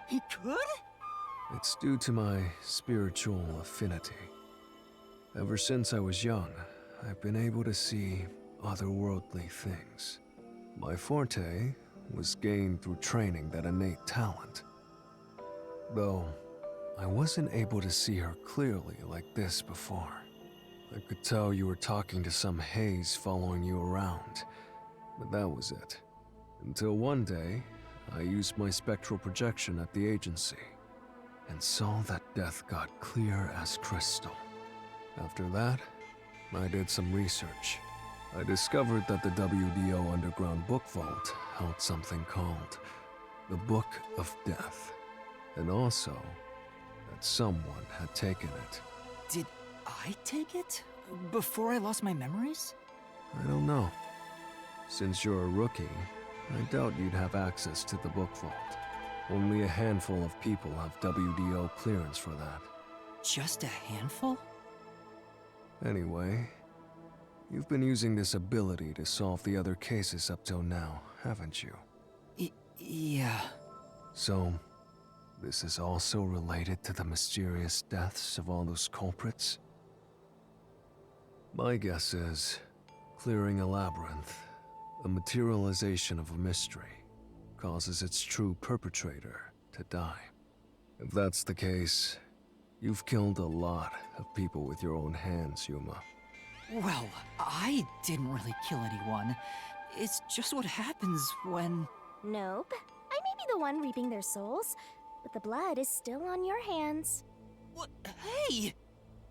He could?
It's due to my spiritual affinity. Ever since I was young, I've been able to see otherworldly things. My forte was gained through training that innate talent. Though, I wasn't able to see her clearly like this before. I could tell you were talking to some haze following you around, but that was it. Until one day, I used my spectral projection at the agency, and saw that death god clear as crystal. After that, I did some research. I discovered that the WDO Underground Book Vault held something called the Book of Death, and also that someone had taken it.
Did I take it? Before I lost my memories?
I don't know. Since you're a rookie, I doubt you'd have access to the Book Vault. Only a handful of people have WDO clearance for that.
Just a handful?
Anyway, you've been using this ability to solve the other cases up till now, haven't you?
Yeah.
So, this is also related to the mysterious deaths of all those culprits? My guess is, clearing a labyrinth, a materialization of a mystery, causes its true perpetrator to die. If that's the case, you've killed a lot of people with your own hands, Yuma.
Well, I didn't really kill anyone. It's just what happens when...
Nope. I may be the one reaping their souls, but the blood is still on your hands.
What? Hey!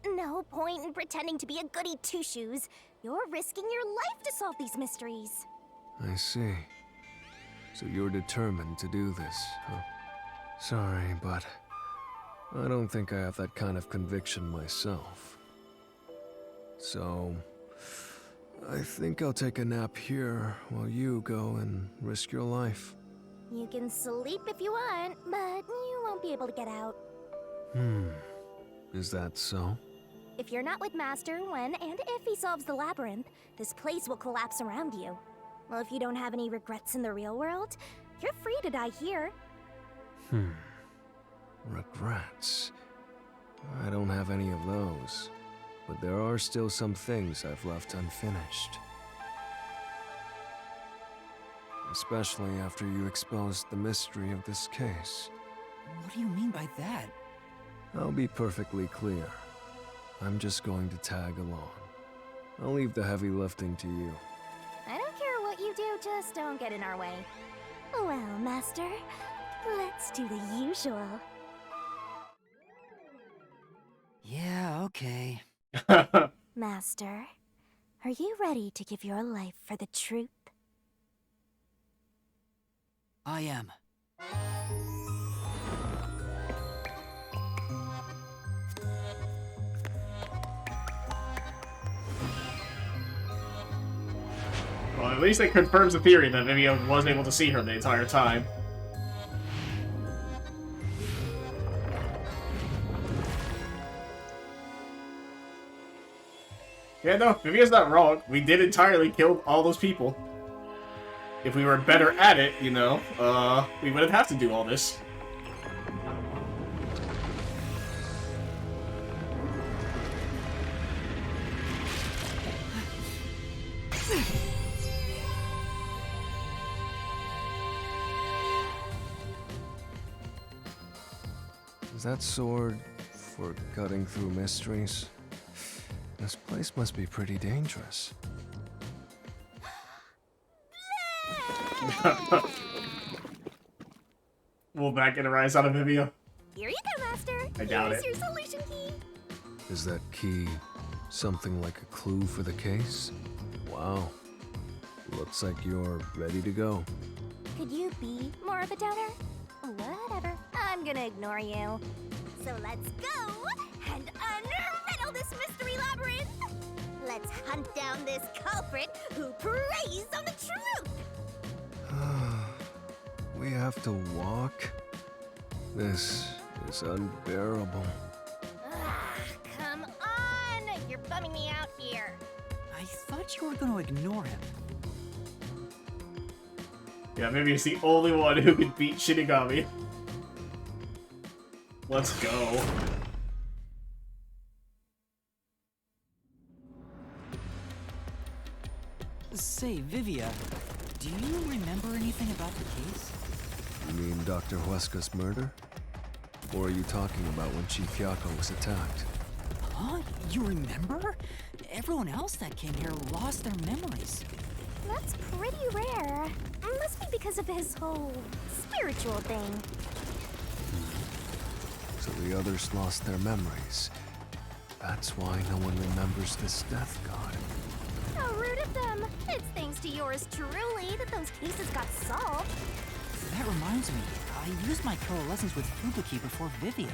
No point in pretending to be a goody two-shoes. You're risking your life to solve these mysteries.
I see. So you're determined to do this, huh? Sorry, but I don't think I have that kind of conviction myself. So, I think I'll take a nap here while you go and risk your life.
You can sleep if you want, but you won't be able to get out.
Is that so?
If you're not with Master when and if he solves the labyrinth, this place will collapse around you. Well, if you don't have any regrets in the real world, you're free to die here.
Regrets? I don't have any of those, but there are still some things I've left unfinished. Especially after you exposed the mystery of this case.
What do you mean by that?
I'll be perfectly clear. I'm just going to tag along. I'll leave the heavy lifting to you.
I don't care what you do, just don't get in our way. Well, Master, let's do the usual.
Yeah, okay.
Master, are you ready to give your life for the truth?
I am.
Well, at least it confirms the theory that Vivian wasn't able to see her the entire time. Yeah, no, Vivian's not wrong. We did entirely kill all those people. If we were better at it, you know, we wouldn't have to do all this.
Is that sword for cutting through mysteries? This place must be pretty dangerous.
Will that get a rise out of Vivia?
Here you go, Master.
I doubt
Here's
it.
your solution key.
Is that key something like a clue for the case? Wow. Looks like you're ready to go.
Could you be more of a doubter? Whatever. I'm gonna ignore you. So let's go and unriddle this mystery labyrinth. Let's hunt down this culprit who preys on the truth.
We have to walk? This is unbearable.
Come on! You're bumming me out here.
I thought you were going to ignore him.
Yeah, maybe it's the only one who can beat Shinigami. Let's go.
Say, Vivia, do you remember anything about the case?
You mean Dr. Huesca's murder? Or are you talking about when Chief Yako was attacked?
Huh? You remember? Everyone else that came here lost their memories.
That's pretty rare. Must be because of his whole spiritual thing.
So the others lost their memories. That's why no one remembers this death god.
How rude of them. It's thanks to yours truly that those cases got solved.
That reminds me, I used my coalescence with Fubuki before Vivia.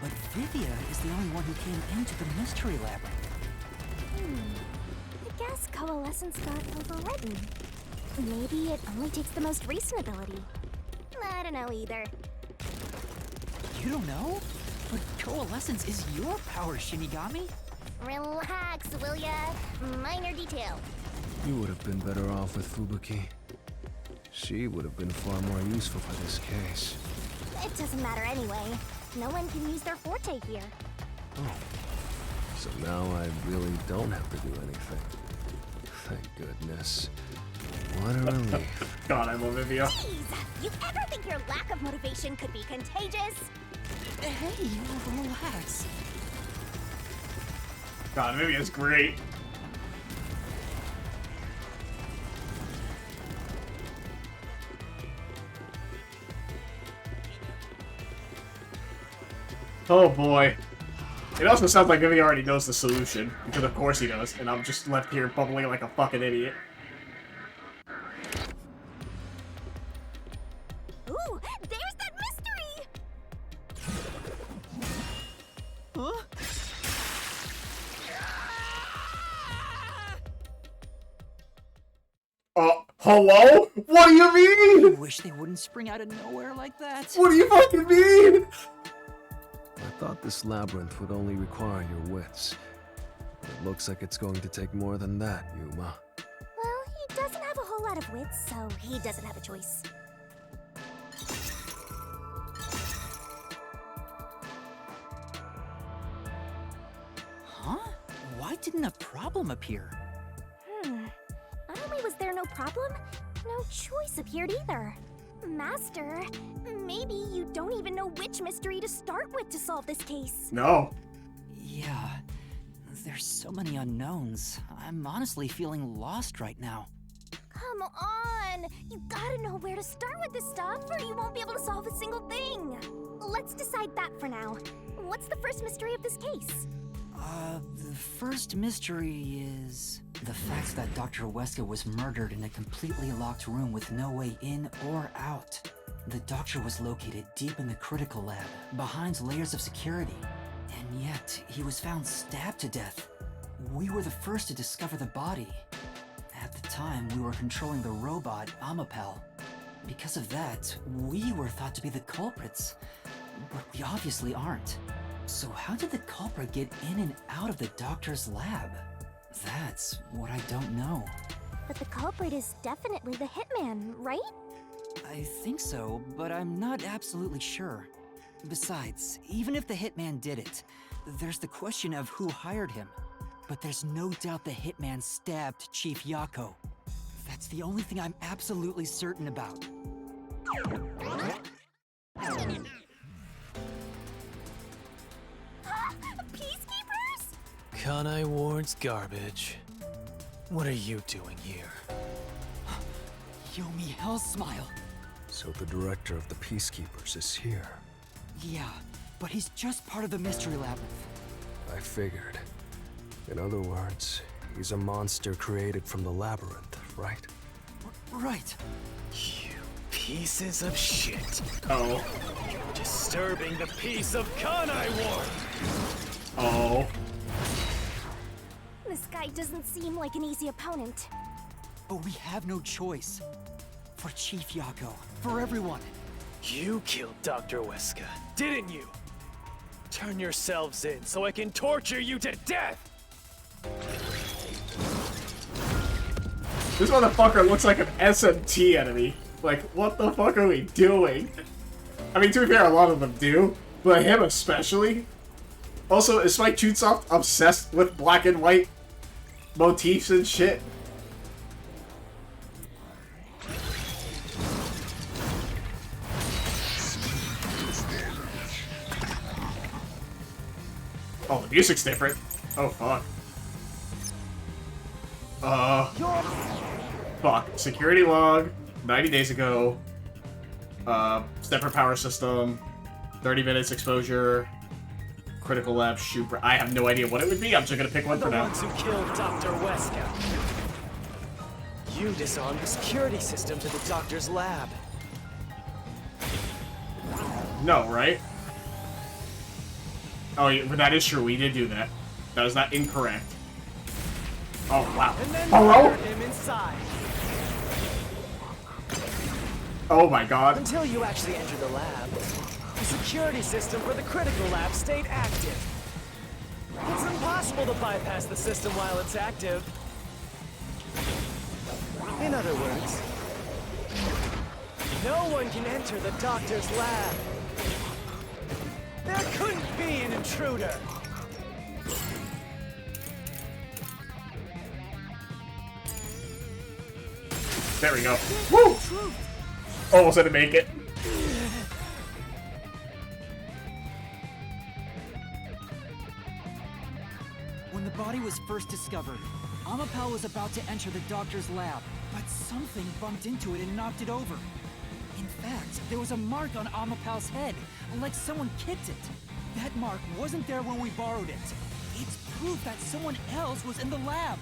But Vivia is the only one who came into the mystery labyrinth.
I guess coalescence got overridden. Maybe it only takes the most recent ability. I don't know either.
You don't know? But coalescence is your power, Shinigami.
Relax, will ya? Minor detail.
You would have been better off with Fubuki. She would have been far more useful for this case.
It doesn't matter anyway. No one can use their forte here.
Oh. So now I really don't have to do anything. Thank goodness. What a relief.
God, I love Vivia.
Jeez! You ever think your lack of motivation could be contagious?
Hey, relax.
God, Vivia's great. Oh boy. It also sounds like Vivi already knows the solution, because of course he does, and I'm just left here bubbling like a fucking idiot.
Ooh, there's that mystery!
Huh?
Hello? What do you mean?
I wish they wouldn't spring out of nowhere like that.
What do you fucking mean?
I thought this labyrinth would only require your wits. It looks like it's going to take more than that, Yuma.
Well, he doesn't have a whole lot of wits, so he doesn't have a choice.
Huh? Why didn't a problem appear?
Not only was there no problem, no choice appeared either. Master, maybe you don't even know which mystery to start with to solve this case.
No.
Yeah, there's so many unknowns. I'm honestly feeling lost right now.
Come on! You gotta know where to start with this stuff, or you won't be able to solve a single thing. Let's decide that for now. What's the first mystery of this case?
The first mystery is the fact that Dr. Huesca was murdered in a completely locked room with no way in or out. The doctor was located deep in the critical lab, behind layers of security. And yet, he was found stabbed to death. We were the first to discover the body. At the time, we were controlling the robot, Amapel. Because of that, we were thought to be the culprits. But we obviously aren't. So how did the culprit get in and out of the doctor's lab? That's what I don't know.
But the culprit is definitely the hitman, right?
I think so, but I'm not absolutely sure. Besides, even if the hitman did it, there's the question of who hired him. But there's no doubt the hitman stabbed Chief Yako. That's the only thing I'm absolutely certain about.
Peacekeepers?
Kanai Ward's garbage. What are you doing here?
Yomi Hell Smile.
So the director of the Peacekeepers is here.
Yeah, but he's just part of the mystery labyrinth.
I figured. In other words, he's a monster created from the labyrinth, right?
Right.
You pieces of shit.
Oh.
You're disturbing the peace of Kanai Ward.
Oh.
This guy doesn't seem like an easy opponent.
But we have no choice. For Chief Yako, for everyone.
You killed Dr. Huesca, didn't you? Turn yourselves in so I can torture you to death!
This motherfucker looks like an SMT enemy. Like, what the fuck are we doing? I mean, to be fair, a lot of them do. But him especially. Also, is Spike Chunsoft obsessed with black and white motifs and shit? Oh, the music's different. Oh, fuck. Fuck. Security log, 90 days ago. Stepper power system, 30 minutes exposure, critical lab shoot. I have no idea what it would be. I'm just gonna pick one for now.
The ones who killed Dr. Wesker. You disarmed the security system to the doctor's lab.
No, right? Oh, yeah, but that is true. We did do that. That is not incorrect. Oh, wow.
And then
Hello?
murdered him inside.
Oh my god.
Until you actually entered the lab, the security system for the critical lab stayed active. It's impossible to bypass the system while it's active. In other words, no one can enter the doctor's lab. There couldn't be an intruder.
There we go. Woo! Almost had to make it.
When the body was first discovered, Amapal was about to enter the doctor's lab, but something bumped into it and knocked it over. In fact, there was a mark on Amapal's head, like someone kicked it. That mark wasn't there when we borrowed it. It's proof that someone else was in the lab.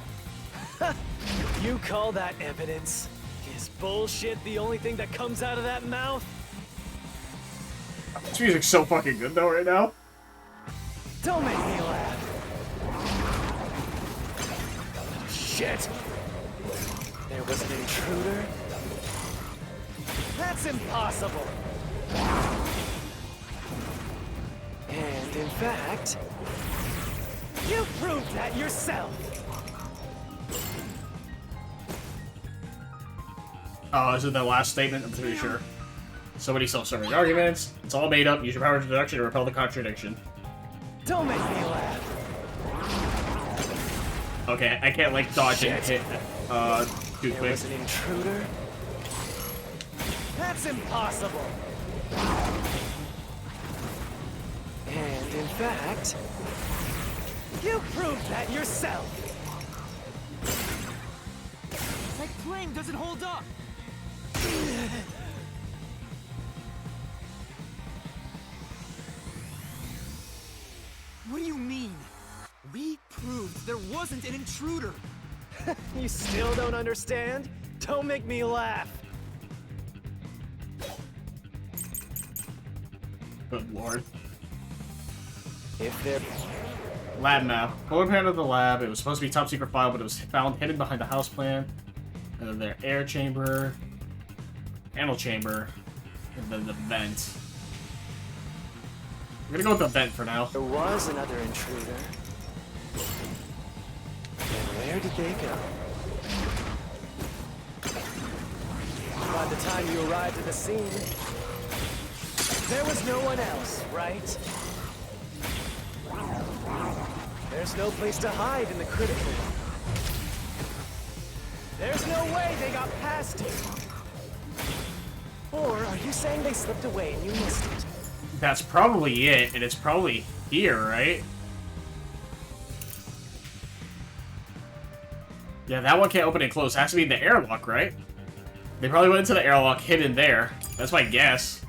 You call that evidence? Is bullshit the only thing that comes out of that mouth?
This music's so fucking good though right now.
Don't make me laugh. Shit! There was an intruder? That's impossible! And in fact, you proved that yourself!
Oh, is it the last statement? I'm pretty sure. So many self-serving arguments. It's all made up. Use your power of deduction to repel the contradiction.
Don't make me laugh!
Okay, I can't like dodge and hit too
There
quick.
was an intruder? That's impossible! And in fact, you proved that yourself!
That claim doesn't hold up! What do you mean? We proved there wasn't an intruder!
You still don't understand? Don't make me laugh!
Good lord.
If there...
Lab map. Forward plan of the lab. It was supposed to be top secret file, but it was found hidden behind the house plan. And then their air chamber, panel chamber, and then the vent. I'm gonna go with the vent for now.
There was another intruder. And where did they go? By the time you arrived at the scene, there was no one else, right? There's no place to hide in the critical room. There's no way they got past you. Or are you saying they slipped away and you missed it?
That's probably it, and it's probably here, right? Yeah, that one can't open and close. It has to be in the airlock, right? They probably went into the airlock hidden there. That's my guess.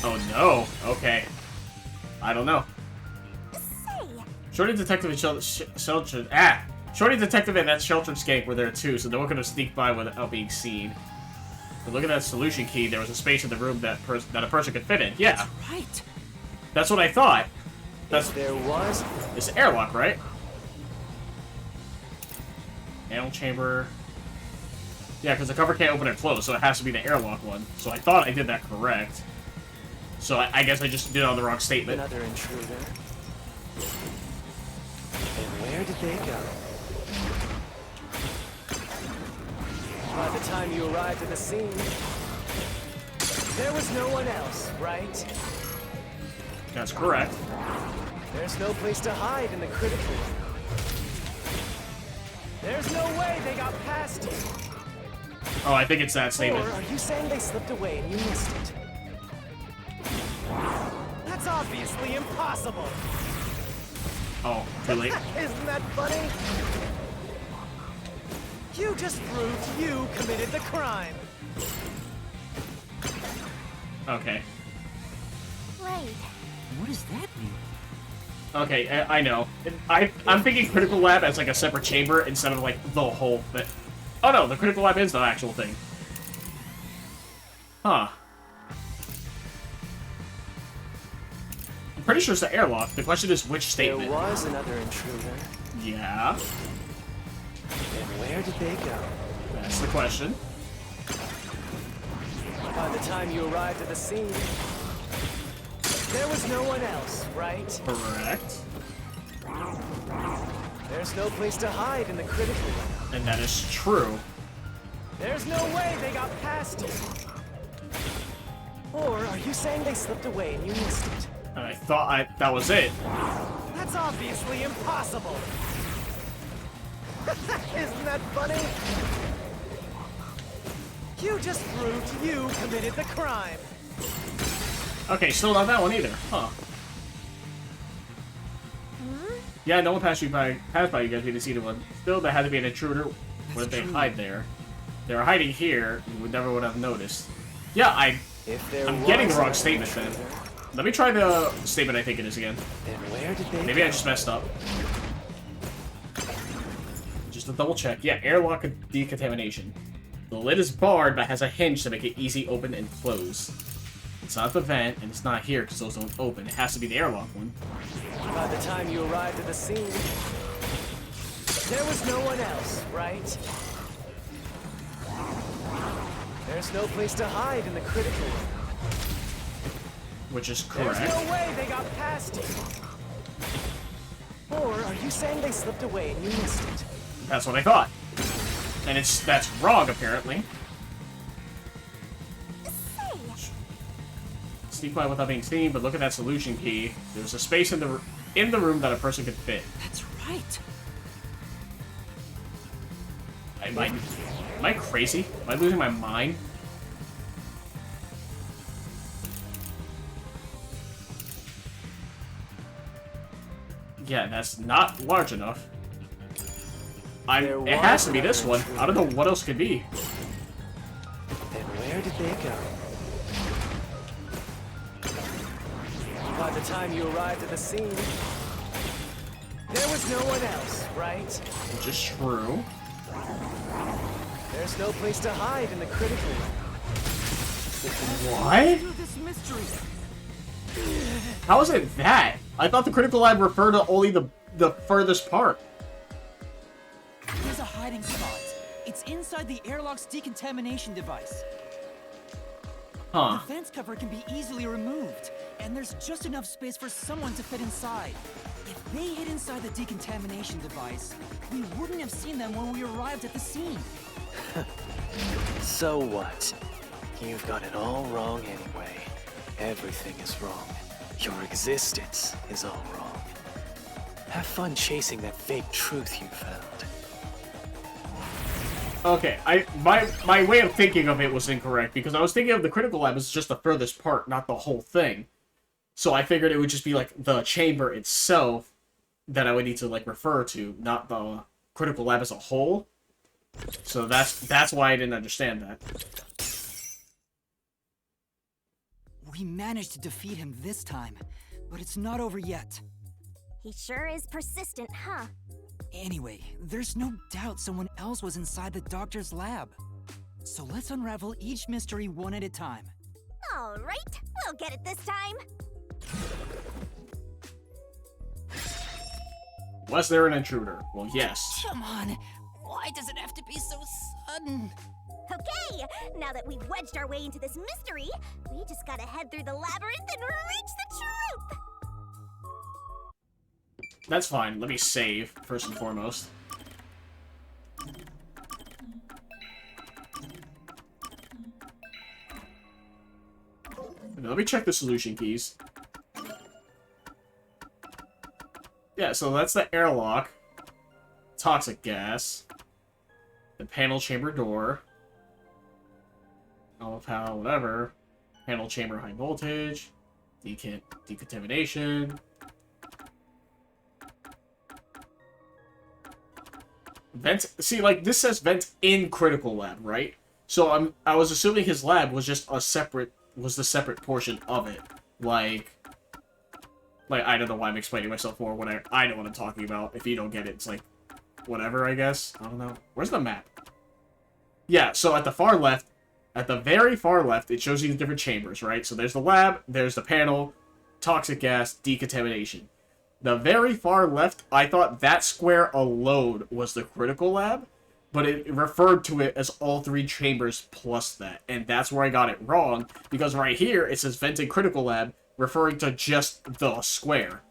Oh no. Okay. I don't know. Shorty Detective and Sheltered... Shorty Detective and that Sheltered Skank were there too, so no one could have sneaked by without being seen. But look at that solution key. There was a space in the room that a person could fit in. Yeah.
That's right.
That's what I thought. That's...
There was...
It's the airlock, right? Panel chamber... Yeah, because the cover can't open and close, so it has to be the airlock one. So I thought I did that correct. So I guess I just did it on the wrong statement.
Another intruder. And where did they go? By the time you arrived at the scene, there was no one else, right?
That's correct.
There's no place to hide in the critical room. There's no way they got past it.
Oh, I think it's that statement.
Or are you saying they slipped away and you missed it? That's obviously impossible.
Oh, too late.
Isn't that funny? You just proved you committed the crime.
Okay.
Right.
What does that mean?
Okay, I know. I'm thinking critical lab as like a separate chamber instead of like the whole thing. Oh no, the critical lab is the actual thing. Huh. I'm pretty sure it's the airlock. The question is which statement.
There was another intruder.
Yeah.
And where did they go?
That's the question.
By the time you arrived at the scene, there was no one else, right?
Correct.
There's no place to hide in the critical room.
And that is true.
There's no way they got past it. Or are you saying they slipped away and you missed it?
And I thought that was it.
That's obviously impossible. Isn't that funny? You just proved you committed the crime.
Okay, still not that one either. Huh. Yeah, no one passed by you guys. We didn't see the one. Still, there had to be an intruder. What if they hide there? They were hiding here. You would never would have noticed. Yeah, I'm getting the wrong statement then. Let me try the statement I think it is again.
Then where did they
Maybe I just messed up. Just to double check. Yeah, airlock decontamination. The lid is barred but has a hinge to make it easy open and close. It's not the vent, and it's not here because those don't open. It has to be the airlock one.
By the time you arrived at the scene, there was no one else, right? There's no place to hide in the critical room.
Which is correct.
There's no way they got past it. Or are you saying they slipped away and you missed it?
That's what I thought. And that's wrong, apparently. Sneak by without being seen, but look at that solution key. There's a space in the room that a person could fit.
That's right.
Am I crazy? Am I losing my mind? Yeah, that's not large enough. It has to be this one. I don't know what else could be.
Then where did they go? By the time you arrived at the scene, there was no one else, right?
Which is true.
There's no place to hide in the critical room.
What?
This mystery.
How is it that? I thought the critical lab referred to only the furthest part.
There's a hiding spot. It's inside the airlock's decontamination device.
Huh.
The fence cover can be easily removed, and there's just enough space for someone to fit inside. If they hid inside the decontamination device, we wouldn't have seen them when we arrived at the scene.
So what? You've got it all wrong anyway. Everything is wrong. Your existence is all wrong. Have fun chasing that fake truth you found.
Okay, my way of thinking of it was incorrect, because I was thinking of the critical lab as just the furthest part, not the whole thing. So I figured it would just be like the chamber itself that I would need to like refer to, not the critical lab as a whole. So that's why I didn't understand that.
We managed to defeat him this time, but it's not over yet.
He sure is persistent, huh?
Anyway, there's no doubt someone else was inside the doctor's lab. So let's unravel each mystery one at a time.
All right, we'll get it this time.
Was there an intruder? Well, yes.
Come on, why does it have to be so sudden?
Okay, now that we've wedged our way into this mystery, we just gotta head through the labyrinth and reach the truth!
That's fine. Let me save, first and foremost. Let me check the solution keys. Yeah, so that's the airlock. Toxic gas. The panel chamber door. Power, whatever. Panel chamber high voltage. Decontamination. Vent. See, like, this says vent in critical lab, right? So I was assuming his lab was just a separate, was the separate portion of it. Like, I don't know why I'm explaining myself more when I know what I'm talking about. If you don't get it, it's like, whatever, I guess. I don't know. Where's the map? Yeah, so at the far left, at the very far left, it shows you the different chambers, right? So there's the lab, there's the panel, toxic gas, decontamination. The very far left, I thought that square alone was the critical lab, but it referred to it as all three chambers plus that. And that's where I got it wrong, because right here, it says vented critical lab, referring to just the square.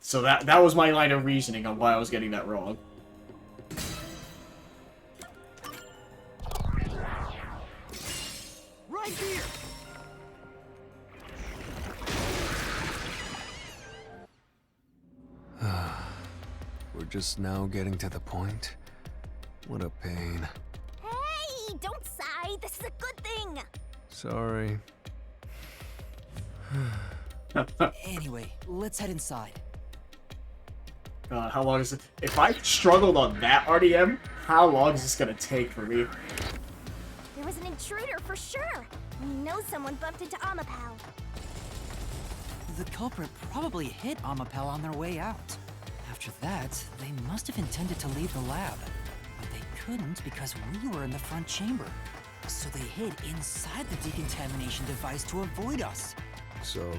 So that was my line of reasoning on why I was getting that wrong.
Right here!
We're just now getting to the point. What a pain.
Hey, don't sigh. This is a good thing.
Sorry.
Anyway, let's head inside.
God, how long is it? If I struggled on that RDM, how long is this gonna take for me?
There was an intruder for sure. We know someone bumped into Amapal.
The culprit probably hit Amapal on their way out. After that, they must have intended to leave the lab. But they couldn't because we were in the front chamber. So they hid inside the decontamination device to avoid us.
So,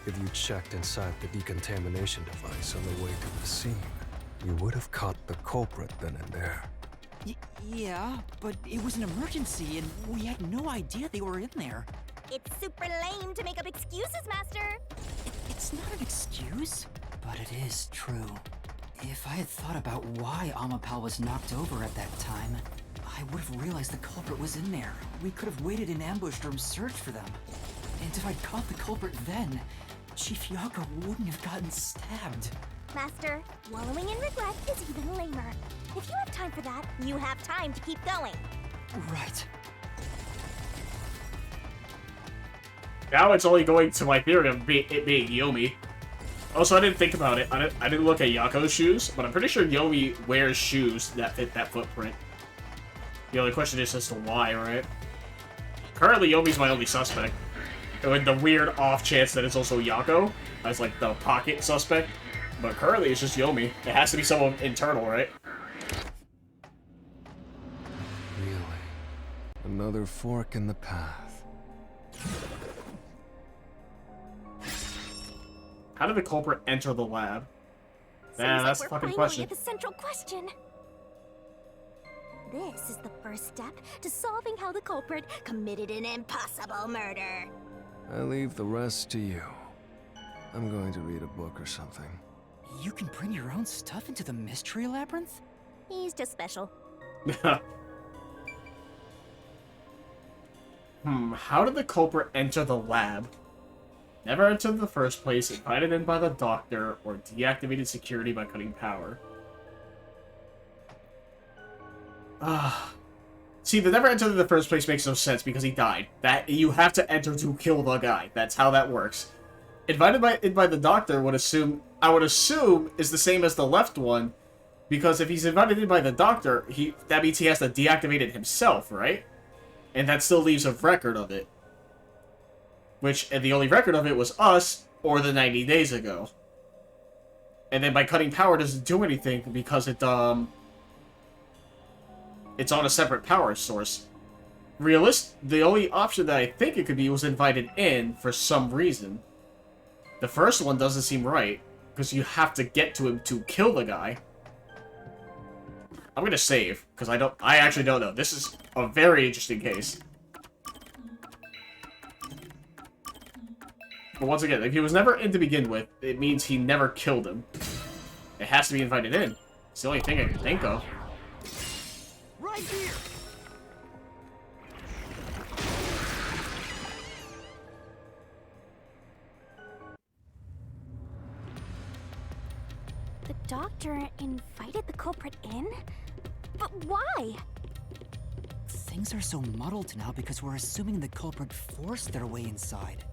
if you checked inside the decontamination device on the way to the scene, you would have caught the culprit then and there.
Yeah, but it was an emergency and we had no idea they were in there.
It's super lame to make up excuses, Master.
It's not an excuse, but it is true. If I had thought about why Amapal was knocked over at that time, I would have realized the culprit was in there. We could have waited in ambush or searched for them. And if I'd caught the culprit then, Chief Yako wouldn't have gotten stabbed.
Master, wallowing in regret is even lamer. If you have time for that, you have time to keep going.
Right.
Now it's only going to my theory of it being Yomi. Also, I didn't think about it. I didn't look at Yako's shoes, but I'm pretty sure Yomi wears shoes that fit that footprint. The only question is as to why, right? Currently, Yomi's my only suspect. With the weird off chance that it's also Yako as like the pocket suspect. But currently, it's just Yomi. It has to be someone internal, right?
Really? Another fork in the path.
How did the culprit enter the lab? Man, that's the fucking question.
At the central question. This is the first step to solving how the culprit committed an impossible murder.
I leave the rest to you. I'm going to read a book or something.
You can bring your own stuff into the mystery labyrinth?
He's just special.
How did the culprit enter the lab? Never entered in the first place, invited in by the doctor, or deactivated security by cutting power. See, the never entered in the first place makes no sense because he died. That you have to enter to kill the guy. That's how that works. Invited in by the doctor I would assume is the same as the left one, because if he's invited in by the doctor, that means he has to deactivate it himself, right? And that still leaves a record of it. And the only record of it was us, or the 90 days ago. And then by cutting power doesn't do anything because it's on a separate power source. The only option that I think it could be was invited in for some reason. The first one doesn't seem right, because you have to get to him to kill the guy. I'm gonna save, because I actually don't know. This is a very interesting case. But once again, if he was never in to begin with, it means he never killed him. It has to be invited in. It's the only thing I can think of.
Right here.
doctor invited the culprit in? But why?
Things are so muddled now because we're assuming the culprit forced their way inside.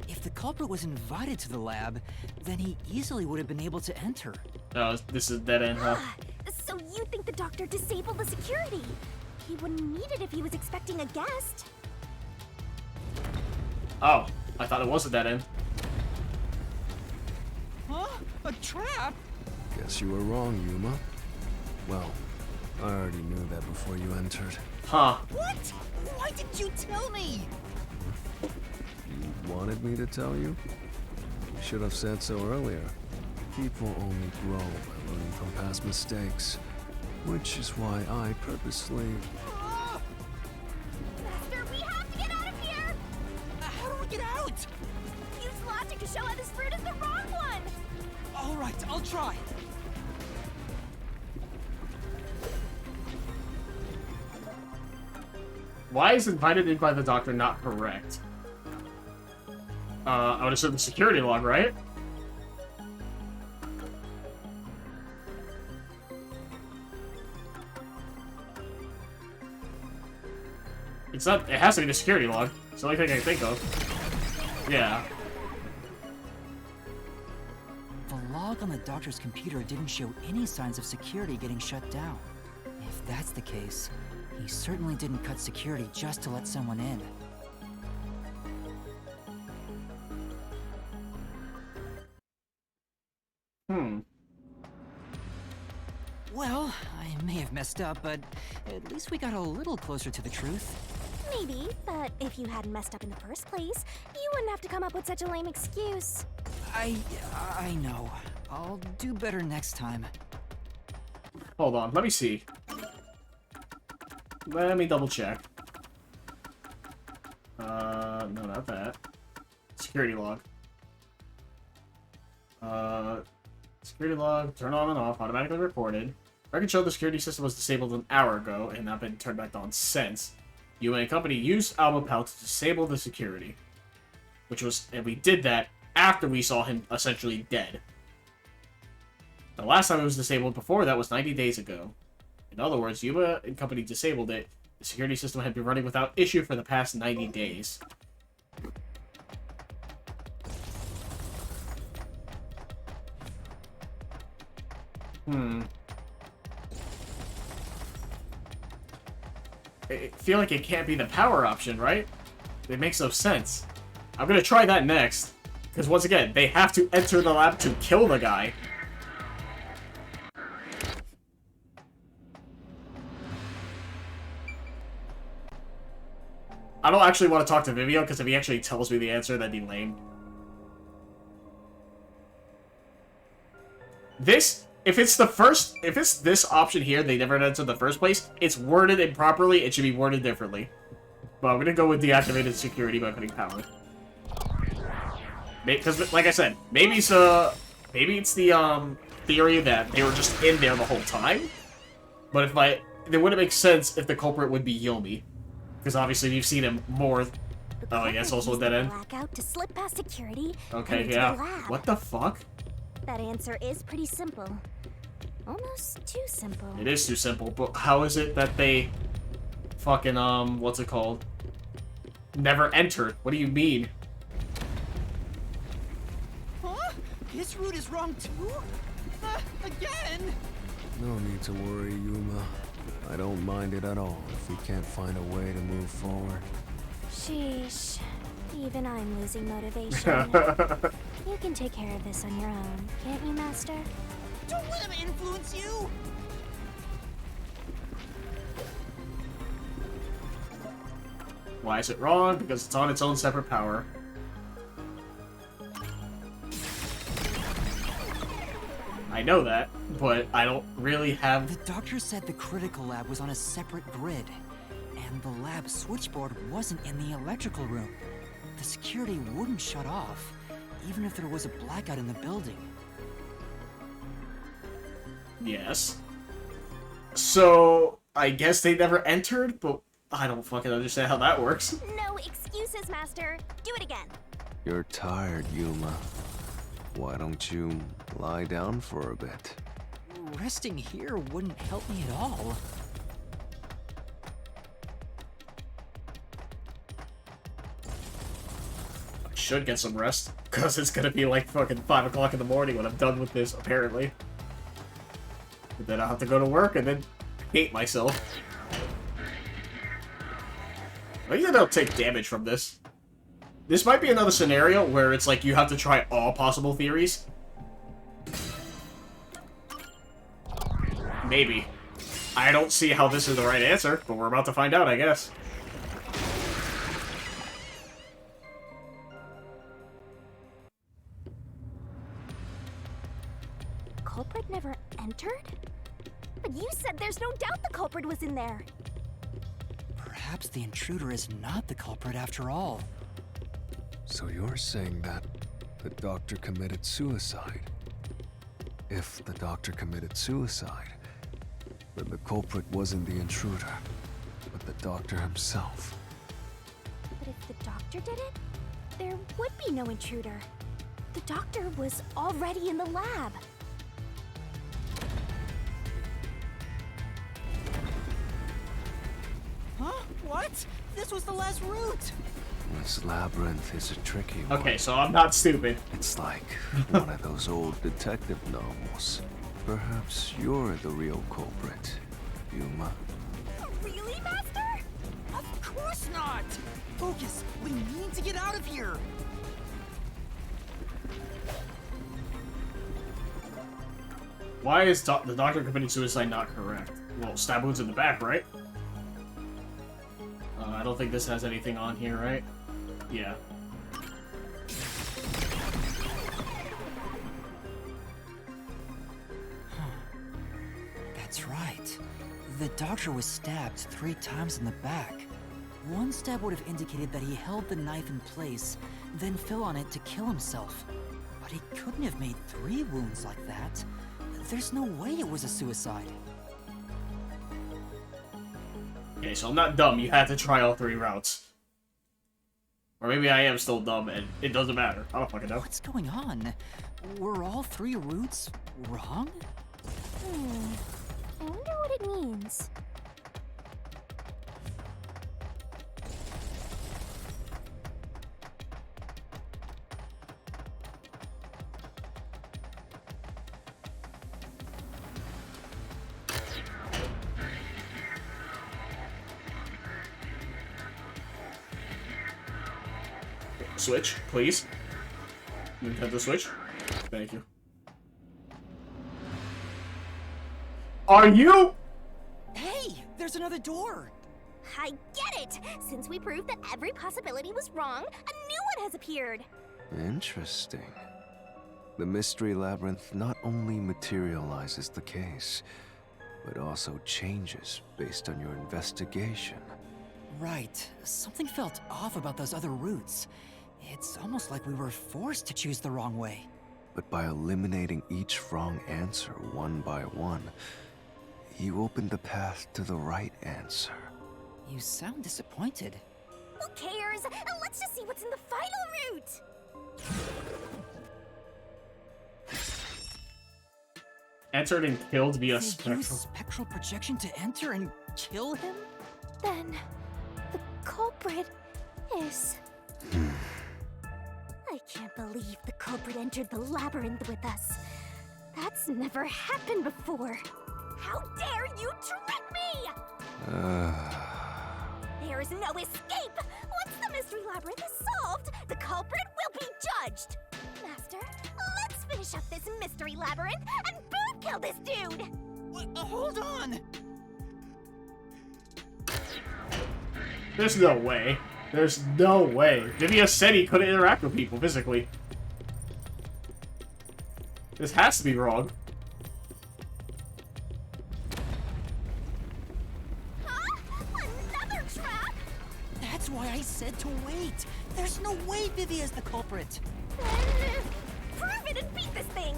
If the culprit was invited to the lab, then he easily would have been able to enter.
Oh, this is dead end, huh?
So you think the doctor disabled the security? He wouldn't need it if he was expecting a guest.
Oh, I thought it was a dead end.
Huh? A trap?
Guess you were wrong, Yuma. Well, I already knew that before you entered.
Huh.
What? Why didn't you tell me?
You wanted me to tell you? You should have said so earlier. People only grow by learning from past mistakes, which is why I purposely...
Master, we have to get out of here!
How do we get out?
Use logic to show how this fruit is the wrong one!
All right, I'll try.
Why is invited in by the doctor not correct? I would assume the security log, right? It's not, it has to be the security log. It's the only thing I can think of. Yeah.
The log on the doctor's computer didn't show any signs of security getting shut down. If that's the case, he certainly didn't cut security just to let someone in. Well, I may have messed up, but at least we got a little closer to the truth.
Maybe, but if you hadn't messed up in the first place, you wouldn't have to come up with such a lame excuse.
I know. I'll do better next time.
Hold on, let me see. Let me double check. No, not that. Security log. Security log, turn on and off, automatically recorded. Record showed the security system was disabled an hour ago and not been turned back on since. You and company used Alma Pal to disable the security. And we did that after we saw him essentially dead. The last time it was disabled before that was 90 days ago. In other words, Yuma and company disabled it. The security system had been running without issue for the past 90 days. I feel like it can't be the power option, right? It makes no sense. I'm gonna try that next. Because once again, they have to enter the lab to kill the guy. I don't actually want to talk to Vivio, because if he actually tells me the answer, that'd be lame. If it's this option here, they never entered in the first place, it's worded improperly, it should be worded differently. But I'm gonna go with deactivated security by putting power. Because, like I said, maybe it's the theory that they were just in there the whole time. But it wouldn't make sense if the culprit would be Yomi. Because obviously we've seen him more. Oh, I guess also a dead end.
Blackout to slip past security.
Okay, yeah. What the fuck?
That answer is pretty simple. Almost too simple.
It is too simple, but how is it that they fucking, what's it called? Never entered? What do you mean?
Huh? His route is wrong too? Again?
No need to worry, Yuma. I don't mind it at all if we can't find a way to move forward.
Sheesh. Even I'm losing motivation. You can take care of this on your own, can't you, Master?
Don't let him influence you!
Why is it wrong? Because it's on its own separate power. I know that, but I don't really have...
The doctor said the critical lab was on a separate grid, and the lab switchboard wasn't in the electrical room. The security wouldn't shut off, even if there was a blackout in the building.
Yes. So, I guess they never entered, but I don't fucking understand how that works.
No excuses, Master. Do it again.
You're tired, Yuma. Why don't you lie down for a bit?
Resting here wouldn't help me at all.
I should get some rest, because it's gonna be like fucking 5 o'clock in the morning when I'm done with this, apparently. But then I'll have to go to work and then hate myself. I think I'll take damage from this. This might be another scenario where it's like you have to try all possible theories. Maybe. I don't see how this is the right answer, but we're about to find out, I guess.
Culprit never entered? But you said there's no doubt the culprit was in there.
Perhaps the intruder is not the culprit after all.
So you're saying that the doctor committed suicide? If the doctor committed suicide, then the culprit wasn't the intruder, but the doctor himself.
But if the doctor did it, there would be no intruder. The doctor was already in the lab.
Huh? What? This was the last route!
This labyrinth is a tricky one.
Okay, so I'm not stupid.
It's like one of those old detective novels. Perhaps you're the real culprit, Yuma.
Really, Master?
Of course not! Focus! We need to get out of here!
Why is the doctor committing suicide not correct? Well, stab wounds in the back, right? I don't think this has anything on here, right? Yeah.
That's right. The doctor was stabbed 3 times in the back. One stab would have indicated that he held the knife in place, then fell on it to kill himself. But he couldn't have made 3 wounds like that. There's no way it was a suicide.
Okay, so I'm not dumb. You had to try all 3 routes. Or maybe I am still dumb and it doesn't matter. I don't fucking know.
What's going on? Were all 3 routes wrong?
I wonder what it means.
Switch, please. Nintendo Switch. Thank you. Are you?
Hey, there's another door.
I get it! Since we proved that every possibility was wrong, a new one has appeared!
Interesting. The mystery labyrinth not only materializes the case, but also changes based on your investigation.
Right. Something felt off about those other routes. It's almost like we were forced to choose the wrong way.
But by eliminating each wrong answer one by one, you opened the path to the right answer.
You sound disappointed.
Who cares? Let's just see what's in the final route!
Entered and killed via
They
spectral.
used spectral projection to enter and kill him?
Then, the culprit is... I can't believe the culprit entered the labyrinth with us. That's never happened before. How dare you trick me! There's no escape! Once the mystery labyrinth is solved, the culprit will be judged! Master, let's finish up this mystery labyrinth and boom kill this dude!
Hold on!
There's no way. There's no way. Vivia said he couldn't interact with people physically. This has to be wrong.
Huh? Another trap?
That's why I said to wait. There's no way Vivia's the culprit.
Then, prove it and beat this thing!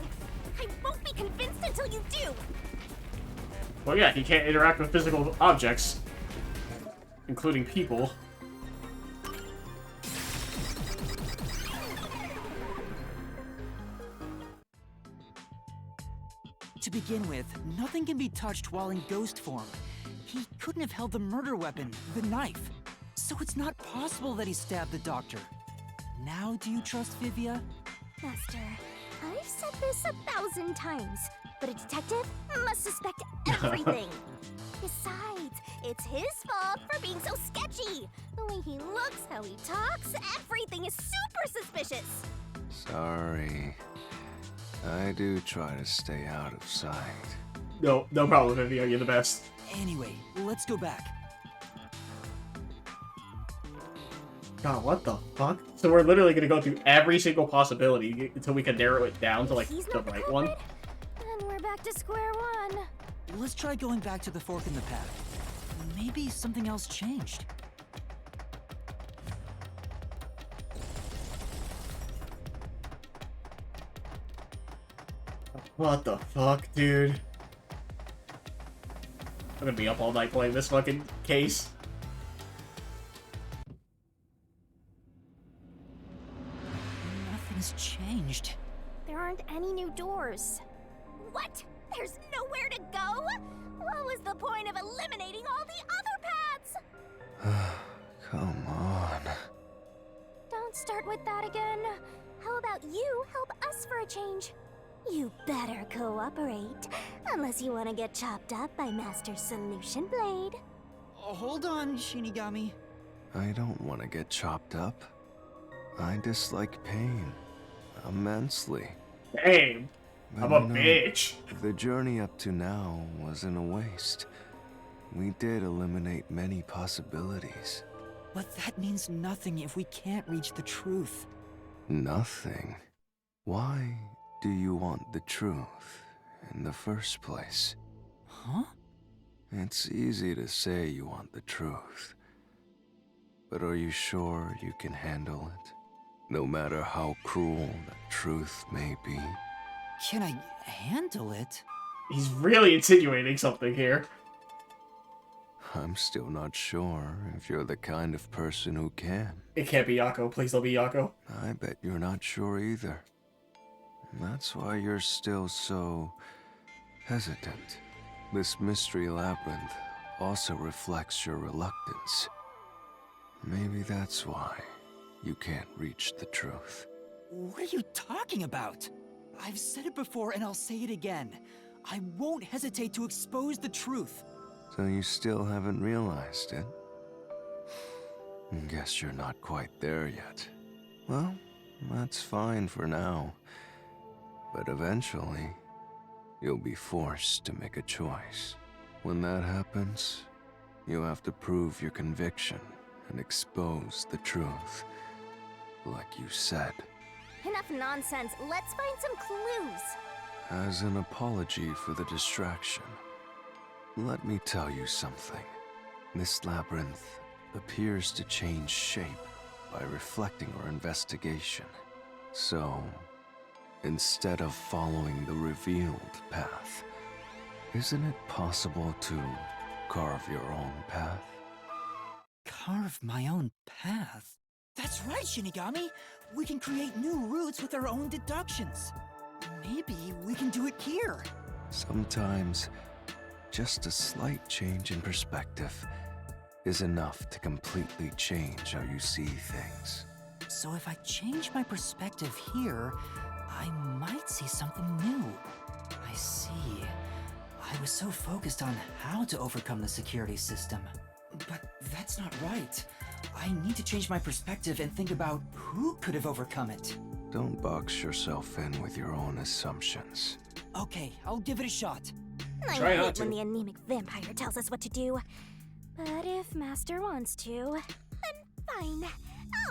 I won't be convinced until you do!
Well, yeah, he can't interact with physical objects, including people.
To begin with, nothing can be touched while in ghost form. He couldn't have held the murder weapon, the knife. So it's not possible that he stabbed the doctor. Now do you trust Vivia?
Master, I've said this 1,000 times, but a detective must suspect everything. Besides, it's his fault for being so sketchy. The way he looks, how he talks, everything is super suspicious.
Sorry. I do try to stay out of sight.
No problem, Vivia. You're the best.
Anyway, let's go back.
God, what the fuck? So we're literally gonna go through every single possibility until we can narrow it down to, like, the right one?
And we're back to square one.
Let's try going back to the fork in the path. Maybe something else changed.
What the fuck, dude? I'm gonna be up all night playing this fucking case.
Nothing's changed.
There aren't any new doors. What? There's nowhere to go? What was the point of eliminating all the other paths?
Come on.
Don't start with that again. How about you help us for a change? You better cooperate, unless you want to get chopped up by Master Solution Blade.
Hold on, Shinigami.
I don't want to get chopped up. I dislike pain. Immensely.
Damn.
But
I'm a
you know,
bitch.
The journey up to now wasn't a waste. We did eliminate many possibilities.
But that means nothing if we can't reach the truth.
Nothing? Why do you want the truth in the first place?
Huh?
It's easy to say you want the truth. But are you sure you can handle it? No matter how cruel the truth may be.
Can I handle it?
He's really insinuating something here.
I'm still not sure if you're the kind of person who can.
It can't be Yako. Please don't be Yako.
I bet you're not sure either. That's why you're still so hesitant. This mystery labyrinth also reflects your reluctance. Maybe that's why you can't reach the truth.
What are you talking about? I've said it before and I'll say it again. I won't hesitate to expose the truth.
So you still haven't realized it? Guess you're not quite there yet. Well, that's fine for now. But eventually, you'll be forced to make a choice. When that happens, you have to prove your conviction and expose the truth. Like you said.
Enough nonsense. Let's find some clues.
As an apology for the distraction, let me tell you something. This labyrinth appears to change shape by reflecting our investigation. So, instead of following the revealed path, isn't it possible to carve your own path?
Carve my own path? That's right, Shinigami! We can create new routes with our own deductions. Maybe we can do it here.
Sometimes, just a slight change in perspective is enough to completely change how you see things.
So if I change my perspective here, I might see something new. I see. I was so focused on how to overcome the security system. But that's not right. I need to change my perspective and think about who could have overcome it.
Don't box yourself in with your own assumptions.
Okay, I'll give it a shot.
I hate when the anemic vampire tells us what to do. But if Master wants to, then fine.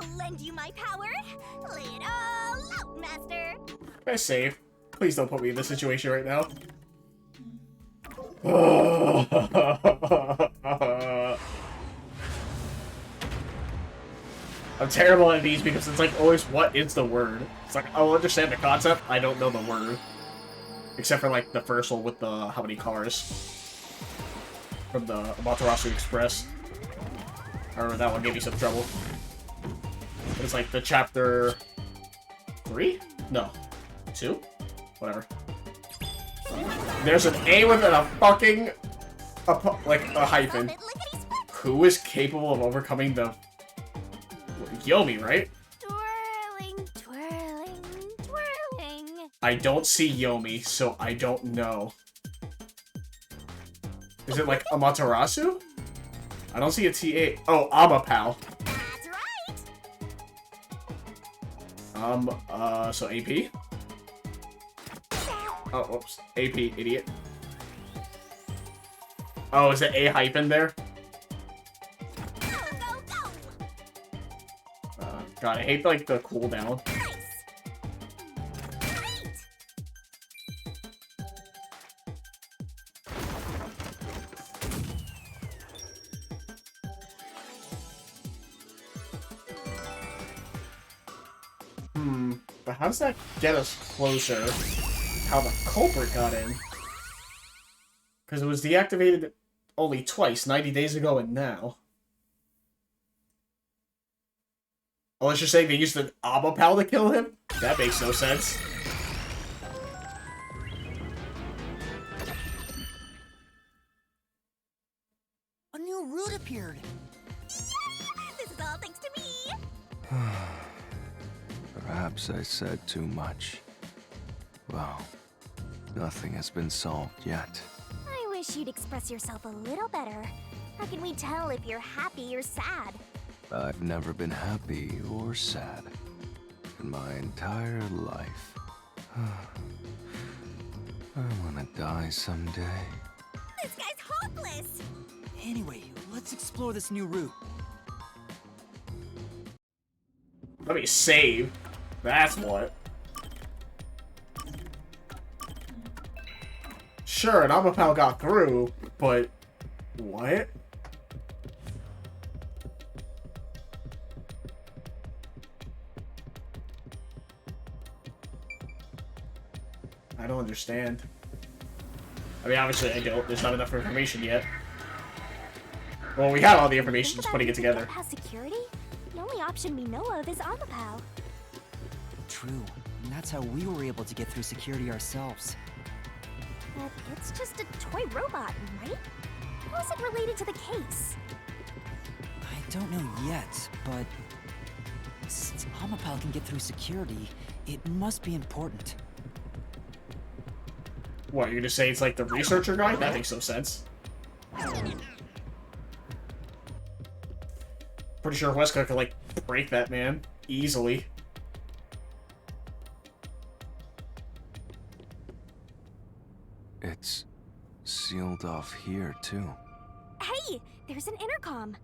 I'll lend you my power. Lay it all out, Master.
Press save. Please don't put me in this situation right now. I'm terrible at these because it's like always what is the word. It's like I'll understand the concept, I don't know the word. Except for like the first one with the how many cars from the Amaterasu Express. I remember that one gave me some trouble. It's like the chapter 3? No. 2? Whatever. There's an A with a fucking... like, a hyphen. Who is capable of overcoming the... Yomi, right?
Twirling, twirling, twirling.
I don't see Yomi, so I don't know. Is it like Amaterasu? I don't see a TA. Oh, Amapal.
That's right.
So AP? Oh, whoops. AP, idiot. Oh, is it A hyphen there? God, I hate, like, the cooldown. But how does that get us closer? How the culprit got in? Because it was deactivated only twice, 90 days ago and now. Unless you're saying they used an Amapal to kill him? That makes no sense.
A new route appeared.
This is all thanks to me.
Perhaps I said too much. Well, nothing has been solved yet.
I wish you'd express yourself a little better. How can we tell if you're happy or sad?
I've never been happy or sad in my entire life. I wanna die someday.
This guy's hopeless!
Anyway, let's explore this new route.
Let me save. That's what. Sure, an Amapal got through, but... What? I don't understand. I mean, obviously I don't. There's not enough information yet. Well, we have all the information, just putting it together.
Has security? The only option we know of is Amapal.
True, and that's how we were able to get through security ourselves.
But it's just a toy robot, right? How is it related to the case?
I don't know yet, but since Amapal can get through security, it must be important.
What, you're gonna say it's like the researcher guy? That makes no sense. Pretty sure Wesker could, like, break that man easily.
It's sealed off here, too.
Hey, there's an intercom.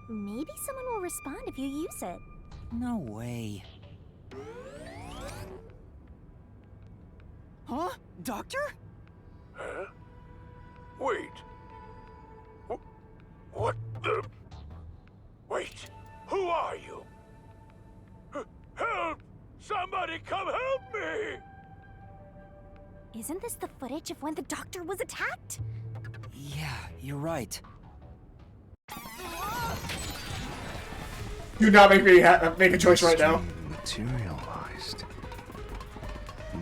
Maybe someone will respond if you use it.
No way.
Huh? Doctor?
Huh? Wait. What the... Wait, who are you? Help! Somebody come help me!
Isn't this the footage of when the doctor was attacked?
Yeah, you're right.
Do not make me make a choice right now.
Materialized.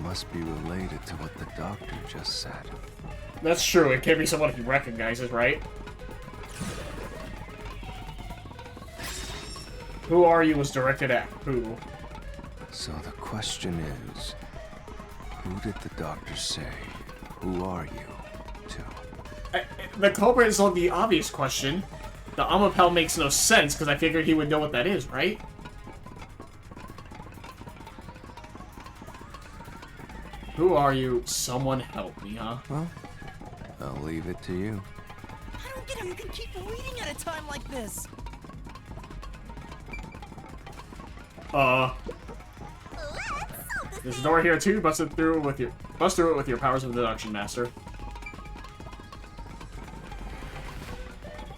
Must be related to what the doctor just said.
That's true. It can't be someone he recognizes, right? Who are you was directed at who?
So the question is, who did the doctor say, who are you, to?
The culprit is the obvious question. The Amapal makes no sense, because I figured he would know what that is, right? Who are you? Someone help me, huh?
Well, I'll leave it to you.
I don't get how you can keep reading at a time like this.
There's a door here too. Bust through it with your powers of deduction, master.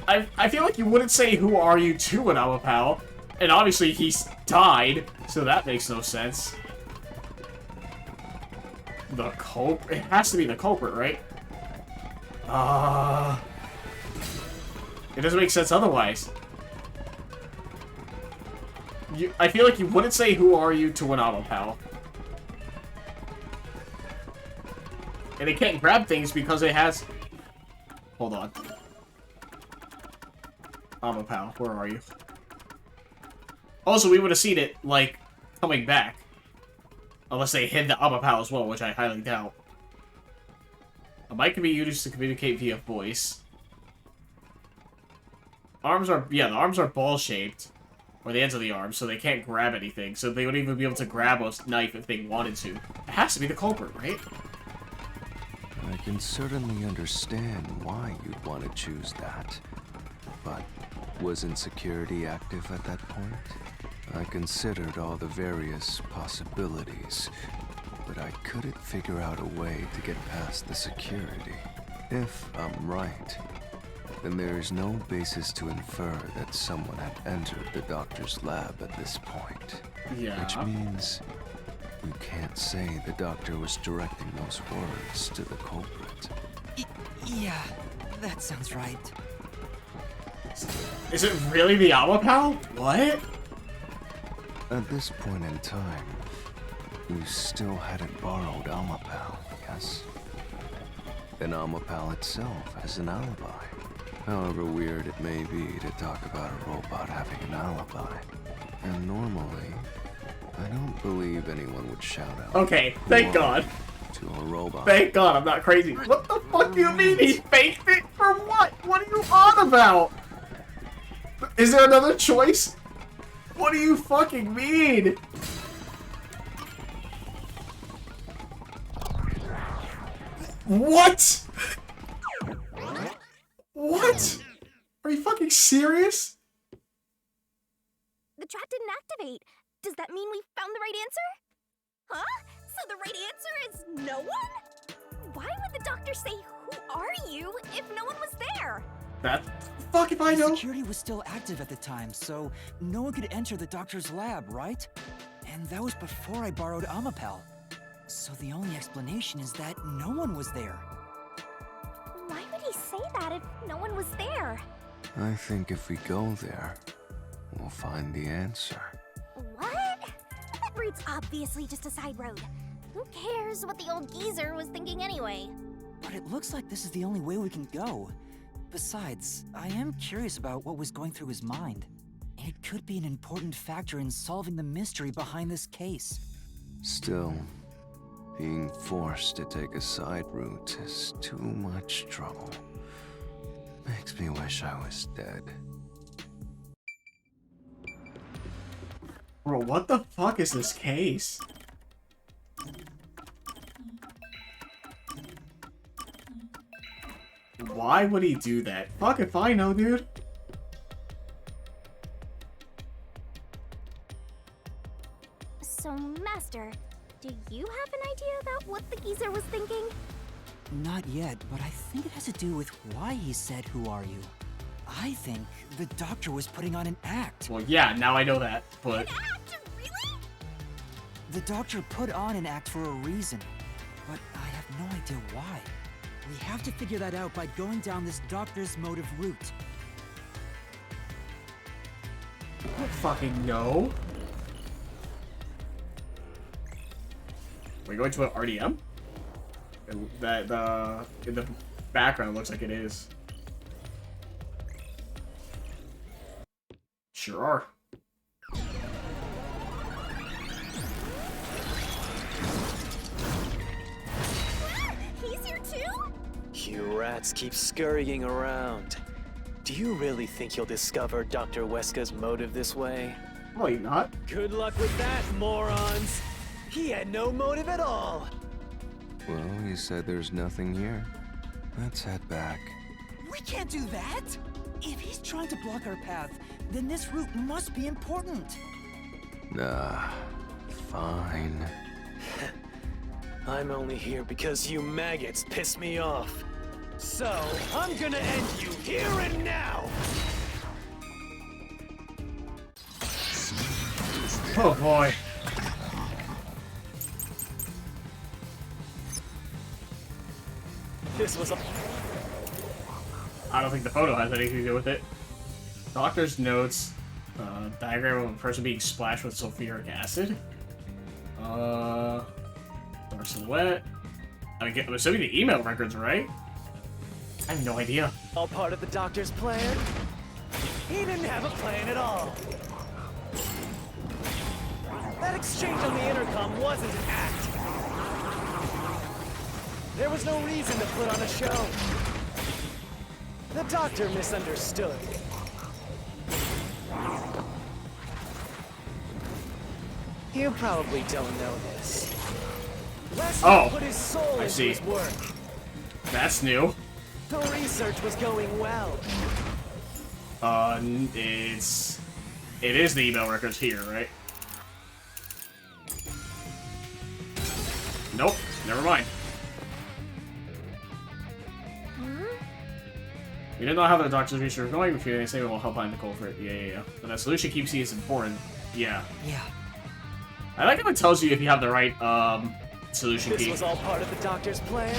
I feel like you wouldn't say who are you to an Amapal, and obviously he's died, so that makes no sense. The culprit? It has to be the culprit, right? It doesn't make sense otherwise. I feel like you wouldn't say who are you to an Amapal. And it can't grab things because it has... Hold on. Amapal, where are you? Also, we would have seen it, like, coming back. Unless they hid the Amapal as well, which I highly doubt. A mic can be used to communicate via voice. Arms are... Yeah, the arms are ball-shaped. Or the ends of the arms, so they can't grab anything. So they wouldn't even be able to grab a knife if they wanted to. It has to be the culprit, right?
I can certainly understand why you'd want to choose that. But wasn't security active at that point? I considered all the various possibilities, but I couldn't figure out a way to get past the security. If I'm right, then there is no basis to infer that someone had entered the doctor's lab at this point.
Yeah.
Which means you can't say the doctor was directing those words to the culprit.
Yeah, that sounds right.
Is it really the Amapal? What?
At this point in time, you still hadn't borrowed Amapal, yes? And Amapal itself has an alibi. However weird it may be to talk about a robot having an alibi. And normally, I don't believe anyone would shout out.
Okay, thank God.
To a robot.
Thank God I'm not crazy. What the fuck do you mean he faked it? For what? What are you on about? Is there another choice? What do you fucking mean? What? What? Are you fucking serious?
The trap didn't activate. Does that mean we found the right answer? Huh? So the right answer is no one? Why would the doctor say, "Who are you?" if no one was there?
That fuck if I know.
Security was still active at the time, so no one could enter the doctor's lab, right? And that was before I borrowed Amapal. So the only explanation is that no one was there.
Why would he say that if no one was there?
I think if we go there, we'll find the answer.
What? That route's obviously just a side road. Who cares what the old geezer was thinking anyway?
But it looks like this is the only way we can go. Besides, I am curious about what was going through his mind. It could be an important factor in solving the mystery behind this case.
Still, being forced to take a side route is too much trouble. Makes me wish I was dead.
Bro, what the fuck is this case? Why would he do that? Fuck if I know, dude.
So, Master, do you have an idea about what the geezer was thinking?
Not yet, but I think it has to do with why he said, "Who are you?" I think the doctor was putting on an act.
Well, yeah, now I know that, but...
The doctor put on an act for a reason, but I have no idea why. We have to figure that out by going down this doctor's motive route.
I don't fucking know. Are we going to an RDM? That in the background looks like it is. Sure are.
He's here too?
You rats keep scurrying around. Do you really think you'll discover Dr. Weska's motive this way?
Wait, not?
Good luck with that, morons! He had no motive at all!
Well, you said there's nothing here. Let's head back.
We can't do that! If he's trying to block our path, then this route must be important.
Nah, fine.
I'm only here because you maggots piss me off. So, I'm gonna end you here and now!
Oh boy.
This was a...
I don't think the photo has anything to do with it. Doctor's notes. Diagram of a person being splashed with sulfuric acid. Dark silhouette. I'm assuming the email records, right? I have no idea.
All part of the doctor's plan? He didn't have a plan at all. That exchange on the intercom wasn't an act. There was no reason to put on a show. The doctor misunderstood. You probably don't know this. Wesley put his soul
I
into
see.
his work.
That's new.
The research was going well.
It is the email records here, right? Nope, never mind. We didn't know how the doctor's research was going, but they say we'll help find the culprit. Yeah. But that solution keeps you is important. Yeah.
Yeah.
I like how it tells you if you have the right, solution
This
key.
was all part of the doctor's plan?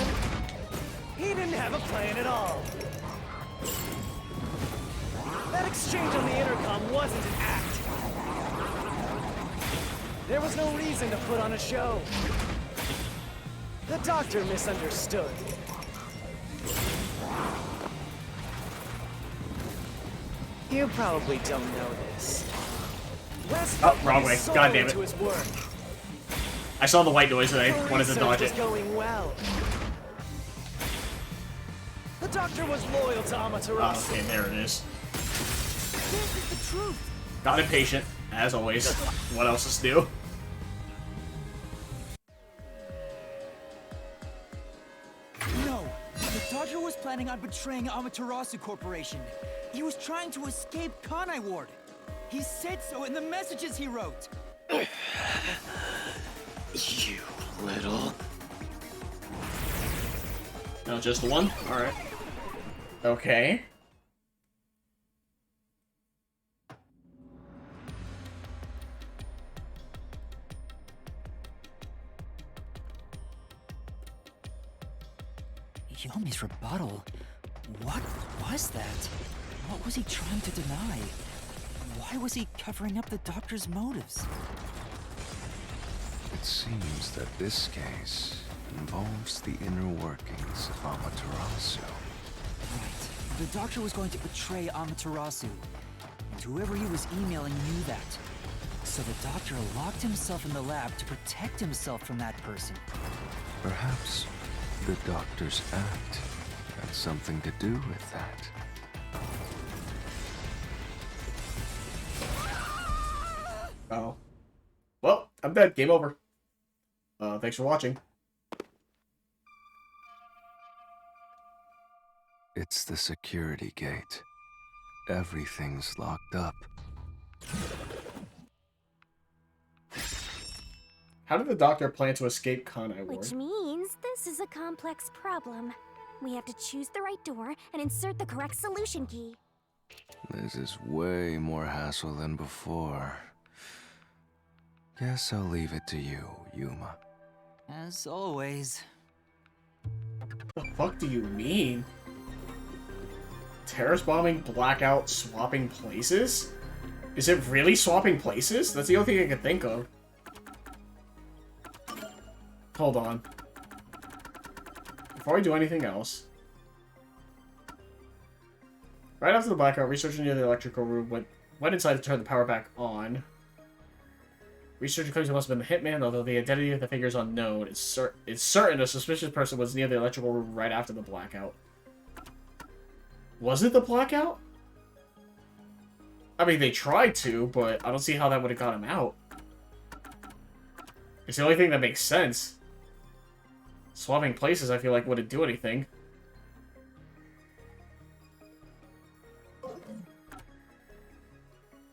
He didn't have a plan at all. That exchange on the intercom wasn't an act. There was no reason to put on a show. The doctor misunderstood. You probably don't know this. Wesley
Oh, wrong
put
way.
his soul
God damn
into
it.
his work.
I saw the white noise and I
The
wanted to
research
dodge
was
it.
going well. The doctor was loyal to Amaterasu.
Okay, there it is.
This is the truth.
Got impatient, as always. What else is new?
No, the doctor was planning on betraying Amaterasu Corporation. He was trying to escape Kanai Ward. He said so in the messages he wrote.
You little...
No, just one? Alright. Okay.
Yomi's rebuttal? What was that? What was he trying to deny? Why was he covering up the doctor's motives?
It seems that this case involves the inner workings of Amaterasu.
Right. The doctor was going to betray Amaterasu, and whoever he was emailing knew that. So the doctor locked himself in the lab to protect himself from that person.
Perhaps the doctor's act had something to do with that.
Oh. Well, I'm dead. Game over. Thanks for watching.
It's the security gate. Everything's locked up.
How did the doctor plan to escape Kanai Ward?
Which means this is a complex problem. We have to choose the right door and insert the correct solution key.
This is way more hassle than before. Guess I'll leave it to you, Yuma.
As always.
What the fuck do you mean? Terrorist bombing, blackout, swapping places? Is it really swapping places? That's the only thing I can think of. Hold on. Before I do anything else. Right after the blackout, researchers near the electrical room went inside to turn the power back on. Researcher claims it must have been the hitman, although the identity of the figure is unknown. It's certain a suspicious person was near the electrical room right after the blackout. Was it the blackout? I mean, they tried to, but I don't see how that would have got him out. It's the only thing that makes sense. Swapping places, I feel like, wouldn't do anything.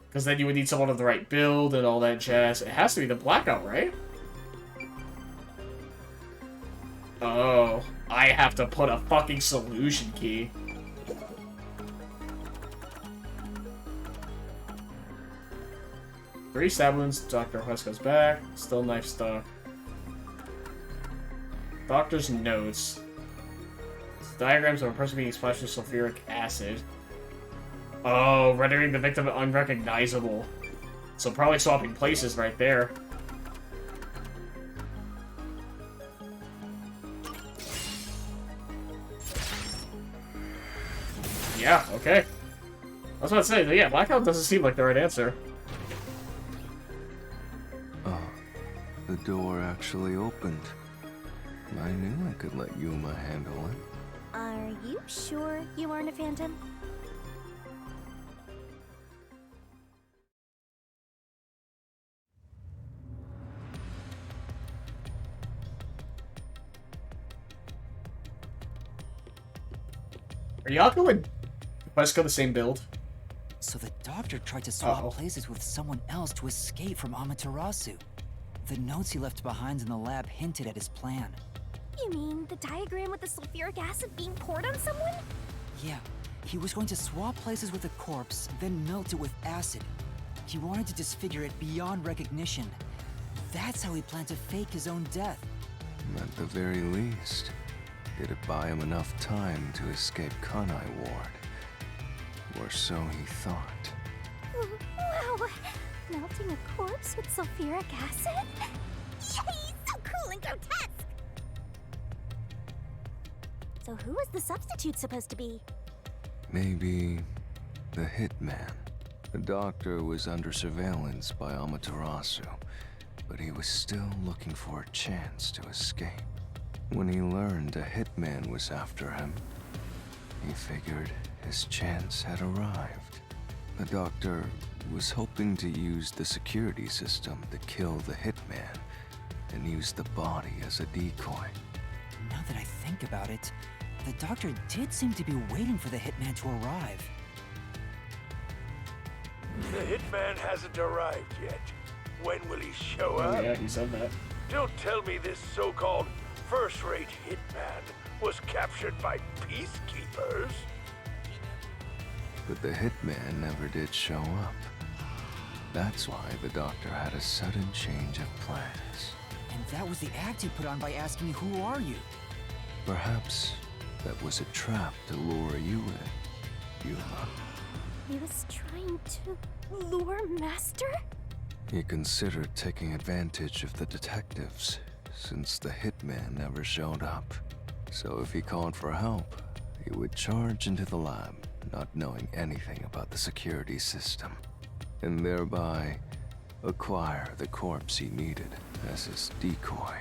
Because then you would need someone of the right build and all that jazz. It has to be the blackout, right? Oh, I have to put a fucking solution key. Three stab wounds, Dr. West goes back, still knife stuck. Doctor's notes. Diagrams of a person being splashed with sulfuric acid. Oh, rendering the victim unrecognizable. So probably swapping places right there. Yeah, okay. I was about to say, yeah, blackout doesn't seem like the right answer.
Oh, the door actually opened. I knew I could let Yuma handle it.
Are you sure you aren't a phantom?
Are Yako and Wesker the same build?
So the doctor tried to swap places with someone else to escape from Amaterasu. The notes he left behind in the lab hinted at his plan.
You mean the diagram with the sulfuric acid being poured on someone?
Yeah, he was going to swap places with a corpse, then melt it with acid. He wanted to disfigure it beyond recognition. That's how he planned to fake his own death.
At the very least, it'd buy him enough time to escape Kanai Ward. Or so he thought.
Wow! Melting a corpse with sulfuric acid? Yay! So cool and grotesque! So who was the substitute supposed to be?
Maybe the hitman. The doctor was under surveillance by Amaterasu, but he was still looking for a chance to escape. When he learned a hitman was after him, he figured his chance had arrived. The doctor was hoping to use the security system to kill the hitman and use the body as a decoy.
Now that I think about it, the doctor did seem to be waiting for the hitman to arrive.
The hitman hasn't arrived yet. When will he show
Oh,
up?
yeah, he said that.
Don't tell me this so-called first-rate hitman was captured by peacekeepers.
But the hitman never did show up. That's why the doctor had a sudden change of plans.
And that was the act he put on by asking me, "Who are you?"
Perhaps that was a trap to lure you in, Yuma.
He was trying to lure Master?
He considered taking advantage of the detectives, since the hitman never showed up. So if he called for help, he would charge into the lab, not knowing anything about the security system, and thereby acquire the corpse he needed as his decoy.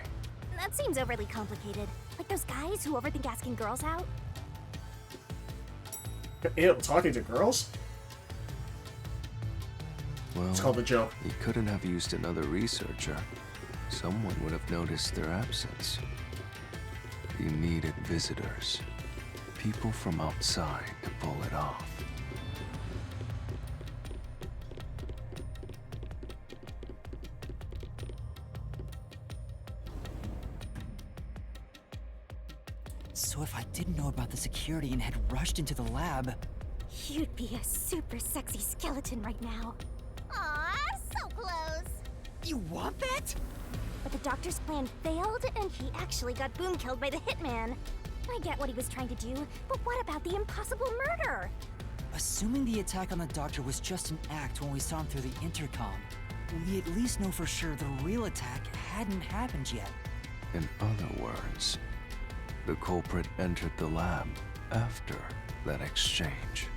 That seems overly complicated. Like those guys who overthink asking girls out?
Ew, talking to girls?
Well,
It's called a joke.
He couldn't have used another researcher. Someone would have noticed their absence. He needed visitors. People from outside to pull it off.
So if I didn't know about the security and had rushed into the lab...
You'd be a super sexy skeleton right now. Aw, so close.
You want that?
But the doctor's plan failed, and he actually got boom killed by the hitman. I get what he was trying to do, but what about the impossible murder?
Assuming the attack on the doctor was just an act when we saw him through the intercom, we at least know for sure the real attack hadn't happened yet.
In other words, the culprit entered the lab after that exchange.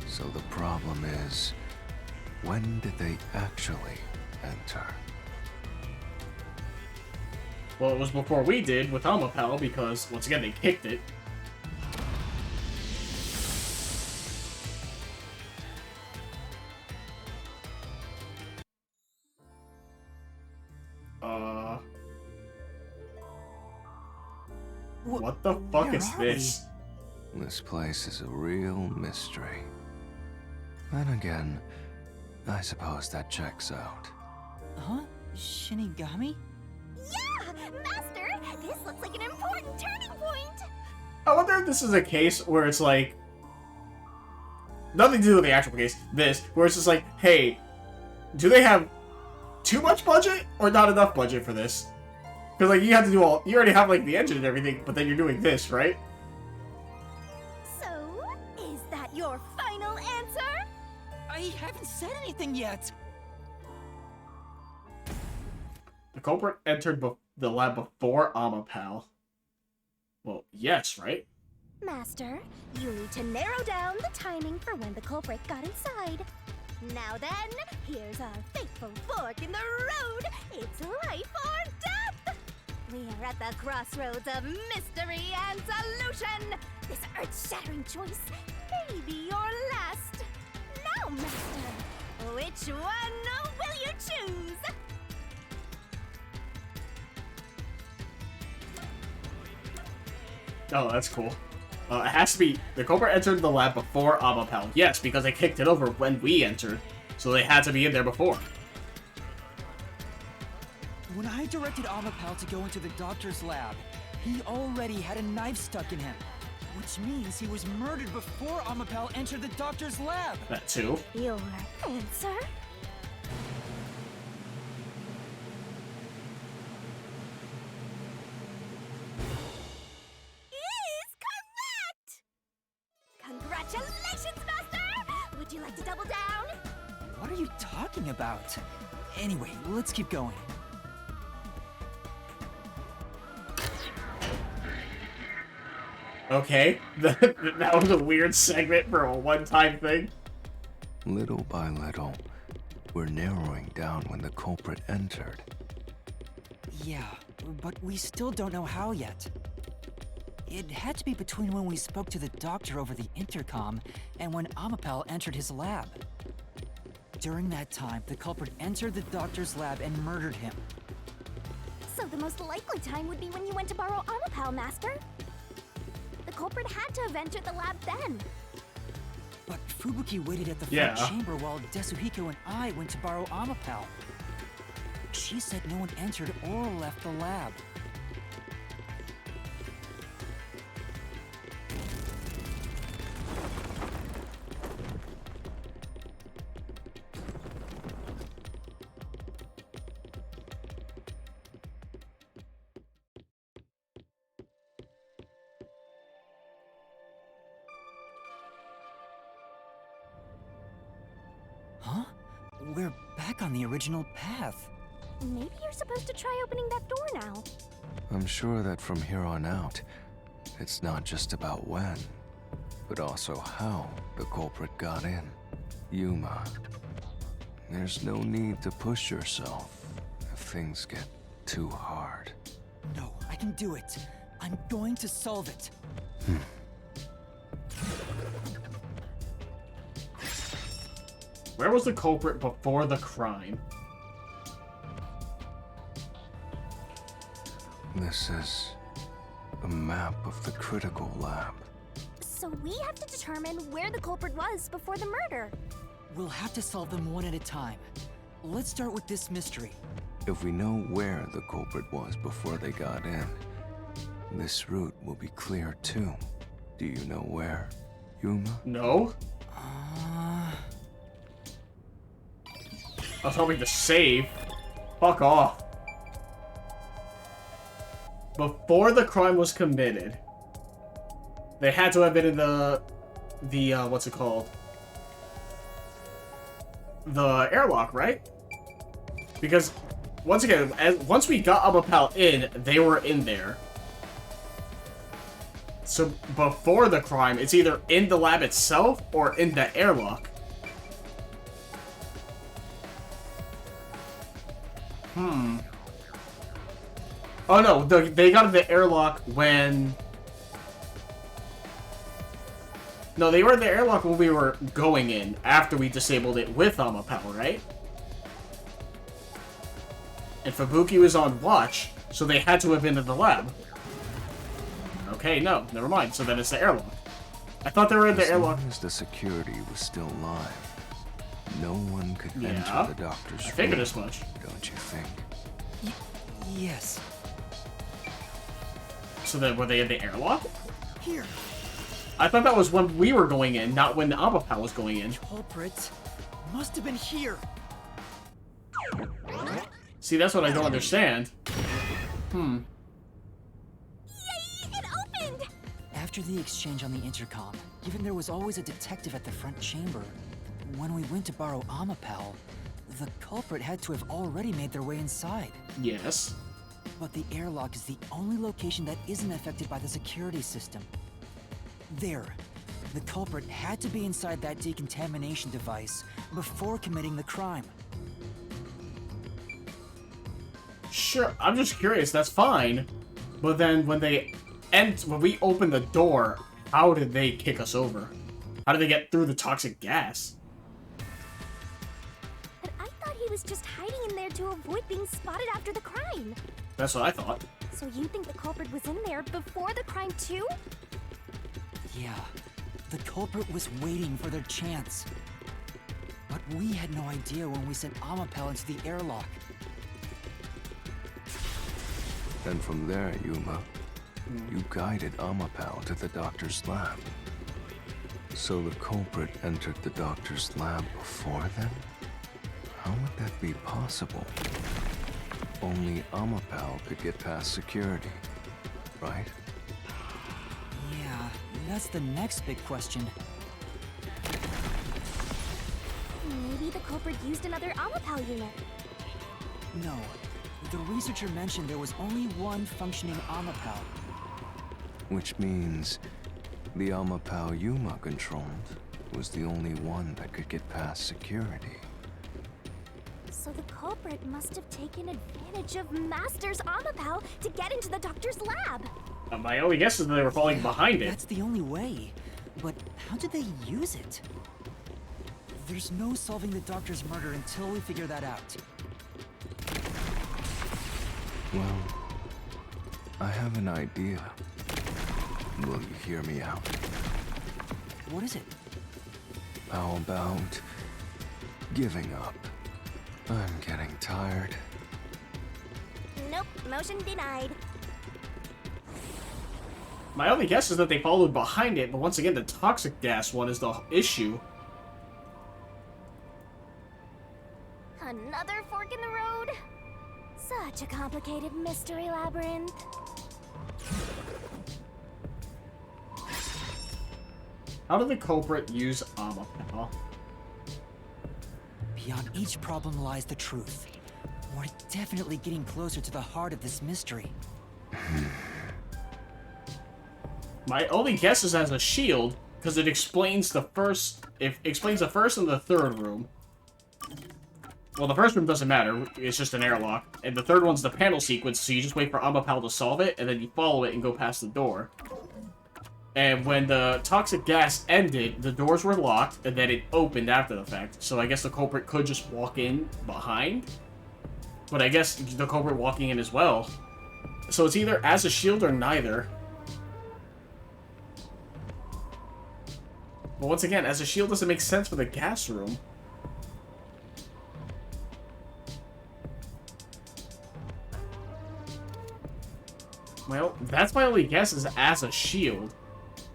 So the problem is, when did they actually enter?
Well, it was before we did with Amapal because, once again, they kicked it. What the fuck is this?
This place is a real mystery. Then again, I suppose that checks out.
Huh? Shinigami?
Yeah! Master, this looks like an important turning point!
I wonder if this is a case where it's like... Nothing to do with the actual case, this, where it's just like, hey, do they have too much budget or not enough budget for this? Because, like, you have to do all... You already have, like, the engine and everything, but then you're doing this, right?
So, is that your final answer?
I haven't said anything yet!
The culprit entered the lab before Amapal. Well, yes, right?
Master, you need to narrow down the timing for when the culprit got inside. Now then, here's our fateful fork in the road. It's life or death! We are at the crossroads of mystery and solution. This earth-shattering choice may be your last. Now, Master, which one will you choose?
Oh, that's cool. It has to be... The culprit entered the lab before Amapal. Yes, because they kicked it over when we entered. So they had to be in there before.
When I directed Amapal to go into the doctor's lab, he already had a knife stuck in him. Which means he was murdered before Amapal entered the doctor's lab.
That too.
Your answer? Congratulations, Master! Would you like to double down?
What are you talking about? Anyway, let's keep going.
Okay, that was a weird segment for a one-time thing.
Little by little, we're narrowing down when the culprit entered.
Yeah, but we still don't know how yet. It had to be between when we spoke to the doctor over the intercom and when Amapal entered his lab. During that time, the culprit entered the doctor's lab and murdered him.
So the most likely time would be when you went to borrow Amapal, Master. The culprit had to have entered the lab then.
But Fubuki waited at the front chamber while Desuhiko and I went to borrow Amapal. She said no one entered or left the lab. Huh? We're back on the original path.
Maybe you're supposed to try opening that door now.
I'm sure that from here on out, it's not just about when, but also how the culprit got in. Yuma, there's no need to push yourself if things get too hard.
No, I can do it. I'm going to solve it.
Where was the culprit before the crime?
This is a map of the critical lab.
So we have to determine where the culprit was before the murder.
We'll have to solve them one at a time. Let's start with this mystery.
If we know where the culprit was before they got in, this route will be clear too. Do you know where, Yuma?
No. I was hoping to save. Fuck off. Before the crime was committed, they had to have been in the what's it called? The airlock, right? Because once again, once we got Amapal in, they were in there. So before the crime, it's either in the lab itself or in the airlock. Oh no, they got in the airlock when... No, they were in the airlock when we were going in, after we disabled it with Amapal, right? And Fubuki was on watch, so they had to have been in the lab. Okay, no, never mind, so then it's the airlock. I thought they were in the airlock.
As long as the security was still live, no one could enter the doctor's room.
I figured as much.
Don't you think?
Yes.
So then, were they in the airlock?
Here.
I thought that was when we were going in, not when the Amapal was going in.
Culprit must have been here.
See, that's what I don't understand.
Yay! It opened!
After the exchange on the intercom, given there was always a detective at the front chamber, when we went to borrow Amapal, the culprit had to have already made their way inside.
Yes.
But the airlock is the only location that isn't affected by the security system. There. The culprit had to be inside that decontamination device before committing the crime.
Sure, I'm just curious, that's fine. But then when we open the door, how did they kick us over? How did they get through the toxic gas?
But I thought he was just hiding in there to avoid being spotted after the crime.
That's what I thought.
So you think the culprit was in there before the crime too?
Yeah. The culprit was waiting for their chance. But we had no idea when we sent Amapel into the airlock.
And from there, Yuma, you guided Amapel to the doctor's lab. So the culprit entered the doctor's lab before then? How would that be possible? Only Amapel could get past security, right?
Yeah, that's the next big question.
Maybe the culprit used another Amapel unit.
No. The researcher mentioned there was only one functioning Amapel.
Which means the Amapel Yuma controlled was the only one that could get past security.
So the culprit must have taken advantage of Master's Amapel to get into the doctor's lab.
My only guess is that they were falling behind it.
That's the only way. But how did they use it? There's no solving the doctor's murder until we figure that out.
Well, I have an idea. Will you hear me out?
What is it?
How about giving up? I'm getting tired.
Nope, motion denied.
My only guess is that they followed behind it, but once again, the toxic gas one is the issue.
Another fork in the road? Such a complicated mystery labyrinth.
How did the culprit use Amapel?
Beyond each problem lies the truth. We're definitely getting closer to the heart of this mystery.
My only guess is as a shield, because it explains the first... It explains the first and the third room. Well, the first room doesn't matter, it's just an airlock. And the third one's the panel sequence, so you just wait for Amapel to solve it, and then you follow it and go past the door. And when the toxic gas ended, the doors were locked, and then it opened after the fact. So I guess the culprit could just walk in behind. But I guess the culprit walking in as well. So it's either as a shield or neither. But once again, as a shield doesn't make sense for the gas room. Well, that's my only guess is as a shield.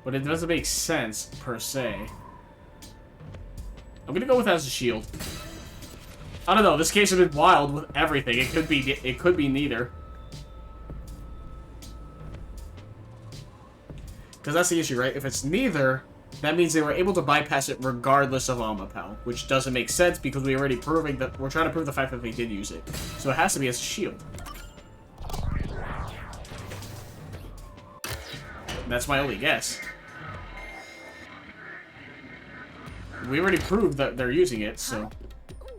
But it doesn't make sense, per se. I'm gonna go with as a shield. I don't know, this case has been wild with everything. It could be neither. Because that's the issue, right? If it's neither, that means they were able to bypass it regardless of Amapel. Which doesn't make sense because we're trying to prove the fact that they did use it. So it has to be as a shield. That's my only guess. We already proved that they're using it, so...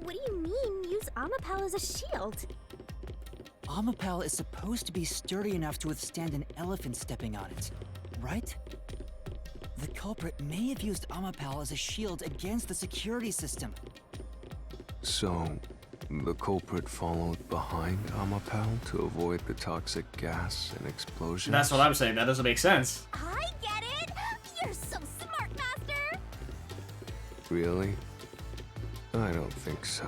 What do you mean, use Amapel as a shield?
Amapel is supposed to be sturdy enough to withstand an elephant stepping on it, right? The culprit may have used Amapel as a shield against the security system.
So, the culprit followed behind Amapel to avoid the toxic gas and explosions?
That's what I'm saying. That doesn't make sense.
I get it! You're so smart, Master!
Really? I don't think so.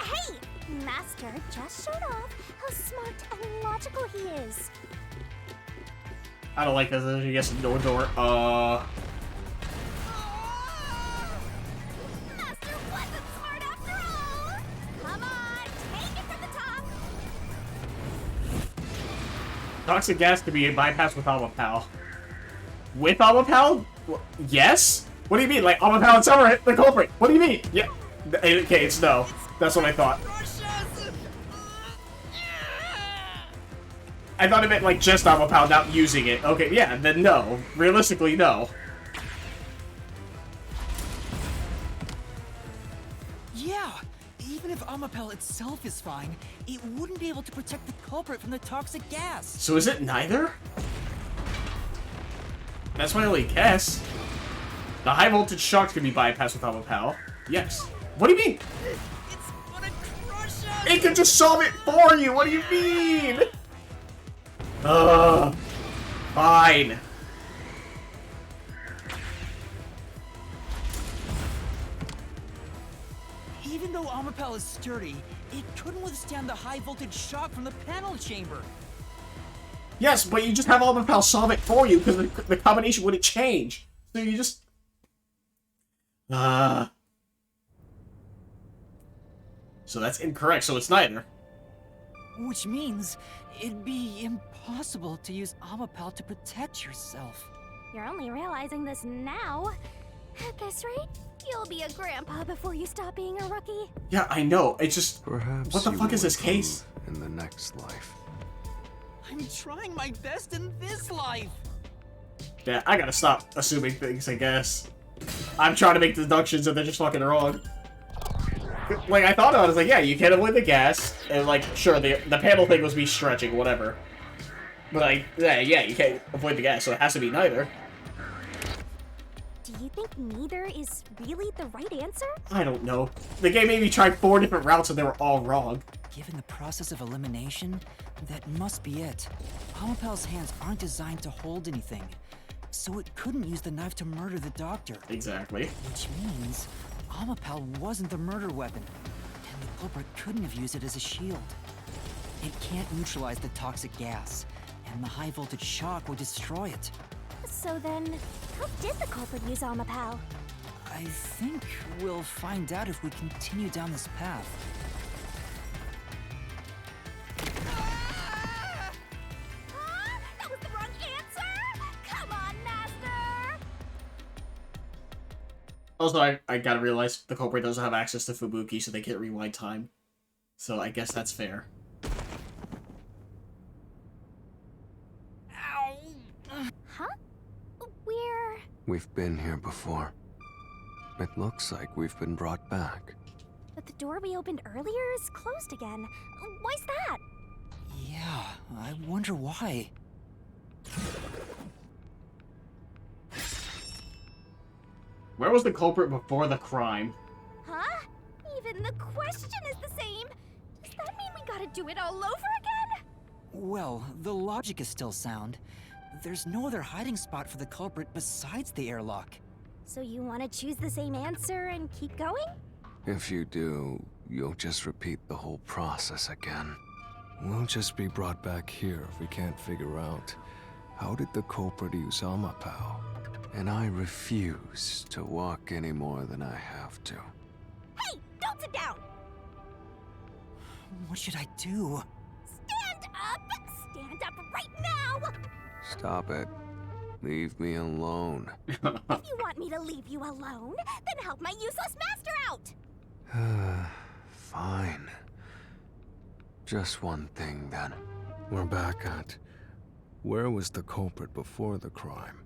Hey! Master just showed off how smart and logical he is.
I don't like this. I guess door.
Master wasn't smart after all! Come on, take it from the top!
Toxic gas could be bypassed with Amapel. With Amapel? Yes? What do you mean? Like, Amapel and Summer the culprit? What do you mean? Yeah. Okay, it's no. That's what I thought. I thought it meant like just Amapal, not using it. Okay, yeah, then no. Realistically, no.
Yeah, even if Amapal itself is fine, it wouldn't be able to protect the culprit from the toxic gas.
So is it neither? That's my only guess. The high voltage shocks can be bypassed with Amapal. Yes. What do you mean?
It's gonna crush us!
It can just solve it for you! What do you mean? Fine.
Even though Amapal is sturdy, it couldn't withstand the high voltage shock from the panel chamber.
Yes, but you just have Amapal solve it for you because the combination wouldn't change. So you just... So that's incorrect, so it's neither.
Which means it'd be impossible to use Amapal to protect yourself.
You're only realizing this now. At this rate, you'll be a grandpa before you stop being a rookie.
Yeah, I know. It's just...
Perhaps
what the
you
fuck is
will
this case?
improve in the next life.
I'm trying my best in this life.
Yeah, I gotta stop assuming things, I guess. I'm trying to make deductions and they're just fucking wrong. Like, I thought I was like, yeah, you can't avoid the gas. And, like, sure, the panel thing was me stretching, whatever. But, like, yeah, you can't avoid the gas, so it has to be neither.
Do you think neither is really the right answer?
I don't know. The game made me try 4 different routes and they were all wrong.
Given the process of elimination, that must be it. Amapal's hands aren't designed to hold anything, so it couldn't use the knife to murder the doctor.
Exactly.
Which means Amapal wasn't the murder weapon, and the culprit couldn't have used it as a shield. It can't neutralize the toxic gas, and the high voltage shock would destroy it.
So then, how did the culprit use Amapal?
I think we'll find out if we continue down this path.
That was the wrong answer! Come on, Master!
Also, I gotta realize the culprit doesn't have access to Fubuki, so they can't rewind time. So I guess that's fair.
Huh?
We've been here before. It looks like we've been brought back.
But the door we opened earlier is closed again. Why's that?
Yeah, I wonder why.
Where was the culprit before the crime?
Huh? Even the question is the same. Does that mean we gotta do it all over again?
Well, the logic is still sound. There's no other hiding spot for the culprit besides the airlock.
So you want to choose the same answer and keep going?
If you do, you'll just repeat the whole process again. We'll just be brought back here if we can't figure out how did the culprit use Amapal. And I refuse to walk any more than I have to.
Hey, don't sit down!
What should I do?
Stand up! Stand up right now!
Stop it. Leave me alone.
If you want me to leave you alone, then help my useless master out!
Fine. Just one thing, then. We're back at... Where was the culprit before the crime?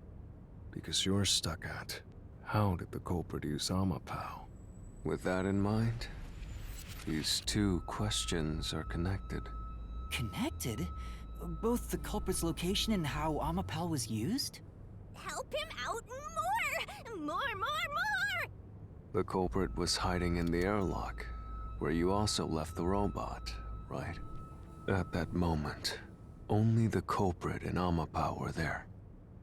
Because you're stuck at... How did the culprit use Amapal? With that in mind, these two questions are connected.
Connected? Both the culprit's location and how Amapal was used?
Help him out more! More!
The culprit was hiding in the airlock, where you also left the robot, right? At that moment, only the culprit and Amapal were there.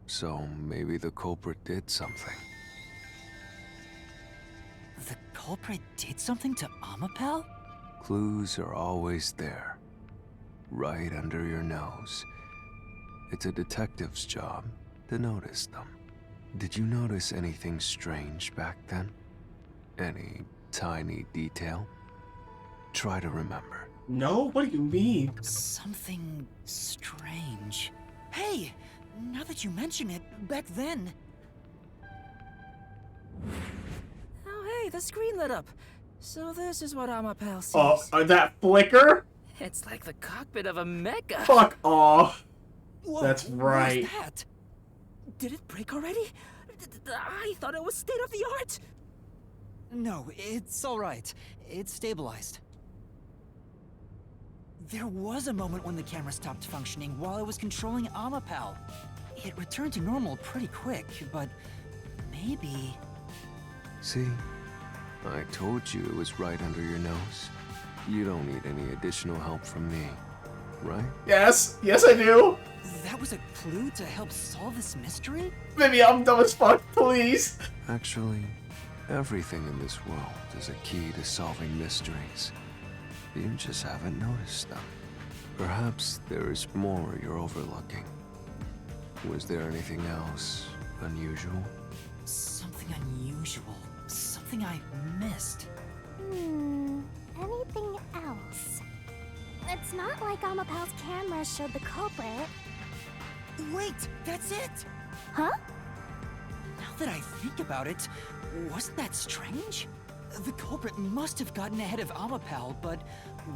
So maybe the culprit did something.
The culprit did something to Amapal?
Clues are always there, right under your nose. It's a detective's job to notice them. Did you notice anything strange back then? Any tiny detail? Try to remember.
No? What do you mean?
Something strange. Hey! Now that you mention it, back then...
Oh hey, the screen lit up. So this is what Amapal sees.
Oh, that flicker?
It's like the cockpit of a mecha.
Fuck off.
Whoa,
That's right.
What was that? Did it break already? I thought it was state of the art. No, it's all right. It's stabilized. There was a moment when the camera stopped functioning while I was controlling Amapal. It returned to normal pretty quick, but maybe...
See? I told you it was right under your nose. You don't need any additional help from me, right?
Yes, yes I do.
That was a clue to help solve this mystery?
Maybe I'm dumb as fuck, please.
Actually, everything in this world is a key to solving mysteries. You just haven't noticed them. Perhaps there is more you're overlooking. Was there anything else unusual?
Something unusual. Something I missed.
Anything else? It's not like Amapal's camera showed the culprit.
Wait, that's it!
Huh?
Now that I think about it, wasn't that strange? The culprit must have gotten ahead of Amapal, but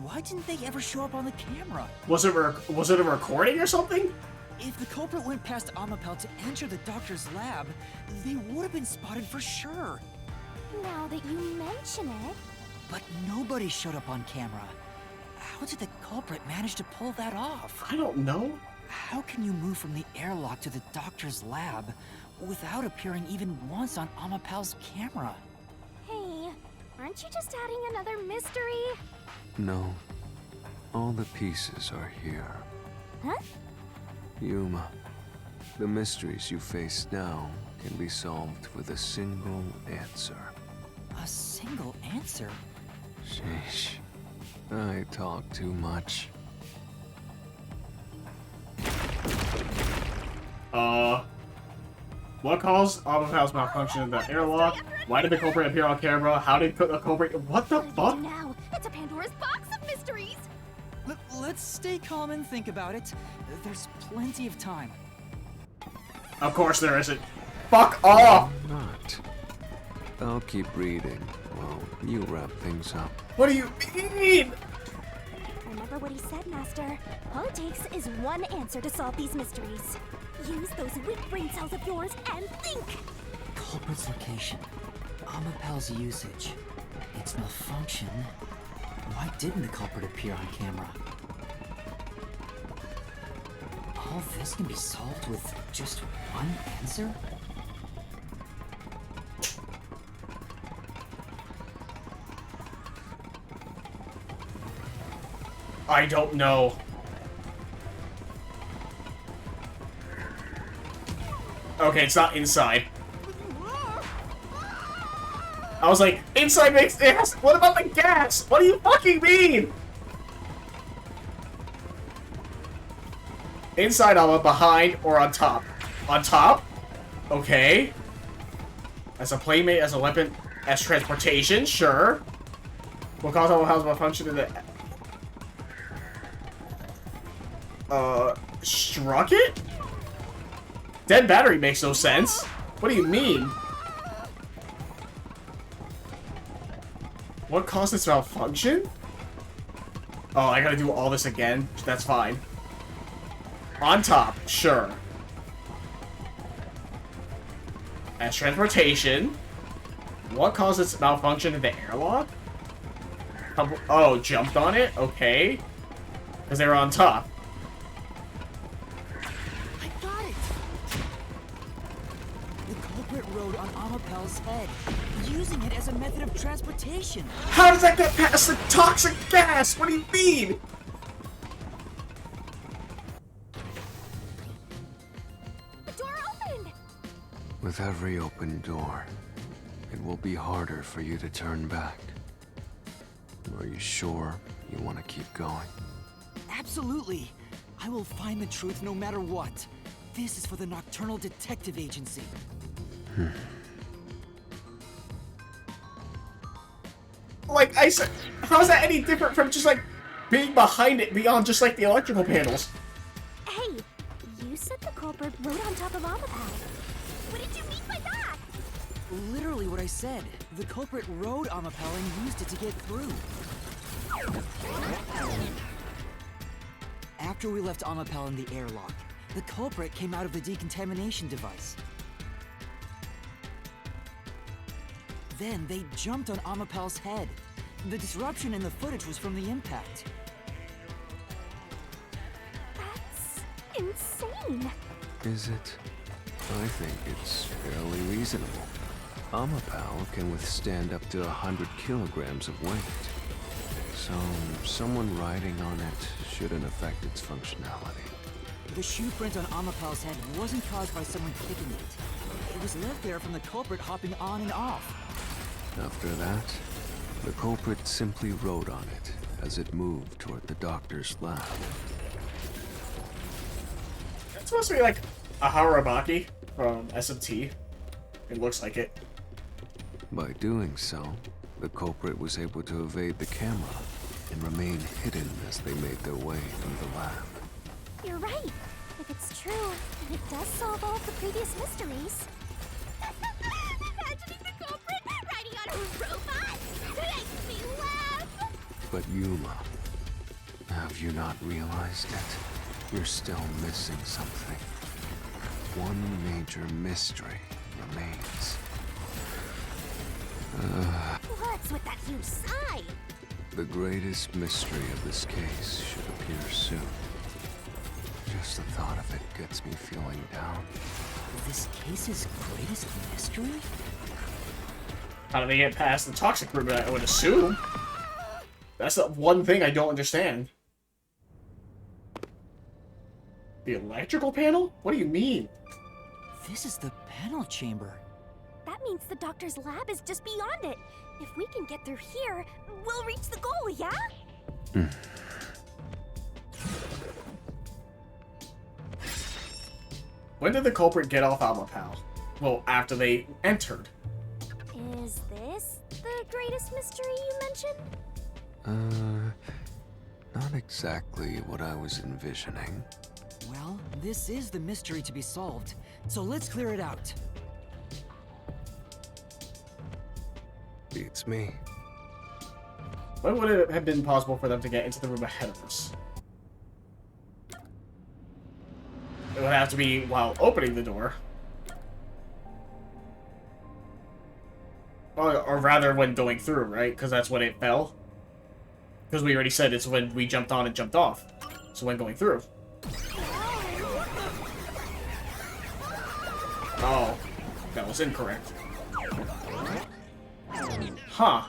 why didn't they ever show up on the camera?
Was it a recording or something?
If the culprit went past Amapal to enter the doctor's lab, they would have been spotted for sure.
Now that you mention it...
But nobody showed up on camera. How did the culprit manage to pull that off?
I don't know.
How can you move from the airlock to the doctor's lab without appearing even once on Amapal's camera?
Hey, aren't you just adding another mystery?
No. All the pieces are here.
Huh?
Yuma, the mysteries you face now can be solved with a single answer.
A single answer?
Sheesh. I talk too much.
What caused Amapal's malfunction in the airlock? Why did the culprit appear on camera? How did the culprit... What the fuck?
Now, it's a Pandora's box of mysteries!
Let's stay calm and think about it. There's plenty of time.
Of course there isn't. Fuck off!
Not. I'll keep reading while you wrap things up.
What do you mean?
Remember what he said, Master. All it takes is one answer to solve these mysteries. Use those weak brain cells of yours and think!
Culprit's location. Amapal's usage. Its malfunction. Why didn't the culprit appear on camera? All this can be solved with just one answer?
I don't know. Okay, it's not inside. I was like, inside makes gas. What about the gas? What do you fucking mean? Inside, Alma, behind, or on top? On top? Okay. As a playmate, as a weapon, as transportation, sure. What cause Alma has malfunction in the... struck it? Dead battery makes no sense. What do you mean? What caused this malfunction? Oh, I gotta do all this again? That's fine. On top, sure. As transportation. What caused its malfunction in the airlock? Oh, jumped on it? Okay. Because they were on top.
Rode on Amapal's head, using it as a method of transportation.
How does that get past the toxic gas? What do you mean?
The door opened!
With every open door, it will be harder for you to turn back. Are you sure you want to keep going?
Absolutely. I will find the truth no matter what. This is for the Nocturnal Detective Agency.
Like I said, how's that any different from just like being behind it beyond just like the electrical panels?
Hey, you said the culprit rode on top of Amapal. What did you mean by that?
Literally what I said. The culprit rode Amapal and used it to get through. After we left Amapel in the airlock, the culprit came out of the decontamination device. Then they jumped on Amapel's head. The disruption in the footage was from the impact.
That's insane.
Is it? I think it's fairly reasonable. Amapal can withstand up to 100 kilograms of weight. So, someone riding on it shouldn't affect its functionality.
The shoe print on Amapel's head wasn't caused by someone kicking it. It was left there from the culprit hopping on and off.
After that, the culprit simply rode on it as it moved toward the doctor's lab.
It's supposed to be like a Harabaki from SMT. It looks like it.
By doing so, the culprit was able to evade the camera and remain hidden as they made their way through the lab.
You're right. If it's true, then it does solve all of the previous mysteries. Imagining the culprit riding on a robot makes me laugh.
But Yuma, have you not realized it? You're still missing something. One major mystery remains.
What's with that huge sigh?
The greatest mystery of this case should appear soon. Just the thought of it gets me feeling down.
This case's greatest mystery?
How do they get past the toxic room, I would assume? That's the one thing I don't understand. The electrical panel? What do you mean?
This is the panel chamber.
That means the doctor's lab is just beyond it. If we can get through here, we'll reach the goal, yeah?
When did the culprit get off Amapal? Well, after they entered.
Is this the greatest mystery you mentioned?
Not exactly what I was envisioning.
Well, this is the mystery to be solved, so let's clear it out.
Beats me.
When would it have been possible for them to get into the room ahead of us? It would have to be while opening the door. Or rather, when going through, right? Because that's when it fell. Because we already said it's when we jumped on and jumped off. So when going through. Oh, that was incorrect. Huh.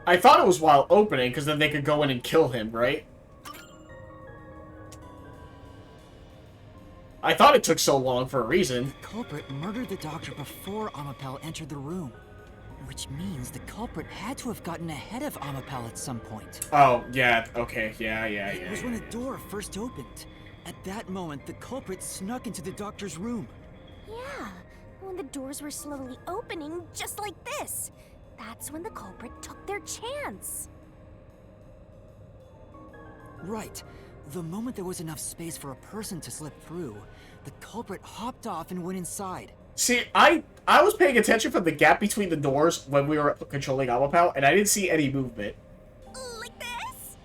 I thought it was while opening, because then they could go in and kill him, right? I thought it took so long for a reason.
The culprit murdered the doctor before Amapel entered the room. Which means the culprit had to have gotten ahead of Amapel at some point.
Oh, yeah, okay, yeah.
It was when the door first opened. At that moment, the culprit snuck into the doctor's room.
Yeah, when the doors were slowly opening, just like this. That's when the culprit took their chance.
Right. The moment there was enough space for a person to slip through, the culprit hopped off and went inside.
See, I was paying attention from the gap between the doors when we were controlling Amapal, and I didn't see any movement.
Like this?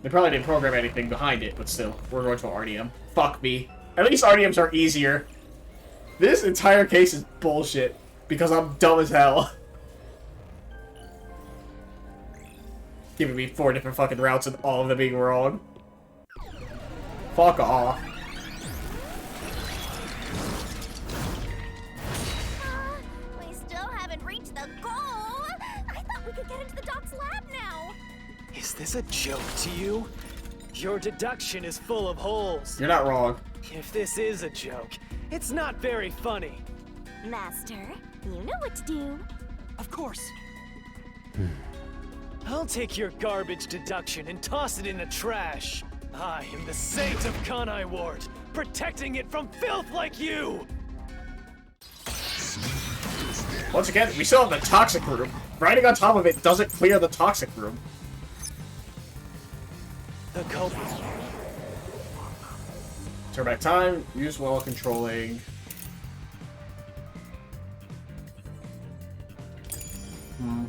They probably didn't program anything behind it, but still, we're going to RDM. Fuck me. At least RDMs are easier. This entire case is bullshit, because I'm dumb as hell. Giving me 4 different fucking routes and all of them being wrong. Fuck off.
We still haven't reached the goal. I thought we could get into the doc's lab now.
Is this a joke to you? Your deduction is full of holes.
You're not wrong.
If this is a joke, it's not very funny.
Master, you know what to do.
Of course.
I'll take your garbage deduction and toss it in the trash. I am the saint of Kanai Ward, protecting it from filth like you!
Once again, we still have the toxic room. Riding on top of it doesn't clear the toxic room.
The culprit.
Turn back time, use while controlling.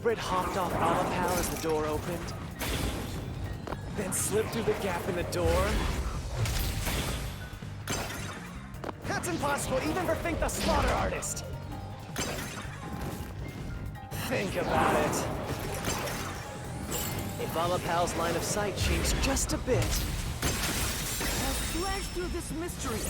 Red hopped off Alapal as the door opened, then slipped through the gap in the door. That's impossible, even for Fink the Slaughter Artist! Think about it. If Alapal's line of sight changed just a bit, I'll slash through this mystery.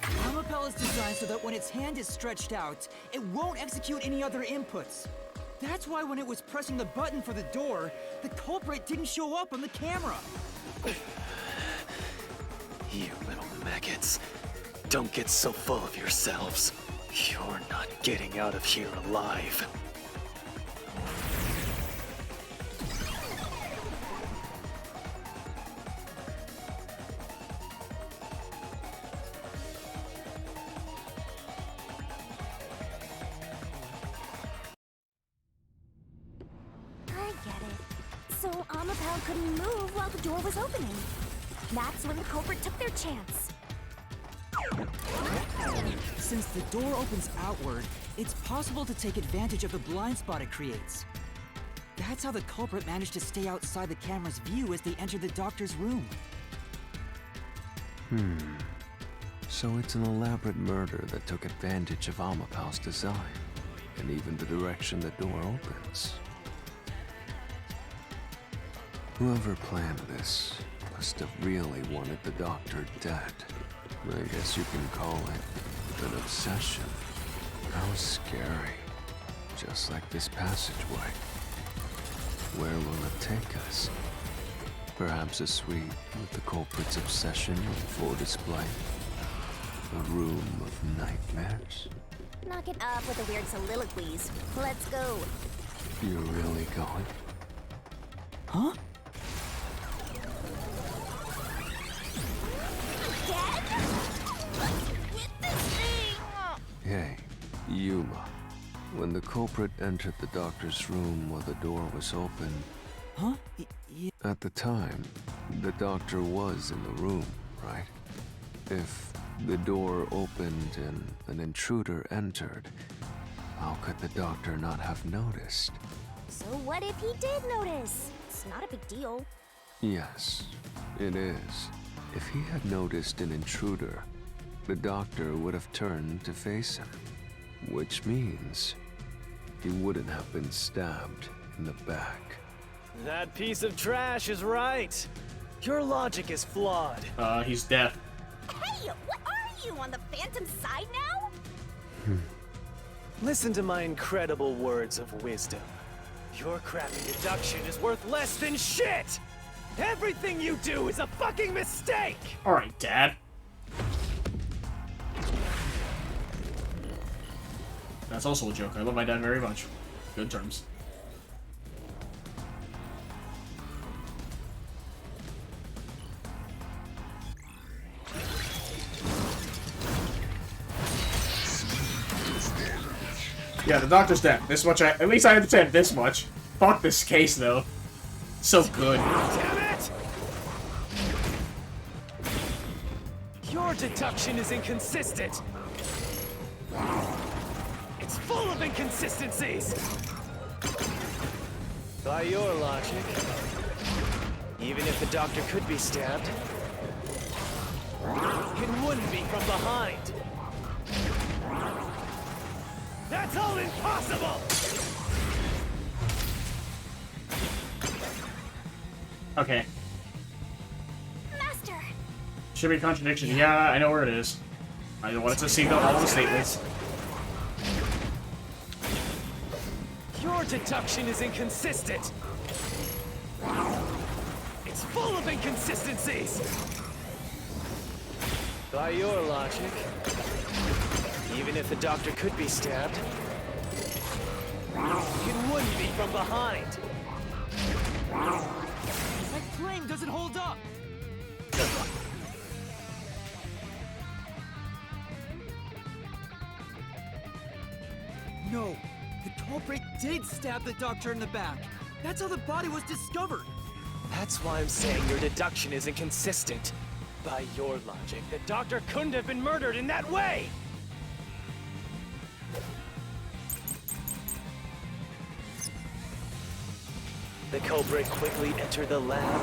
Alapal is designed so that when its hand is stretched out, it won't execute any other inputs. That's why when it was pressing the button for the door, the culprit didn't show up on the camera.
You little maggots. Don't get so full of yourselves. You're not getting out of here alive.
I get it. So Amapal couldn't move while the door was opening. That's when the culprit took their chance.
Since the door opens outward, it's possible to take advantage of the blind spot it creates. That's how the culprit managed to stay outside the camera's view as they entered the doctor's room.
So it's an elaborate murder that took advantage of Amapal's design, and even the direction the door opens. Whoever planned this must have really wanted the doctor dead. I guess you can call it an obsession. How scary. Just like this passageway. Where will it take us? Perhaps a suite with the culprit's obsession on full display? A room of nightmares?
Knock it up with the weird soliloquies. Let's go.
You're really going?
Huh?
Hey, Yuma. When the culprit entered the doctor's room while the door was open...
Huh?
At the time, the doctor was in the room, right? If the door opened and an intruder entered, how could the doctor not have noticed?
So what if he did notice? It's not a big deal.
Yes, it is. If he had noticed an intruder, the doctor would have turned to face him, which means he wouldn't have been stabbed in the back.
That piece of trash is right. Your logic is flawed.
He's deaf.
Hey, what are you, on the Phantom side now?
Listen to my incredible words of wisdom. Your crappy deduction is worth less than shit! Everything you do is a fucking mistake!
Alright, Dad. That's also a joke. I love my dad very much. Good terms. Yeah, the doctor's dead. This much, at least I understand this much. Fuck this case, though. So good.
Damn it! Your deduction is inconsistent. It's full of inconsistencies. By your logic, even if the doctor could be stabbed, it wouldn't be from behind. That's all impossible!
Okay.
Master!
Should be a contradiction. Yeah, I know where it is. I wanted to see all the statements.
Your deduction is inconsistent. It's full of inconsistencies. By your logic, even if the doctor could be stabbed, it wouldn't be from behind.
That claim doesn't hold up! No, the culprit did stab the doctor in the back. That's how the body was discovered.
That's why I'm saying your deduction is inconsistent. By your logic, the doctor couldn't have been murdered in that way! The culprit quickly entered the lab.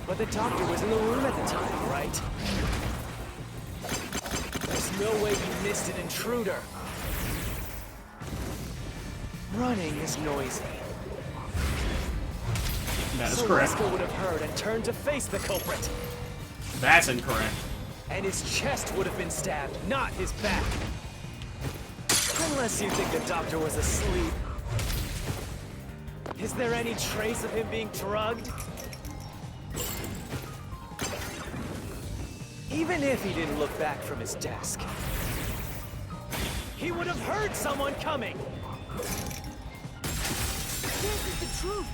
But the doctor was in the room at the time, right? There's no way you missed an intruder. Running is noisy.
That is
so
correct.
Wesker would have heard and turned to face the culprit.
That's incorrect.
And his chest would have been stabbed, not his back. Unless you think the doctor was asleep. Is there any trace of him being drugged? Even if he didn't look back from his desk, he would have heard someone coming.
This is the truth.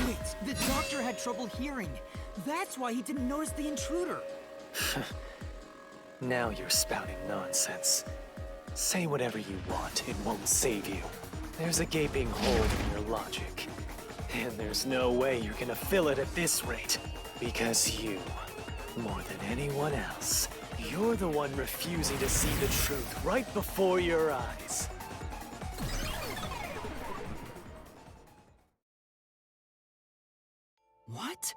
Wait, the doctor had trouble hearing. That's why he didn't notice the intruder.
Now you're spouting nonsense. Say whatever you want, it won't save you. There's a gaping hole in your logic. And there's no way you're gonna fill it at this rate. Because you, more than anyone else, you're the one refusing to see the truth right before your eyes.
What?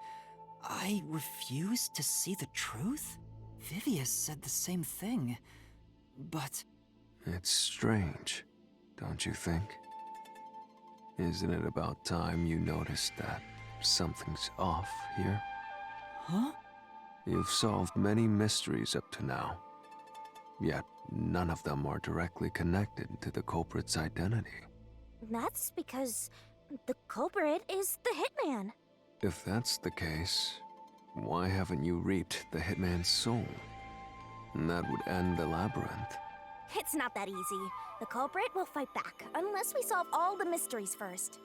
I refuse to see the truth? Vivius said the same thing, but...
It's strange, don't you think? Isn't it about time you noticed that something's off here?
Huh?
You've solved many mysteries up to now, yet none of them are directly connected to the culprit's identity.
That's because the culprit is the hitman.
If that's the case, why haven't you reaped the hitman's soul? And that would end the labyrinth.
It's not that easy. The culprit will fight back, unless we solve all the mysteries first.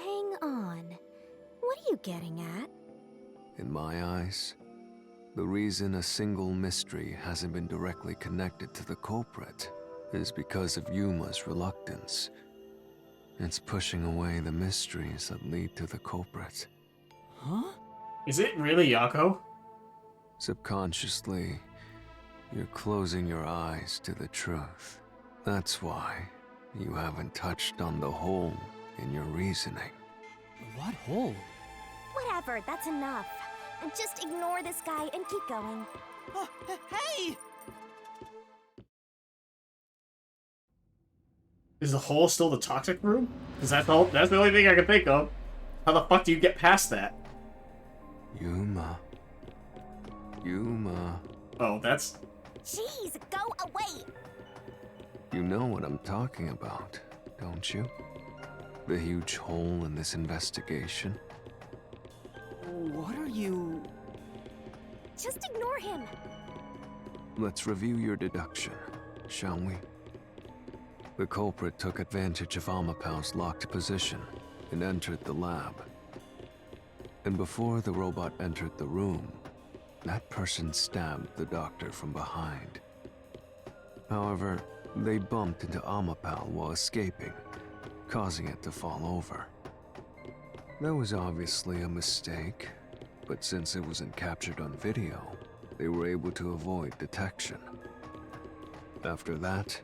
Hang on. What are you getting at?
In my eyes, the reason a single mystery hasn't been directly connected to the culprit is because of Yuma's reluctance. It's pushing away the mysteries that lead to the culprit.
Huh?
Is it really Yako?
Subconsciously, you're closing your eyes to the truth. That's why you haven't touched on the hole in your reasoning.
What hole?
Whatever, that's enough. Just ignore this guy and keep going.
Hey!
Is the hole still the toxic room? Because that's the only thing I can think of. How the fuck do you get past that?
Yuma.
Oh, that's...
Jeez, go away!
You know what I'm talking about, don't you? The huge hole in this investigation.
What are you...
Just ignore him.
Let's review your deduction, shall we? The culprit took advantage of Amapau's locked position and entered the lab. And before the robot entered the room, that person stabbed the doctor from behind. However, they bumped into Amapau while escaping, causing it to fall over. That was obviously a mistake, but since it wasn't captured on video, they were able to avoid detection. After that,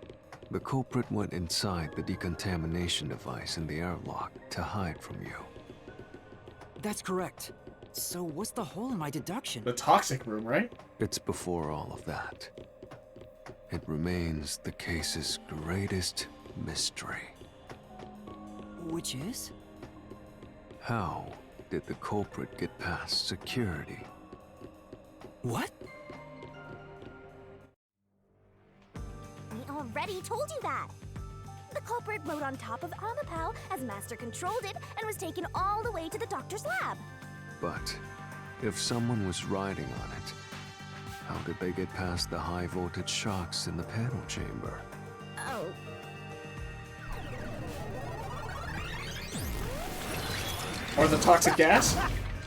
the culprit went inside the decontamination device in the airlock to hide from you.
That's correct. So what's the hole in my deduction?
The toxic room, right?
It's before all of that. It remains the case's greatest mystery.
Which is?
How did the culprit get past security?
What?
We already told you that. The culprit rode on top of Amapau as Master controlled it and was taken all the way to the doctor's lab.
But if someone was riding on it, how did they get past the high-voltage shocks in the panel chamber?
Oh.
Or the toxic gas?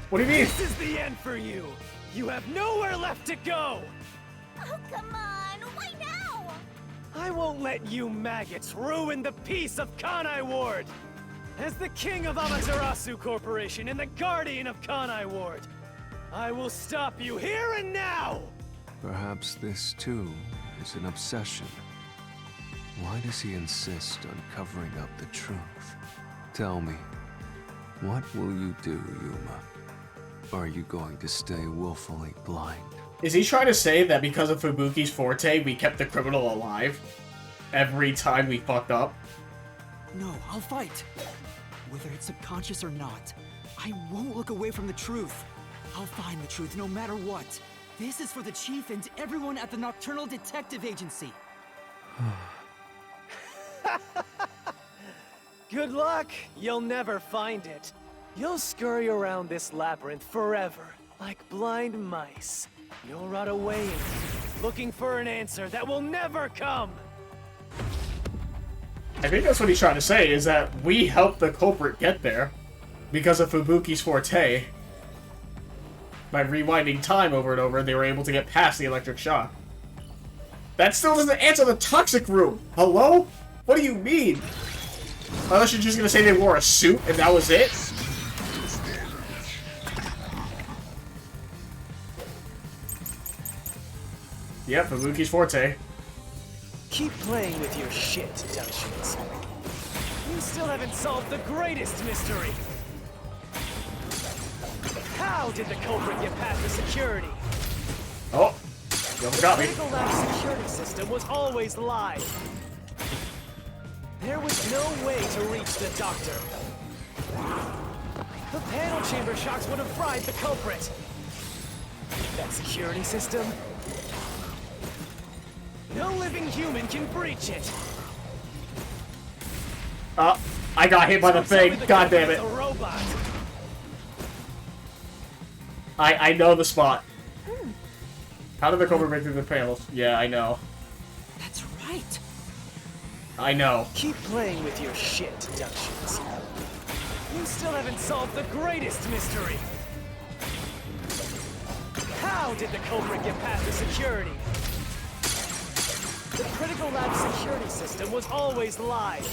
What do you mean?
This is the end for you! You have nowhere left to go!
Oh, come on! Why now?
I won't let you maggots ruin the peace of Kanai Ward! As the king of Amaterasu Corporation and the guardian of Kanai Ward, I will stop you here and now!
Perhaps this, too, is an obsession. Why does he insist on covering up the truth? Tell me, what will you do, Yuma? Are you going to stay willfully blind?
Is he trying to say that because of Fubuki's forte, we kept the criminal alive? Every time we fucked up?
No, I'll fight. Whether it's subconscious or not, I won't look away from the truth. I'll find the truth no matter what. This is for the Chief and everyone at the Nocturnal Detective Agency.
Good luck! You'll never find it. You'll scurry around this labyrinth forever, like blind mice. You'll rot away in it, looking for an answer that will never come!
I think that's what he's trying to say, is that we helped the culprit get there because of Fubuki's forte. By rewinding time over and over, they were able to get past the electric shock. That still doesn't answer the toxic room! Hello? What do you mean? Unless you're just gonna say they wore a suit and that was it? Yep, Fubuki's forte.
Keep playing with your shit, Deductions. You still haven't solved the greatest mystery! How did the culprit get past the security?
Oh, you almost got me.
The Critical Lab security system was always live. There was no way to reach the doctor. The panel chamber shocks would have fried the culprit. That security system? No living human can breach it.
I got hit by the thing. God damn it.
A robot.
I know the spot. How did the culprit break through the panels? Yeah, I know.
That's right.
I know.
Keep playing with your shit, Deductions. You still haven't solved the greatest mystery. How did the culprit get past the security? The Critical Lab security system was always live.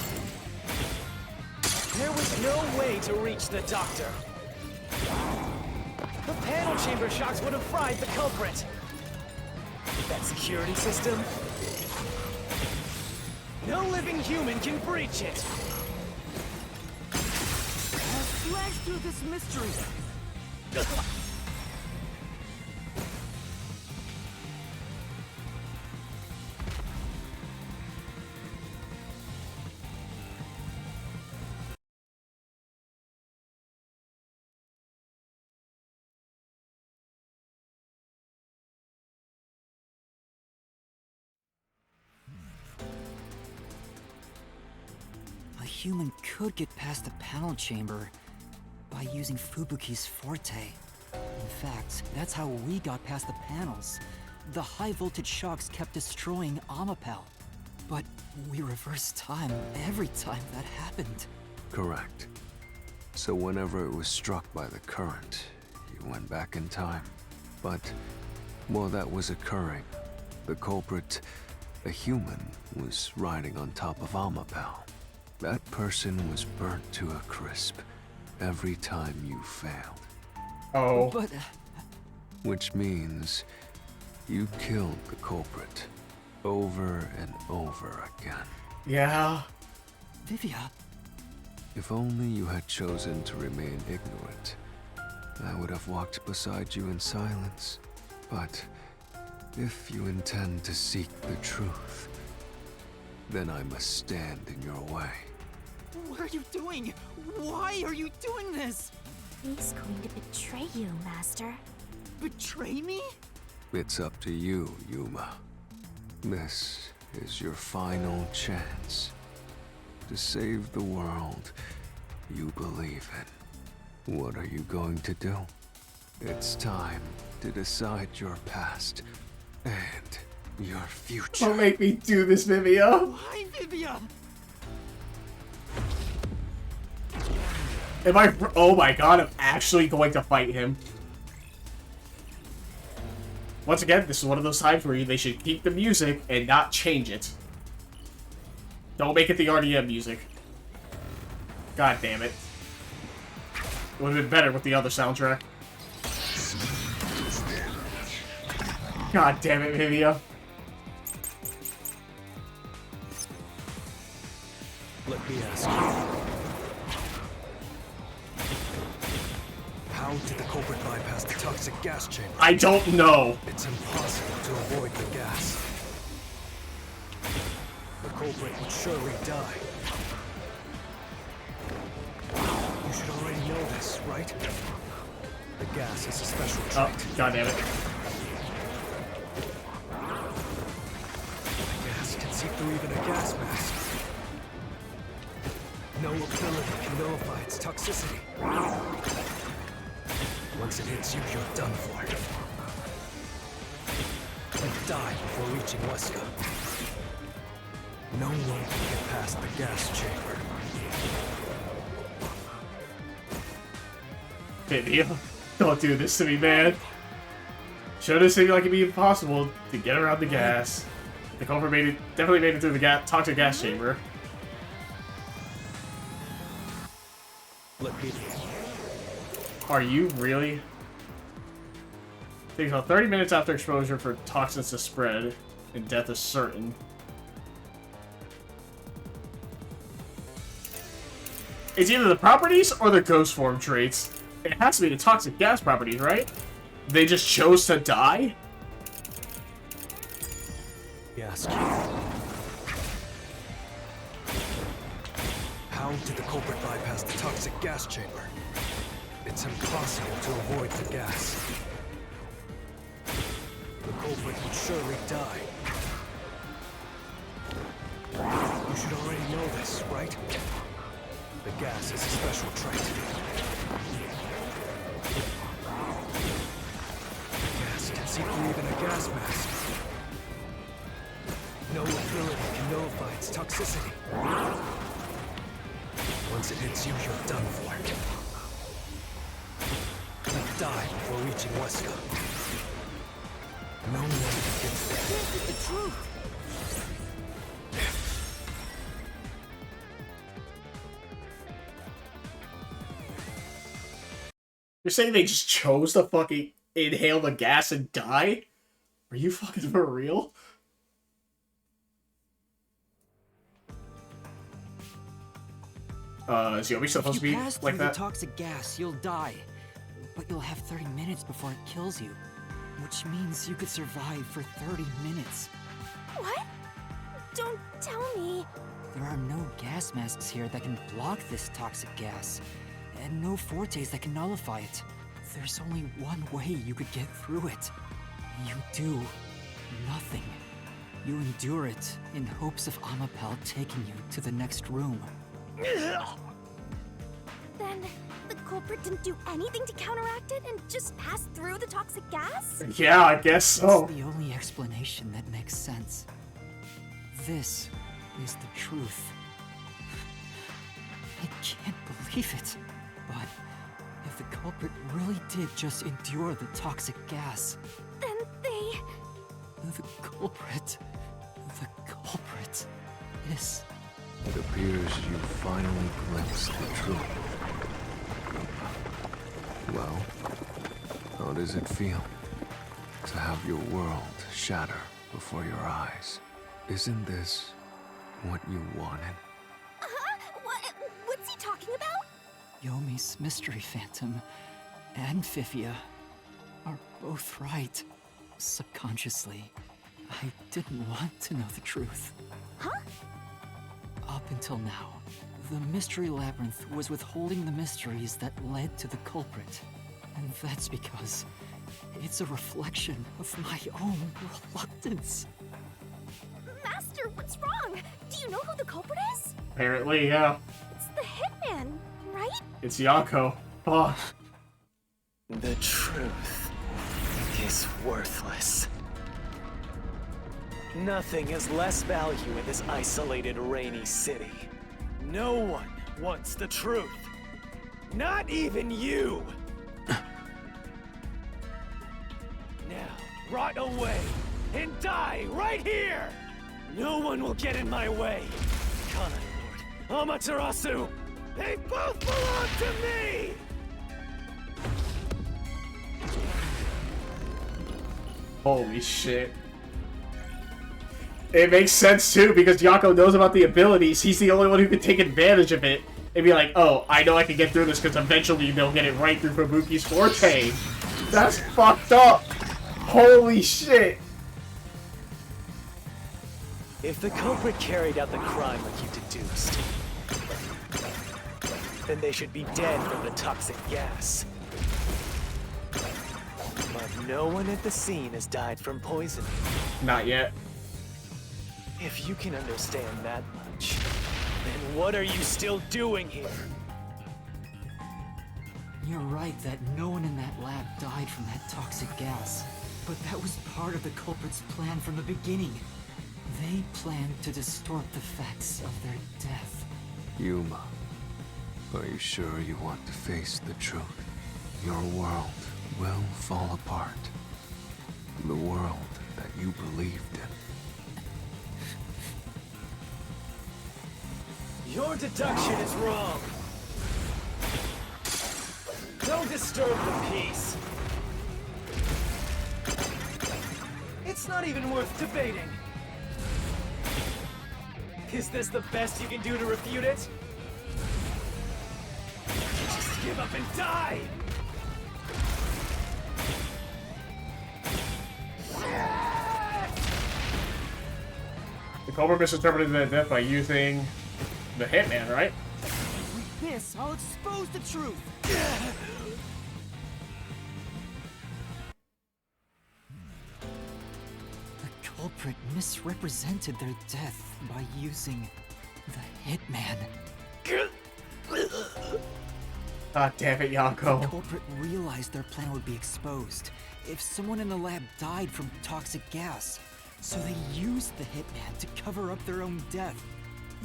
There was no way to reach the doctor. The panel chamber shocks would have fried the culprit. That security system? No living human can breach it.
I'll slash through this mystery. A human could get past the panel chamber by using Fubuki's forte. In fact, that's how we got past the panels. The high-voltage shocks kept destroying Amapel. But we reversed time every time that happened.
Correct. So whenever it was struck by the current, you went back in time. But while that was occurring, the culprit, a human, was riding on top of Amapel. That person was burnt to a crisp every time you failed.
Oh.
But...
Which means you killed the culprit over and over again.
Yeah.
Vivia.
If only you had chosen to remain ignorant, I would have walked beside you in silence. But if you intend to seek the truth, then I must stand in your way.
What are you doing? Why are you doing this?
He's going to betray you, Master.
Betray me?
It's up to you, Yuma. This is your final chance to save the world you believe in. What are you going to do? It's time to decide your past and your future.
Don't make me do this, Vivia.
Why, Vivia?
Am I? Oh my god, I'm actually going to fight him. Once again, this is one of those times where they should keep the music and not change it. Don't make it the RDM music. God damn it. It would have been better with the other soundtrack. God damn it, Vivia.
Let me ask you. How did the culprit bypass the toxic gas chamber?
I don't know.
It's impossible to avoid the gas. The culprit would surely die. You should already know this, right? The gas is a special trait.
Oh, god damn it.
The gas can see through even a gas mask. No ability can nullify its toxicity. Once it hits you, you're done for. You die before reaching Weska. No one can get past the gas chamber.
Vivia, don't do this to me, man. Showed us seemed like it'd be impossible to get around the gas. The culprit definitely made it through the toxic gas chamber.
Let me.
Are you really? Takes about 30 minutes after exposure for toxins to spread, and death is certain. It's either the properties or the ghost form traits. It has to be the toxic gas properties, right? They just chose to die?
Yes. How did the culprit bypass the toxic gas chamber? It's impossible to avoid the gas. The culprit would surely die. You should already know this, right? The gas is a special trait. The gas can see through even a gas mask. No ability can nullify its toxicity. Once it hits you, you're done for. You die before reaching Weska. No one can get there.
This is the truth.
You're saying they just chose to fucking inhale the gas and die? Are you fucking for real? Is Yomi supposed to be
pass
like
through
that?
the toxic gas, you'll die. But you'll have 30 minutes before it kills you. Which means you could survive for 30 minutes.
What? Don't tell me.
There are no gas masks here that can block this toxic gas. And no fortes that can nullify it. There's only one way you could get through it. You do nothing. You endure it in hopes of Amapel taking you to the next room.
Then the culprit didn't do anything to counteract it and just passed through the toxic gas?
Yeah, I guess so.
It's the only explanation that makes sense. This is the truth. I can't believe it. But if the culprit really did just endure the toxic gas,
Then they...
the culprit is...
It appears you finally glimpsed the truth. Well, how does it feel to have your world shatter before your eyes? Isn't this what you wanted?
What's he talking about?
Yomi's mystery phantom and Fifia are both right. Subconsciously, I didn't want to know the truth.
Huh?
Up until now, the mystery labyrinth was withholding the mysteries that led to the culprit. And that's because it's a reflection of my own reluctance.
Master, what's wrong? Do you know who the culprit is?
Apparently, yeah.
It's the hitman, right?
It's Yako. Fuck.
The truth is worthless. Nothing has less value in this isolated, rainy city. No one wants the truth. Not even you! Now, rot away and die right here! No one will get in my way. Time, Lord Amaterasu! They both belong to me!
Holy shit. It makes sense too, because Yako knows about the abilities. He's the only one who can take advantage of it and be like, oh, I know I can get through this because eventually they'll get it right through Fubuki's forte. That's fucked up. Holy shit.
If the culprit carried out the crime like you deduced, then they should be dead from the toxic gas. But no one at the scene has died from poisoning.
Not yet.
If you can understand that much, then what are you still doing here?
You're right that no one in that lab died from that toxic gas. But that was part of the culprit's plan from the beginning. They planned to distort the facts of their death.
Yuma, are you sure you want to face the truth? Your world will fall apart. The world that you believed in.
Your deduction is wrong. Don't disturb the peace. It's not even worth debating. Is this the best you can do to refute it? Just give up and die!
The culprit misinterpreted the death by using the hitman, right?
With this, I'll expose the truth! The culprit misrepresented their death by using the hitman.
God damn it, Yako.
The culprit realized their plan would be exposed if someone in the lab died from toxic gas. So they used the hitman to cover up their own death.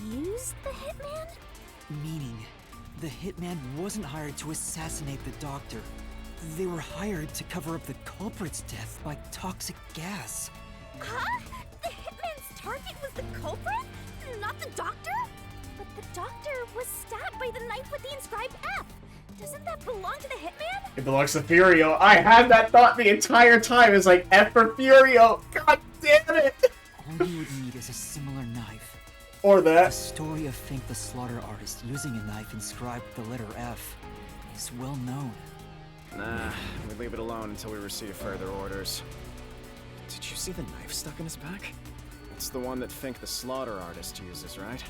Used the hitman?
Meaning, the hitman wasn't hired to assassinate the doctor. They were hired to cover up the culprit's death by toxic gas.
Huh? The hitman's target was the culprit? Not the doctor? But the doctor was stabbed by the knife with the inscribed F. Doesn't that belong to the hitman?
It belongs to Furio. I had that thought the entire time. It's like, F for Furio. God damn it.
All you would need is a similar knife.
Or that.
The story of Fink the Slaughter Artist using a knife inscribed with the letter F is well known.
Nah, we leave it alone until we receive further orders. Did you see the knife stuck in his back? It's the one that Fink the Slaughter Artist uses, right?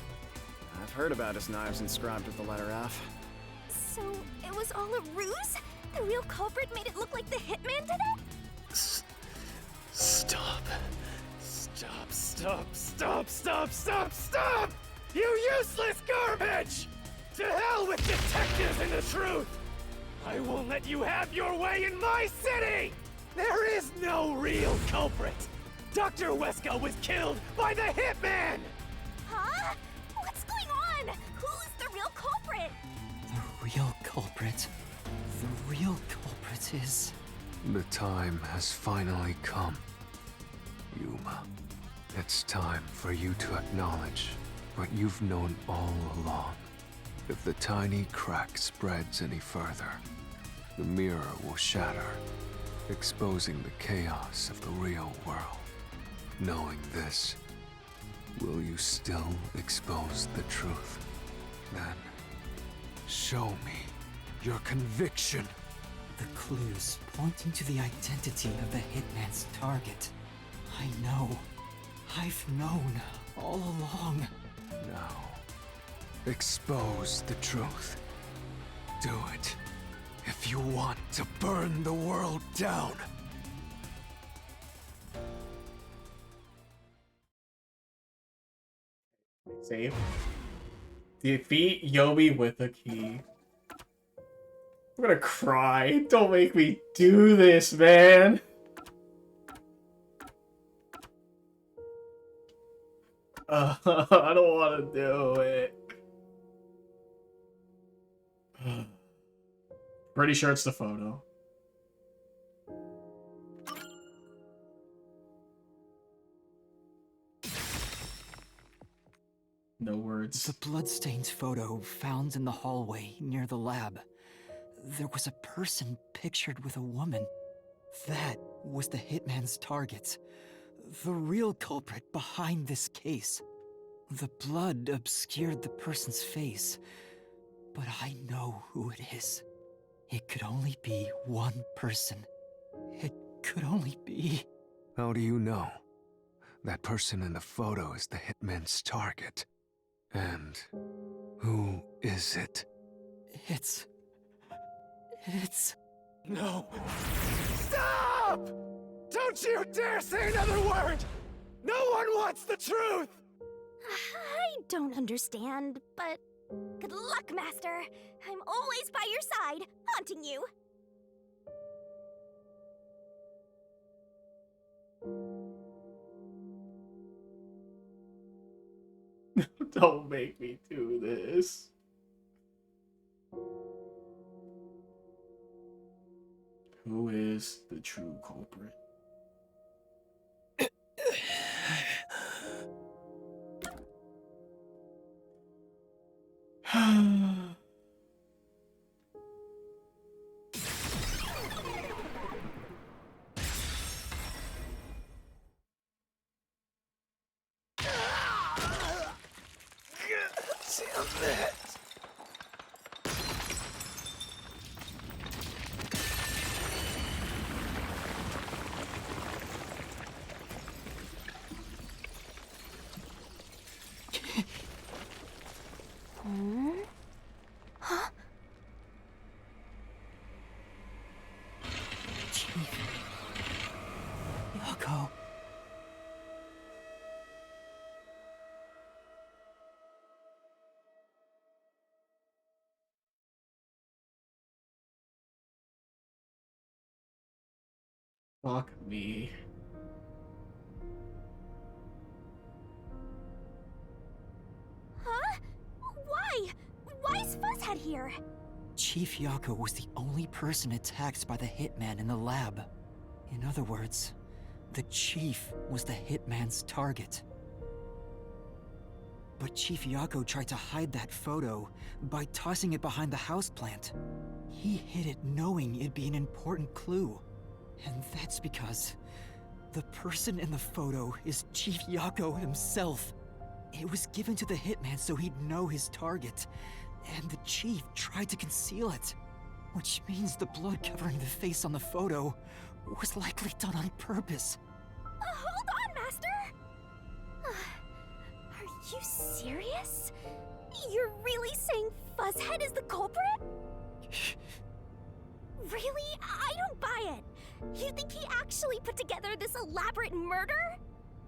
I've heard about his knives inscribed with the letter F.
So, it was all a ruse? The real culprit made it look like the hitman did it?
Stop. Stop, stop, stop, stop, stop, stop! You useless garbage! To hell with detectives and the truth! I won't let you have your way in my city! There is no real culprit! Dr. Wesker was killed by the hitman!
Huh? What's going on? Who's the real culprit?
The real culprit. The real culprit is...
The time has finally come. Yuma, it's time for you to acknowledge what you've known all along. If the tiny crack spreads any further, the mirror will shatter, exposing the chaos of the real world. Knowing this, will you still expose the truth? Then, show me your conviction.
The clues pointing to the identity of the hitman's target. I know. I've known all along.
Now, expose the truth. Do it if you want to burn the world down.
Save. Defeat Yobi with a key. I'm gonna cry. Don't make me do this, man. I don't want to do it. Pretty sure it's the photo. No words.
The bloodstained photo found in the hallway near the lab. There was a person pictured with a woman. That was the hitman's target. The real culprit behind this case. The blood obscured the person's face, but I know who it is. It could only be one person. It could only be...
How do you know? That person in the photo is the hitman's target. And who is it?
It's...
No. Stop! Don't you dare say another word! No one wants the truth!
I don't understand, but good luck, Master. I'm always by your side, haunting you.
Don't make me do this. Who is the true culprit?
Damn it!
Huh?
Yako.
Fuck me.
Huh? Why? Why is Fuzzhead here?
Chief Yako was the only person attacked by the hitman in the lab. In other words, the chief was the hitman's target. But Chief Yako tried to hide that photo by tossing it behind the houseplant. He hid it knowing it'd be an important clue. And that's because the person in the photo is Chief Yako himself. It was given to the hitman so he'd know his target, and the chief tried to conceal it. Which means the blood covering the face on the photo was likely done on purpose.
Hold on, Master! Are you serious? You're really saying Fuzzhead is the culprit? Really? I don't buy it. You think he actually put together this elaborate murder?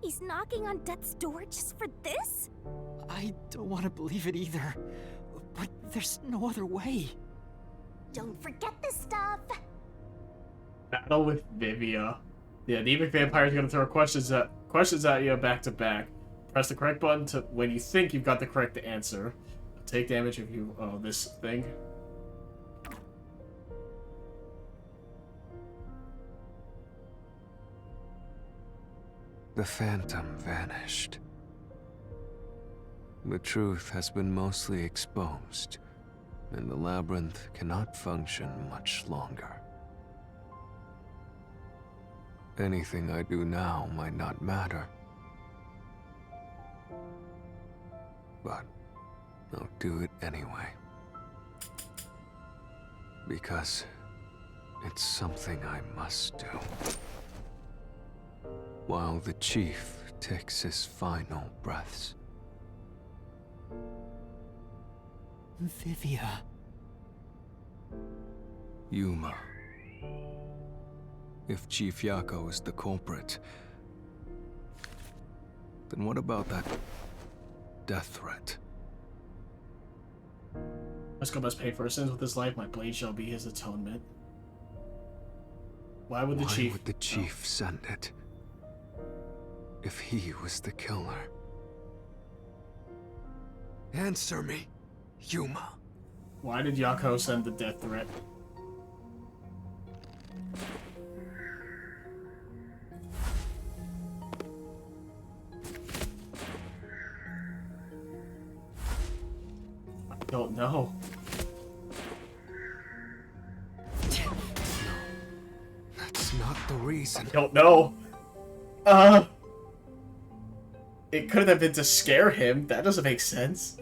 He's knocking on death's door just for this?
I don't want to believe it either, but there's no other way.
Don't forget this stuff.
Battle with Vivia. The anemic vampire's gonna throw questions at you back to back. Press the correct button to when you think you've got the correct answer. Take damage if you this thing.
The phantom vanished. The truth has been mostly exposed, and the labyrinth cannot function much longer. Anything I do now might not matter, but I'll do it anyway. Because it's something I must do. While the chief takes his final breaths.
Vivia.
Yuma. If Chief Yako is the culprit, then what about that death threat?
Let's go best pay for his sins with his life. My blade shall be his atonement. Why would the chief
send it? If he was the killer. Answer me, Yuma.
Why did Yako send the death threat? don't know.
That's not the reason.
I don't know. It could have been to scare him. That doesn't make sense.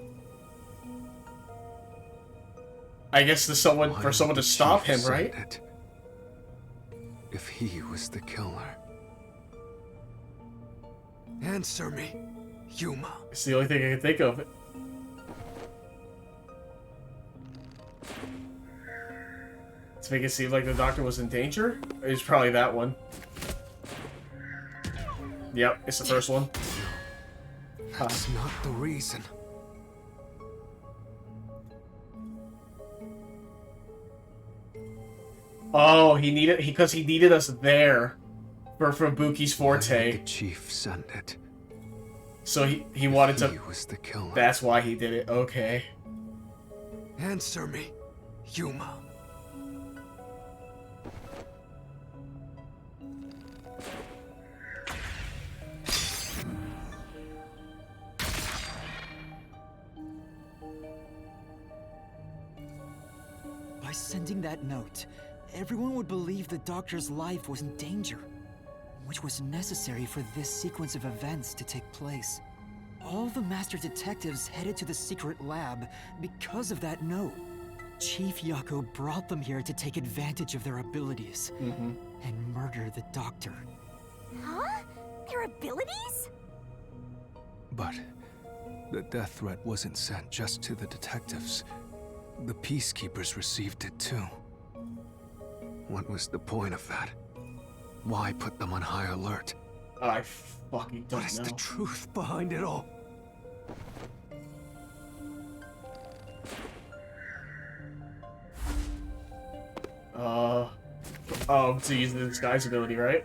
I guess for someone to stop him, right?
It? If he was the killer. Answer me, Yuma.
It's the only thing I can think of. To make it seem like the doctor was in danger? It's probably that one. Yep, it's the first one.
That's not the reason.
Oh, because he needed us there for Buki's forte.
The chief sent it.
So he wanted to.
He was the killer.
That's why he did it. Okay.
Answer me, Yuma.
By sending that note, everyone would believe the doctor's life was in danger, which was necessary for this sequence of events to take place. All the master detectives headed to the secret lab because of that note. Chief Yako brought them here to take advantage of their abilities and murder the doctor.
Huh? Their abilities?
But the death threat wasn't sent just to the detectives. The peacekeepers received it too. What was the point of that? Why put them on high alert?
I fucking don't know.
What is the truth behind it all?
To use the disguise ability, right?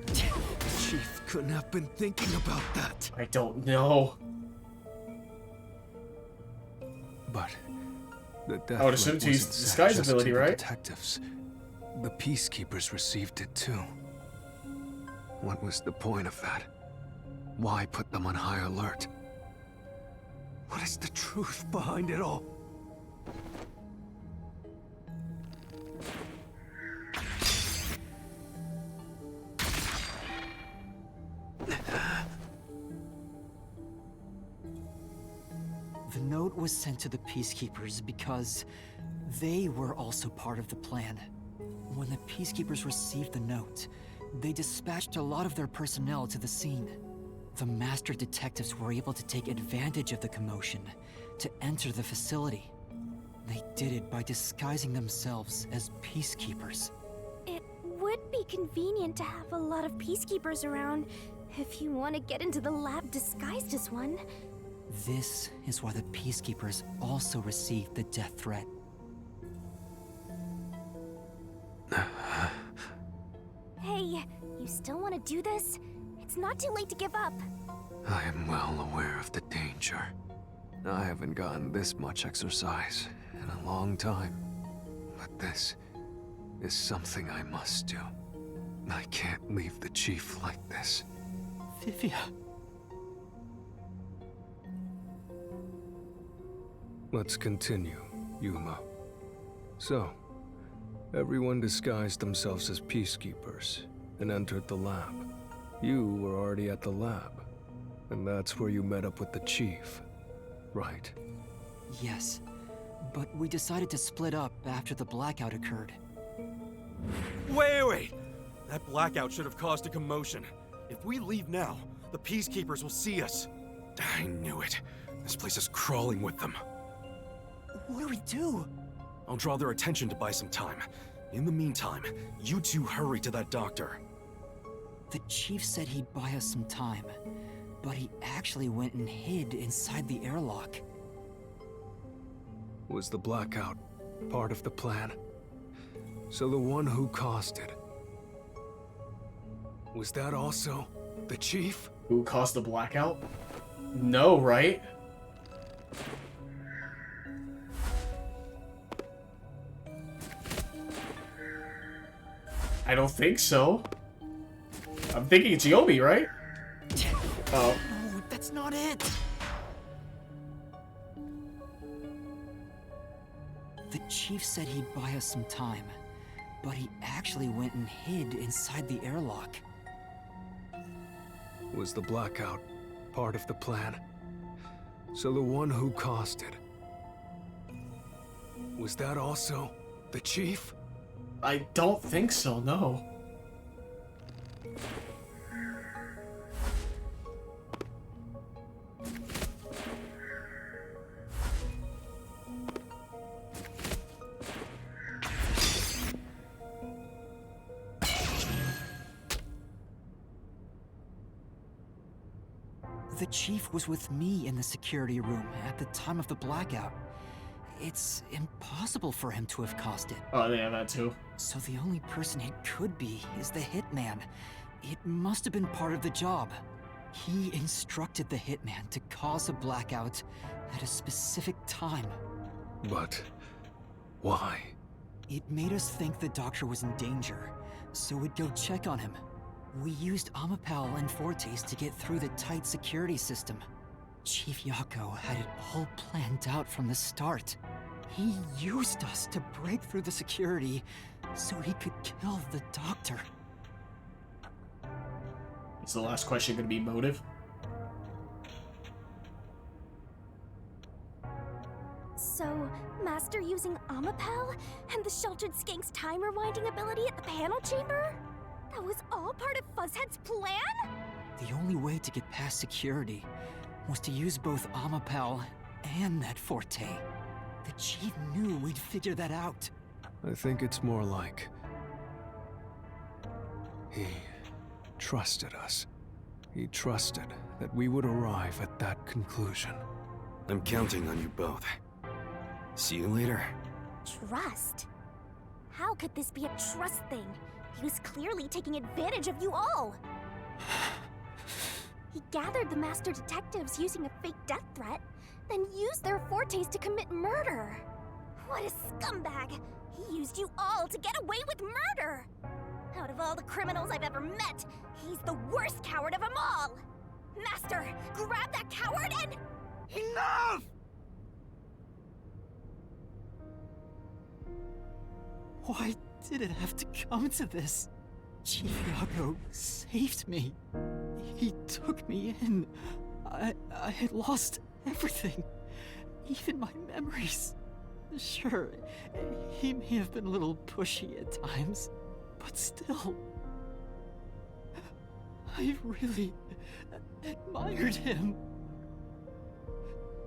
Chief couldn't have been thinking about that.
I don't know.
But the death
I would assume to use the disguise ability, right?
Detectives. The peacekeepers received it too. What was the point of that? Why put them on high alert? What is the truth behind it all?
The note was sent to the Peacekeepers because they were also part of the plan. When the Peacekeepers received the note, they dispatched a lot of their personnel to the scene. The master detectives were able to take advantage of the commotion to enter the facility. They did it by disguising themselves as Peacekeepers.
It would be convenient to have a lot of peacekeepers around if you want to get into the lab disguised as one.
This is why the Peacekeepers also received the death threat.
Hey, you still want to do this? It's not too late to give up.
I am well aware of the danger. I haven't gotten this much exercise in a long time. But this is something I must do. I can't leave the chief like this.
Vivia.
Let's continue, Yuma. So, everyone disguised themselves as peacekeepers and entered the lab. You were already at the lab, and that's where you met up with the chief, right?
Yes, but we decided to split up after the blackout occurred.
Wait! That blackout should have caused a commotion. If we leave now, the peacekeepers will see us. I knew it. This place is crawling with them.
What do we do?
I'll draw their attention to buy some time. In the meantime, you two hurry to that doctor.
The chief said he'd buy us some time, but he actually went and hid inside the airlock.
Was the blackout part of the plan? So the one who caused it, was that also the chief?
Who caused the blackout? No, right? I don't think so. I'm thinking it's Yomi, right? Oh.
No That's not it! The chief said he'd buy us some time, but he actually went and hid inside the airlock.
Was the blackout part of the plan? So the one who caused it, was that also the chief?
I don't think so, no.
The chief was with me in the security room at the time of the blackout. It's impossible for him to have caused it.
Oh, yeah, that too.
So the only person it could be is the hitman. It must have been part of the job. He instructed the hitman to cause a blackout at a specific time.
But why?
It made us think the doctor was in danger, so we'd go check on him. We used Amapal and Fortes to get through the tight security system. Chief Yako had it all planned out from the start. He used us to break through the security so he could kill the doctor.
Is the last question going to be motive?
So, Master using Amapal and the Sheltered Skank's time rewinding ability at the panel chamber? That was all part of Fuzzhead's plan?
The only way to get past security was to use both Amapal and that Forte. The chief knew we'd figure that out.
I think it's more like he trusted us. He trusted that we would arrive at that conclusion.
I'm counting on you both. See you later.
Trust? How could this be a trust thing? He was clearly taking advantage of you all. He gathered the master detectives using a fake death threat, then used their fortes to commit murder. What a scumbag! He used you all to get away with murder! Out of all the criminals I've ever met, he's the worst coward of them all! Master, grab that coward and... Enough!
Why did it have to come to this? Chief Yago saved me. He took me in. I had lost everything. Even my memories. Sure, he may have been a little pushy at times, but still. I really admired him.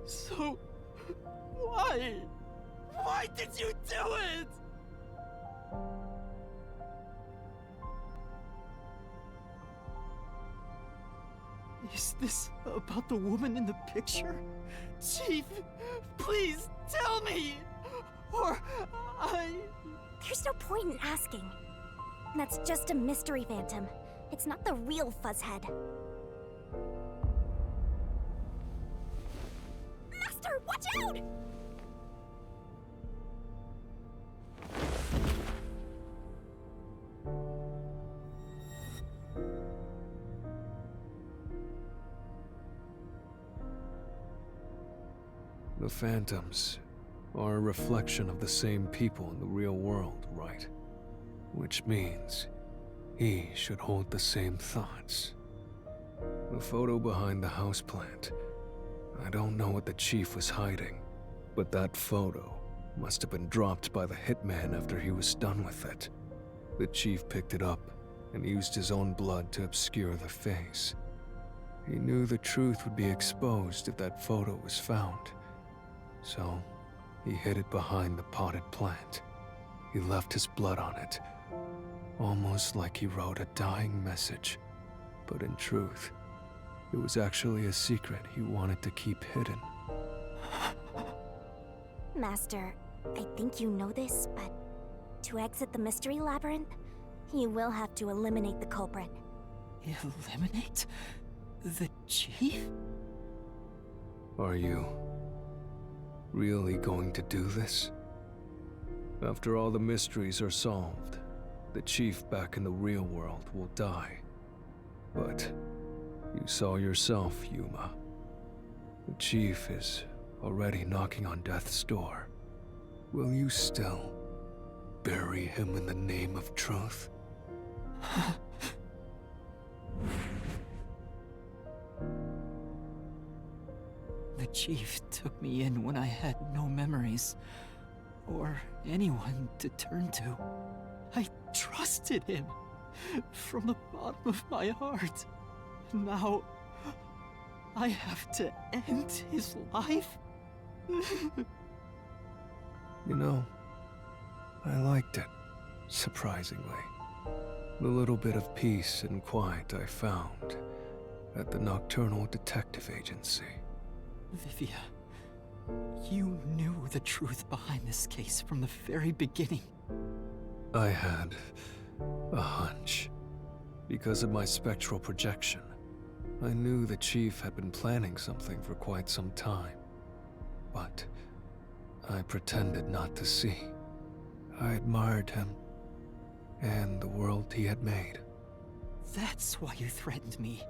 So, why? Why did you do it? Is this about the woman in the picture? Chief, please tell me! Or
There's no point in asking. That's just a mystery phantom. It's not the real Fuzzhead. Master, watch out!
The phantoms are a reflection of the same people in the real world, right? Which means he should hold the same thoughts. The photo behind the houseplant. I don't know what the chief was hiding, but that photo must have been dropped by the hitman after he was done with it. The chief picked it up and used his own blood to obscure the face. He knew the truth would be exposed if that photo was found. So, he hid it behind the potted plant. He left his blood on it, almost like he wrote a dying message. But in truth, it was actually a secret he wanted to keep hidden.
Master, I think you know this, but to exit the mystery labyrinth, you will have to eliminate the culprit.
eliminate the chief?
Are you really going to do this? After all the mysteries are solved, the chief back in the real world will die. But you saw yourself, Yuma. The Chief is already knocking on death's door. Will you still bury him in the name of truth?
The Chief took me in when I had no memories, or anyone to turn to. I trusted him from the bottom of my heart. Now, I have to end his life?
You know, I liked it, surprisingly. The little bit of peace and quiet I found at the Nocturnal Detective Agency.
Vivia, you knew the truth behind this case from the very beginning.
I had a hunch. Because of my spectral projection, I knew the Chief had been planning something for quite some time. But I pretended not to see. I admired him and the world he had made.
That's why you threatened me,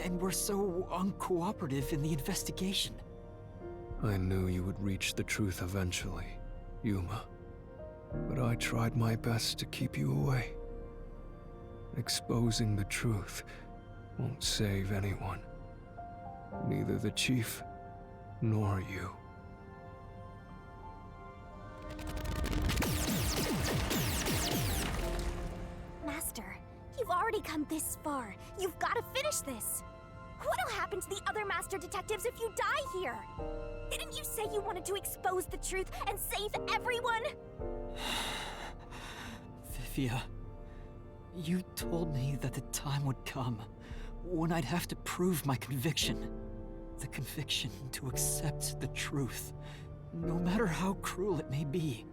and were so uncooperative in the investigation.
I knew you would reach the truth eventually, Yuma. But I tried my best to keep you away. Exposing the truth won't save anyone. Neither the Chief nor you.
Master, you've already come this far. You've got to finish this. What'll happen to the other Master Detectives if you die here? Didn't you say you wanted to expose the truth and save everyone?
Vivia, you told me that the time would come when I'd have to prove my conviction. The conviction to accept the truth, no matter how cruel it may be.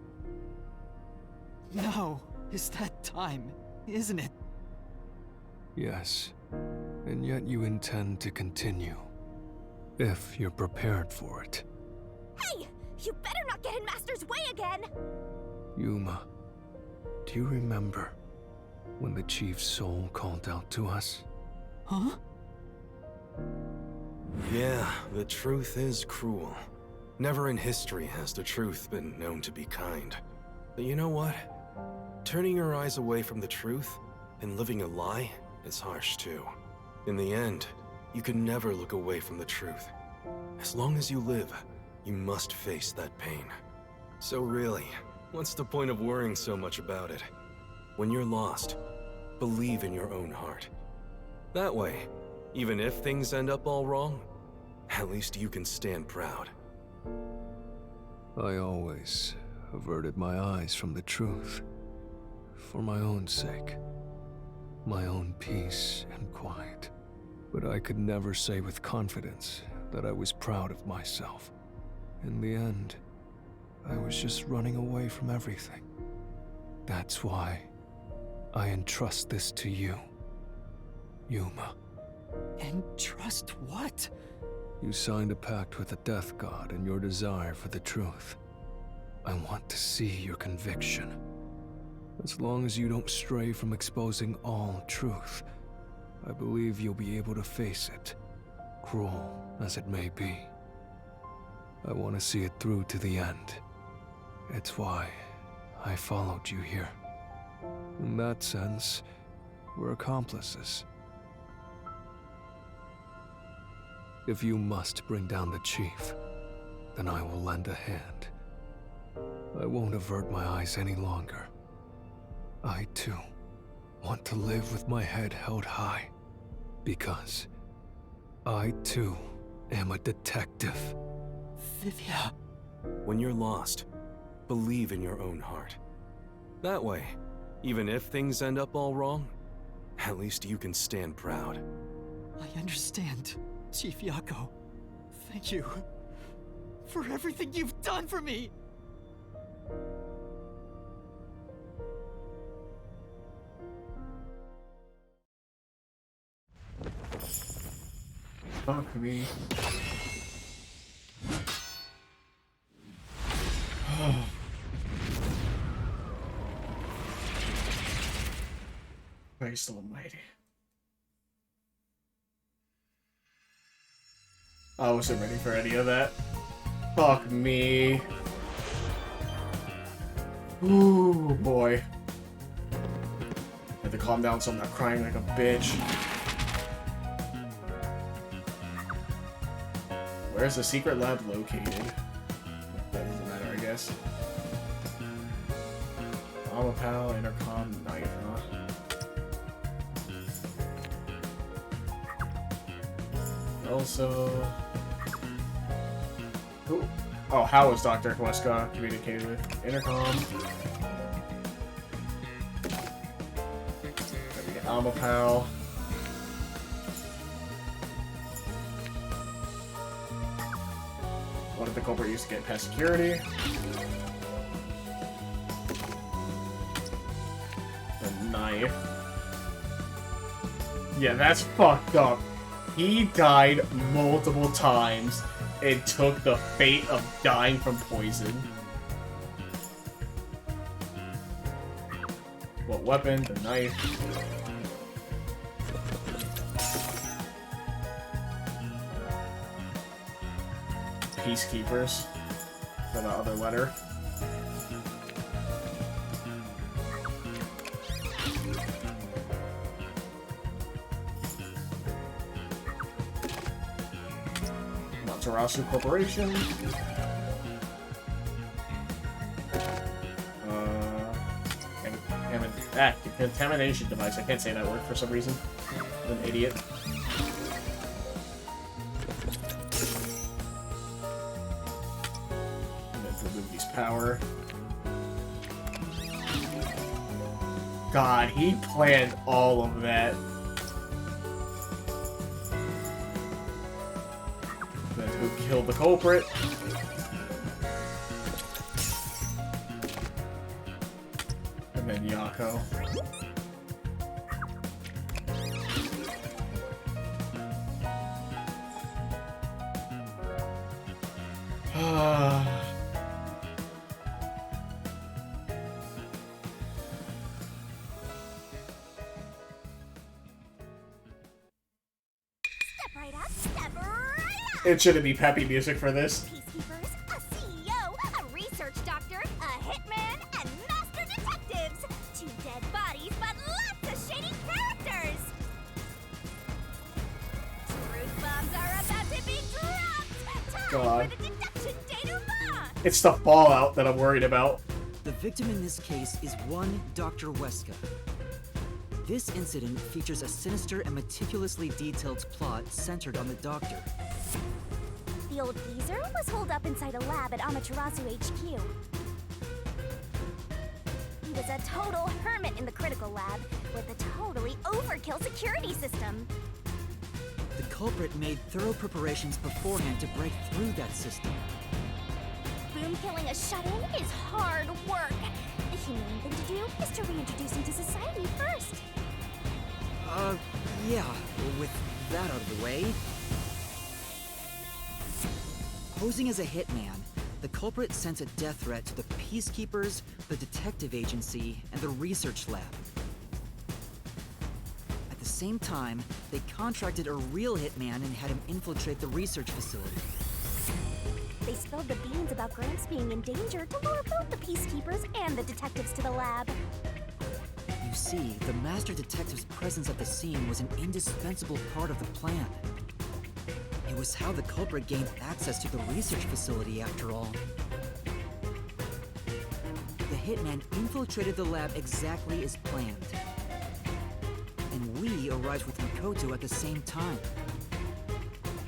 Now is that time, isn't it?
Yes, and yet you intend to continue. If you're prepared for it.
Hey! You better not get in Master's way again!
Yuma, do you remember when the Chief's soul called out to us?
Huh?
Yeah, the truth is cruel. Never in history has the truth been known to be kind. But you know what? Turning your eyes away from the truth and living a lie is harsh too. In the end, you can never look away from the truth. As long as you live, you must face that pain. So really, what's the point of worrying so much about it? When you're lost, believe in your own heart. That way, even if things end up all wrong, at least you can stand proud.
I always averted my eyes from the truth. For my own sake. My own peace and quiet. But I could never say with confidence that I was proud of myself. In the end, I was just running away from everything. That's why I entrust this to you, Yuma.
Entrust what?
You signed a pact with the Death God in your desire for the truth. I want to see your conviction. As long as you don't stray from exposing all truth, I believe you'll be able to face it, cruel as it may be. I want to see it through to the end. It's why I followed you here. In that sense, we're accomplices. If you must bring down the Chief, then I will lend a hand. I won't avert my eyes any longer. I, too, want to live with my head held high. Because I, too, am a detective.
Vivia.
When you're lost, believe in your own heart. That way, even if things end up all wrong, at least you can stand proud.
I understand, Chief Yako. Thank you for everything you've done for me.
Fuck me. Christ almighty. I wasn't ready for any of that. Fuck me. Ooh, boy. I had to calm down so I'm not crying like a bitch. Where's the secret lab located? That doesn't matter, I guess. Pal, intercom, knife, huh? Also... Ooh. Oh, how was Dr. Huesca communicated with? Intercom. Pal. What did the culprit use to get past security? Knife. Yeah, that's fucked up. He died multiple times and took the fate of dying from poison. What weapon? The knife. Peacekeepers. For the other letter. Tarasu Corporation. Contamination device. I can't say that word for some reason. I'm an idiot. And then remove these power. God, he planned all of that. Who killed the culprit? And then Yako. It shouldn't be peppy music for this.
Peacekeepers, a CEO, a research doctor, a hitman, and master detectives. 2 dead bodies, but lots of shady characters. Truth bombs are about to be dropped. Time
God.
for the deduction denouement.
It's the fallout that I'm worried about.
The victim in this case is one Dr. Huesca. This incident features a sinister and meticulously detailed plot centered on the doctor.
The old geezer was holed up inside a lab at Amaterasu HQ. He was a total hermit in the critical lab with a totally overkill security system.
The culprit made thorough preparations beforehand to break through that system.
Boom killing a shut-in is hard work. The humane thing to do is to reintroduce him to society first.
Yeah, with that out of the way. Posing as a hitman, the culprit sent a death threat to the Peacekeepers, the Detective Agency, and the Research Lab. At the same time, they contracted a real hitman and had him infiltrate the research facility.
They spilled the beans about Gramps being in danger to lure both the Peacekeepers and the detectives to the lab.
You see, the Master Detective's presence at the scene was an indispensable part of the plan. It was how the culprit gained access to the research facility, after all. The hitman infiltrated the lab exactly as planned. And we arrived with Mikoto at the same time.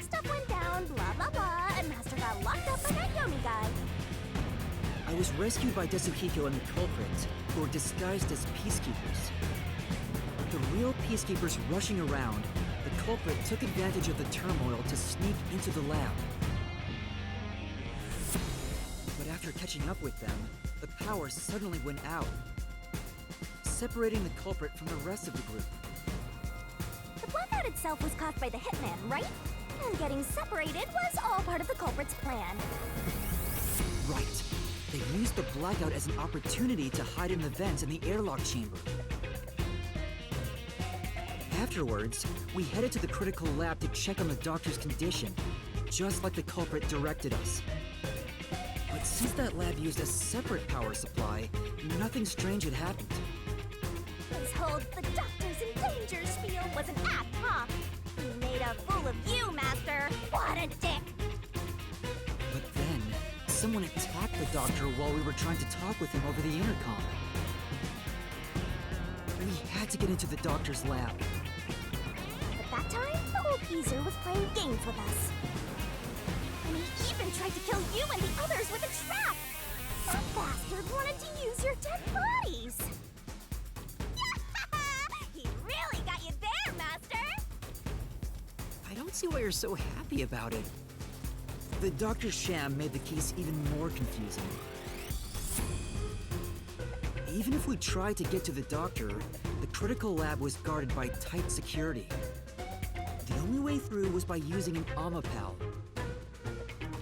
Stuff went down, blah blah blah, and Master got locked up by that Yomi guy.
I was rescued by Tetsuhiko and the culprit, who were disguised as peacekeepers. With the real peacekeepers rushing around, the culprit took advantage of the turmoil to sneak into the lab. But after catching up with them, the power suddenly went out, separating the culprit from the rest of the group.
The blackout itself was caused by the hitman, right? And getting separated was all part of the culprit's plan.
Right. They used the blackout as an opportunity to hide in the vents in the airlock chamber. Afterwards, we headed to the critical lab to check on the doctor's condition. just like the culprit directed us. But since that lab used a separate power supply, nothing strange had happened.
This whole the doctor's in danger spiel was an act, huh? He made a fool of you, Master. What a dick!
But then, someone attacked the doctor while we were trying to talk with him over the intercom. We had to get into the doctor's lab.
At that time, the old geezer was playing games with us. And he even tried to kill you and the others with a trap! That bastard wanted to use your dead bodies! He really got you there, Master!
I don't see why you're so happy about it. The doctor's sham made the case even more confusing. Even if we tried to get to the doctor, the critical lab was guarded by tight security. The only way through was by using an Amapal.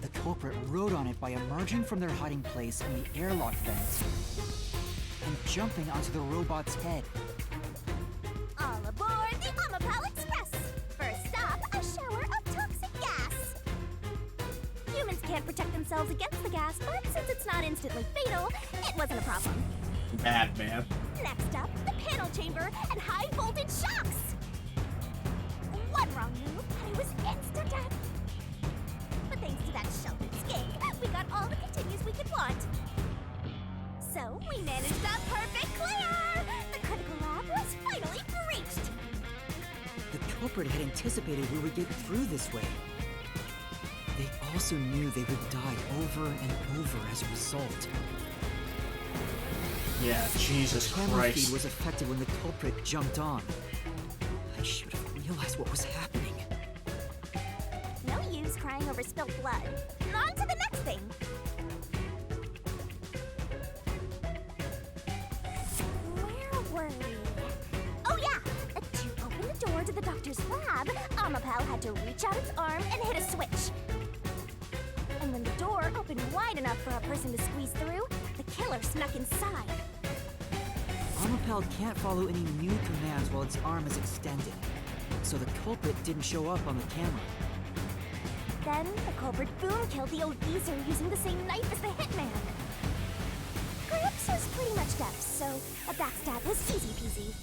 The culprit rode on it by emerging from their hiding place in the airlock vent and jumping onto the robot's head.
All aboard the Amapal Express! First stop, a shower of toxic gas! Humans can't protect themselves against the gas, but since it's not instantly fatal, it wasn't a problem.
Bad man.
Next up, the panel chamber and high voltage shocks! One wrong move, and it was insta-death! But thanks to that sheltered skank, we got all the continues we could want. So, we managed a perfect clear! The critical lab was finally breached!
The culprit had anticipated we would get through this way. They also knew they would die over and over as a result.
Yeah, Jesus
Camera
Christ.
feed was affected when the culprit jumped on. I should have realized what was happening.
No use crying over spilled blood. On to the next thing! Where were we? Oh yeah! To open the door to the doctor's lab, Amapal had to reach out its arm and hit a switch. And when the door opened wide enough for a person to squeeze through, the killer snuck inside.
Amapal can't follow any new commands while its arm is extended, so the culprit didn't show up on the camera.
Then, the culprit boom killed the old geezer using the same knife as the hitman. Grips was pretty much deaf, so a backstab was easy peasy.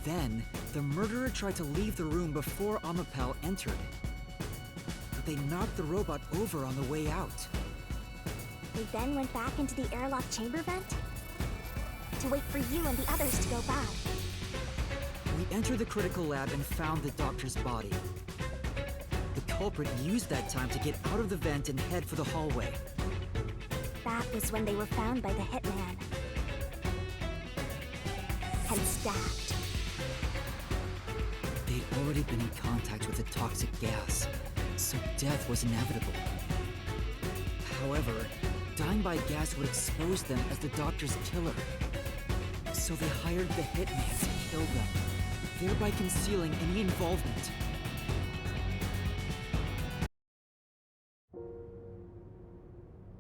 Then, the murderer tried to leave the room before Amapal entered. But they knocked the robot over on the way out.
We then went back into the airlock chamber vent to wait for you and the others to go by.
We entered the critical lab and found the doctor's body. The culprit used that time to get out of the vent and head for the hallway.
That was when they were found by the hitman. And stabbed.
They'd already been in contact with the toxic gas, so death was inevitable. However, dying by gas would expose them as the doctor's killer. So they hired the hitman to kill them, thereby concealing any involvement.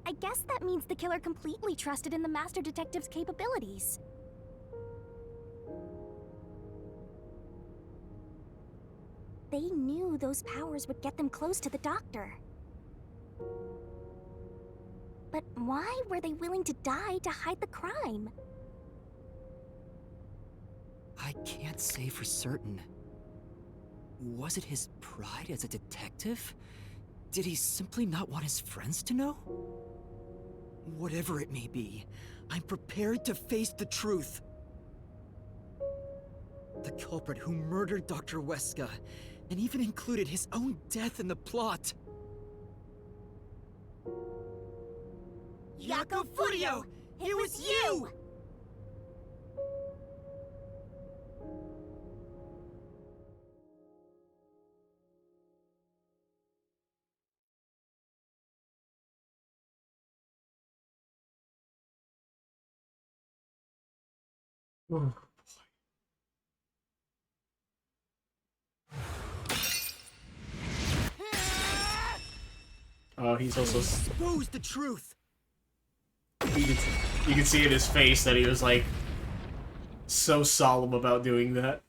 I guess that means the killer completely trusted in the Master Detective's capabilities. They knew those powers would get them close to the Doctor. But why were they willing to die to hide the crime?
I can't say for certain. Was it his pride as a detective? Did he simply not want his friends to know? Whatever it may be, I'm prepared to face the truth. The culprit who murdered Dr. Weska, and even included his own death in the plot.
Yako Furio! It was you!
Oh, he's also...
Expose the truth!
You can see in his face that he was, like, so solemn about doing that.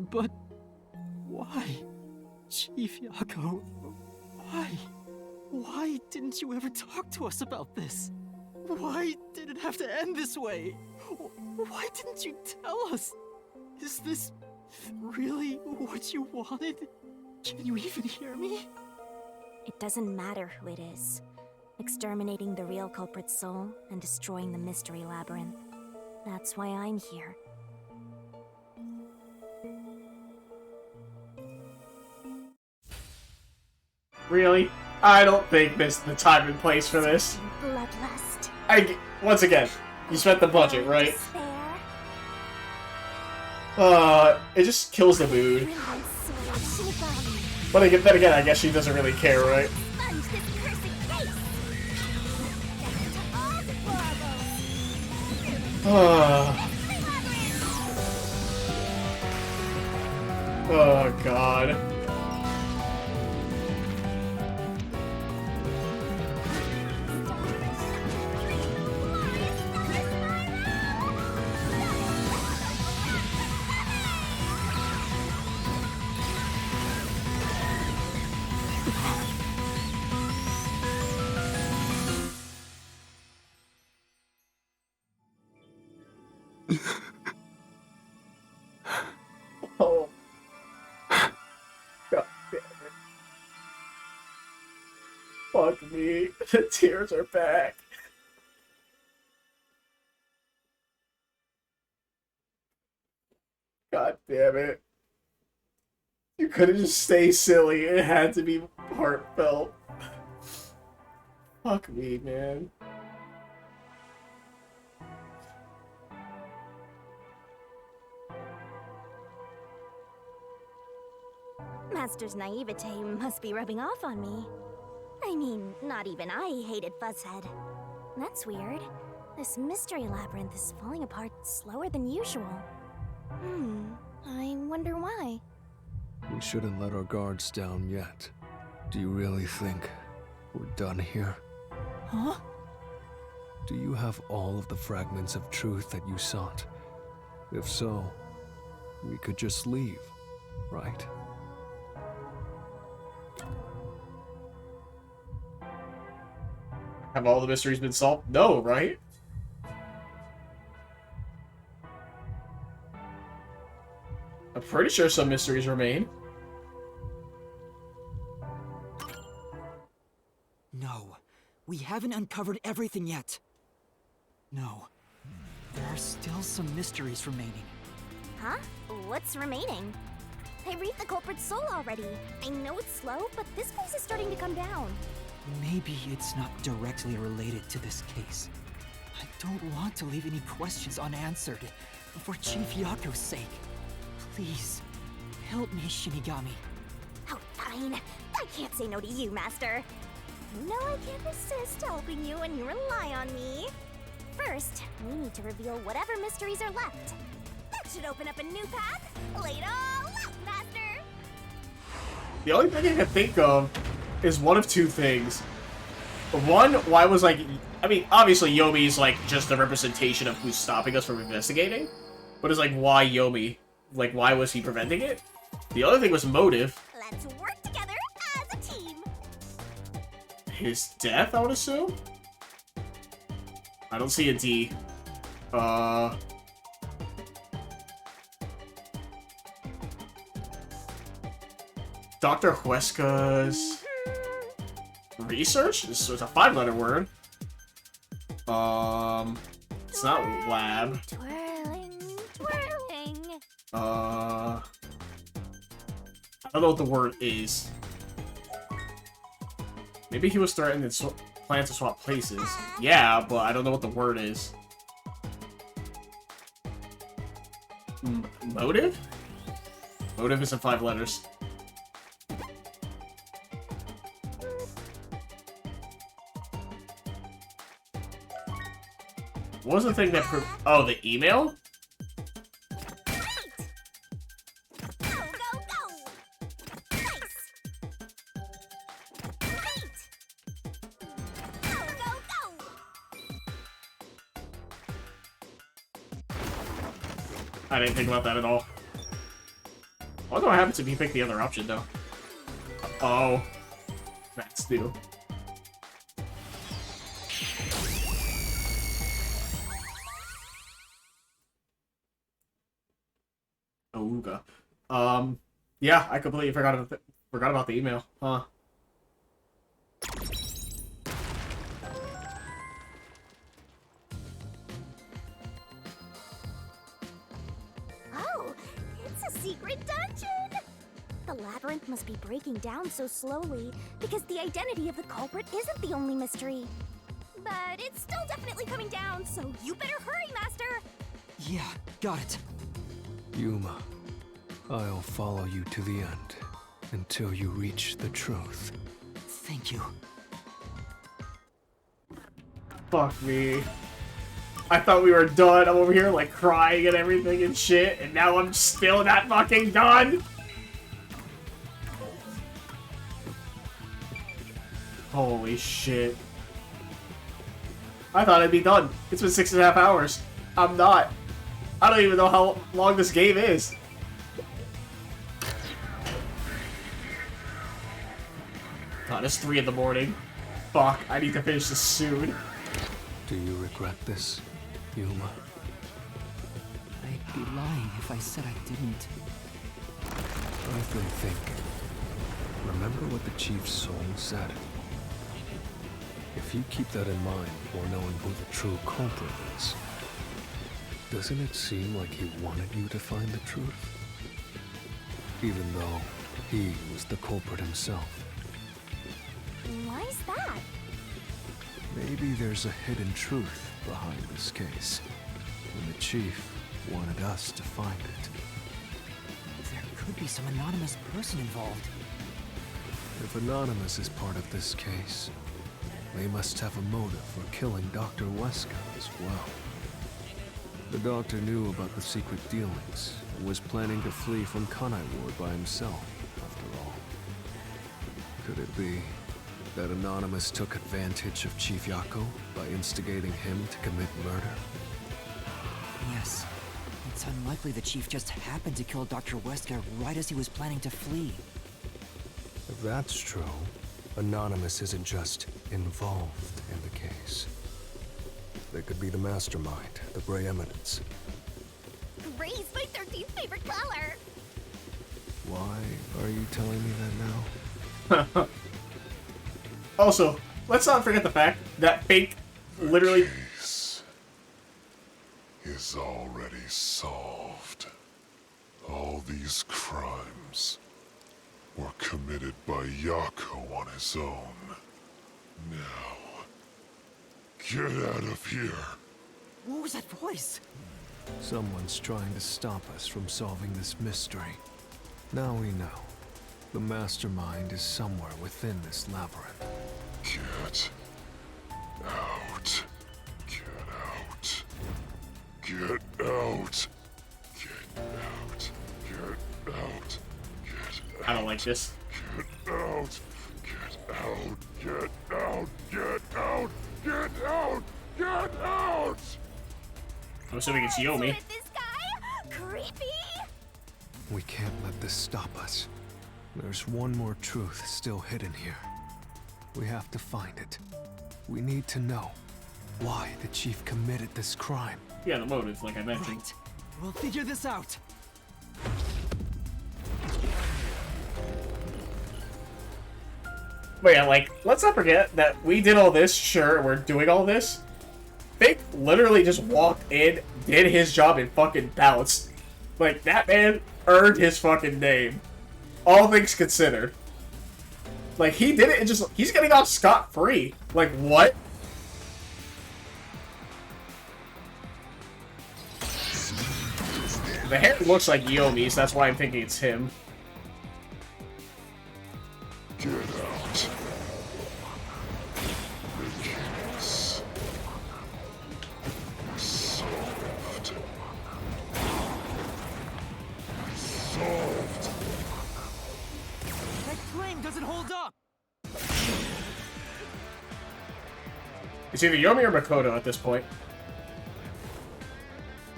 But why? Chief Yako, why? Why didn't you ever talk to us about this? Why did it have to end this way? Why didn't you tell us? Is this really what you wanted? Can you even hear me?
It doesn't matter who it is. Exterminating the real culprit's soul and destroying the mystery labyrinth. That's why I'm here.
Really? I don't think this is the time and place for this.
Bloodlust.
Once again, you spent the budget, right? It just kills the mood. But then again, I guess she doesn't really care, right? Oh god. Oh. God damn it. Fuck me. The tears are back. God damn it. You couldn't just stay silly. It had to be heartfelt. Fuck me, man.
Master's naivete must be rubbing off on me. I mean, not even I hated Fuzzhead. That's weird. This mystery labyrinth is falling apart slower than usual. I wonder why.
We shouldn't let our guards down yet. Do you really think we're done here?
Huh?
Do you have all of the fragments of truth that you sought? If so, we could just leave, right?
Have all the mysteries been solved? No, right? I'm pretty sure some mysteries remain.
No, we haven't uncovered everything yet. No, there are still some mysteries remaining.
Huh? What's remaining? I read the culprit's soul already. I know it's slow, but this place is starting to come down.
Maybe it's not directly related to this case. I don't want to leave any questions unanswered, for Chief Yako's sake. Please, help me, Shinigami.
Oh, fine. I can't say no to you, Master. You know I can't resist helping you when you rely on me. First, we need to reveal whatever mysteries are left. That should open up a new path. Lay it all out, Master!
The only thing I can think of is one of two things. One, why was like... I mean, obviously Yomi's like just a representation of who's stopping us from investigating. But it's like, why Yomi? Like, why was he preventing it? The other thing was motive.
Let's work together as a team.
His death, I would assume? I don't see a D. Dr. Huesca's research? This was a 5-letter word. It's not lab.
Twirling, twirling.
I don't know what the word is. Maybe he was threatening to plan to swap places. Yeah, but I don't know what the word is. Motive? Motive is in 5 letters. What was the thing that oh, the email? I didn't think about that at all. I wonder what happens if you pick the other option, though. Oh. That's new. Ooga. Yeah, I completely forgot about the email. Huh.
Oh, it's a secret dungeon! The labyrinth must be breaking down so slowly because the identity of the culprit isn't the only mystery. But it's still definitely coming down, so you better hurry, Master!
Yeah, got it.
Yuma, I'll follow you to the end until you reach the truth.
Thank you.
Fuck me. I thought we were done. I'm over here like crying and everything and shit, and now I'm still not fucking done. Holy shit. I thought I'd be done. It's been 6.5 hours. I'm not. I don't even know how long this game is. God, it's 3 in the morning. Fuck, I need to finish this soon.
Do you regret this, Yuma?
I'd be lying if I said I didn't.
I've been thinking. Remember what the Chief's soul said? If you keep that in mind before knowing who the true culprit is, doesn't it seem like he wanted you to find the truth? Even though he was the culprit himself.
Why is that?
Maybe there's a hidden truth behind this case, and the Chief wanted us to find it.
There could be some anonymous person involved.
If Anonymous is part of this case, they must have a motive for killing Dr. Wesker as well. The doctor knew about the secret dealings and was planning to flee from Kanai Ward by himself, after all. Could it be that Anonymous took advantage of Chief Yako by instigating him to commit murder?
Yes. It's unlikely the Chief just happened to kill Dr. Wesker right as he was planning to flee.
If that's true, Anonymous isn't just involved in the case. They could be the mastermind, the Grey Eminence.
Gray's my 13th favorite color!
Why are you telling me that now?
Also, let's not forget the fact that Fake literally...
Case is already solved. All these crimes were committed by Yako on his own. Now, get out of here.
What was that voice?
Someone's trying to stop us from solving this mystery. Now we know. The mastermind is somewhere within this labyrinth.
Get out. Get out. Get out. Get out. Get out. Get out.
I don't like this.
Get out. Get out. Get out. Get out. Get out. Get out.
I'm assuming it's Yomi.
This guy? Creepy!
We can't let this stop us. There's one more truth still hidden here. We have to find it. We need to know why the Chief committed this crime.
Yeah, the motive, like I mentioned.
Right. We'll figure this out.
But yeah, like, let's not forget that we did all this, sure, we're doing all this. Fake literally just walked in, did his job, and fucking bounced. Like, that man earned his fucking name. All things considered. Like, he did it and just, he's getting off scot-free. Like, what? The hair looks like Yomi's, that's why I'm thinking it's him.
Get out. The case solved. Solved.
That claim doesn't hold up!
It's either Yomi or Makoto at this point.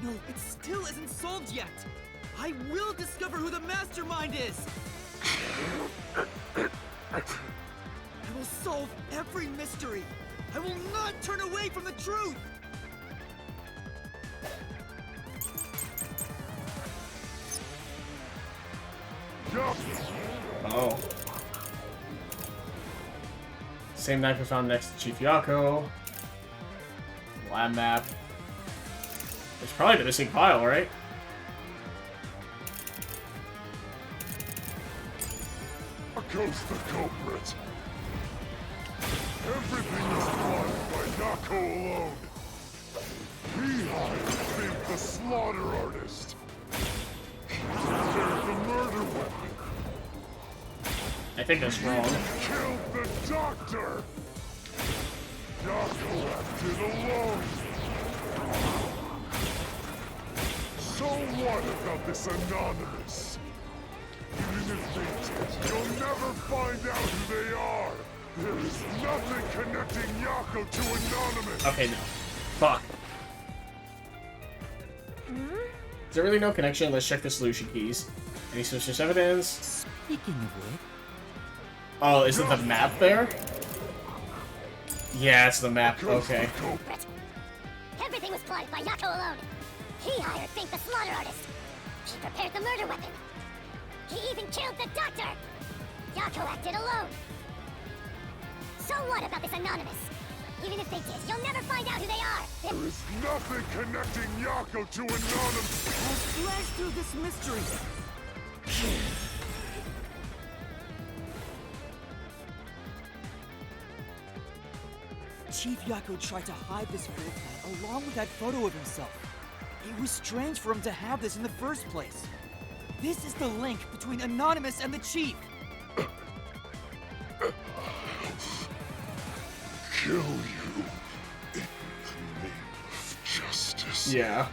No, it still isn't solved yet.
I will discover who the mastermind is! I will solve every mystery! I will not turn away from the truth!
Oh. Same knife we found next to Chief Yako. Lab map. It's probably the missing file, right?
Goes the culprit. Everything is plotted by Yako alone. He hired Fink the slaughter artist. He prepared the murder weapon.
I think that's wrong.
He killed the doctor. Yako acted alone. So what about this anonymous? Even if they did, you'll never find out who they are! There is nothing connecting Yako to Anonymous!
Okay, no. Fuck. Is there really no connection? Let's check the solution keys. Any suspicious evidence?
Speaking of which...
Oh, isn't the map there? Yeah, it's the map. Okay.
Everything was plotted by Yako alone. He hired Fink the slaughter artist. He prepared the murder weapon. He even killed the doctor! Yako acted alone! So what about this anonymous? Even if they did, you'll never find out who they are!
There is nothing connecting Yako to Anonymous!
Let's flash through this mystery! Chief Yako tried to hide this floor plan along with that photo of himself. It was strange for him to have this in the first place. This is the link between Anonymous and the Chief!
Kill you in the name of justice.
Yeah.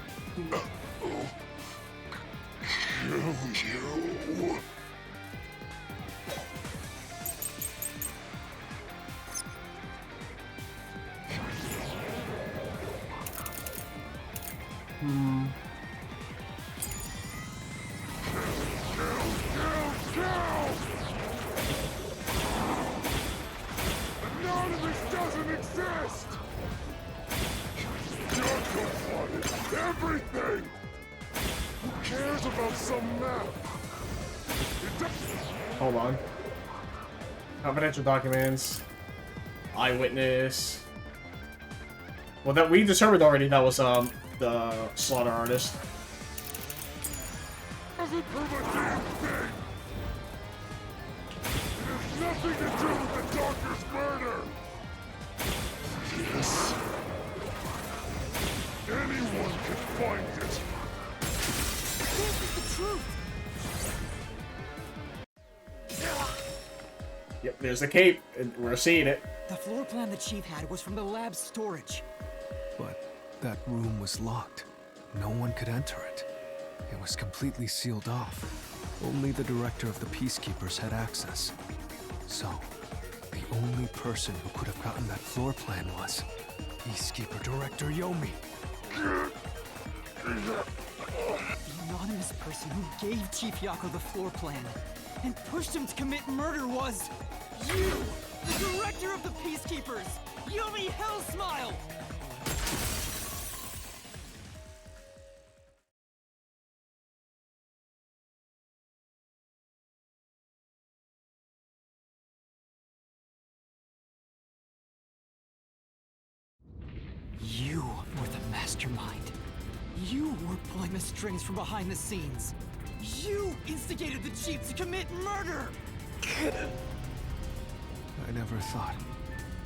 Kill you. Anonymous doesn't exist! Yako plotted everything! Who cares about some map?
Hold on. Confidential documents. Eyewitness. Well, that we determined already that was the slaughter artist.
Doesn't prove a damn thing! It has nothing to do with the doctor's murder! Yes. Anyone can find it!
This is the truth!
Yep, there's the cape, and we're seeing it.
The floor plan the Chief had was from the lab's storage.
But that room was locked. No one could enter it. It was completely sealed off. Only the director of the Peacekeepers had access. So, the only person who could have gotten that floor plan was Peacekeeper Director Yomi.
The anonymous person who gave Chief Yako the floor plan and pushed him to commit murder was you, the director of the Peacekeepers, Yomi Hellsmile! You were the mastermind. You were pulling the strings from behind the scenes. You instigated the Chief to commit murder!
I never thought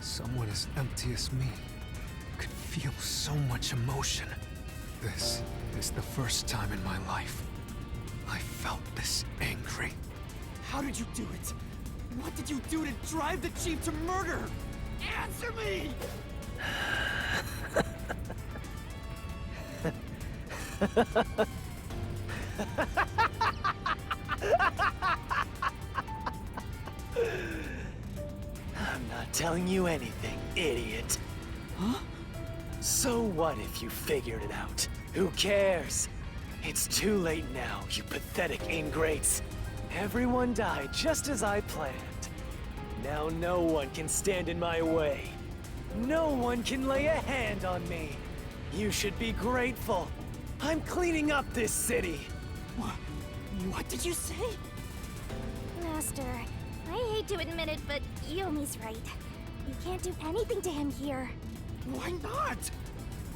someone as empty as me could feel so much emotion. This is the first time in my life I felt this angry.
How did you do it? What did you do to drive the Chief to murder? Answer me!
I'm not telling you anything, idiot.
Huh?
So what if you figured it out? Who cares? It's too late now, you pathetic ingrates. Everyone died just as I planned. Now no one can stand in my way. No one can lay a hand on me. You should be grateful. I'm cleaning up this city.
What did you say?
Master, I hate to admit it, but Yomi's right. You can't do anything to him here.
Why not?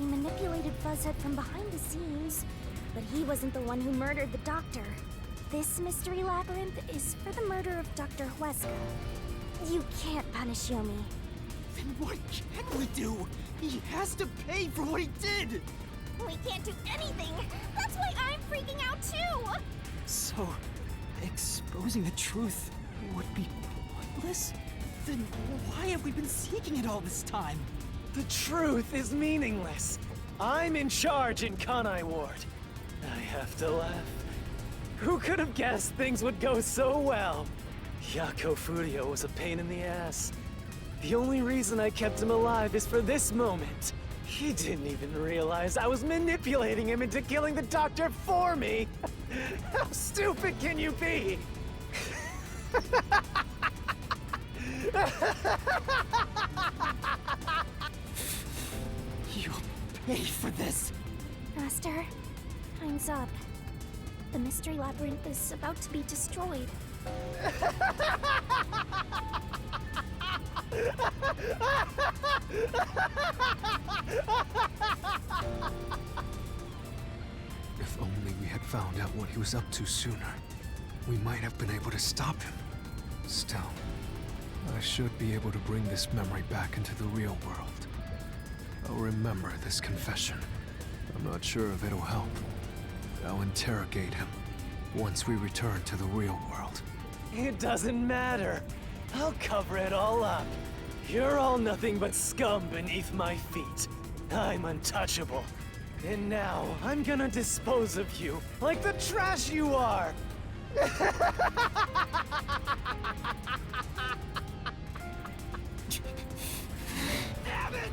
You manipulated Fuzzhead from behind the scenes, but he wasn't the one who murdered the doctor. This mystery labyrinth is for the murder of Dr. Huesca. You can't punish Yomi.
Then what can we do? He has to pay for what he did!
We can't do anything! That's why I'm freaking out too!
So, exposing the truth would be pointless? Then why have we been seeking it all this time?
The truth is meaningless. I'm in charge in Kanai Ward. I have to laugh. Who could have guessed things would go so well? Yako Furio was a pain in the ass. The only reason I kept him alive is for this moment. He didn't even realize I was manipulating him into killing the doctor for me. How stupid can you be?
You'll pay for this.
Master, time's up. The mystery labyrinth is about to be destroyed.
If only we had found out what he was up to sooner, we might have been able to stop him. Still, I should be able to bring this memory back into the real world. I'll remember this confession. I'm not sure if it'll help. I'll interrogate him once we return to the real world.
It doesn't matter. I'll cover it all up. You're all nothing but scum beneath my feet. I'm untouchable. And now, I'm gonna dispose of you like the trash you are!
Damn it!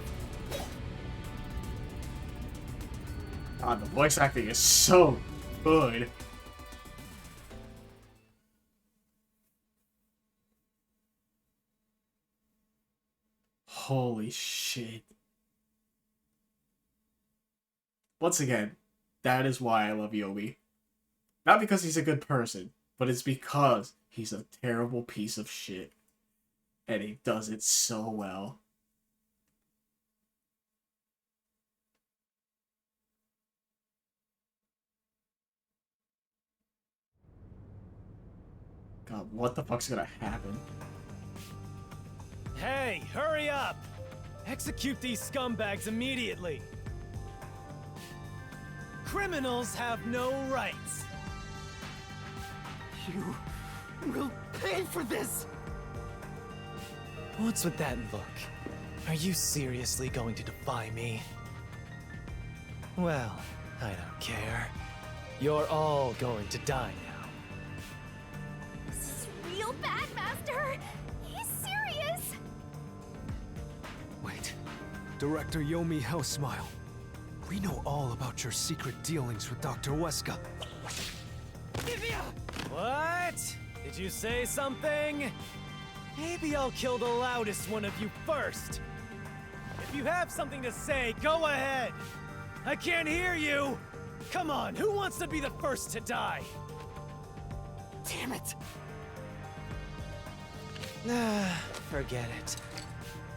God, the voice acting is so good. Holy shit. Once again, that is why I love Yomi. Not because he's a good person, but it's because he's a terrible piece of shit. And he does it so well. God, what the fuck's gonna happen?
Hey, hurry up! Execute these scumbags immediately! Criminals have no rights!
You will pay for this!
What's with that look? Are you seriously going to defy me? Well, I don't care. You're all going to die now.
This is real bad, Master! He's serious!
Wait. Director Yomi Hellsmile. We know all about your secret dealings with Dr. Huesca.
What? Did you say something? Maybe I'll kill the loudest one of you first. If you have something to say, go ahead. I can't hear you. Come on, who wants to be the first to die?
Damn it!
Forget it.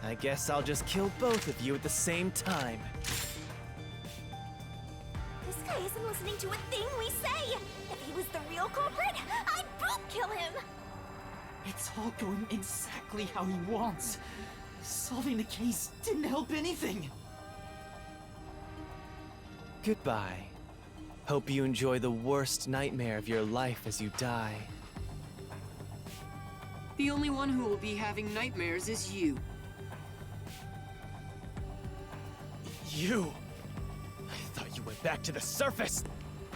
I guess I'll just kill both of you at the same time.
This guy isn't listening to a thing we say! If he was the real culprit, I'd both kill him!
It's all going exactly how he wants. Solving the case didn't help anything.
Goodbye. Hope you enjoy the worst nightmare of your life as you die.
The only one who will be having nightmares is you.
You? I thought you went back to the surface!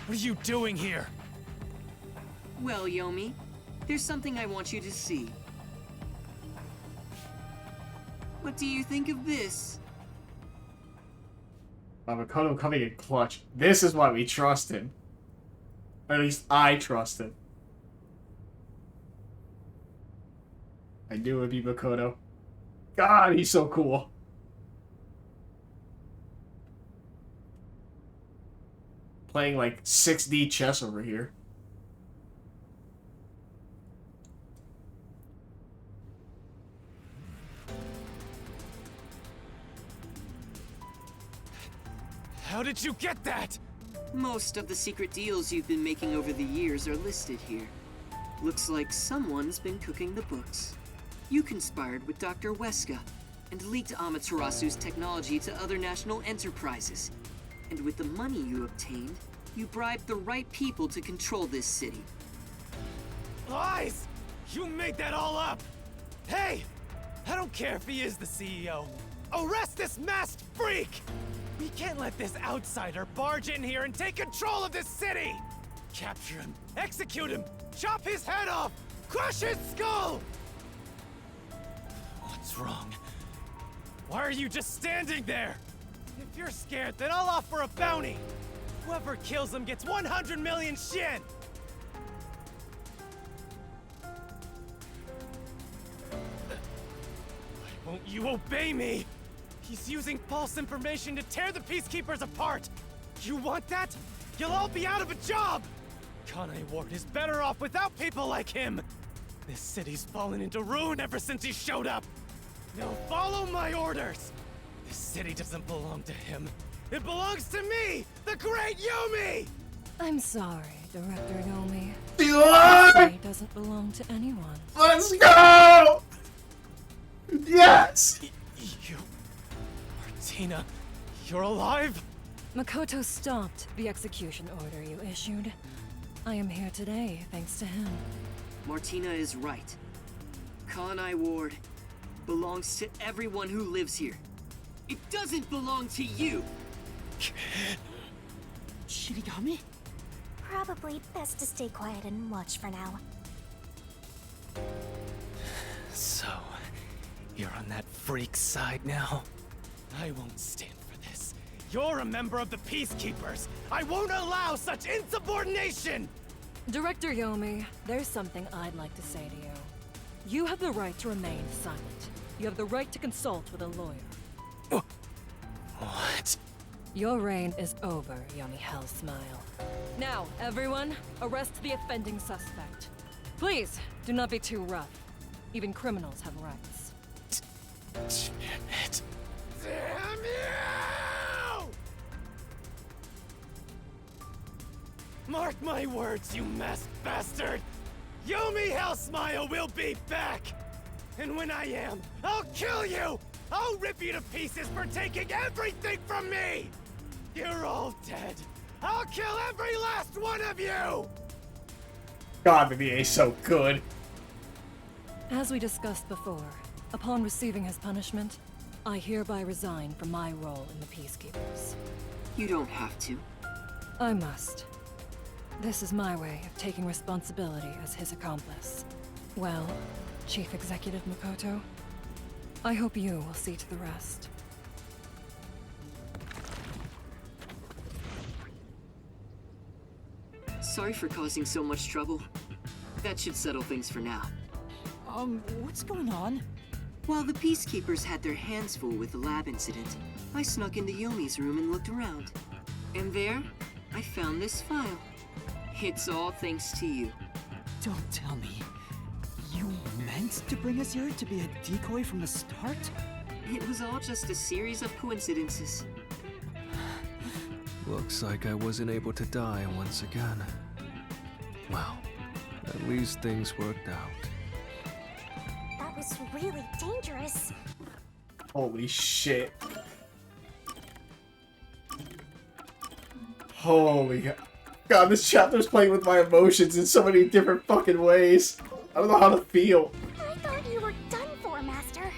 What are you doing here?
Well, Yomi, there's something I want you to see. What do you think of this?
Avocado coming in clutch. This is why we trust him. At least I trust him. I knew it would be Makoto. God, he's so cool. Playing like 6D chess over here.
How did you get that?
Most of the secret deals you've been making over the years are listed here. Looks like someone's been cooking the books. You conspired with Dr. Weska and leaked Amaterasu's technology to other national enterprises. And with the money you obtained, you bribed the right people to control this city.
Lies! You made that all up! Hey! I don't care if he is the CEO. Arrest this masked freak! We can't let this outsider barge in here and take control of this city! Capture him, execute him, chop his head off, crush his skull! What's wrong? Why are you just standing there? If you're scared, then I'll offer a bounty. Whoever kills him gets 100 million shin! Why won't you obey me? He's using false information to tear the Peacekeepers apart! You want that? You'll all be out of a job! Kanai Ward is better off without people like him! This city's fallen into ruin ever since he showed up! Now follow my orders! This city doesn't belong to him. It belongs to me, the great Yomi!
I'm sorry, Director Yomi.
What?
This city doesn't belong to anyone.
Let's go! Yes!
You... Martina, you're alive?
Makoto stopped the execution order you issued. I am here today, thanks to him.
Martina is right. Kanai Ward belongs to everyone who lives here. It doesn't belong to you!
Shinigami?
Probably best to stay quiet and watch for now.
So, you're on that freak's side now? I won't stand for this. You're a member of the Peacekeepers! I won't allow such insubordination!
Director Yomi, there's something I'd like to say to you. You have the right to remain silent. You have the right to consult with a lawyer.
What?
Your reign is over, Yomi Hellsmile. Now, everyone, arrest the offending suspect. Please, do not be too rough. Even criminals have rights.
Damn it. Damn you! Mark my words, you masked bastard! Yomi Hellsmile will be back! And when I am, I'll kill you! I'll rip you to pieces for taking everything from me! You're all dead! I'll kill every last one of you!
God, the VA is so good.
As we discussed before, upon receiving his punishment, I hereby resign from my role in the Peacekeepers.
You don't have to.
I must. This is my way of taking responsibility as his accomplice. Well, Chief Executive Makoto, I hope you will see to the rest.
Sorry for causing so much trouble. That should settle things for now.
What's going on?
While the Peacekeepers had their hands full with the lab incident, I snuck into Yomi's room and looked around. And there, I found this file. It's all thanks to you.
Don't tell me. You meant to bring us here to be a decoy from the start?
It was all just a series of coincidences.
Looks like I wasn't able to die once again. Well, at least things worked out.
That was really dangerous.
Holy shit. Holy God, this chapter's playing with my emotions in so many different fucking ways. I don't know how to feel.
I thought you were done for, Master.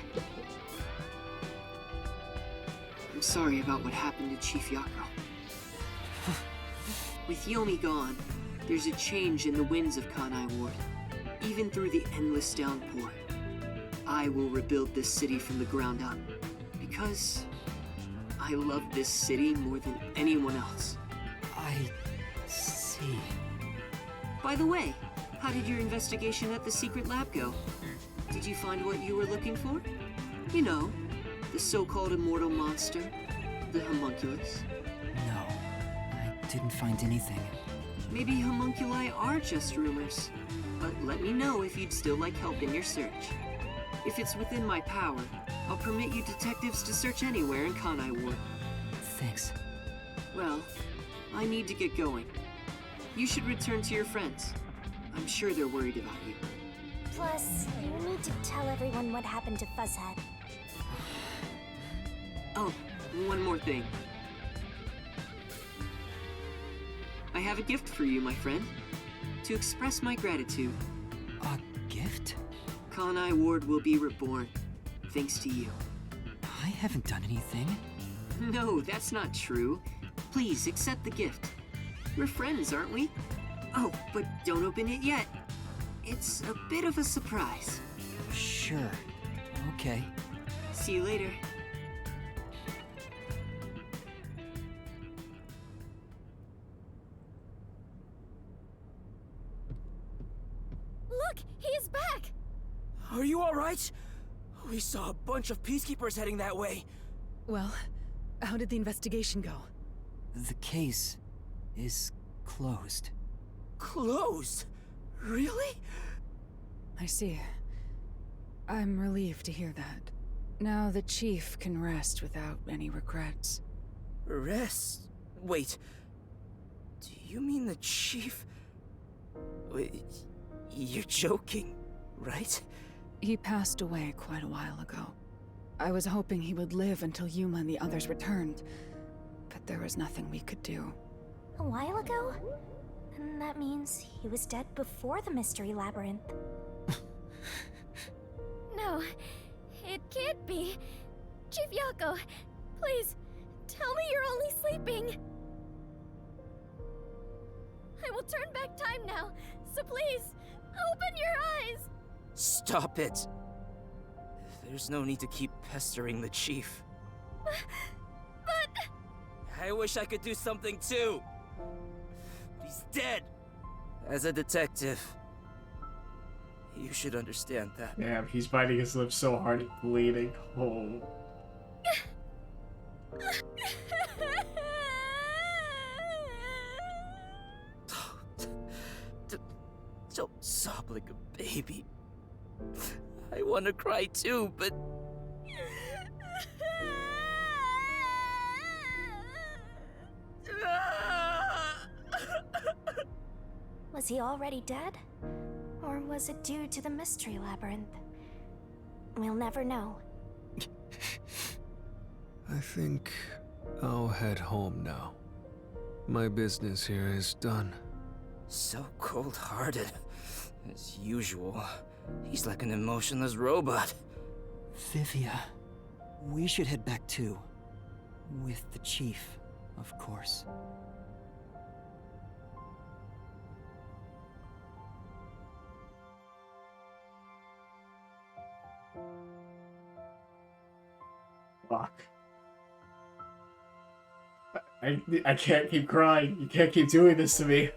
I'm sorry about what happened to Chief Yako. With Yomi gone, there's a change in the winds of Kanai Ward. Even through the endless downpour, I will rebuild this city from the ground up. Because I love this city more than anyone else.
I see.
By the way, how did your investigation at the secret lab go? Did you find what you were looking for? You know, the so-called immortal monster, the homunculus.
No, I didn't find anything.
Maybe homunculi are just rumors, but let me know if you'd still like help in your search. If it's within my power, I'll permit you detectives to search anywhere in Kanai Ward.
Thanks.
Well, I need to get going. You should return to your friends. I'm sure they're worried about you.
Plus, you need to tell everyone what happened to Fuzzhead.
Oh, one more thing. I have a gift for you, my friend. To express my gratitude.
A gift?
Kanai Ward will be reborn, thanks to you.
I haven't done anything.
No, that's not true. Please, accept the gift. We're friends, aren't we? Oh, but don't open it yet. It's a bit of a surprise.
Sure. Okay.
See you later.
Look, he is back!
Are you alright? We saw a bunch of peacekeepers heading that way.
Well, how did the investigation go?
The case is closed.
Closed? Really?
I see. I'm relieved to hear that. Now the chief can rest without any regrets.
Rest? Wait. Do you mean the chief? Wait, you're joking, right?
He passed away quite a while ago. I was hoping he would live until Yuma and the others returned, but there was nothing we could do.
A while ago? And that means he was dead before the mystery labyrinth.
No, it can't be. Chief Yako, please, tell me you're only sleeping. I will turn back time now, so please, open your eyes!
Stop it! There's no need to keep pestering the chief.
But...
I wish I could do something too! But he's dead! As a detective, you should understand that.
Damn, he's biting his lips so hard it's bleeding. Oh.
Don't sob like a baby. I want to cry too, but...
Was he already dead? Or was it due to the mystery labyrinth? We'll never know.
I think I'll head home now. My business here is done.
So cold-hearted. As usual. He's like an emotionless robot.
Vivia, we should head back too. With the chief, of course.
Fuck. I can't keep crying. You can't keep doing this to me.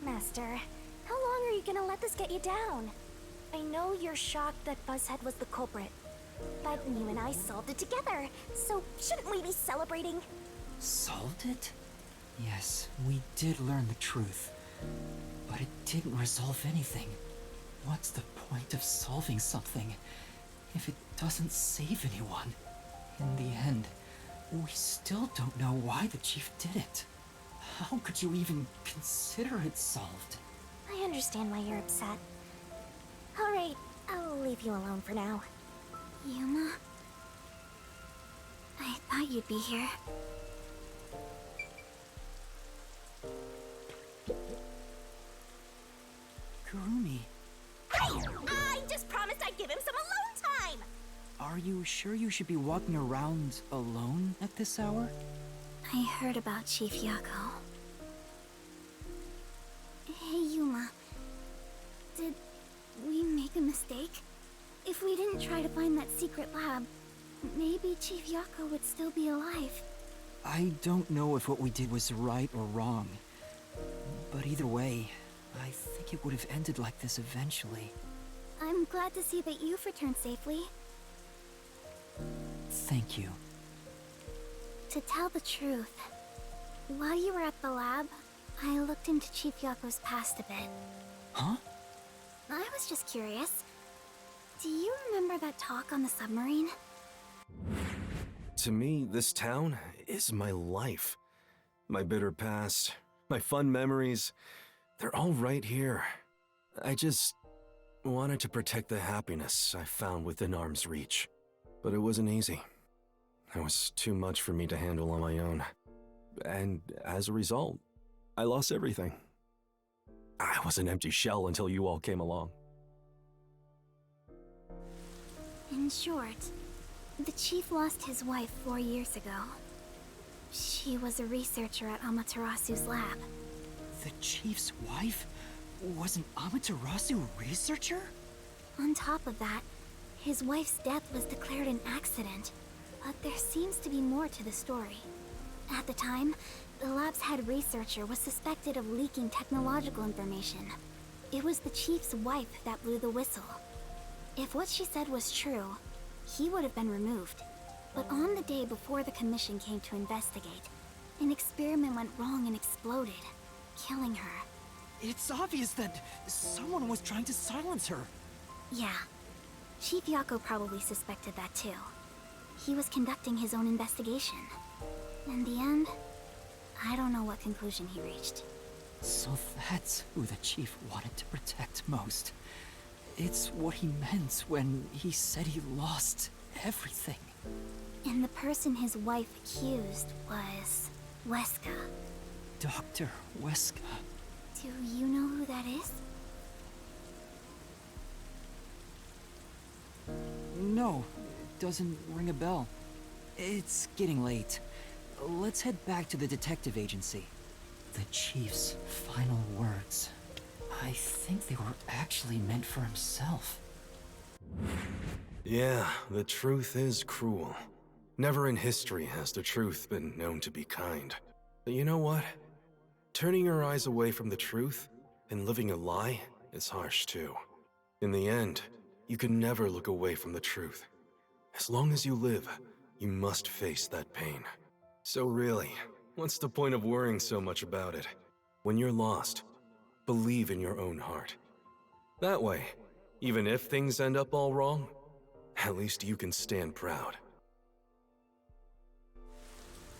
Master, how long are you gonna let this get you down? I know you're shocked that Buzzhead was the culprit, but you and I solved it together, so shouldn't we be celebrating?
Solved it? Yes, we did learn the truth. But it didn't resolve anything. What's the point of solving something if it doesn't save anyone? In the end, we still don't know why the chief did it. How could you even consider it solved?
I understand why you're upset. Alright, I'll leave you alone for now.
Yuma? I thought you'd be here.
Kurumi.
I just promised I'd give him
Are you sure you should be walking around alone at this hour?
I heard about Chief Yako. Hey, Yuma. Did we make a mistake? If we didn't try to find that secret lab, maybe Chief Yako would still be alive.
I don't know if what we did was right or wrong. But either way, I think it would have ended like this eventually.
I'm glad to see that you've returned safely.
Thank you.
To tell the truth, while you were at the lab, I looked into Chief Yako's past a bit.
Huh?
I was just curious. Do you remember that talk on the submarine?
To me, this town is my life. My bitter past, my fun memories, they're all right here. I just wanted to protect the happiness I found within arm's reach. But it wasn't easy. It was too much for me to handle on my own. And as a result, I lost everything. I was an empty shell until you all came along.
In short, the chief lost his wife 4 years ago. She was a researcher at Amaterasu's lab.
The chief's wife? Wasn't Amaterasu a researcher?
On top of that, his wife's death was declared an accident. But there seems to be more to the story. At the time, the lab's head researcher was suspected of leaking technological information. It was the chief's wife that blew the whistle. If what she said was true, he would have been removed. But on the day before the commission came to investigate, an experiment went wrong and exploded, killing her.
It's obvious that someone was trying to silence her.
Yeah. Chief Yako probably suspected that too. He was conducting his own investigation. In the end, I don't know what conclusion he reached.
So that's who the chief wanted to protect most. It's what he meant when he said he lost everything.
And the person his wife accused was Weska.
Dr. Weska.
Do you know who that is?
No, it doesn't ring a bell. It's getting late. Let's head back to the detective agency. The chief's final words. I think they were actually meant for himself.
Yeah, the truth is cruel. Never in history has the truth been known to be kind. But you know what? Turning your eyes away from the truth and living a lie is harsh too. In the end, you can never look away from the truth. As long as you live, you must face that pain. So really, what's the point of worrying so much about it? When you're lost, believe in your own heart. That way, even if things end up all wrong, at least you can stand proud.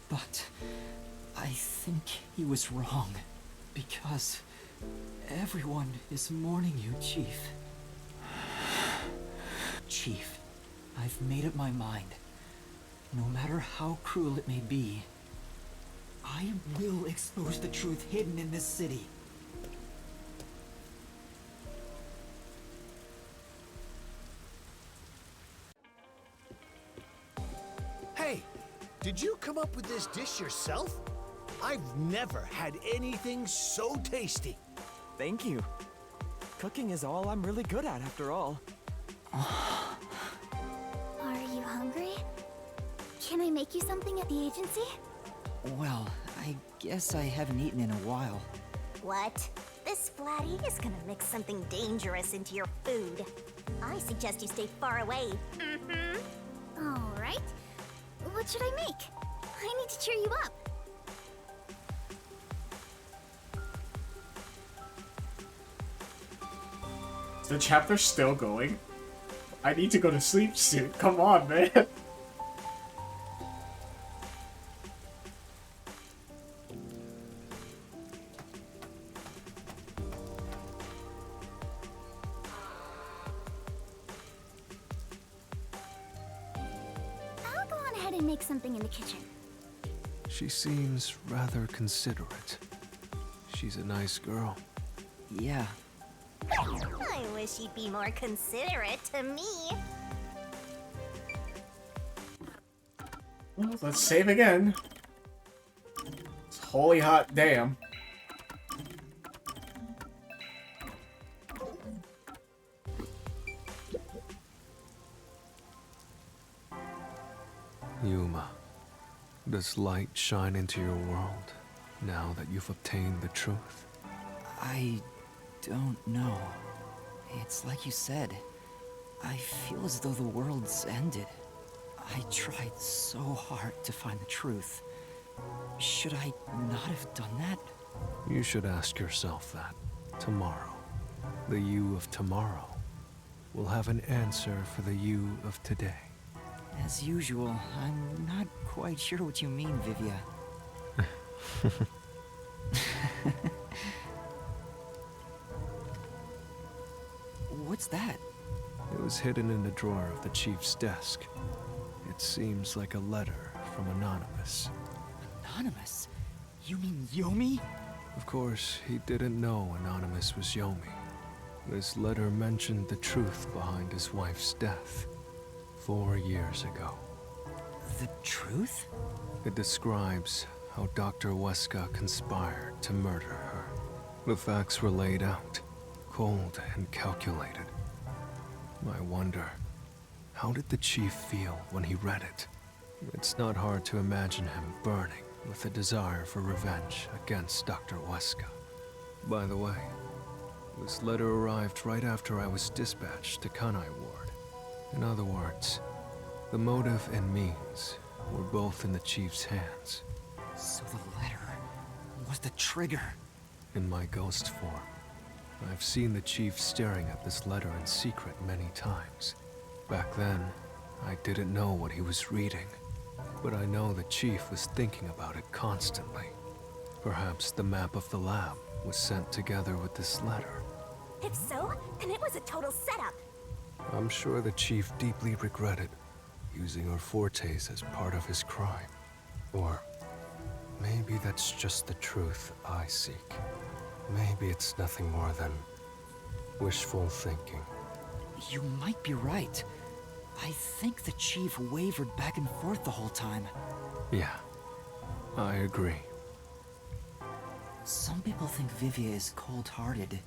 But I think he was wrong, because everyone is mourning you, Chief. Chief, I've made up my mind. No matter how cruel it may be, I will expose the truth hidden in this city.
Hey, did you come up with this dish yourself? I've never had anything so tasty.
Thank you. Cooking is all I'm really good at, after all.
Are you hungry? Can I make you something at the agency?
Well, I guess I haven't eaten in a while.
What? This flatty is gonna mix something dangerous into your food. I suggest you stay far away.
All right. What should I make? I need to cheer you up.
Is the chapter still going? I need to go to sleep soon. Come on, man.
I'll go on ahead and make something in the kitchen.
She seems rather considerate. She's a nice girl.
Yeah.
I wish you'd be more considerate to me.
Well, let's save again. It's holy hot damn.
Yuma, does light shine into your world now that you've obtained the truth?
I don't know. It's like you said. I feel as though the world's ended. I tried so hard to find the truth. Should I not have done that?
You should ask yourself that tomorrow. The you of tomorrow will have an answer for the you of today.
As usual, I'm not quite sure what you mean, Vivia. What's that?
It was hidden in the drawer of the chief's desk. It seems like a letter from Anonymous.
Anonymous? You mean Yomi?
Of course, he didn't know Anonymous was Yomi. This letter mentioned the truth behind his wife's death 4 years ago.
The truth?
It describes how Dr. Weska conspired to murder her. The facts were laid out, cold and calculated. I wonder, how did the chief feel when he read it? It's not hard to imagine him burning with a desire for revenge against Dr. Weska. By the way, this letter arrived right after I was dispatched to Kanai Ward. In other words, the motive and means were both in the chief's hands.
So the letter was the trigger.
In my ghost form, I've seen the chief staring at this letter in secret many times. Back then, I didn't know what he was reading, but I know the chief was thinking about it constantly. Perhaps the map of the lab was sent together with this letter.
If so, then it was a total setup.
I'm sure the chief deeply regretted using our fortes as part of his crime. Or maybe that's just the truth I seek. Maybe it's nothing more than wishful thinking.
You might be right. I think the chief wavered back and forth the whole time.
Yeah, I agree.
Some people think Vivia is cold-hearted,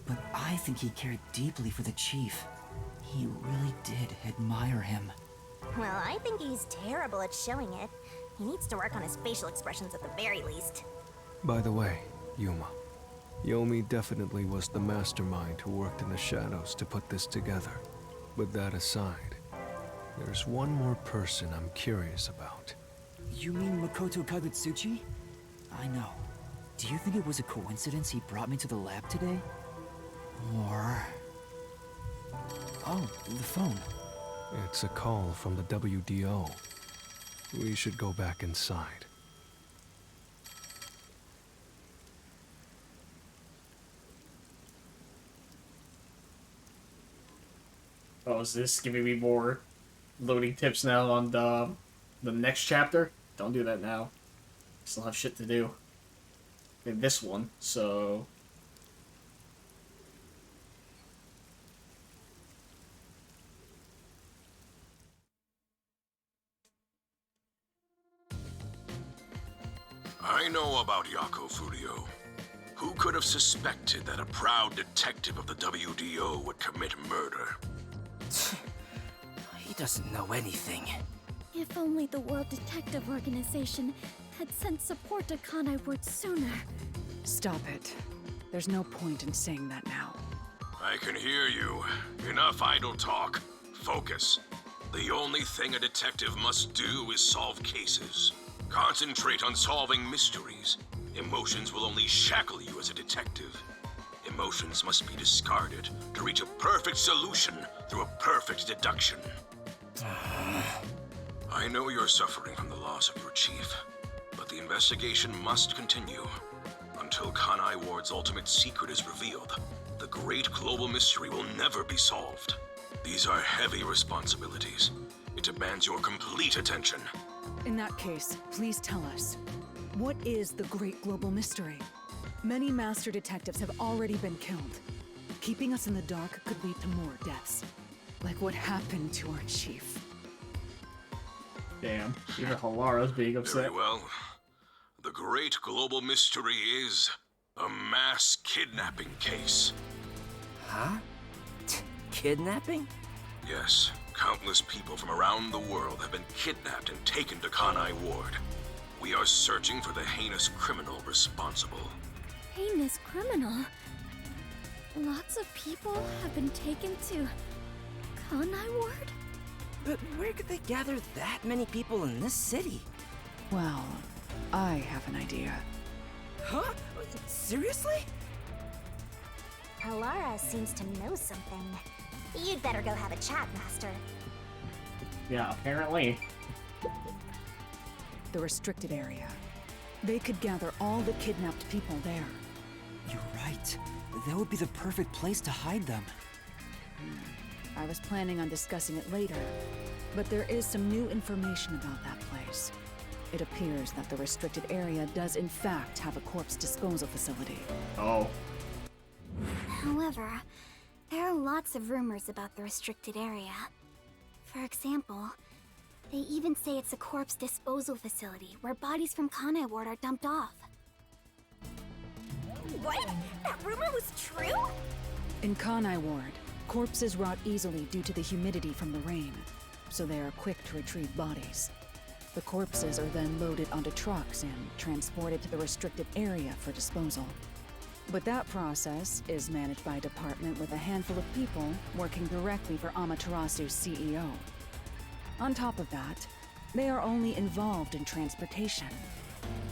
but I think he cared deeply for the chief. He really did admire him.
Well, I think he's terrible at showing it. He needs to work on his facial expressions at the very least.
By the way, Yuma, Yomi definitely was the mastermind who worked in the shadows to put this together. With that aside, there's one more person I'm curious about.
You mean Makoto Kagutsuchi? I know. Do you think it was a coincidence he brought me to the lab today? Or... Oh, the phone.
It's a call from the WDO. We should go back inside.
Oh, is this giving me more loading tips now on the next chapter? Don't do that now. Still have shit to do. In this one, so...
I know about Yako Furio. Who could have suspected that a proud detective of the WDO would commit murder?
He doesn't know anything.
If only the World Detective Organization had sent support to Kanai Ward sooner.
Stop it. There's no point in saying that now.
I can hear you. Enough idle talk. Focus. The only thing a detective must do is solve cases. Concentrate on solving mysteries. Emotions will only shackle you as a detective. Emotions must be discarded to reach a perfect solution through a perfect deduction. I know you're suffering from the loss of your chief, but the investigation must continue. Until Kanai Ward's ultimate secret is revealed, the great global mystery will never be solved. These are heavy responsibilities. It demands your complete attention.
In that case, please tell us, what is the great global mystery? Many master detectives have already been killed. Keeping us in the dark could lead to more deaths. Like what happened to our chief.
Damn, even Halara's being upset.
Very well. The great global mystery is a mass kidnapping case.
Huh? Kidnapping?
Yes, countless people from around the world have been kidnapped and taken to Kanai Ward. We are searching for the heinous criminal responsible.
Heinous criminal? Lots of people have been taken to Kanai Ward?
But where could they gather that many people in this city?
Well, I have an idea.
Huh? Seriously?
Alara seems to know something. You'd better go have a chat, Master.
Yeah, apparently.
The restricted area. They could gather all the kidnapped people there.
You're right. That would be the perfect place to hide them.
I was planning on discussing it later, but there is some new information about that place. It appears that the restricted area does in fact have a corpse disposal facility.
Oh.
However, there are lots of rumors about the restricted area. For example, they even say it's a corpse disposal facility where bodies from Kanai Ward are dumped off.
What? That rumor was true?
In Kanai Ward, corpses rot easily due to the humidity from the rain, so they are quick to retrieve bodies. The corpses are then loaded onto trucks and transported to the restricted area for disposal. But that process is managed by a department with a handful of people working directly for Amaterasu's CEO. On top of that, they are only involved in transportation.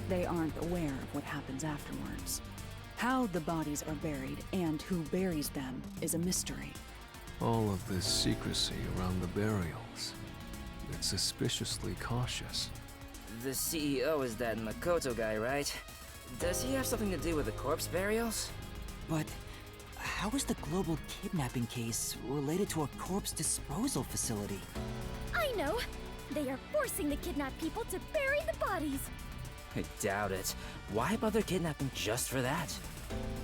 They aren't aware of what happens afterwards. How the bodies are buried and who buries them is a mystery.
All of this secrecy around the burials. It's suspiciously cautious.
The CEO is that Makoto guy, right? Does he have something to do with the corpse burials?
But how is the global kidnapping case related to a corpse disposal facility?
I know! They are forcing the kidnapped people to bury the bodies!
I doubt it. Why bother kidnapping just for that?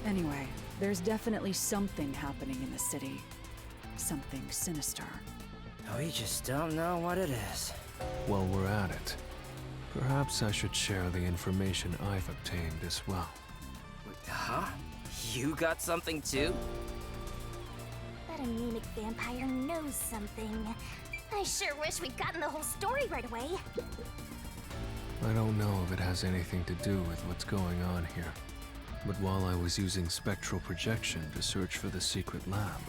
Anyway, there's definitely something happening in the city. Something sinister.
We just don't know what it is.
While we're at it, perhaps I should share the information I've obtained as well.
Huh? You got something too?
That anemic vampire knows something. I sure wish we'd gotten the whole story right away.
I don't know if it has anything to do with what's going on here. But while I was using spectral projection to search for the secret lab,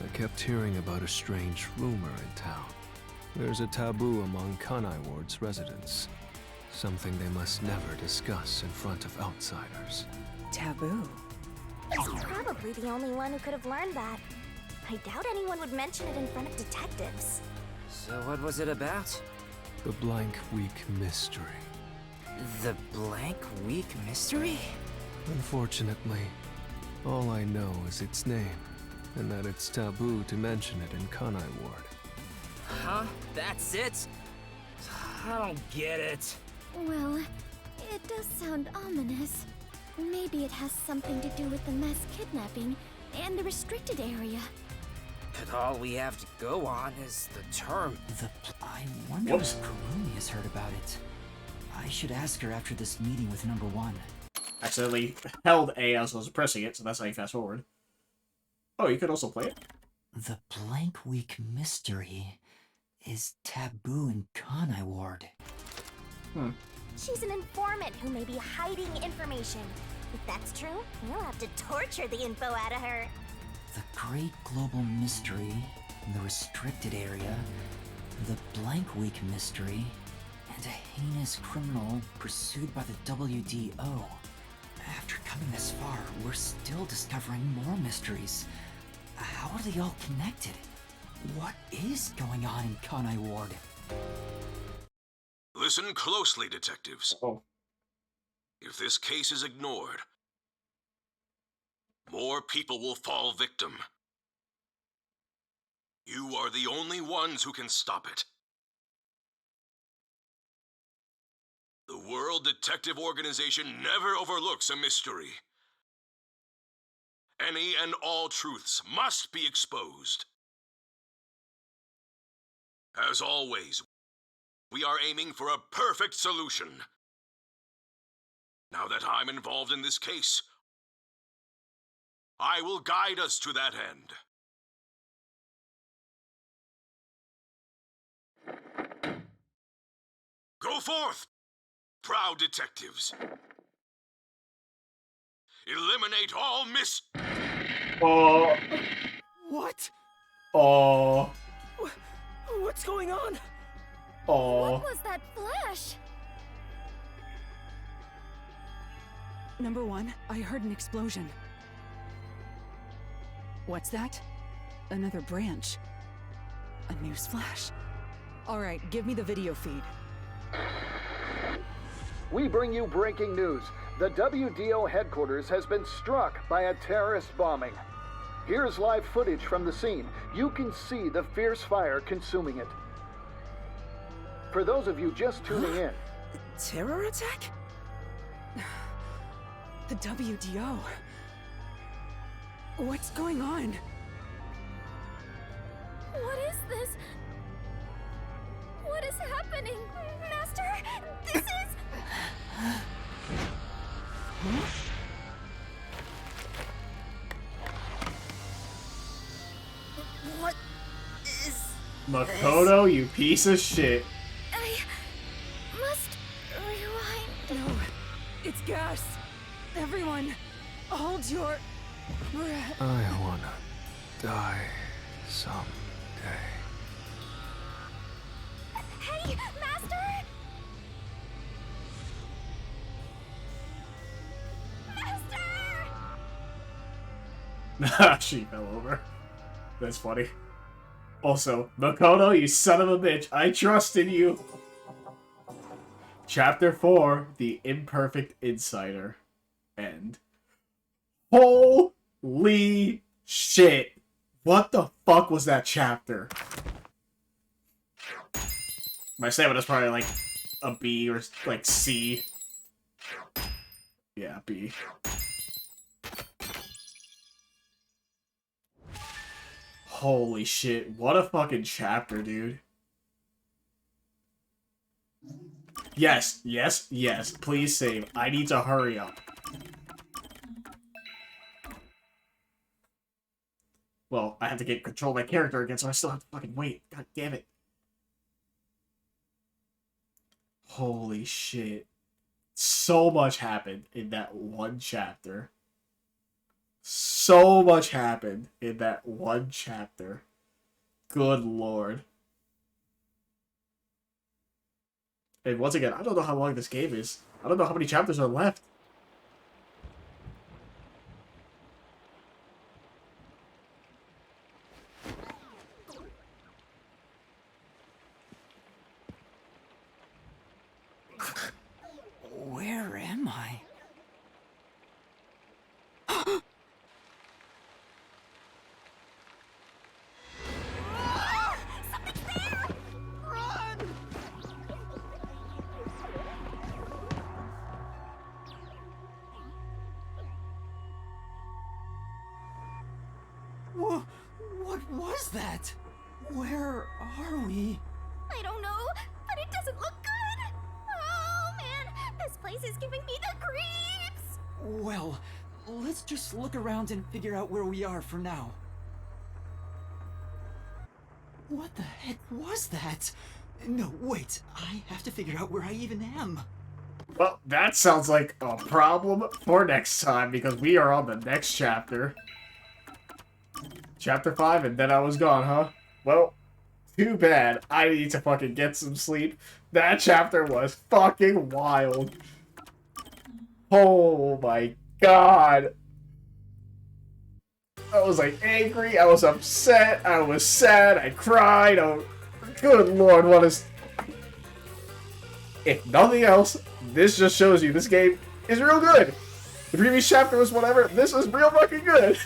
I kept hearing about a strange rumor in town. There's a taboo among Kanai Ward's residents. Something they must never discuss in front of outsiders.
Taboo?
He's probably the only one who could have learned that. I doubt anyone would mention it in front of detectives.
So what was it about?
The Blank Week Mystery.
The Blank Week Mystery?
Unfortunately, all I know is its name, and that it's taboo to mention it in Kanai Ward.
Huh? That's it? I don't get it.
Well, it does sound ominous. Maybe it has something to do with the mass kidnapping and the restricted area.
But all we have to go on is the term.
I wonder if Kurumi has heard about it. I should ask her after this meeting with number 1.
Accidentally held A as I was pressing it, so that's how you fast forward. Oh, you could also play it.
The Blank Week Mystery is taboo in Kanai Ward.
She's an informant who may be hiding information. If that's true, we'll have to torture the info out of her.
The Great Global Mystery, the Restricted Area, the Blank Week Mystery, and a heinous criminal pursued by the WDO. After coming this far, we're still discovering more mysteries. How are they all connected? What is going on in Kanai Ward?
Listen closely, detectives.
Oh.
If this case is ignored, more people will fall victim. You are the only ones who can stop it. The World Detective Organization never overlooks a mystery. Any and all truths must be exposed. As always, We are aiming for a perfect solution. Now that I'm involved in this case, I will guide us to that end. Go forth, proud detectives. Eliminate all
Oh.
What?
Oh.
What's going on?
Oh.
What was that flash?
Number 1, I heard an explosion. What's that? Another branch. A news flash. Alright, give me the video feed.
We bring you breaking news. The WDO headquarters has been struck by a terrorist bombing. Here's live footage from the scene. You can see the fierce fire consuming it. For those of you just tuning in.
Terror attack? The WDO. What's going on?
What is this? What is happening? Master, this is... What is
Makoto, you piece of shit.
I must rewind.
No, it's gas. Everyone, hold your breath.
I wanna die someday.
Hey, Master! Master!
She fell over. That's funny. Also, Makoto, you son of a bitch, I trust in you. Chapter 4, The Imperfect Insider. End. Holy shit. What the fuck was that chapter? My stamina's probably like a B or like C. Yeah, B. Holy shit, what a fucking chapter, dude. Yes, yes, yes, please save. I need to hurry up. Well, I have to get control of my character again, so I still have to fucking wait. God damn it. Holy shit. So much happened in that one chapter. So much happened in that one chapter. Good lord. And once again, I don't know how long this game is. I don't know how many chapters are left.
Where am I?
What was that? Where are we?
I don't know, but it doesn't look good. Oh man, this place is giving me the creeps.
Well, let's just look around and figure out where we are for now. What the heck was that? No, wait, I have to figure out where I even am.
Well, that sounds like a problem for next time, because we are on the next chapter. Chapter 5, and then I was gone, huh? Well, too bad. I need to fucking get some sleep. That chapter was fucking wild. Oh my god. I was like angry, I was upset, I was sad, I cried. Oh, good lord, what is... If nothing else, this just shows you this game is real good. The previous chapter was whatever, this was real fucking good.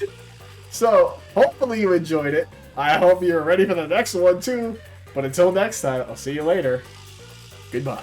So, hopefully you enjoyed it. I hope you're ready for the next one too. But until next time, I'll see you later. Goodbye.